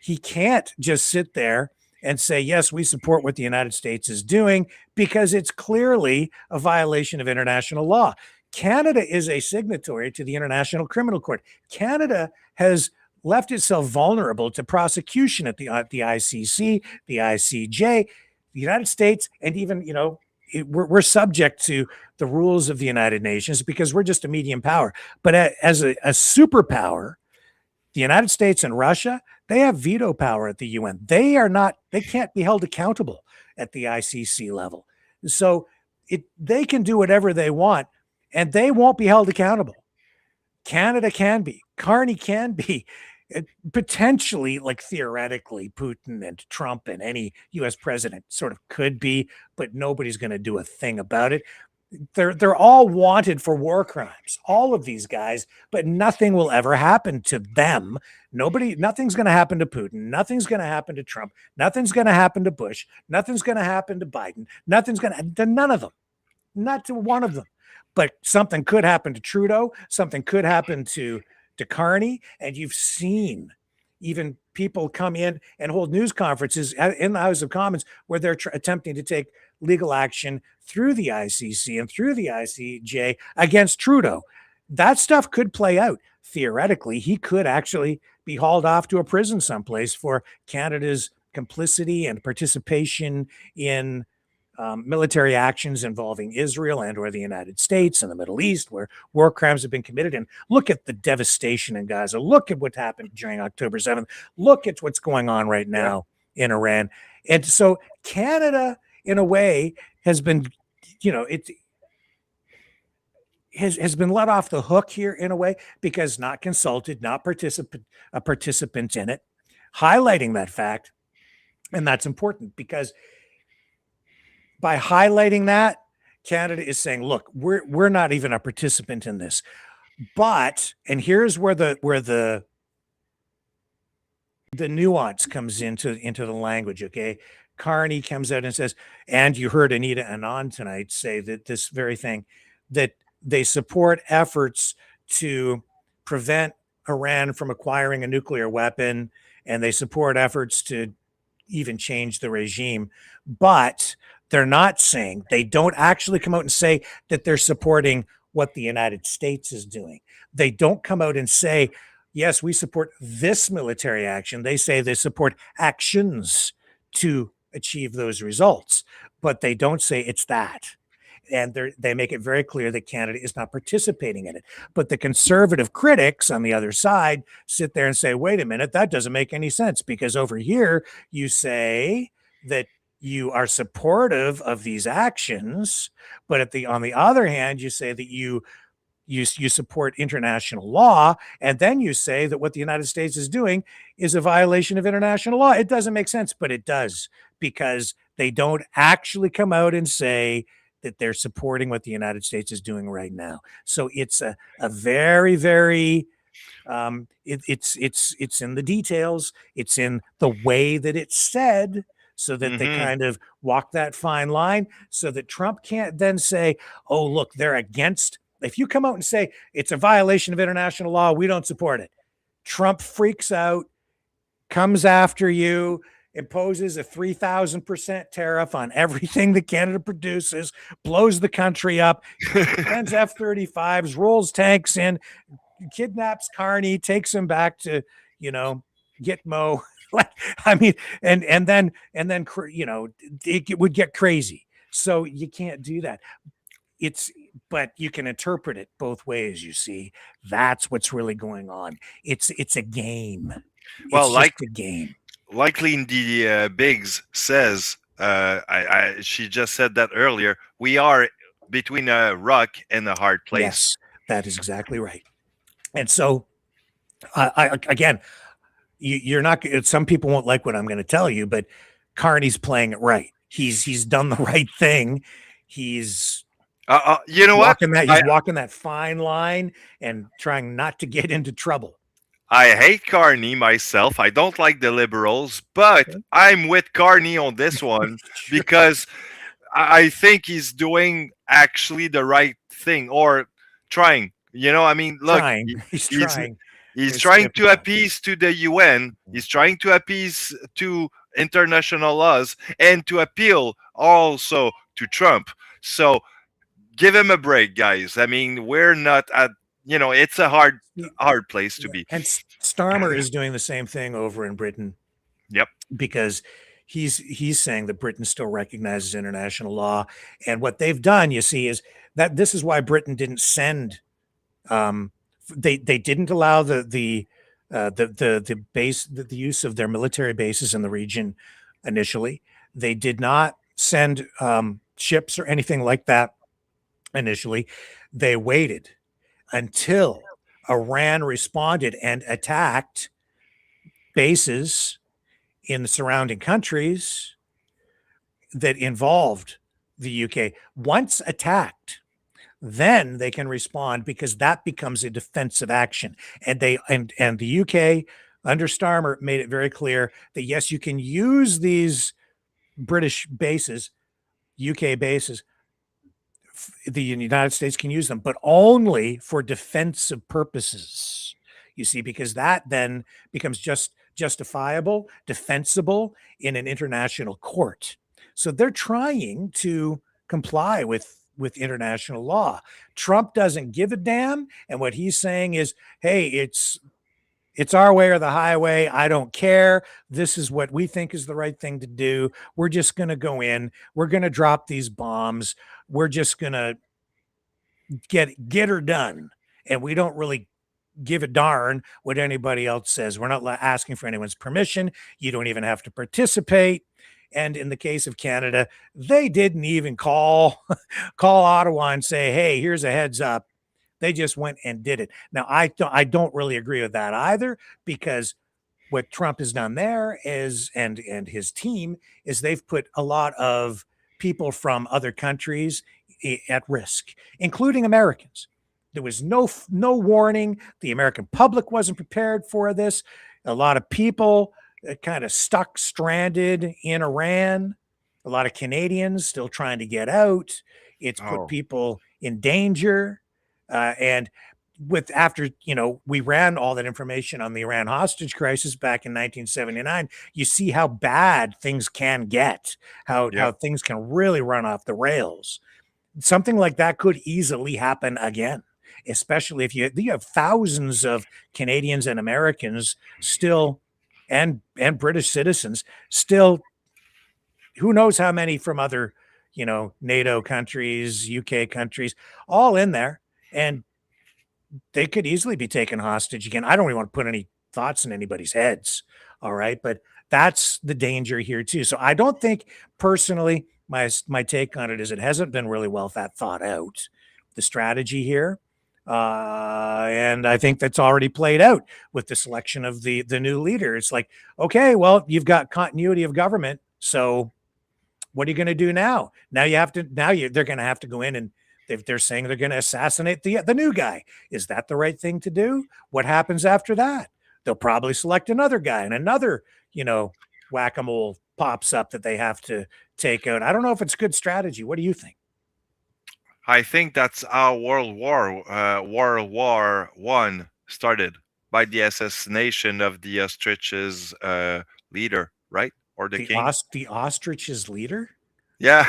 B: He can't just sit there and say, yes, we support what the United States is doing, because it's clearly a violation of international law. Canada is a signatory to the International Criminal Court. Canada has left itself vulnerable to prosecution at the ICC, the ICJ, the United States, and even, we're subject to the rules of the United Nations, because we're just a medium power. But as a superpower, the United States and Russia, they have veto power at the UN. They can't be held accountable at the ICC level. So they can do whatever they want, and they won't be held accountable. Canada can be. Carney can be. potentially, like theoretically, Putin and Trump and any U.S. president sort of could be, but nobody's going to do a thing about it. They're all wanted for war crimes, all of these guys, but nothing will ever happen to them. Nothing's going to happen to Putin. Nothing's going to happen to Trump. Nothing's going to happen to Bush. Nothing's going to happen to Biden. Nothing's going to none of them, not to one of them. But something could happen to Trudeau. Something could happen to Carney. And you've seen even people come in and hold news conferences in the House of Commons where they're attempting to take legal action through the ICC and through the ICJ against Trudeau. That stuff could play out. Theoretically, he could actually be hauled off to a prison someplace for Canada's complicity and participation in military actions involving Israel and or the United States and the Middle East, where war crimes have been committed. And look at the devastation in Gaza. Look at what happened during October 7th. Look at what's going on right now in Iran. And so Canada, in a way, has been, it has been let off the hook here in a way because not consulted, not a participant in it, highlighting that fact. And that's important because by highlighting that, Canada is saying, look, we're not even a participant in this. But, and here's where the nuance comes into the language, okay? Carney comes out and says, and you heard Anita Anand tonight say that this very thing, that they support efforts to prevent Iran from acquiring a nuclear weapon, and they support efforts to even change the regime. But they're not saying, they don't actually come out and say that they're supporting what the United States is doing. They don't come out and say, yes, we support this military action. They say they support actions to achieve those results, but they don't say it's that. And they make it very clear that Canada is not participating in it. But the conservative critics on the other side sit there and say, wait a minute, that doesn't make any sense, because over here you say that you are supportive of these actions, but on the other hand, you say that you support international law, and then you say that what the United States is doing is a violation of international law. It doesn't make sense, but it does, because they don't actually come out and say that they're supporting what the United States is doing right now. So it's a very, very it's in the details. It's in the way that it's said, so that they kind of walk that fine line, so that Trump can't then say, oh, look, they're against. If you come out and say it's a violation of international law, we don't support it. Trump freaks out, comes after you, imposes a 3,000% tariff on everything that Canada produces, blows the country up, sends F-35s, rolls tanks in, kidnaps Carney, takes him back to, Gitmo. I mean, and then, it would get crazy. So you can't do that. But you can interpret it both ways. You see, that's what's really going on. It's a game.
N: Well,
B: it's just a game.
N: Like Lindy Biggs says, she just said that earlier. We are between a rock and a hard place.
B: Yes, that is exactly right. And so, again, you're not. Some people won't like what I'm going to tell you, but Carney's playing it right. He's done the right thing. He's
N: you know what?
B: He's walking that fine line and trying not to get into trouble.
N: I hate Carney myself. I don't like the Liberals, but I'm with Carney on this one because I think he's doing actually the right thing, or trying. I mean, look,
B: he's trying.
N: He's trying to appease to the UN. He's trying to appease to international laws and to appeal also to Trump. So give him a break, guys. I mean, we're not at, it's a hard place to be.
B: And Starmer is doing the same thing over in Britain.
N: Yep.
B: Because he's saying that Britain still recognizes international law. And what they've done, you see, is that this is why Britain didn't send they didn't allow the use of their military bases in the region initially. They did not send ships or anything like that initially. They waited until Iran responded and attacked bases in the surrounding countries that involved the UK. Once attacked, then they can respond because that becomes a defensive action. And the UK under Starmer made it very clear that yes, you can use these British bases, UK bases, the United States can use them, but only for defensive purposes. You see, because that then becomes justifiable, defensible in an international court. So they're trying to comply with international law. Trump doesn't give a damn, and what he's saying is, "Hey, it's our way or the highway. I don't care. This is what we think is the right thing to do. We're just going to go in. We're going to drop these bombs. We're just going to get her done. And we don't really give a darn what anybody else says. We're not asking for anyone's permission. You don't even have to participate." And in the case of Canada, they didn't even call Ottawa and say, "Hey, here's a heads up." They just went and did it. Now, I don't really agree with that either, because what Trump has done there is, and his team, is they've put a lot of people from other countries at risk, including Americans. There was no warning. The American public wasn't prepared for this. A lot of people kind of stuck, stranded in Iran. A lot of Canadians still trying to get out. It's put people in danger. And after we ran all that information on the Iran hostage crisis back in 1979, you see how bad things can get, how things can really run off the rails. Something like that could easily happen again, especially if you have thousands of Canadians and Americans still, and British citizens still, who knows how many from other NATO countries, UK countries, all in there, and they could easily be taken hostage again. I don't even want to put any thoughts in anybody's heads. All right. But that's the danger here too. So I don't think, personally, my take on it is it hasn't been really well thought out, the strategy here. And I think that's already played out with the selection of the new leader. It's like, okay, well, you've got continuity of government. So what are you going to do now? They're going to have to go in, and they're saying they're going to assassinate the new guy. Is that the right thing to do? What happens after that? They'll probably select another guy, and another, whack-a-mole pops up that they have to take out. I don't know if it's good strategy. What do you think?
N: I think that's how World War One started, by the assassination of the ostrich's leader, right? Or the king.
B: The ostrich's leader?
N: Yeah.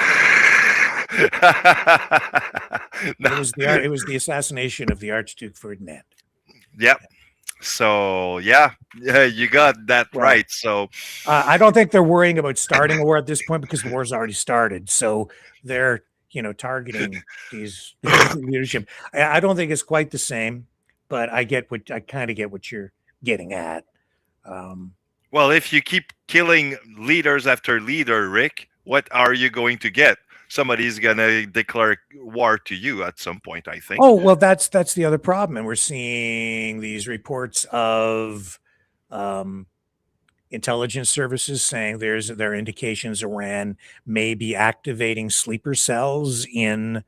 B: No. It was the assassination of the Archduke Ferdinand.
N: Yep. So yeah, you got that right. So
B: I don't think they're worrying about starting a war at this point, because the war's already started. So they're targeting these leadership. I don't think it's quite the same, but I kind of get what you're getting at.
N: Well, if you keep killing leaders after leader, Rick, what are you going to get? Somebody's gonna declare war to you at some point, I think.
B: Oh, well, that's the other problem, and we're seeing these reports of intelligence services saying there are indications Iran may be activating sleeper cells in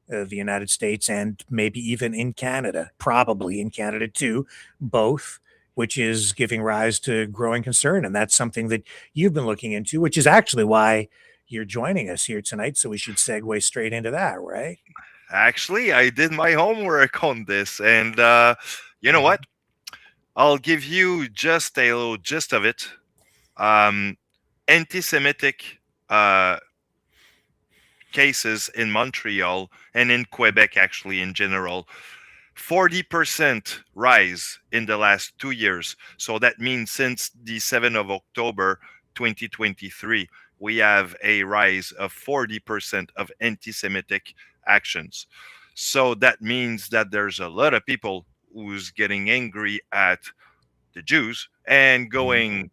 B: the United States, and maybe even in Canada, probably in Canada too, both, which is giving rise to growing concern. And that's something that you've been looking into, which is actually why you're joining us here tonight. So we should segue straight into that, right?
N: Actually, I did my homework on this, and you know what? I'll give you just a little gist of it. Anti-Semitic cases in Montreal and in Quebec, actually, in general, 40% rise in the last 2 years. So that means since the 7th of October 2023, we have a rise of 40% of anti-Semitic actions. So that means that there's a lot of people who's getting angry at the Jews and doing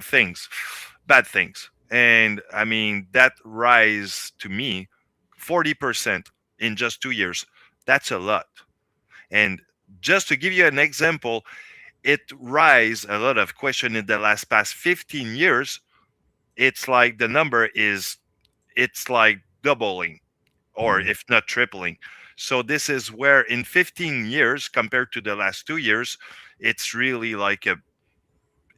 N: things, bad things. And I mean, that rise to me, 40% in just 2 years, that's a lot. And just to give you an example, it rise a lot of question in the past 15 years. It's like the number is, it's like doubling, or if not tripling. So this is where in 15 years compared to the last 2 years, it's really like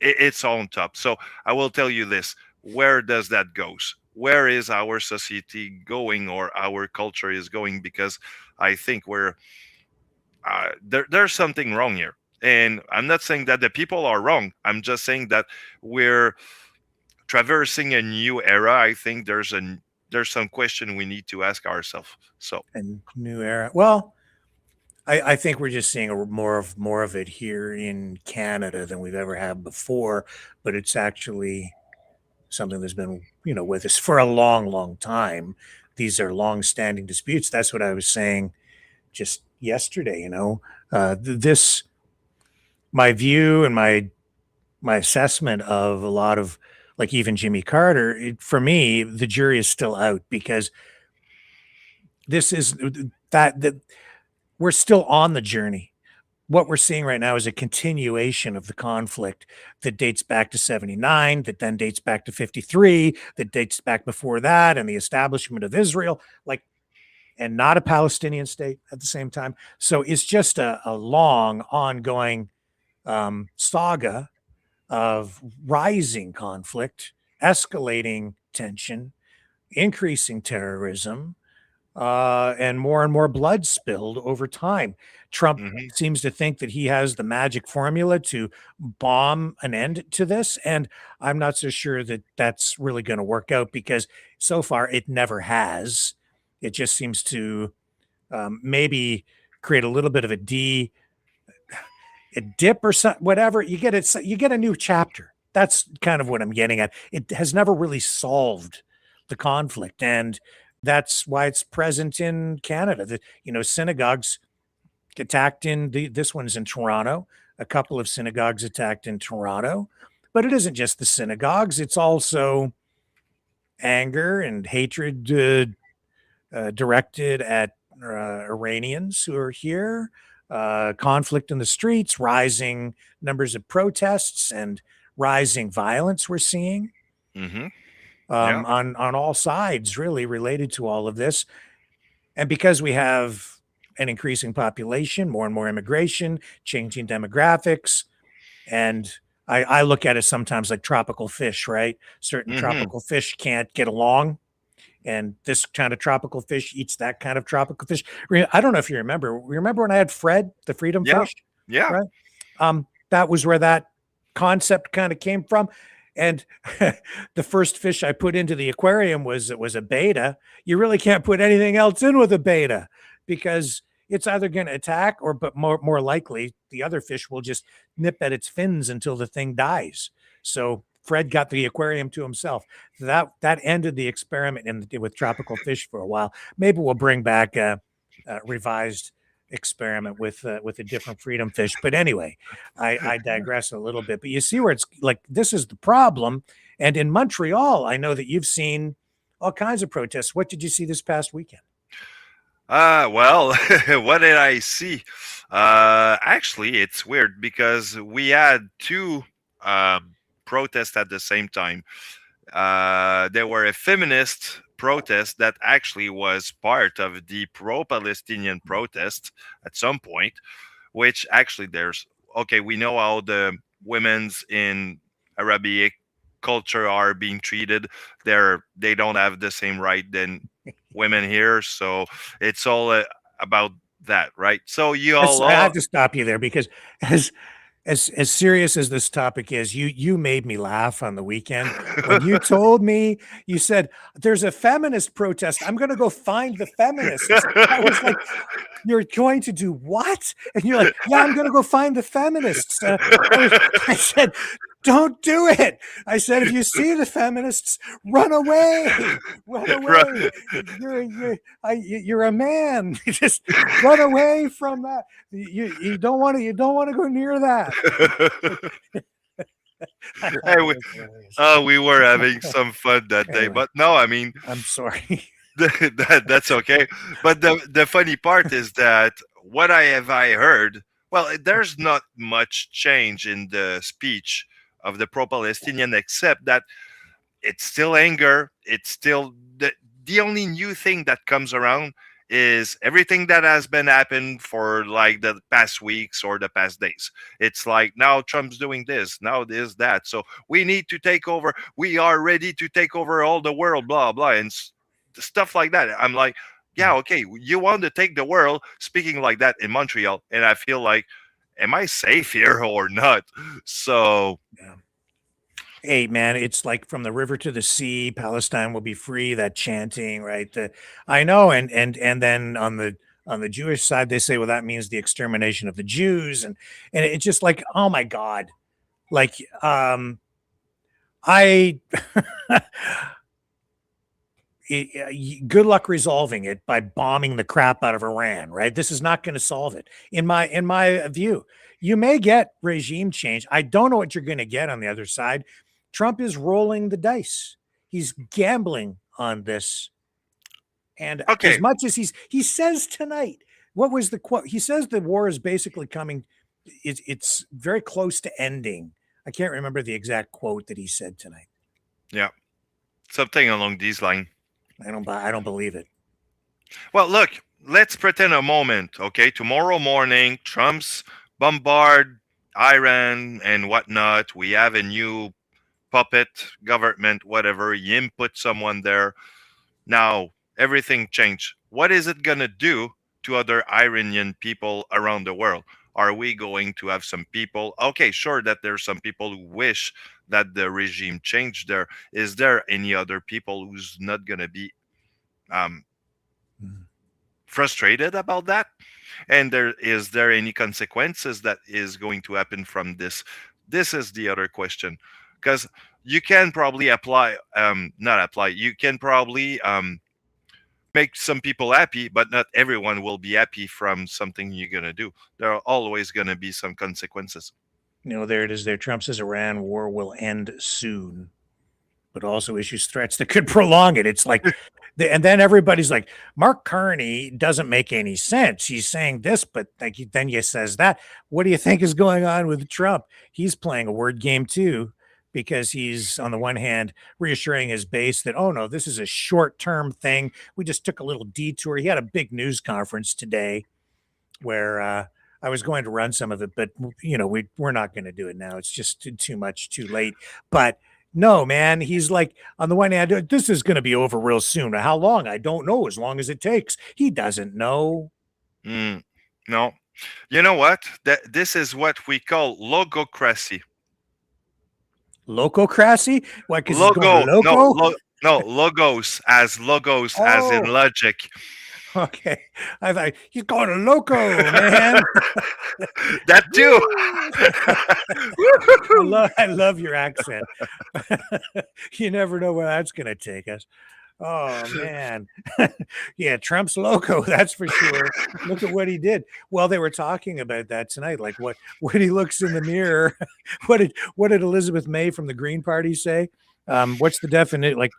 N: it's on top. So I will tell you this: where does that goes? Where is our society going, or our culture is going? Because I think there's something wrong here. And I'm not saying that the people are wrong. I'm just saying that we're traversing a new era. I think there's some question we need to ask ourselves. So,
B: And new era. Well, I think we're just seeing more of it here in Canada than we've ever had before, but it's actually something that's been, with us for a long, long time. These are long-standing disputes. That's what I was saying just yesterday. This, my view and my assessment of a lot of, like, even Jimmy Carter, for me, the jury is still out, because this is that we're still on the journey. What we're seeing right now is a continuation of the conflict that dates back to 79, that then dates back to 53, that dates back before that, and the establishment of Israel, and not a Palestinian state at the same time. So it's just a long, ongoing saga of rising conflict, escalating tension, increasing terrorism, and more blood spilled over time. Trump seems to think that he has the magic formula to bomb an end to this, and I'm not so sure that that's really going to work out, because so far it never has. It just seems to maybe create a little bit of a dip or something, whatever. You get a new chapter. That's kind of what I'm getting at. It has never really solved the conflict, and that's why it's present in Canada. Synagogues attacked this one's in Toronto. A couple of synagogues attacked in Toronto, but it isn't just the synagogues. It's also anger and hatred directed at Iranians who are here, conflict in the streets, rising numbers of protests, and rising violence we're seeing on all sides, really related to all of this. And because we have an increasing population, more and more immigration, changing demographics, and I look at it sometimes like tropical fish, right? Certain tropical fish can't get along, and this kind of tropical fish eats that kind of tropical fish. I don't know if you remember. Remember when I had Fred, the freedom fish?
N: Yeah.
B: Right. That was where that concept kind of came from. And the first fish I put into the aquarium was a beta. You really can't put anything else in with a beta, because it's either going to attack, but more likely the other fish will just nip at its fins until the thing dies. So Fred got the aquarium to himself. That ended the experiment with tropical fish for a while. Maybe we'll bring back a revised experiment with a different freedom fish. But anyway, I digress a little bit. But you see where it's like, this is the problem. And in Montreal, I know that you've seen all kinds of protests. What did you see this past weekend?
N: Well, what did I see? Actually, it's weird because we had two protests at the same time. There were a feminist protest that actually was part of the pro-Palestinian protest at some point, which actually we know how the women's in Arabic culture are being treated. They don't have the same right than women here, so it's all about that, right? So
B: I have to stop you there, because as serious as this topic is, you made me laugh on the weekend when you told me, you said there's a feminist protest. I'm going to go find the feminists. I was like, you're going to do what? And you're like, yeah, I'm going to go find the feminists. I said, don't do it. I said, if you see the feminists, run away. Run away. You're a man. Just run away from that. You don't want to go near that.
N: We were having some fun that day, but no, I mean,
B: I'm sorry.
N: That's okay. But the funny part is that what I heard Well, there's not much change in the speech of the pro-Palestinian, except that it's still anger. It's still the only new thing that comes around is everything that has been happened for like the past weeks or the past days. It's like now Trump's doing this, now this, that. So we need to take over. We are ready to take over all the world, blah, blah, and stuff like that. I'm like, yeah, okay, you want to take the world speaking like that in Montreal. And I feel like, am I safe here or not? So
B: hey man, it's like from the river to the sea, Palestine will be free, that chanting, right? I know, and then on the Jewish side, they say, well, that means the extermination of the Jews, and it's just like, oh my God, like I good luck resolving it by bombing the crap out of Iran, right? This is not going to solve it. In my view, you may get regime change. I don't know what you're going to get on the other side. Trump is rolling the dice. He's gambling on this. And as much as he says tonight, what was the quote? He says the war is basically coming. It's very close to ending. I can't remember the exact quote that he said tonight.
N: Yeah, something along these lines.
B: I don't believe it.
N: Well, look, let's pretend a moment, okay? Tomorrow morning, Trump's bombard Iran and whatnot. We have a new puppet government, whatever. He input someone there. Now everything changed. What is it gonna do to other Iranian people around the world? Are we going to have some people? Okay, sure that there's some people who wish that the regime changed there. Is there any other people who's not gonna be frustrated about that? And is there any consequences that is going to happen from this? This is the other question, because you can probably you can probably make some people happy, but not everyone will be happy from something you're going to do. There are always going to be some consequences.
B: There it is there. Trump says Iran war will end soon, but also issues threats that could prolong it. It's like, and then everybody's like, Mark Carney doesn't make any sense. He's saying this, but like then he says that. What do you think is going on with Trump? He's playing a word game too, because he's on the one hand reassuring his base that, oh no, this is a short-term thing. We just took a little detour. He had a big news conference today where I was going to run some of it, but we're not going to do it now. It's just too much, too late. But no, man, he's like, on the one hand, this is going to be over real soon. How long? I don't know. As long as it takes. He doesn't know.
N: No. You know what? This is what we call logocracy.
B: Logocracy? Why? Because he's
N: going
B: loco?
N: No, logos as in logic.
B: Okay. I thought he's going loco, man.
N: That too.
B: I love your accent. You never know where that's going to take us. Oh, man. Yeah, Trump's loco, that's for sure. Look at what he did. Well, they were talking about that tonight. Like when he looks in the mirror, what did Elizabeth May from the Green Party say? What's the definition? Like,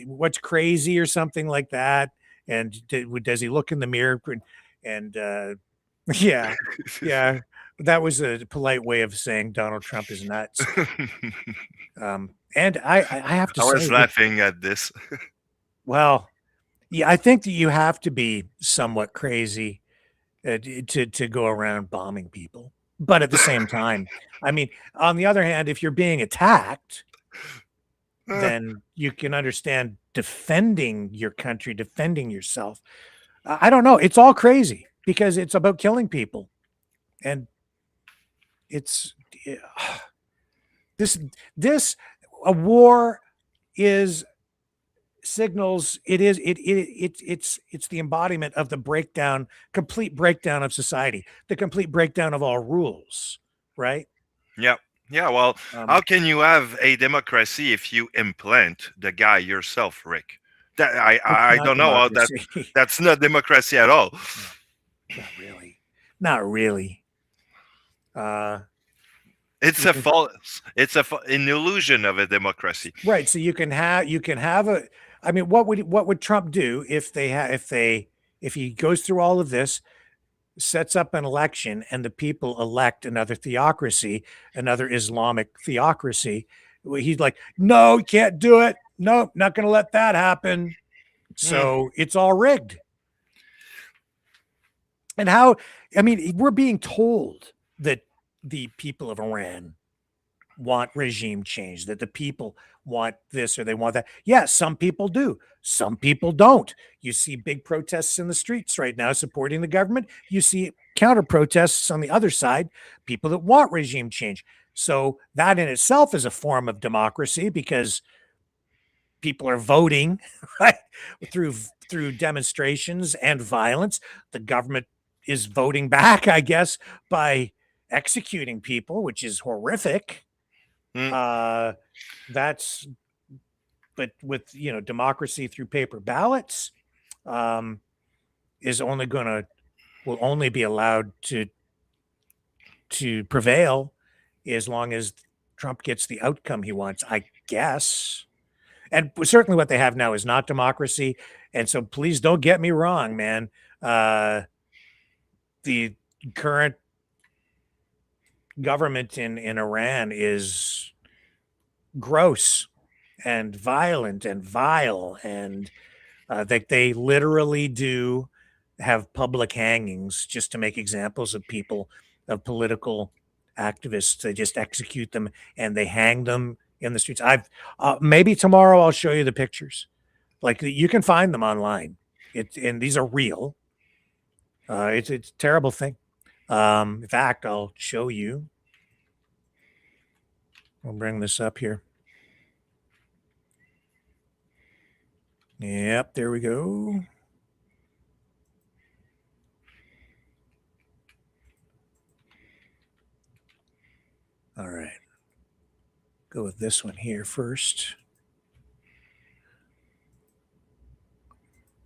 B: what's crazy or something like that? And does he look in the mirror? And yeah, that was a polite way of saying Donald Trump is nuts. And I have to say,
N: I was laughing at this.
B: Well, yeah, I think that you have to be somewhat crazy to go around bombing people. But at the same time, I mean, on the other hand, if you're being attacked, then you can understand defending your country, defending yourself. I don't know. It's all crazy because it's about killing people. And it's a war is signals it's the embodiment of the complete breakdown of society, the complete breakdown of all rules, right?
N: Yeah, well, how can you have a democracy if you implant the guy yourself, Rick? That I don't know how that's not democracy at all.
B: Not really.
N: It's an illusion of a democracy.
B: Right. So you can have a, what would Trump do if he goes through all of this? sets up an election and the people elect another theocracy, another Islamic theocracy, he's like, no, you can't do it. Nope, not going to let that happen. So it's all rigged. And how, I mean, we're being told that the people of Iran want regime change, that the people want this or they want that. Yeah, some people do. Some people don't. You see big protests in the streets right now supporting the government. You see counter protests on the other side, people that want regime change. So that in itself is a form of democracy because people are voting right through demonstrations and violence. The government is voting back, I guess, by executing people, which is horrific. That's but with democracy through paper ballots is only will only be allowed to prevail as long as Trump gets the outcome he wants, I guess. And certainly what they have now is not democracy. And so please don't get me wrong, man. The current government in Iran is gross and violent and vile, and they literally do have public hangings just to make examples of people, of political activists. They just execute them and they hang them in the streets. I've maybe tomorrow I'll show you the pictures. Like you can find them online. And these are real. It's a terrible thing. In fact, I'll show you. I'll bring this up here. Yep, there we go. All right. Go with this one here first.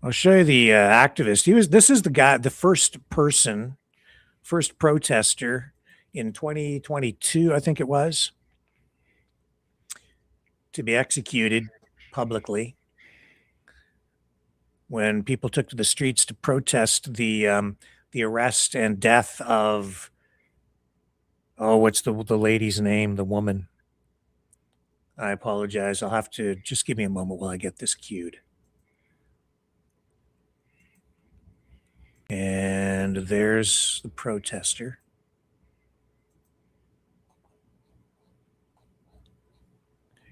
B: I'll show you the activist. This is the guy, the first protester in 2022, I think it was, to be executed publicly when people took to the streets to protest the arrest and death of, what's the lady's name, the woman? I apologize. I'll have to just give me a moment while I get this queued. And there's the protester.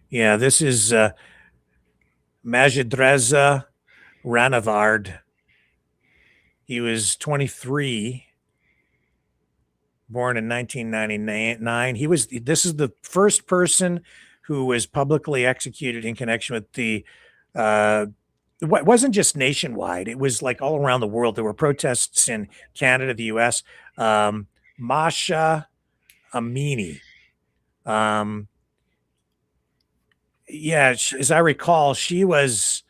B: Yeah, this is Majidreza Ranavard. He was 23, born in 1999. This is the first person who was publicly executed in connection with the it wasn't just nationwide. It was like all around the world. There were protests in Canada, the U.S. Masha Amini. Yeah, as I recall, she was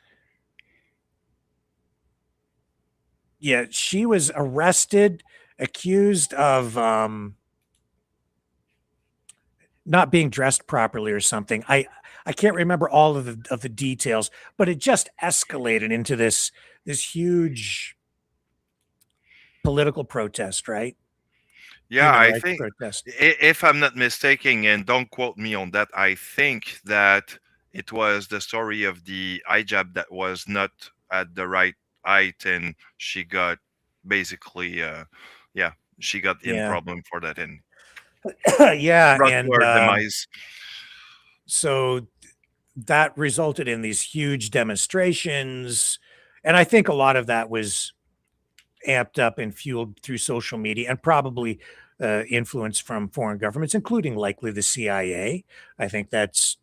B: arrested, accused of not being dressed properly or something. I can't remember all of the details, but it just escalated into this huge political protest, right?
N: Yeah, I think, if I'm not mistaken, and don't quote me on that, I think that it was the story of the hijab that was not at the right height, and she got basically, she got in problem for that, and
B: yeah,
N: brought
B: and
N: to her demise.
B: So that resulted in these huge demonstrations, and I think a lot of that was amped up and fueled through social media and probably influence from foreign governments, including likely the CIA. I think that's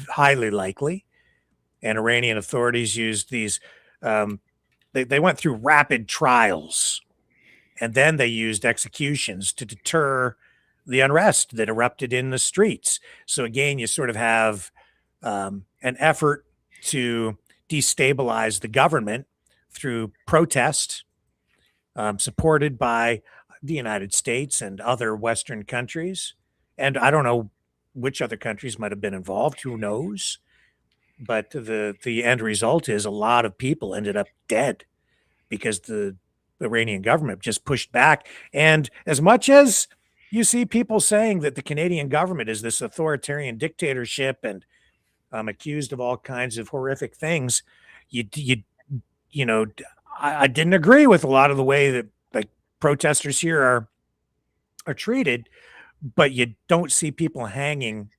B: highly likely. And Iranian authorities used these, they went through rapid trials, and then they used executions to deter the unrest that erupted in the streets. So again, you sort of have an effort to destabilize the government through protest, supported by the United States and other Western countries. And I don't know which other countries might have been involved. Who knows? But the end result is a lot of people ended up dead because the Iranian government just pushed back. And as much as you see people saying that the Canadian government is this authoritarian dictatorship and accused of all kinds of horrific things, you know, I didn't agree with a lot of the way that like protesters here are treated, but you don't see people hanging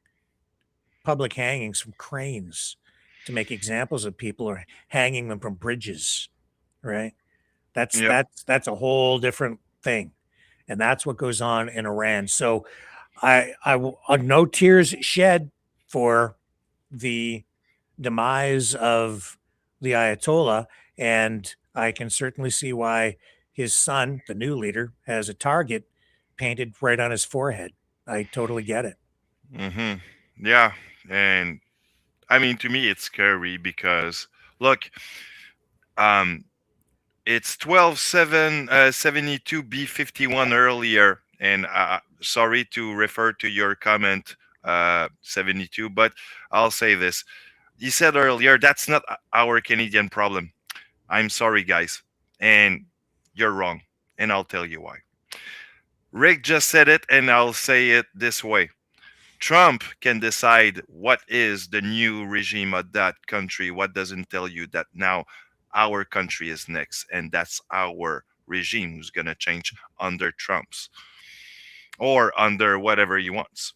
B: public hangings from cranes to make examples of people, or hanging them from bridges, right? That's a whole different thing, and that's what goes on in Iran. So no tears shed for the demise of the Ayatollah, and I can certainly see why his son, the new leader, has a target painted right on his forehead. I totally get it.
N: Yeah, and I mean, to me, it's scary because look, um, it's 12/7/72 B51 earlier, and sorry to refer to your comment, 72, but I'll say this. You said earlier that's not our Canadian problem. I'm sorry, guys, and you're wrong, and I'll tell you why. Rick just said it, and I'll say it this way. Trump can decide what is the new regime of that country. What doesn't tell you that now our country is next, and that's our regime who's going to change under Trump's or under whatever he wants.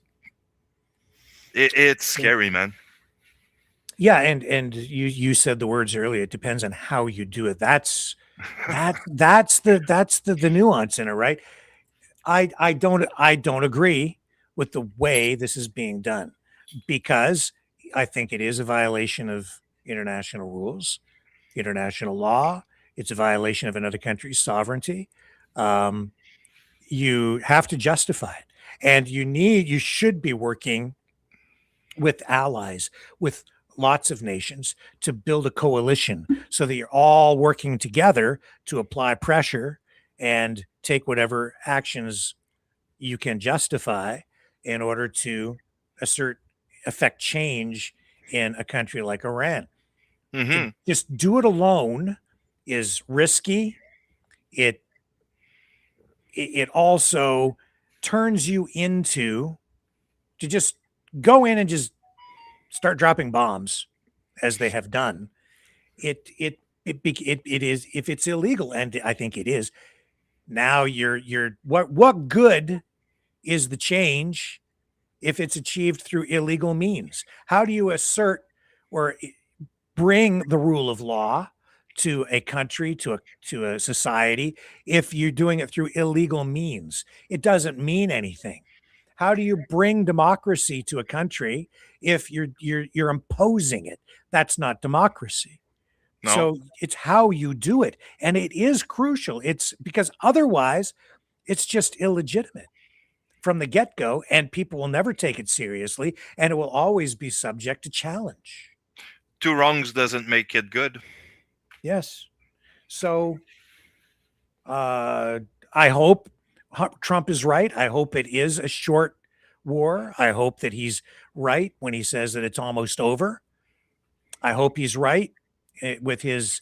N: It's scary, man.
B: Yeah, and you said the words earlier. It depends on how you do it. That's the nuance in it, right? I don't agree with the way this is being done, because I think it is a violation of international rules, international law. It's a violation of another country's sovereignty. You have to justify it, and you should be working with allies, with lots of nations, to build a coalition so that you're all working together to apply pressure and take whatever actions you can justify in order to affect change in a country like Iran. To just do it alone is risky. It also turns you into to just go in and just start dropping bombs, as they have done. It is, if it's illegal, and I think it is. Now you're what good is the change if it's achieved through illegal means? How do you assert or bring the rule of law to a country, to a society, if you're doing it through illegal means? It doesn't mean anything. How do you bring democracy to a country if you're imposing it? That's not democracy.
N: No.
B: So it's how you do it, and it is crucial. It's because otherwise, it's just illegitimate from the get-go, and people will never take it seriously, and it will always be subject to challenge.
N: Two wrongs doesn't make it good.
B: Yes. So I hope Trump is right. I hope it is a short war. I hope that he's right when he says that it's almost over. I hope he's right with his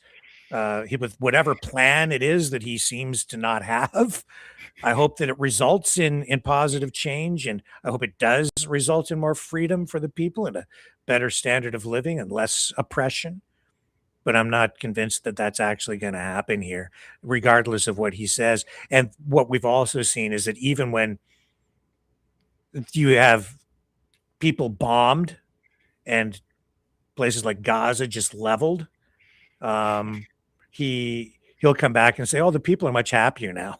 B: with whatever plan it is that he seems to not have. I hope that it results in positive change, and I hope it does result in more freedom for the people and a better standard of living and less oppression. But I'm not convinced that that's actually going to happen here, regardless of what he says. And what we've also seen is that even when you have people bombed and places like Gaza just leveled, he'll come back and say, "Oh, the people are much happier now."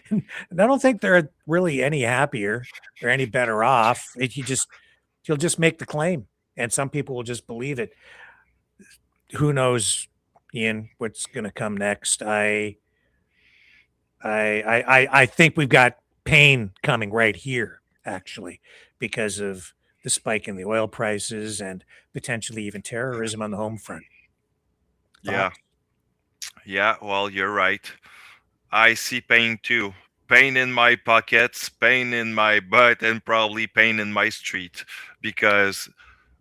B: And I don't think they're really any happier or any better off. He'll just make the claim, and some people will just believe it. Who knows, Ian, what's going to come next? I think we've got pain coming right here, actually, because of the spike in the oil prices and potentially even terrorism on the home front. Thoughts?
N: Yeah, well, you're right. I see pain too. Pain in my pockets, pain in my butt, and probably pain in my street. Because,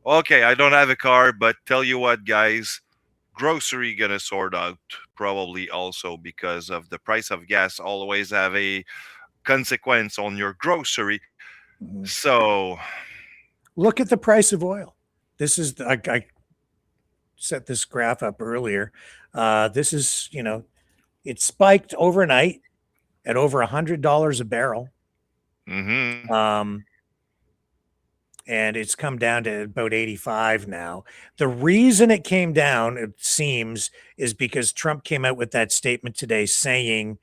N: okay, I don't have a car, but tell you what, guys, grocery gonna sort out probably also, because of the price of gas always have a consequence on your grocery. So
B: Look at the price of oil. This is I set this graph up earlier. This is, it spiked overnight at over $100 a barrel. And it's come down to about 85 now. The reason it came down, it seems, is because Trump came out with that statement today saying,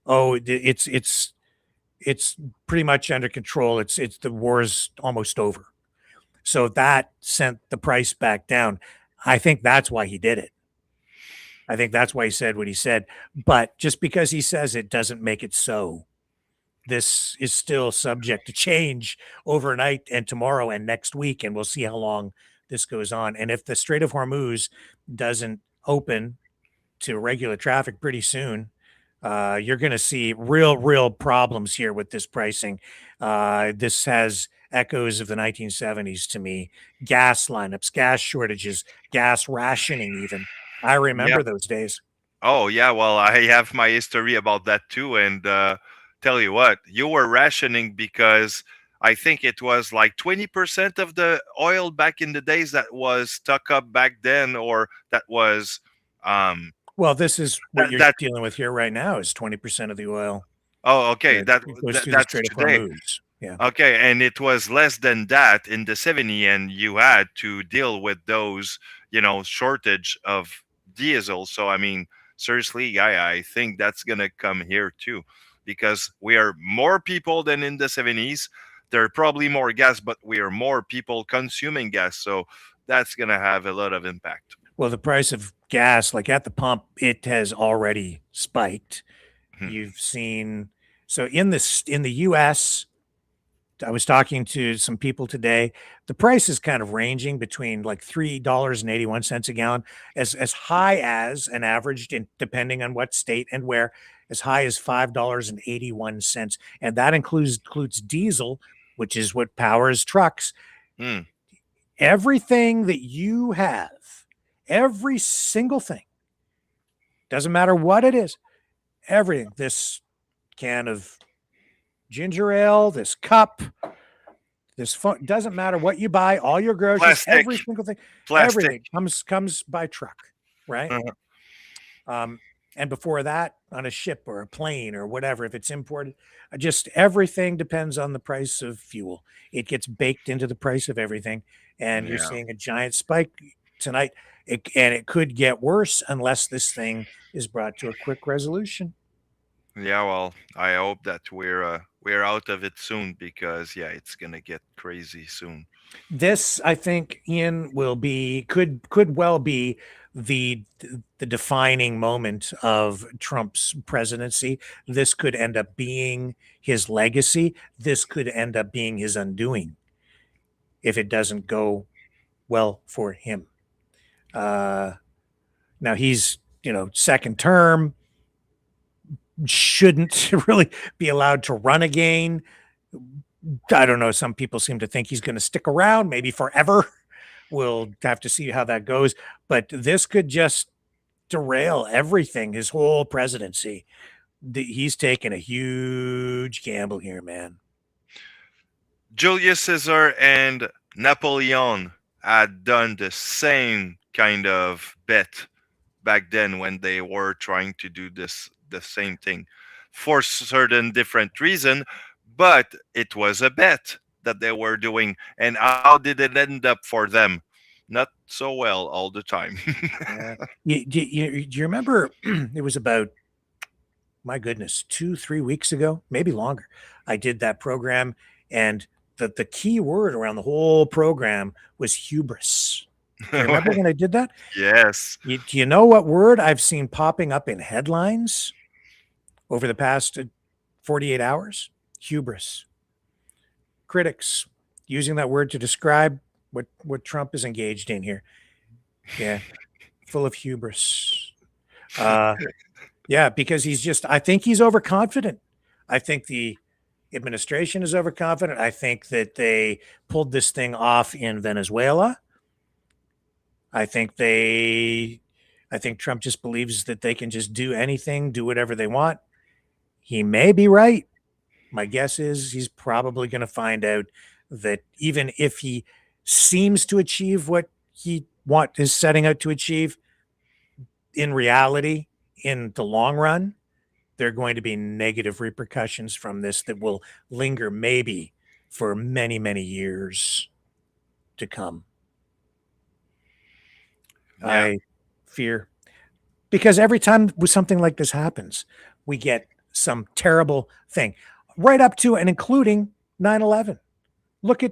B: "Oh, it's pretty much under control. It's the war's almost over." So that sent the price back down. I think that's why he did it. I think that's why he said what he said. But just because he says it doesn't make it so. This is still subject to change overnight and tomorrow and next week, and we'll see how long this goes on. And if the Strait of Hormuz doesn't open to regular traffic pretty soon, you're going to see real problems here with this pricing. This has echoes of the 1970s to me. Gas lineups, gas shortages, gas rationing even. I remember those days.
N: Oh yeah, well, I have my history about that too, and tell you what, you were rationing because I think it was like 20% of the oil back in the days that was stuck up back then, or that was.
B: Well, this is what you're dealing with here right now is 20% of the oil.
N: Oh, okay,
B: goes through the
N: that's
B: Strait of
N: today.
B: Hormuz. Yeah.
N: Okay, and it was less than that in the 70s, and you had to deal with those, shortage of diesel. So I mean, seriously, I think that's gonna come here too, because we are more people than in the 70s. There are probably more gas, but we are more people consuming gas, so that's gonna have a lot of impact.
B: Well, the price of gas, like at the pump, it has already spiked. You've seen in the U.S. I was talking to some people today. The price is kind of ranging between like $3.81 a gallon, as high as an average, depending on what state and where, as high as $5.81, and that includes diesel, which is what powers trucks. Everything that you have, every single thing, doesn't matter what it is, everything. This can of ginger ale, this cup, this phone, doesn't matter what you buy, all your groceries, every single thing, everything comes by truck, right? And before that, on a ship or a plane or whatever, if it's imported, just everything depends on the price of fuel. It gets baked into the price of everything, and you're seeing a giant spike tonight. And it could get worse unless this thing is brought to a quick resolution.
N: Yeah, well, I hope that we're out of it soon, because it's gonna get crazy soon.
B: This, I think, Ian, could well be the defining moment of Trump's presidency. This could end up being his legacy. This could end up being his undoing if it doesn't go well for him. Now he's, second term, shouldn't really be allowed to run again. I don't know. Some people seem to think he's going to stick around, maybe forever. We'll have to see how that goes. But this could just derail everything, his whole presidency. He's taking a huge gamble here, man.
N: Julius Caesar and Napoleon had done the same kind of bet back then when they were trying to do the same thing for certain different reason, but it was a bet that they were doing. And how did it end up for them? Not so well all the time.
B: Do you remember it was about, my goodness, 2-3 weeks ago, maybe longer, I did that program, and the key word around the whole program was hubris. Do you remember when I did that?
N: Yes.
B: Do you know what word I've seen popping up in headlines over the past 48 hours? Hubris. Critics using that word to describe what Trump is engaged in here. Yeah. Full of hubris. Yeah, because I think he's overconfident. I think the administration is overconfident. I think that they pulled this thing off in Venezuela. I think I think Trump just believes that they can just do anything, do whatever they want. He may be right. My guess is he's probably going to find out that even if he seems to achieve what he is setting out to achieve, in reality, in the long run, there are going to be negative repercussions from this that will linger maybe for many, many years to come.
N: Yeah.
B: I fear, because every time something like this happens, we get some terrible thing, right up to and including 9/11. Look,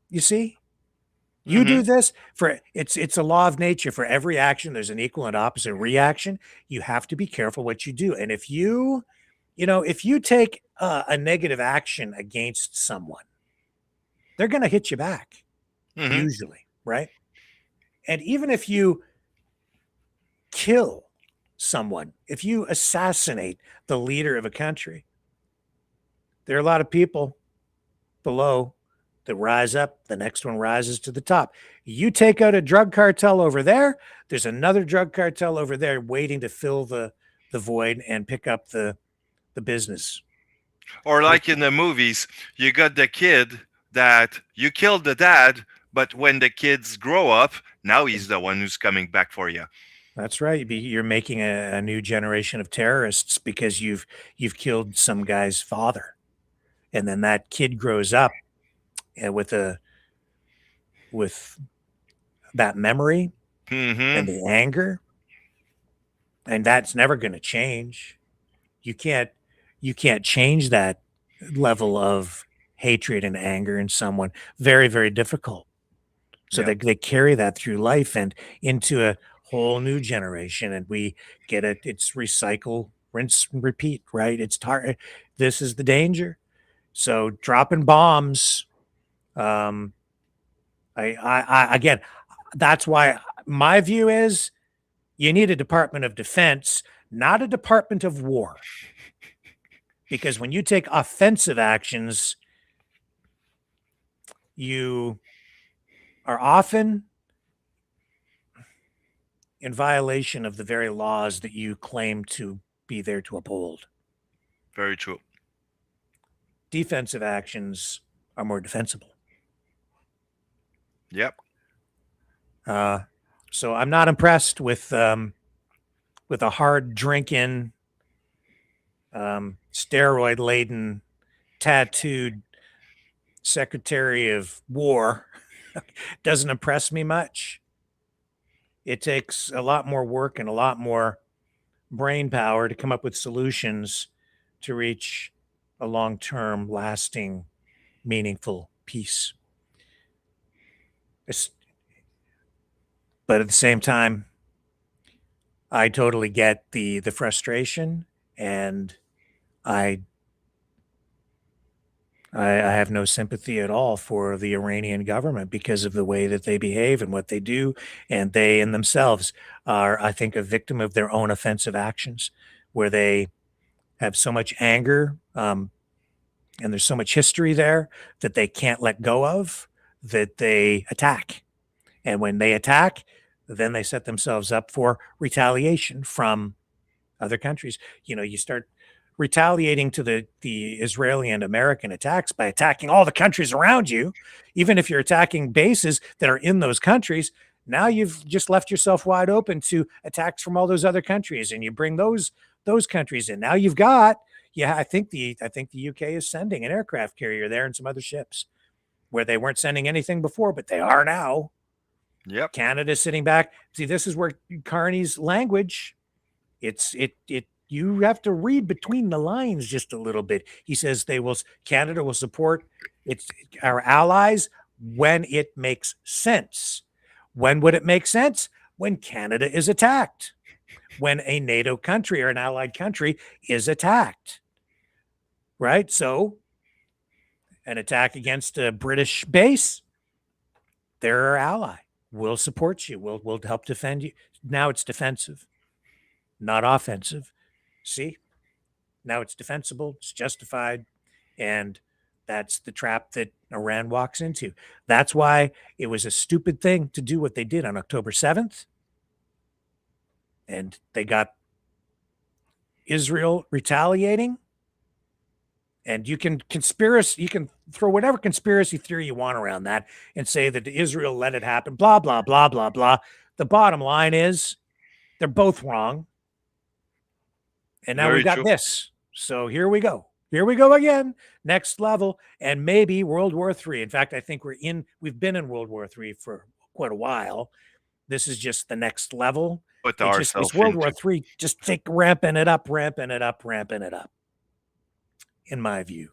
B: you see, you do this for it's a law of nature. For every action, there's an equal and opposite reaction. You have to be careful what you do. And if you take a negative action against someone, they're going to hit you back, usually, right? And even if you kill someone, if you assassinate the leader of a country, there are a lot of people below that rise up. The next one rises to the top. You take out a drug cartel over there, there's another drug cartel over there waiting to fill the void and pick up the business.
N: Or like in the movies, you got the kid that you killed the dad, but when the kids grow up, now he's the one who's coming back for you.
B: That's right. You're making a new generation of terrorists because you've killed some guy's father, and then that kid grows up with that memory and the anger, and that's never going to change. You can't change that level of hatred and anger in someone. Very, very difficult. So they carry that through life and into a whole new generation, and we get it. It's recycle, rinse, and repeat, right? This is the danger. So dropping bombs, I again, that's why my view is you need a Department of Defense, not a Department of War. Because when you take offensive actions, you are often in violation of the very laws that you claim to be there to uphold.
N: Very true.
B: Defensive actions are more defensible.
N: Yep.
B: So I'm not impressed with a hard drinking, steroid laden, tattooed Secretary of War. Doesn't impress me much. It takes a lot more work and a lot more brain power to come up with solutions to reach a long-term, lasting, meaningful peace. But at the same time, I totally get the frustration, and I have no sympathy at all for the Iranian government because of the way that they behave and what they do. And they in themselves are, I think, a victim of their own offensive actions, where they have so much anger, and there's so much history there that they can't let go of, that they attack. And when they attack, then they set themselves up for retaliation from other countries. You start retaliating to the Israeli and American attacks by attacking all the countries around you, even if you're attacking bases that are in those countries. Now you've just left yourself wide open to attacks from all those other countries, and you bring those countries in. Now you've got, I think the UK is sending an aircraft carrier there and some other ships where they weren't sending anything before, but they are now.
N: Yep.
B: Canada's sitting back. See, this is where Carney's language, you have to read between the lines just a little bit. He says Canada will support our allies when it makes sense. When would it make sense? When Canada is attacked. When a NATO country or an allied country is attacked. Right? So an attack against a British base, they're our ally. We'll support you. We'll help defend you. Now it's defensive, not offensive. See? Now it's defensible, it's justified, and that's the trap that Iran walks into. That's why it was a stupid thing to do what they did on October 7th. and they got Israel retaliating. And you can throw whatever conspiracy theory you want around that and say that Israel let it happen, blah, blah, blah, blah, blah. The bottom line is they're both wrong. And now we've got this. So here we go. Here we go again. Next level. And maybe World War III. In fact, I think we've been in World War III for quite a while. This is just the next level. It's World War III, just ramping it up, ramping it up, ramping it up. In my view.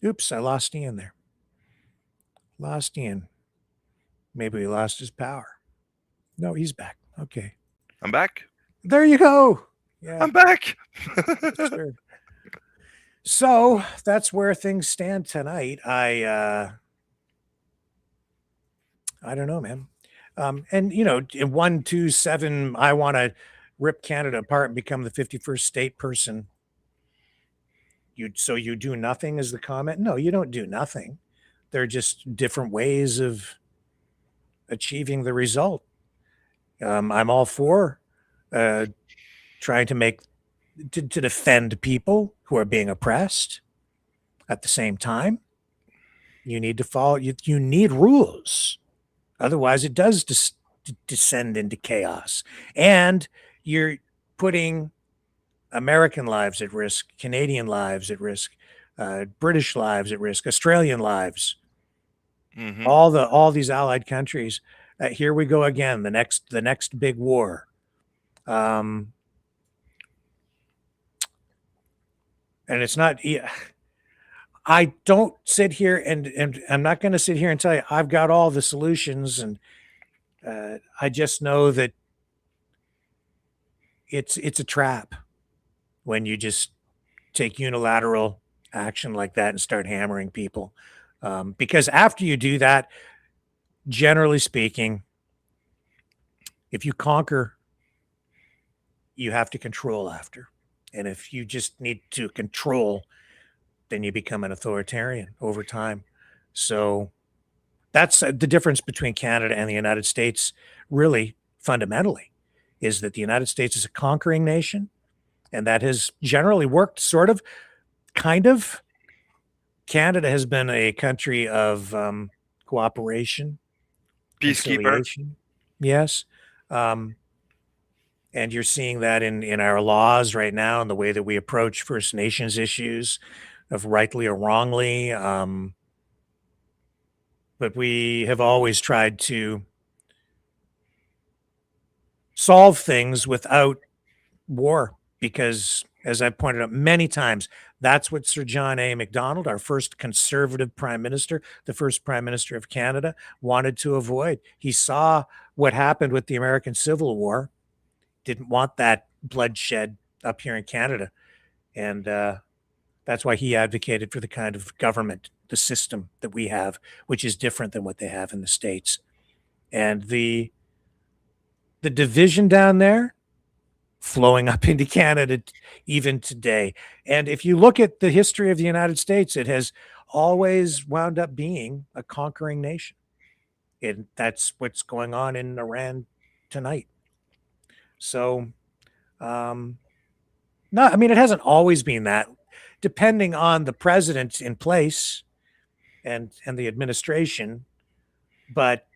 B: Oops, I lost Ian there. Lost Ian. Maybe he lost his power. No, he's back. Okay.
N: I'm back.
B: There you go. Yeah.
N: I'm back.
B: Sure. So that's where things stand tonight. I don't know, man. And in 127, I want to rip Canada apart and become the 51st state person. So you do nothing is the comment? No, you don't do nothing. They're just different ways of achieving the result. I'm all for trying to defend people who are being oppressed. At the same time, you need to follow. You need rules, otherwise it does descend into chaos. And you're putting American lives at risk, Canadian lives at risk, British lives at risk, Australian lives. Mm-hmm. All these allied countries. Here we go again. The next big war. And it's not. I don't sit here and I'm not going to sit here and tell you I've got all the solutions, and I just know that it's a trap when you just take unilateral action like that and start hammering people. Because after you do that, generally speaking, if you conquer, you have to control after. And if you just need to control, then you become an authoritarian over time. So that's the difference between Canada and the United States, really fundamentally, is that the United States is a conquering nation, and that has generally worked kind of. Canada has been a country of cooperation,
N: peacekeeper.
B: Yes. And you're seeing that in our laws right now and the way that we approach First Nations issues, of rightly or wrongly. But we have always tried to solve things without war because, as I've pointed out many times, that's what Sir John A. Macdonald, our first conservative prime minister, the first prime minister of Canada, wanted to avoid. He saw what happened with the American Civil War, didn't want that bloodshed up here in Canada. And that's why he advocated for the kind of government, the system that we have, which is different than what they have in the States. And the division down there flowing up into Canada even today. And if you look at the history of the United States, it has always wound up being a conquering nation. And that's what's going on in Iran tonight. So, it hasn't always been that. Depending on the president in place and the administration, but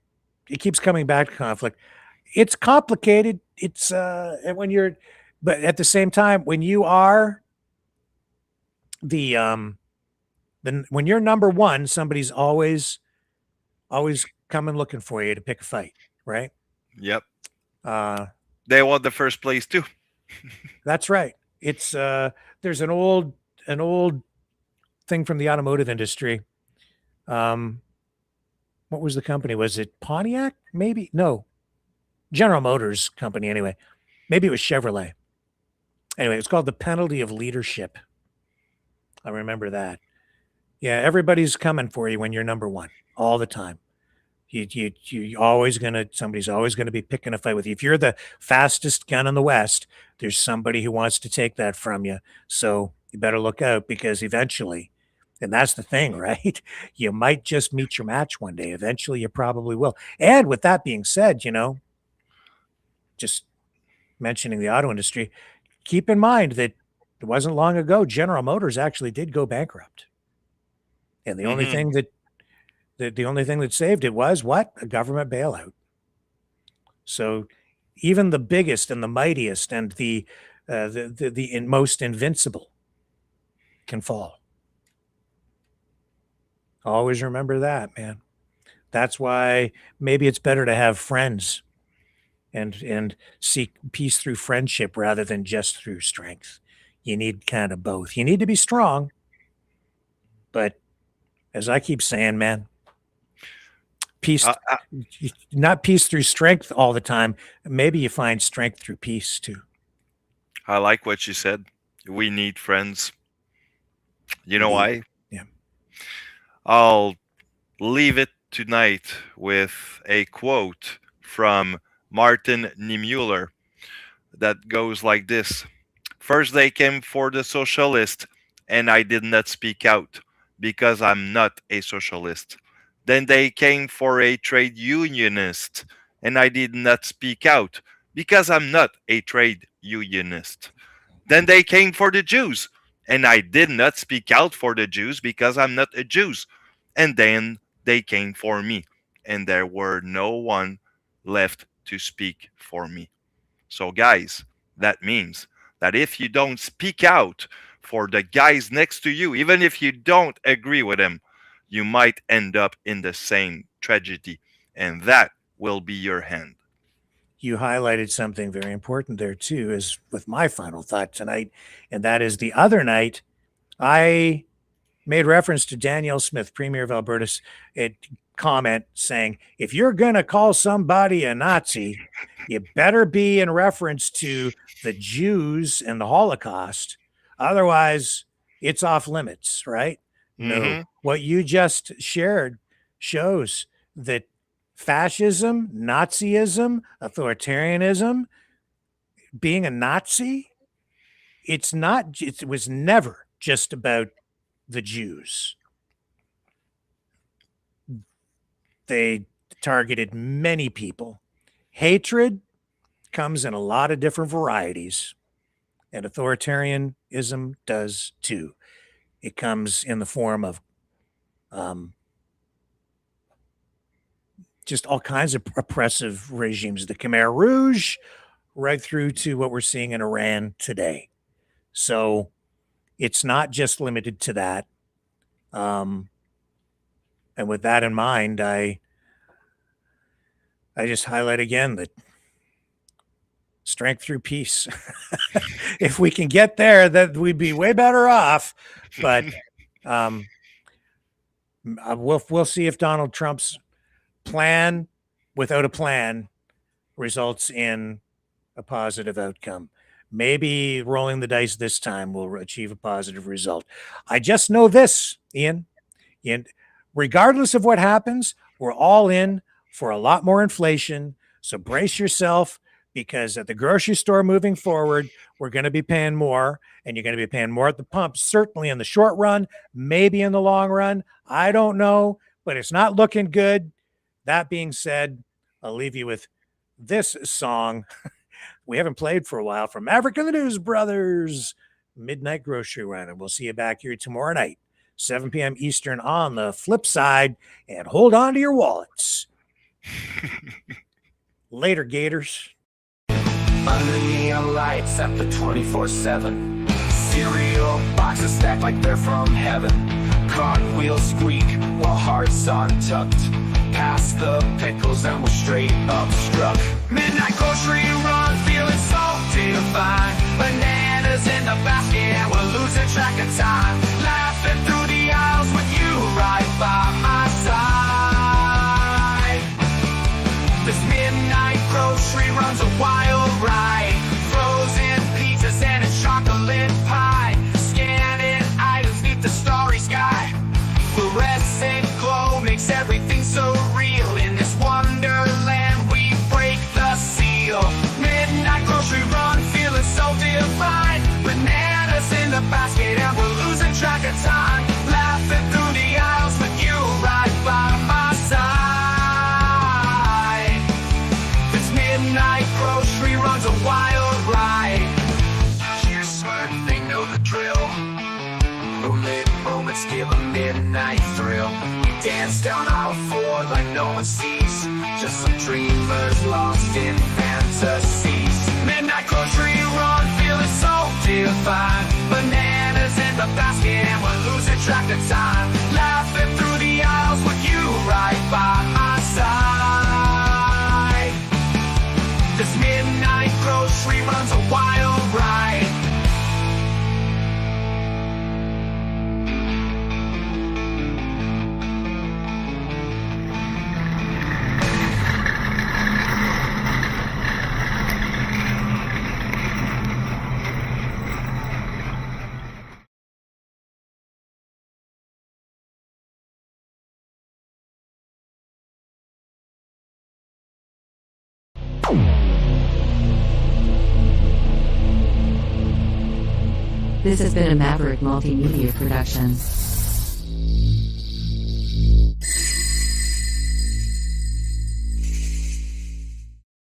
B: it keeps coming back to conflict. It's complicated. It's but at the same time, when you are when you're number one, somebody's always coming looking for you to pick a fight, right?
N: Yep. They want the first place too.
B: That's right. It's there's an old thing from the automotive industry. What was the company? Was it Pontiac? Maybe no. General Motors company. Anyway, maybe it was Chevrolet. Anyway, it's called the penalty of leadership. I remember that. Yeah, everybody's coming for you when you're number one all the time. Somebody's always going to be picking a fight with you. If you're the fastest gun in the West, there's somebody who wants to take that from you. So you better look out, because eventually And that's the thing, right? You might just meet your match one day. Eventually, you probably will. And with that being said, just mentioning the auto industry, keep in mind that it wasn't long ago General Motors actually did go bankrupt. And the only thing that the only thing that saved it was what? A government bailout. So even the biggest and the mightiest and the most invincible can fall. Always remember that, man. That's why maybe it's better to have friends and seek peace through friendship rather than just through strength. You need kind of both. You need to be strong, but as I keep saying, man, peace, not peace through strength all the time. Maybe you find strength through peace too.
N: I like what you said. We need friends. You know why?
B: Yeah.
N: I'll leave it tonight with a quote from Martin Niemöller that goes like this. First they came for the socialist, and I did not speak out because I'm not a socialist. Then they came for a trade unionist, and I did not speak out because I'm not a trade unionist. Then they came for the Jews, and I did not speak out for the Jews because I'm not a Jew. And then they came for me, and there were no one left to speak for me. So guys, that means that if you don't speak out for the guys next to you, even if you don't agree with them, you might end up in the same tragedy, and that will be your hand.
B: You highlighted something very important there too, is with my final thought tonight, and that is the other night I made reference to Danielle Smith, Premier of Alberta's comment saying, if you're going to call somebody a Nazi, you better be in reference to the Jews and the Holocaust. Otherwise, it's off limits, right? No. What you just shared shows that fascism, Nazism, authoritarianism, being a Nazi, it was never just about the Jews. They targeted many people. Hatred comes in a lot of different varieties, and authoritarianism does too. It comes in the form of just all kinds of oppressive regimes, the Khmer Rouge, right through to what we're seeing in Iran today. So it's not just limited to that. And with that in mind, I just highlight again that strength through peace. If we can get there, that we'd be way better off. But we'll see if Donald Trump's plan without a plan results in a positive outcome. Maybe rolling the dice this time will achieve a positive result. I just know this, Ian, and regardless of what happens, we're all in for a lot more inflation. So brace yourself, because at the grocery store moving forward, we're going to be paying more, and you're going to be paying more at the pump, certainly in the short run, maybe in the long run. I don't know, but it's not looking good. That being said, I'll leave you with this song we haven't played for a while from Maverick and the News Brothers, Midnight Grocery Run. And we'll see you back here tomorrow night, 7 p.m. Eastern on the flip side. And hold on to your wallets. Later, Gators.
A: Under neon lights after 24/7. Cereal boxes stacked like they're from heaven. Cartwheels squeak while hearts untucked. Past the pickles and we're straight up struck. Midnight grocery run, feeling so divine. Bananas in the basket and we're losing track of time. Laughing through the aisles with you right by my side. This midnight grocery run's a wild ride. Frozen pizzas and a chocolate pie. Scanning items neath the starry sky. Fluorescent glow makes everything so real. In this wonderland we break the seal. Midnight grocery run, feeling so divine. Bananas in the basket and we're losing track of time. Laughing midnight grocery runs a wild ride. Here's certain they know the drill. Roulette moments give a midnight thrill. We dance down our floor like no one sees. Just some dreamers lost in fantasies. Midnight grocery run, feeling so divine. Bananas in the basket and we're losing track of time. Laughing through the aisles with you right by my side. This midnight grocery run's a wild ride.
E: This has been a Maverick multimedia production.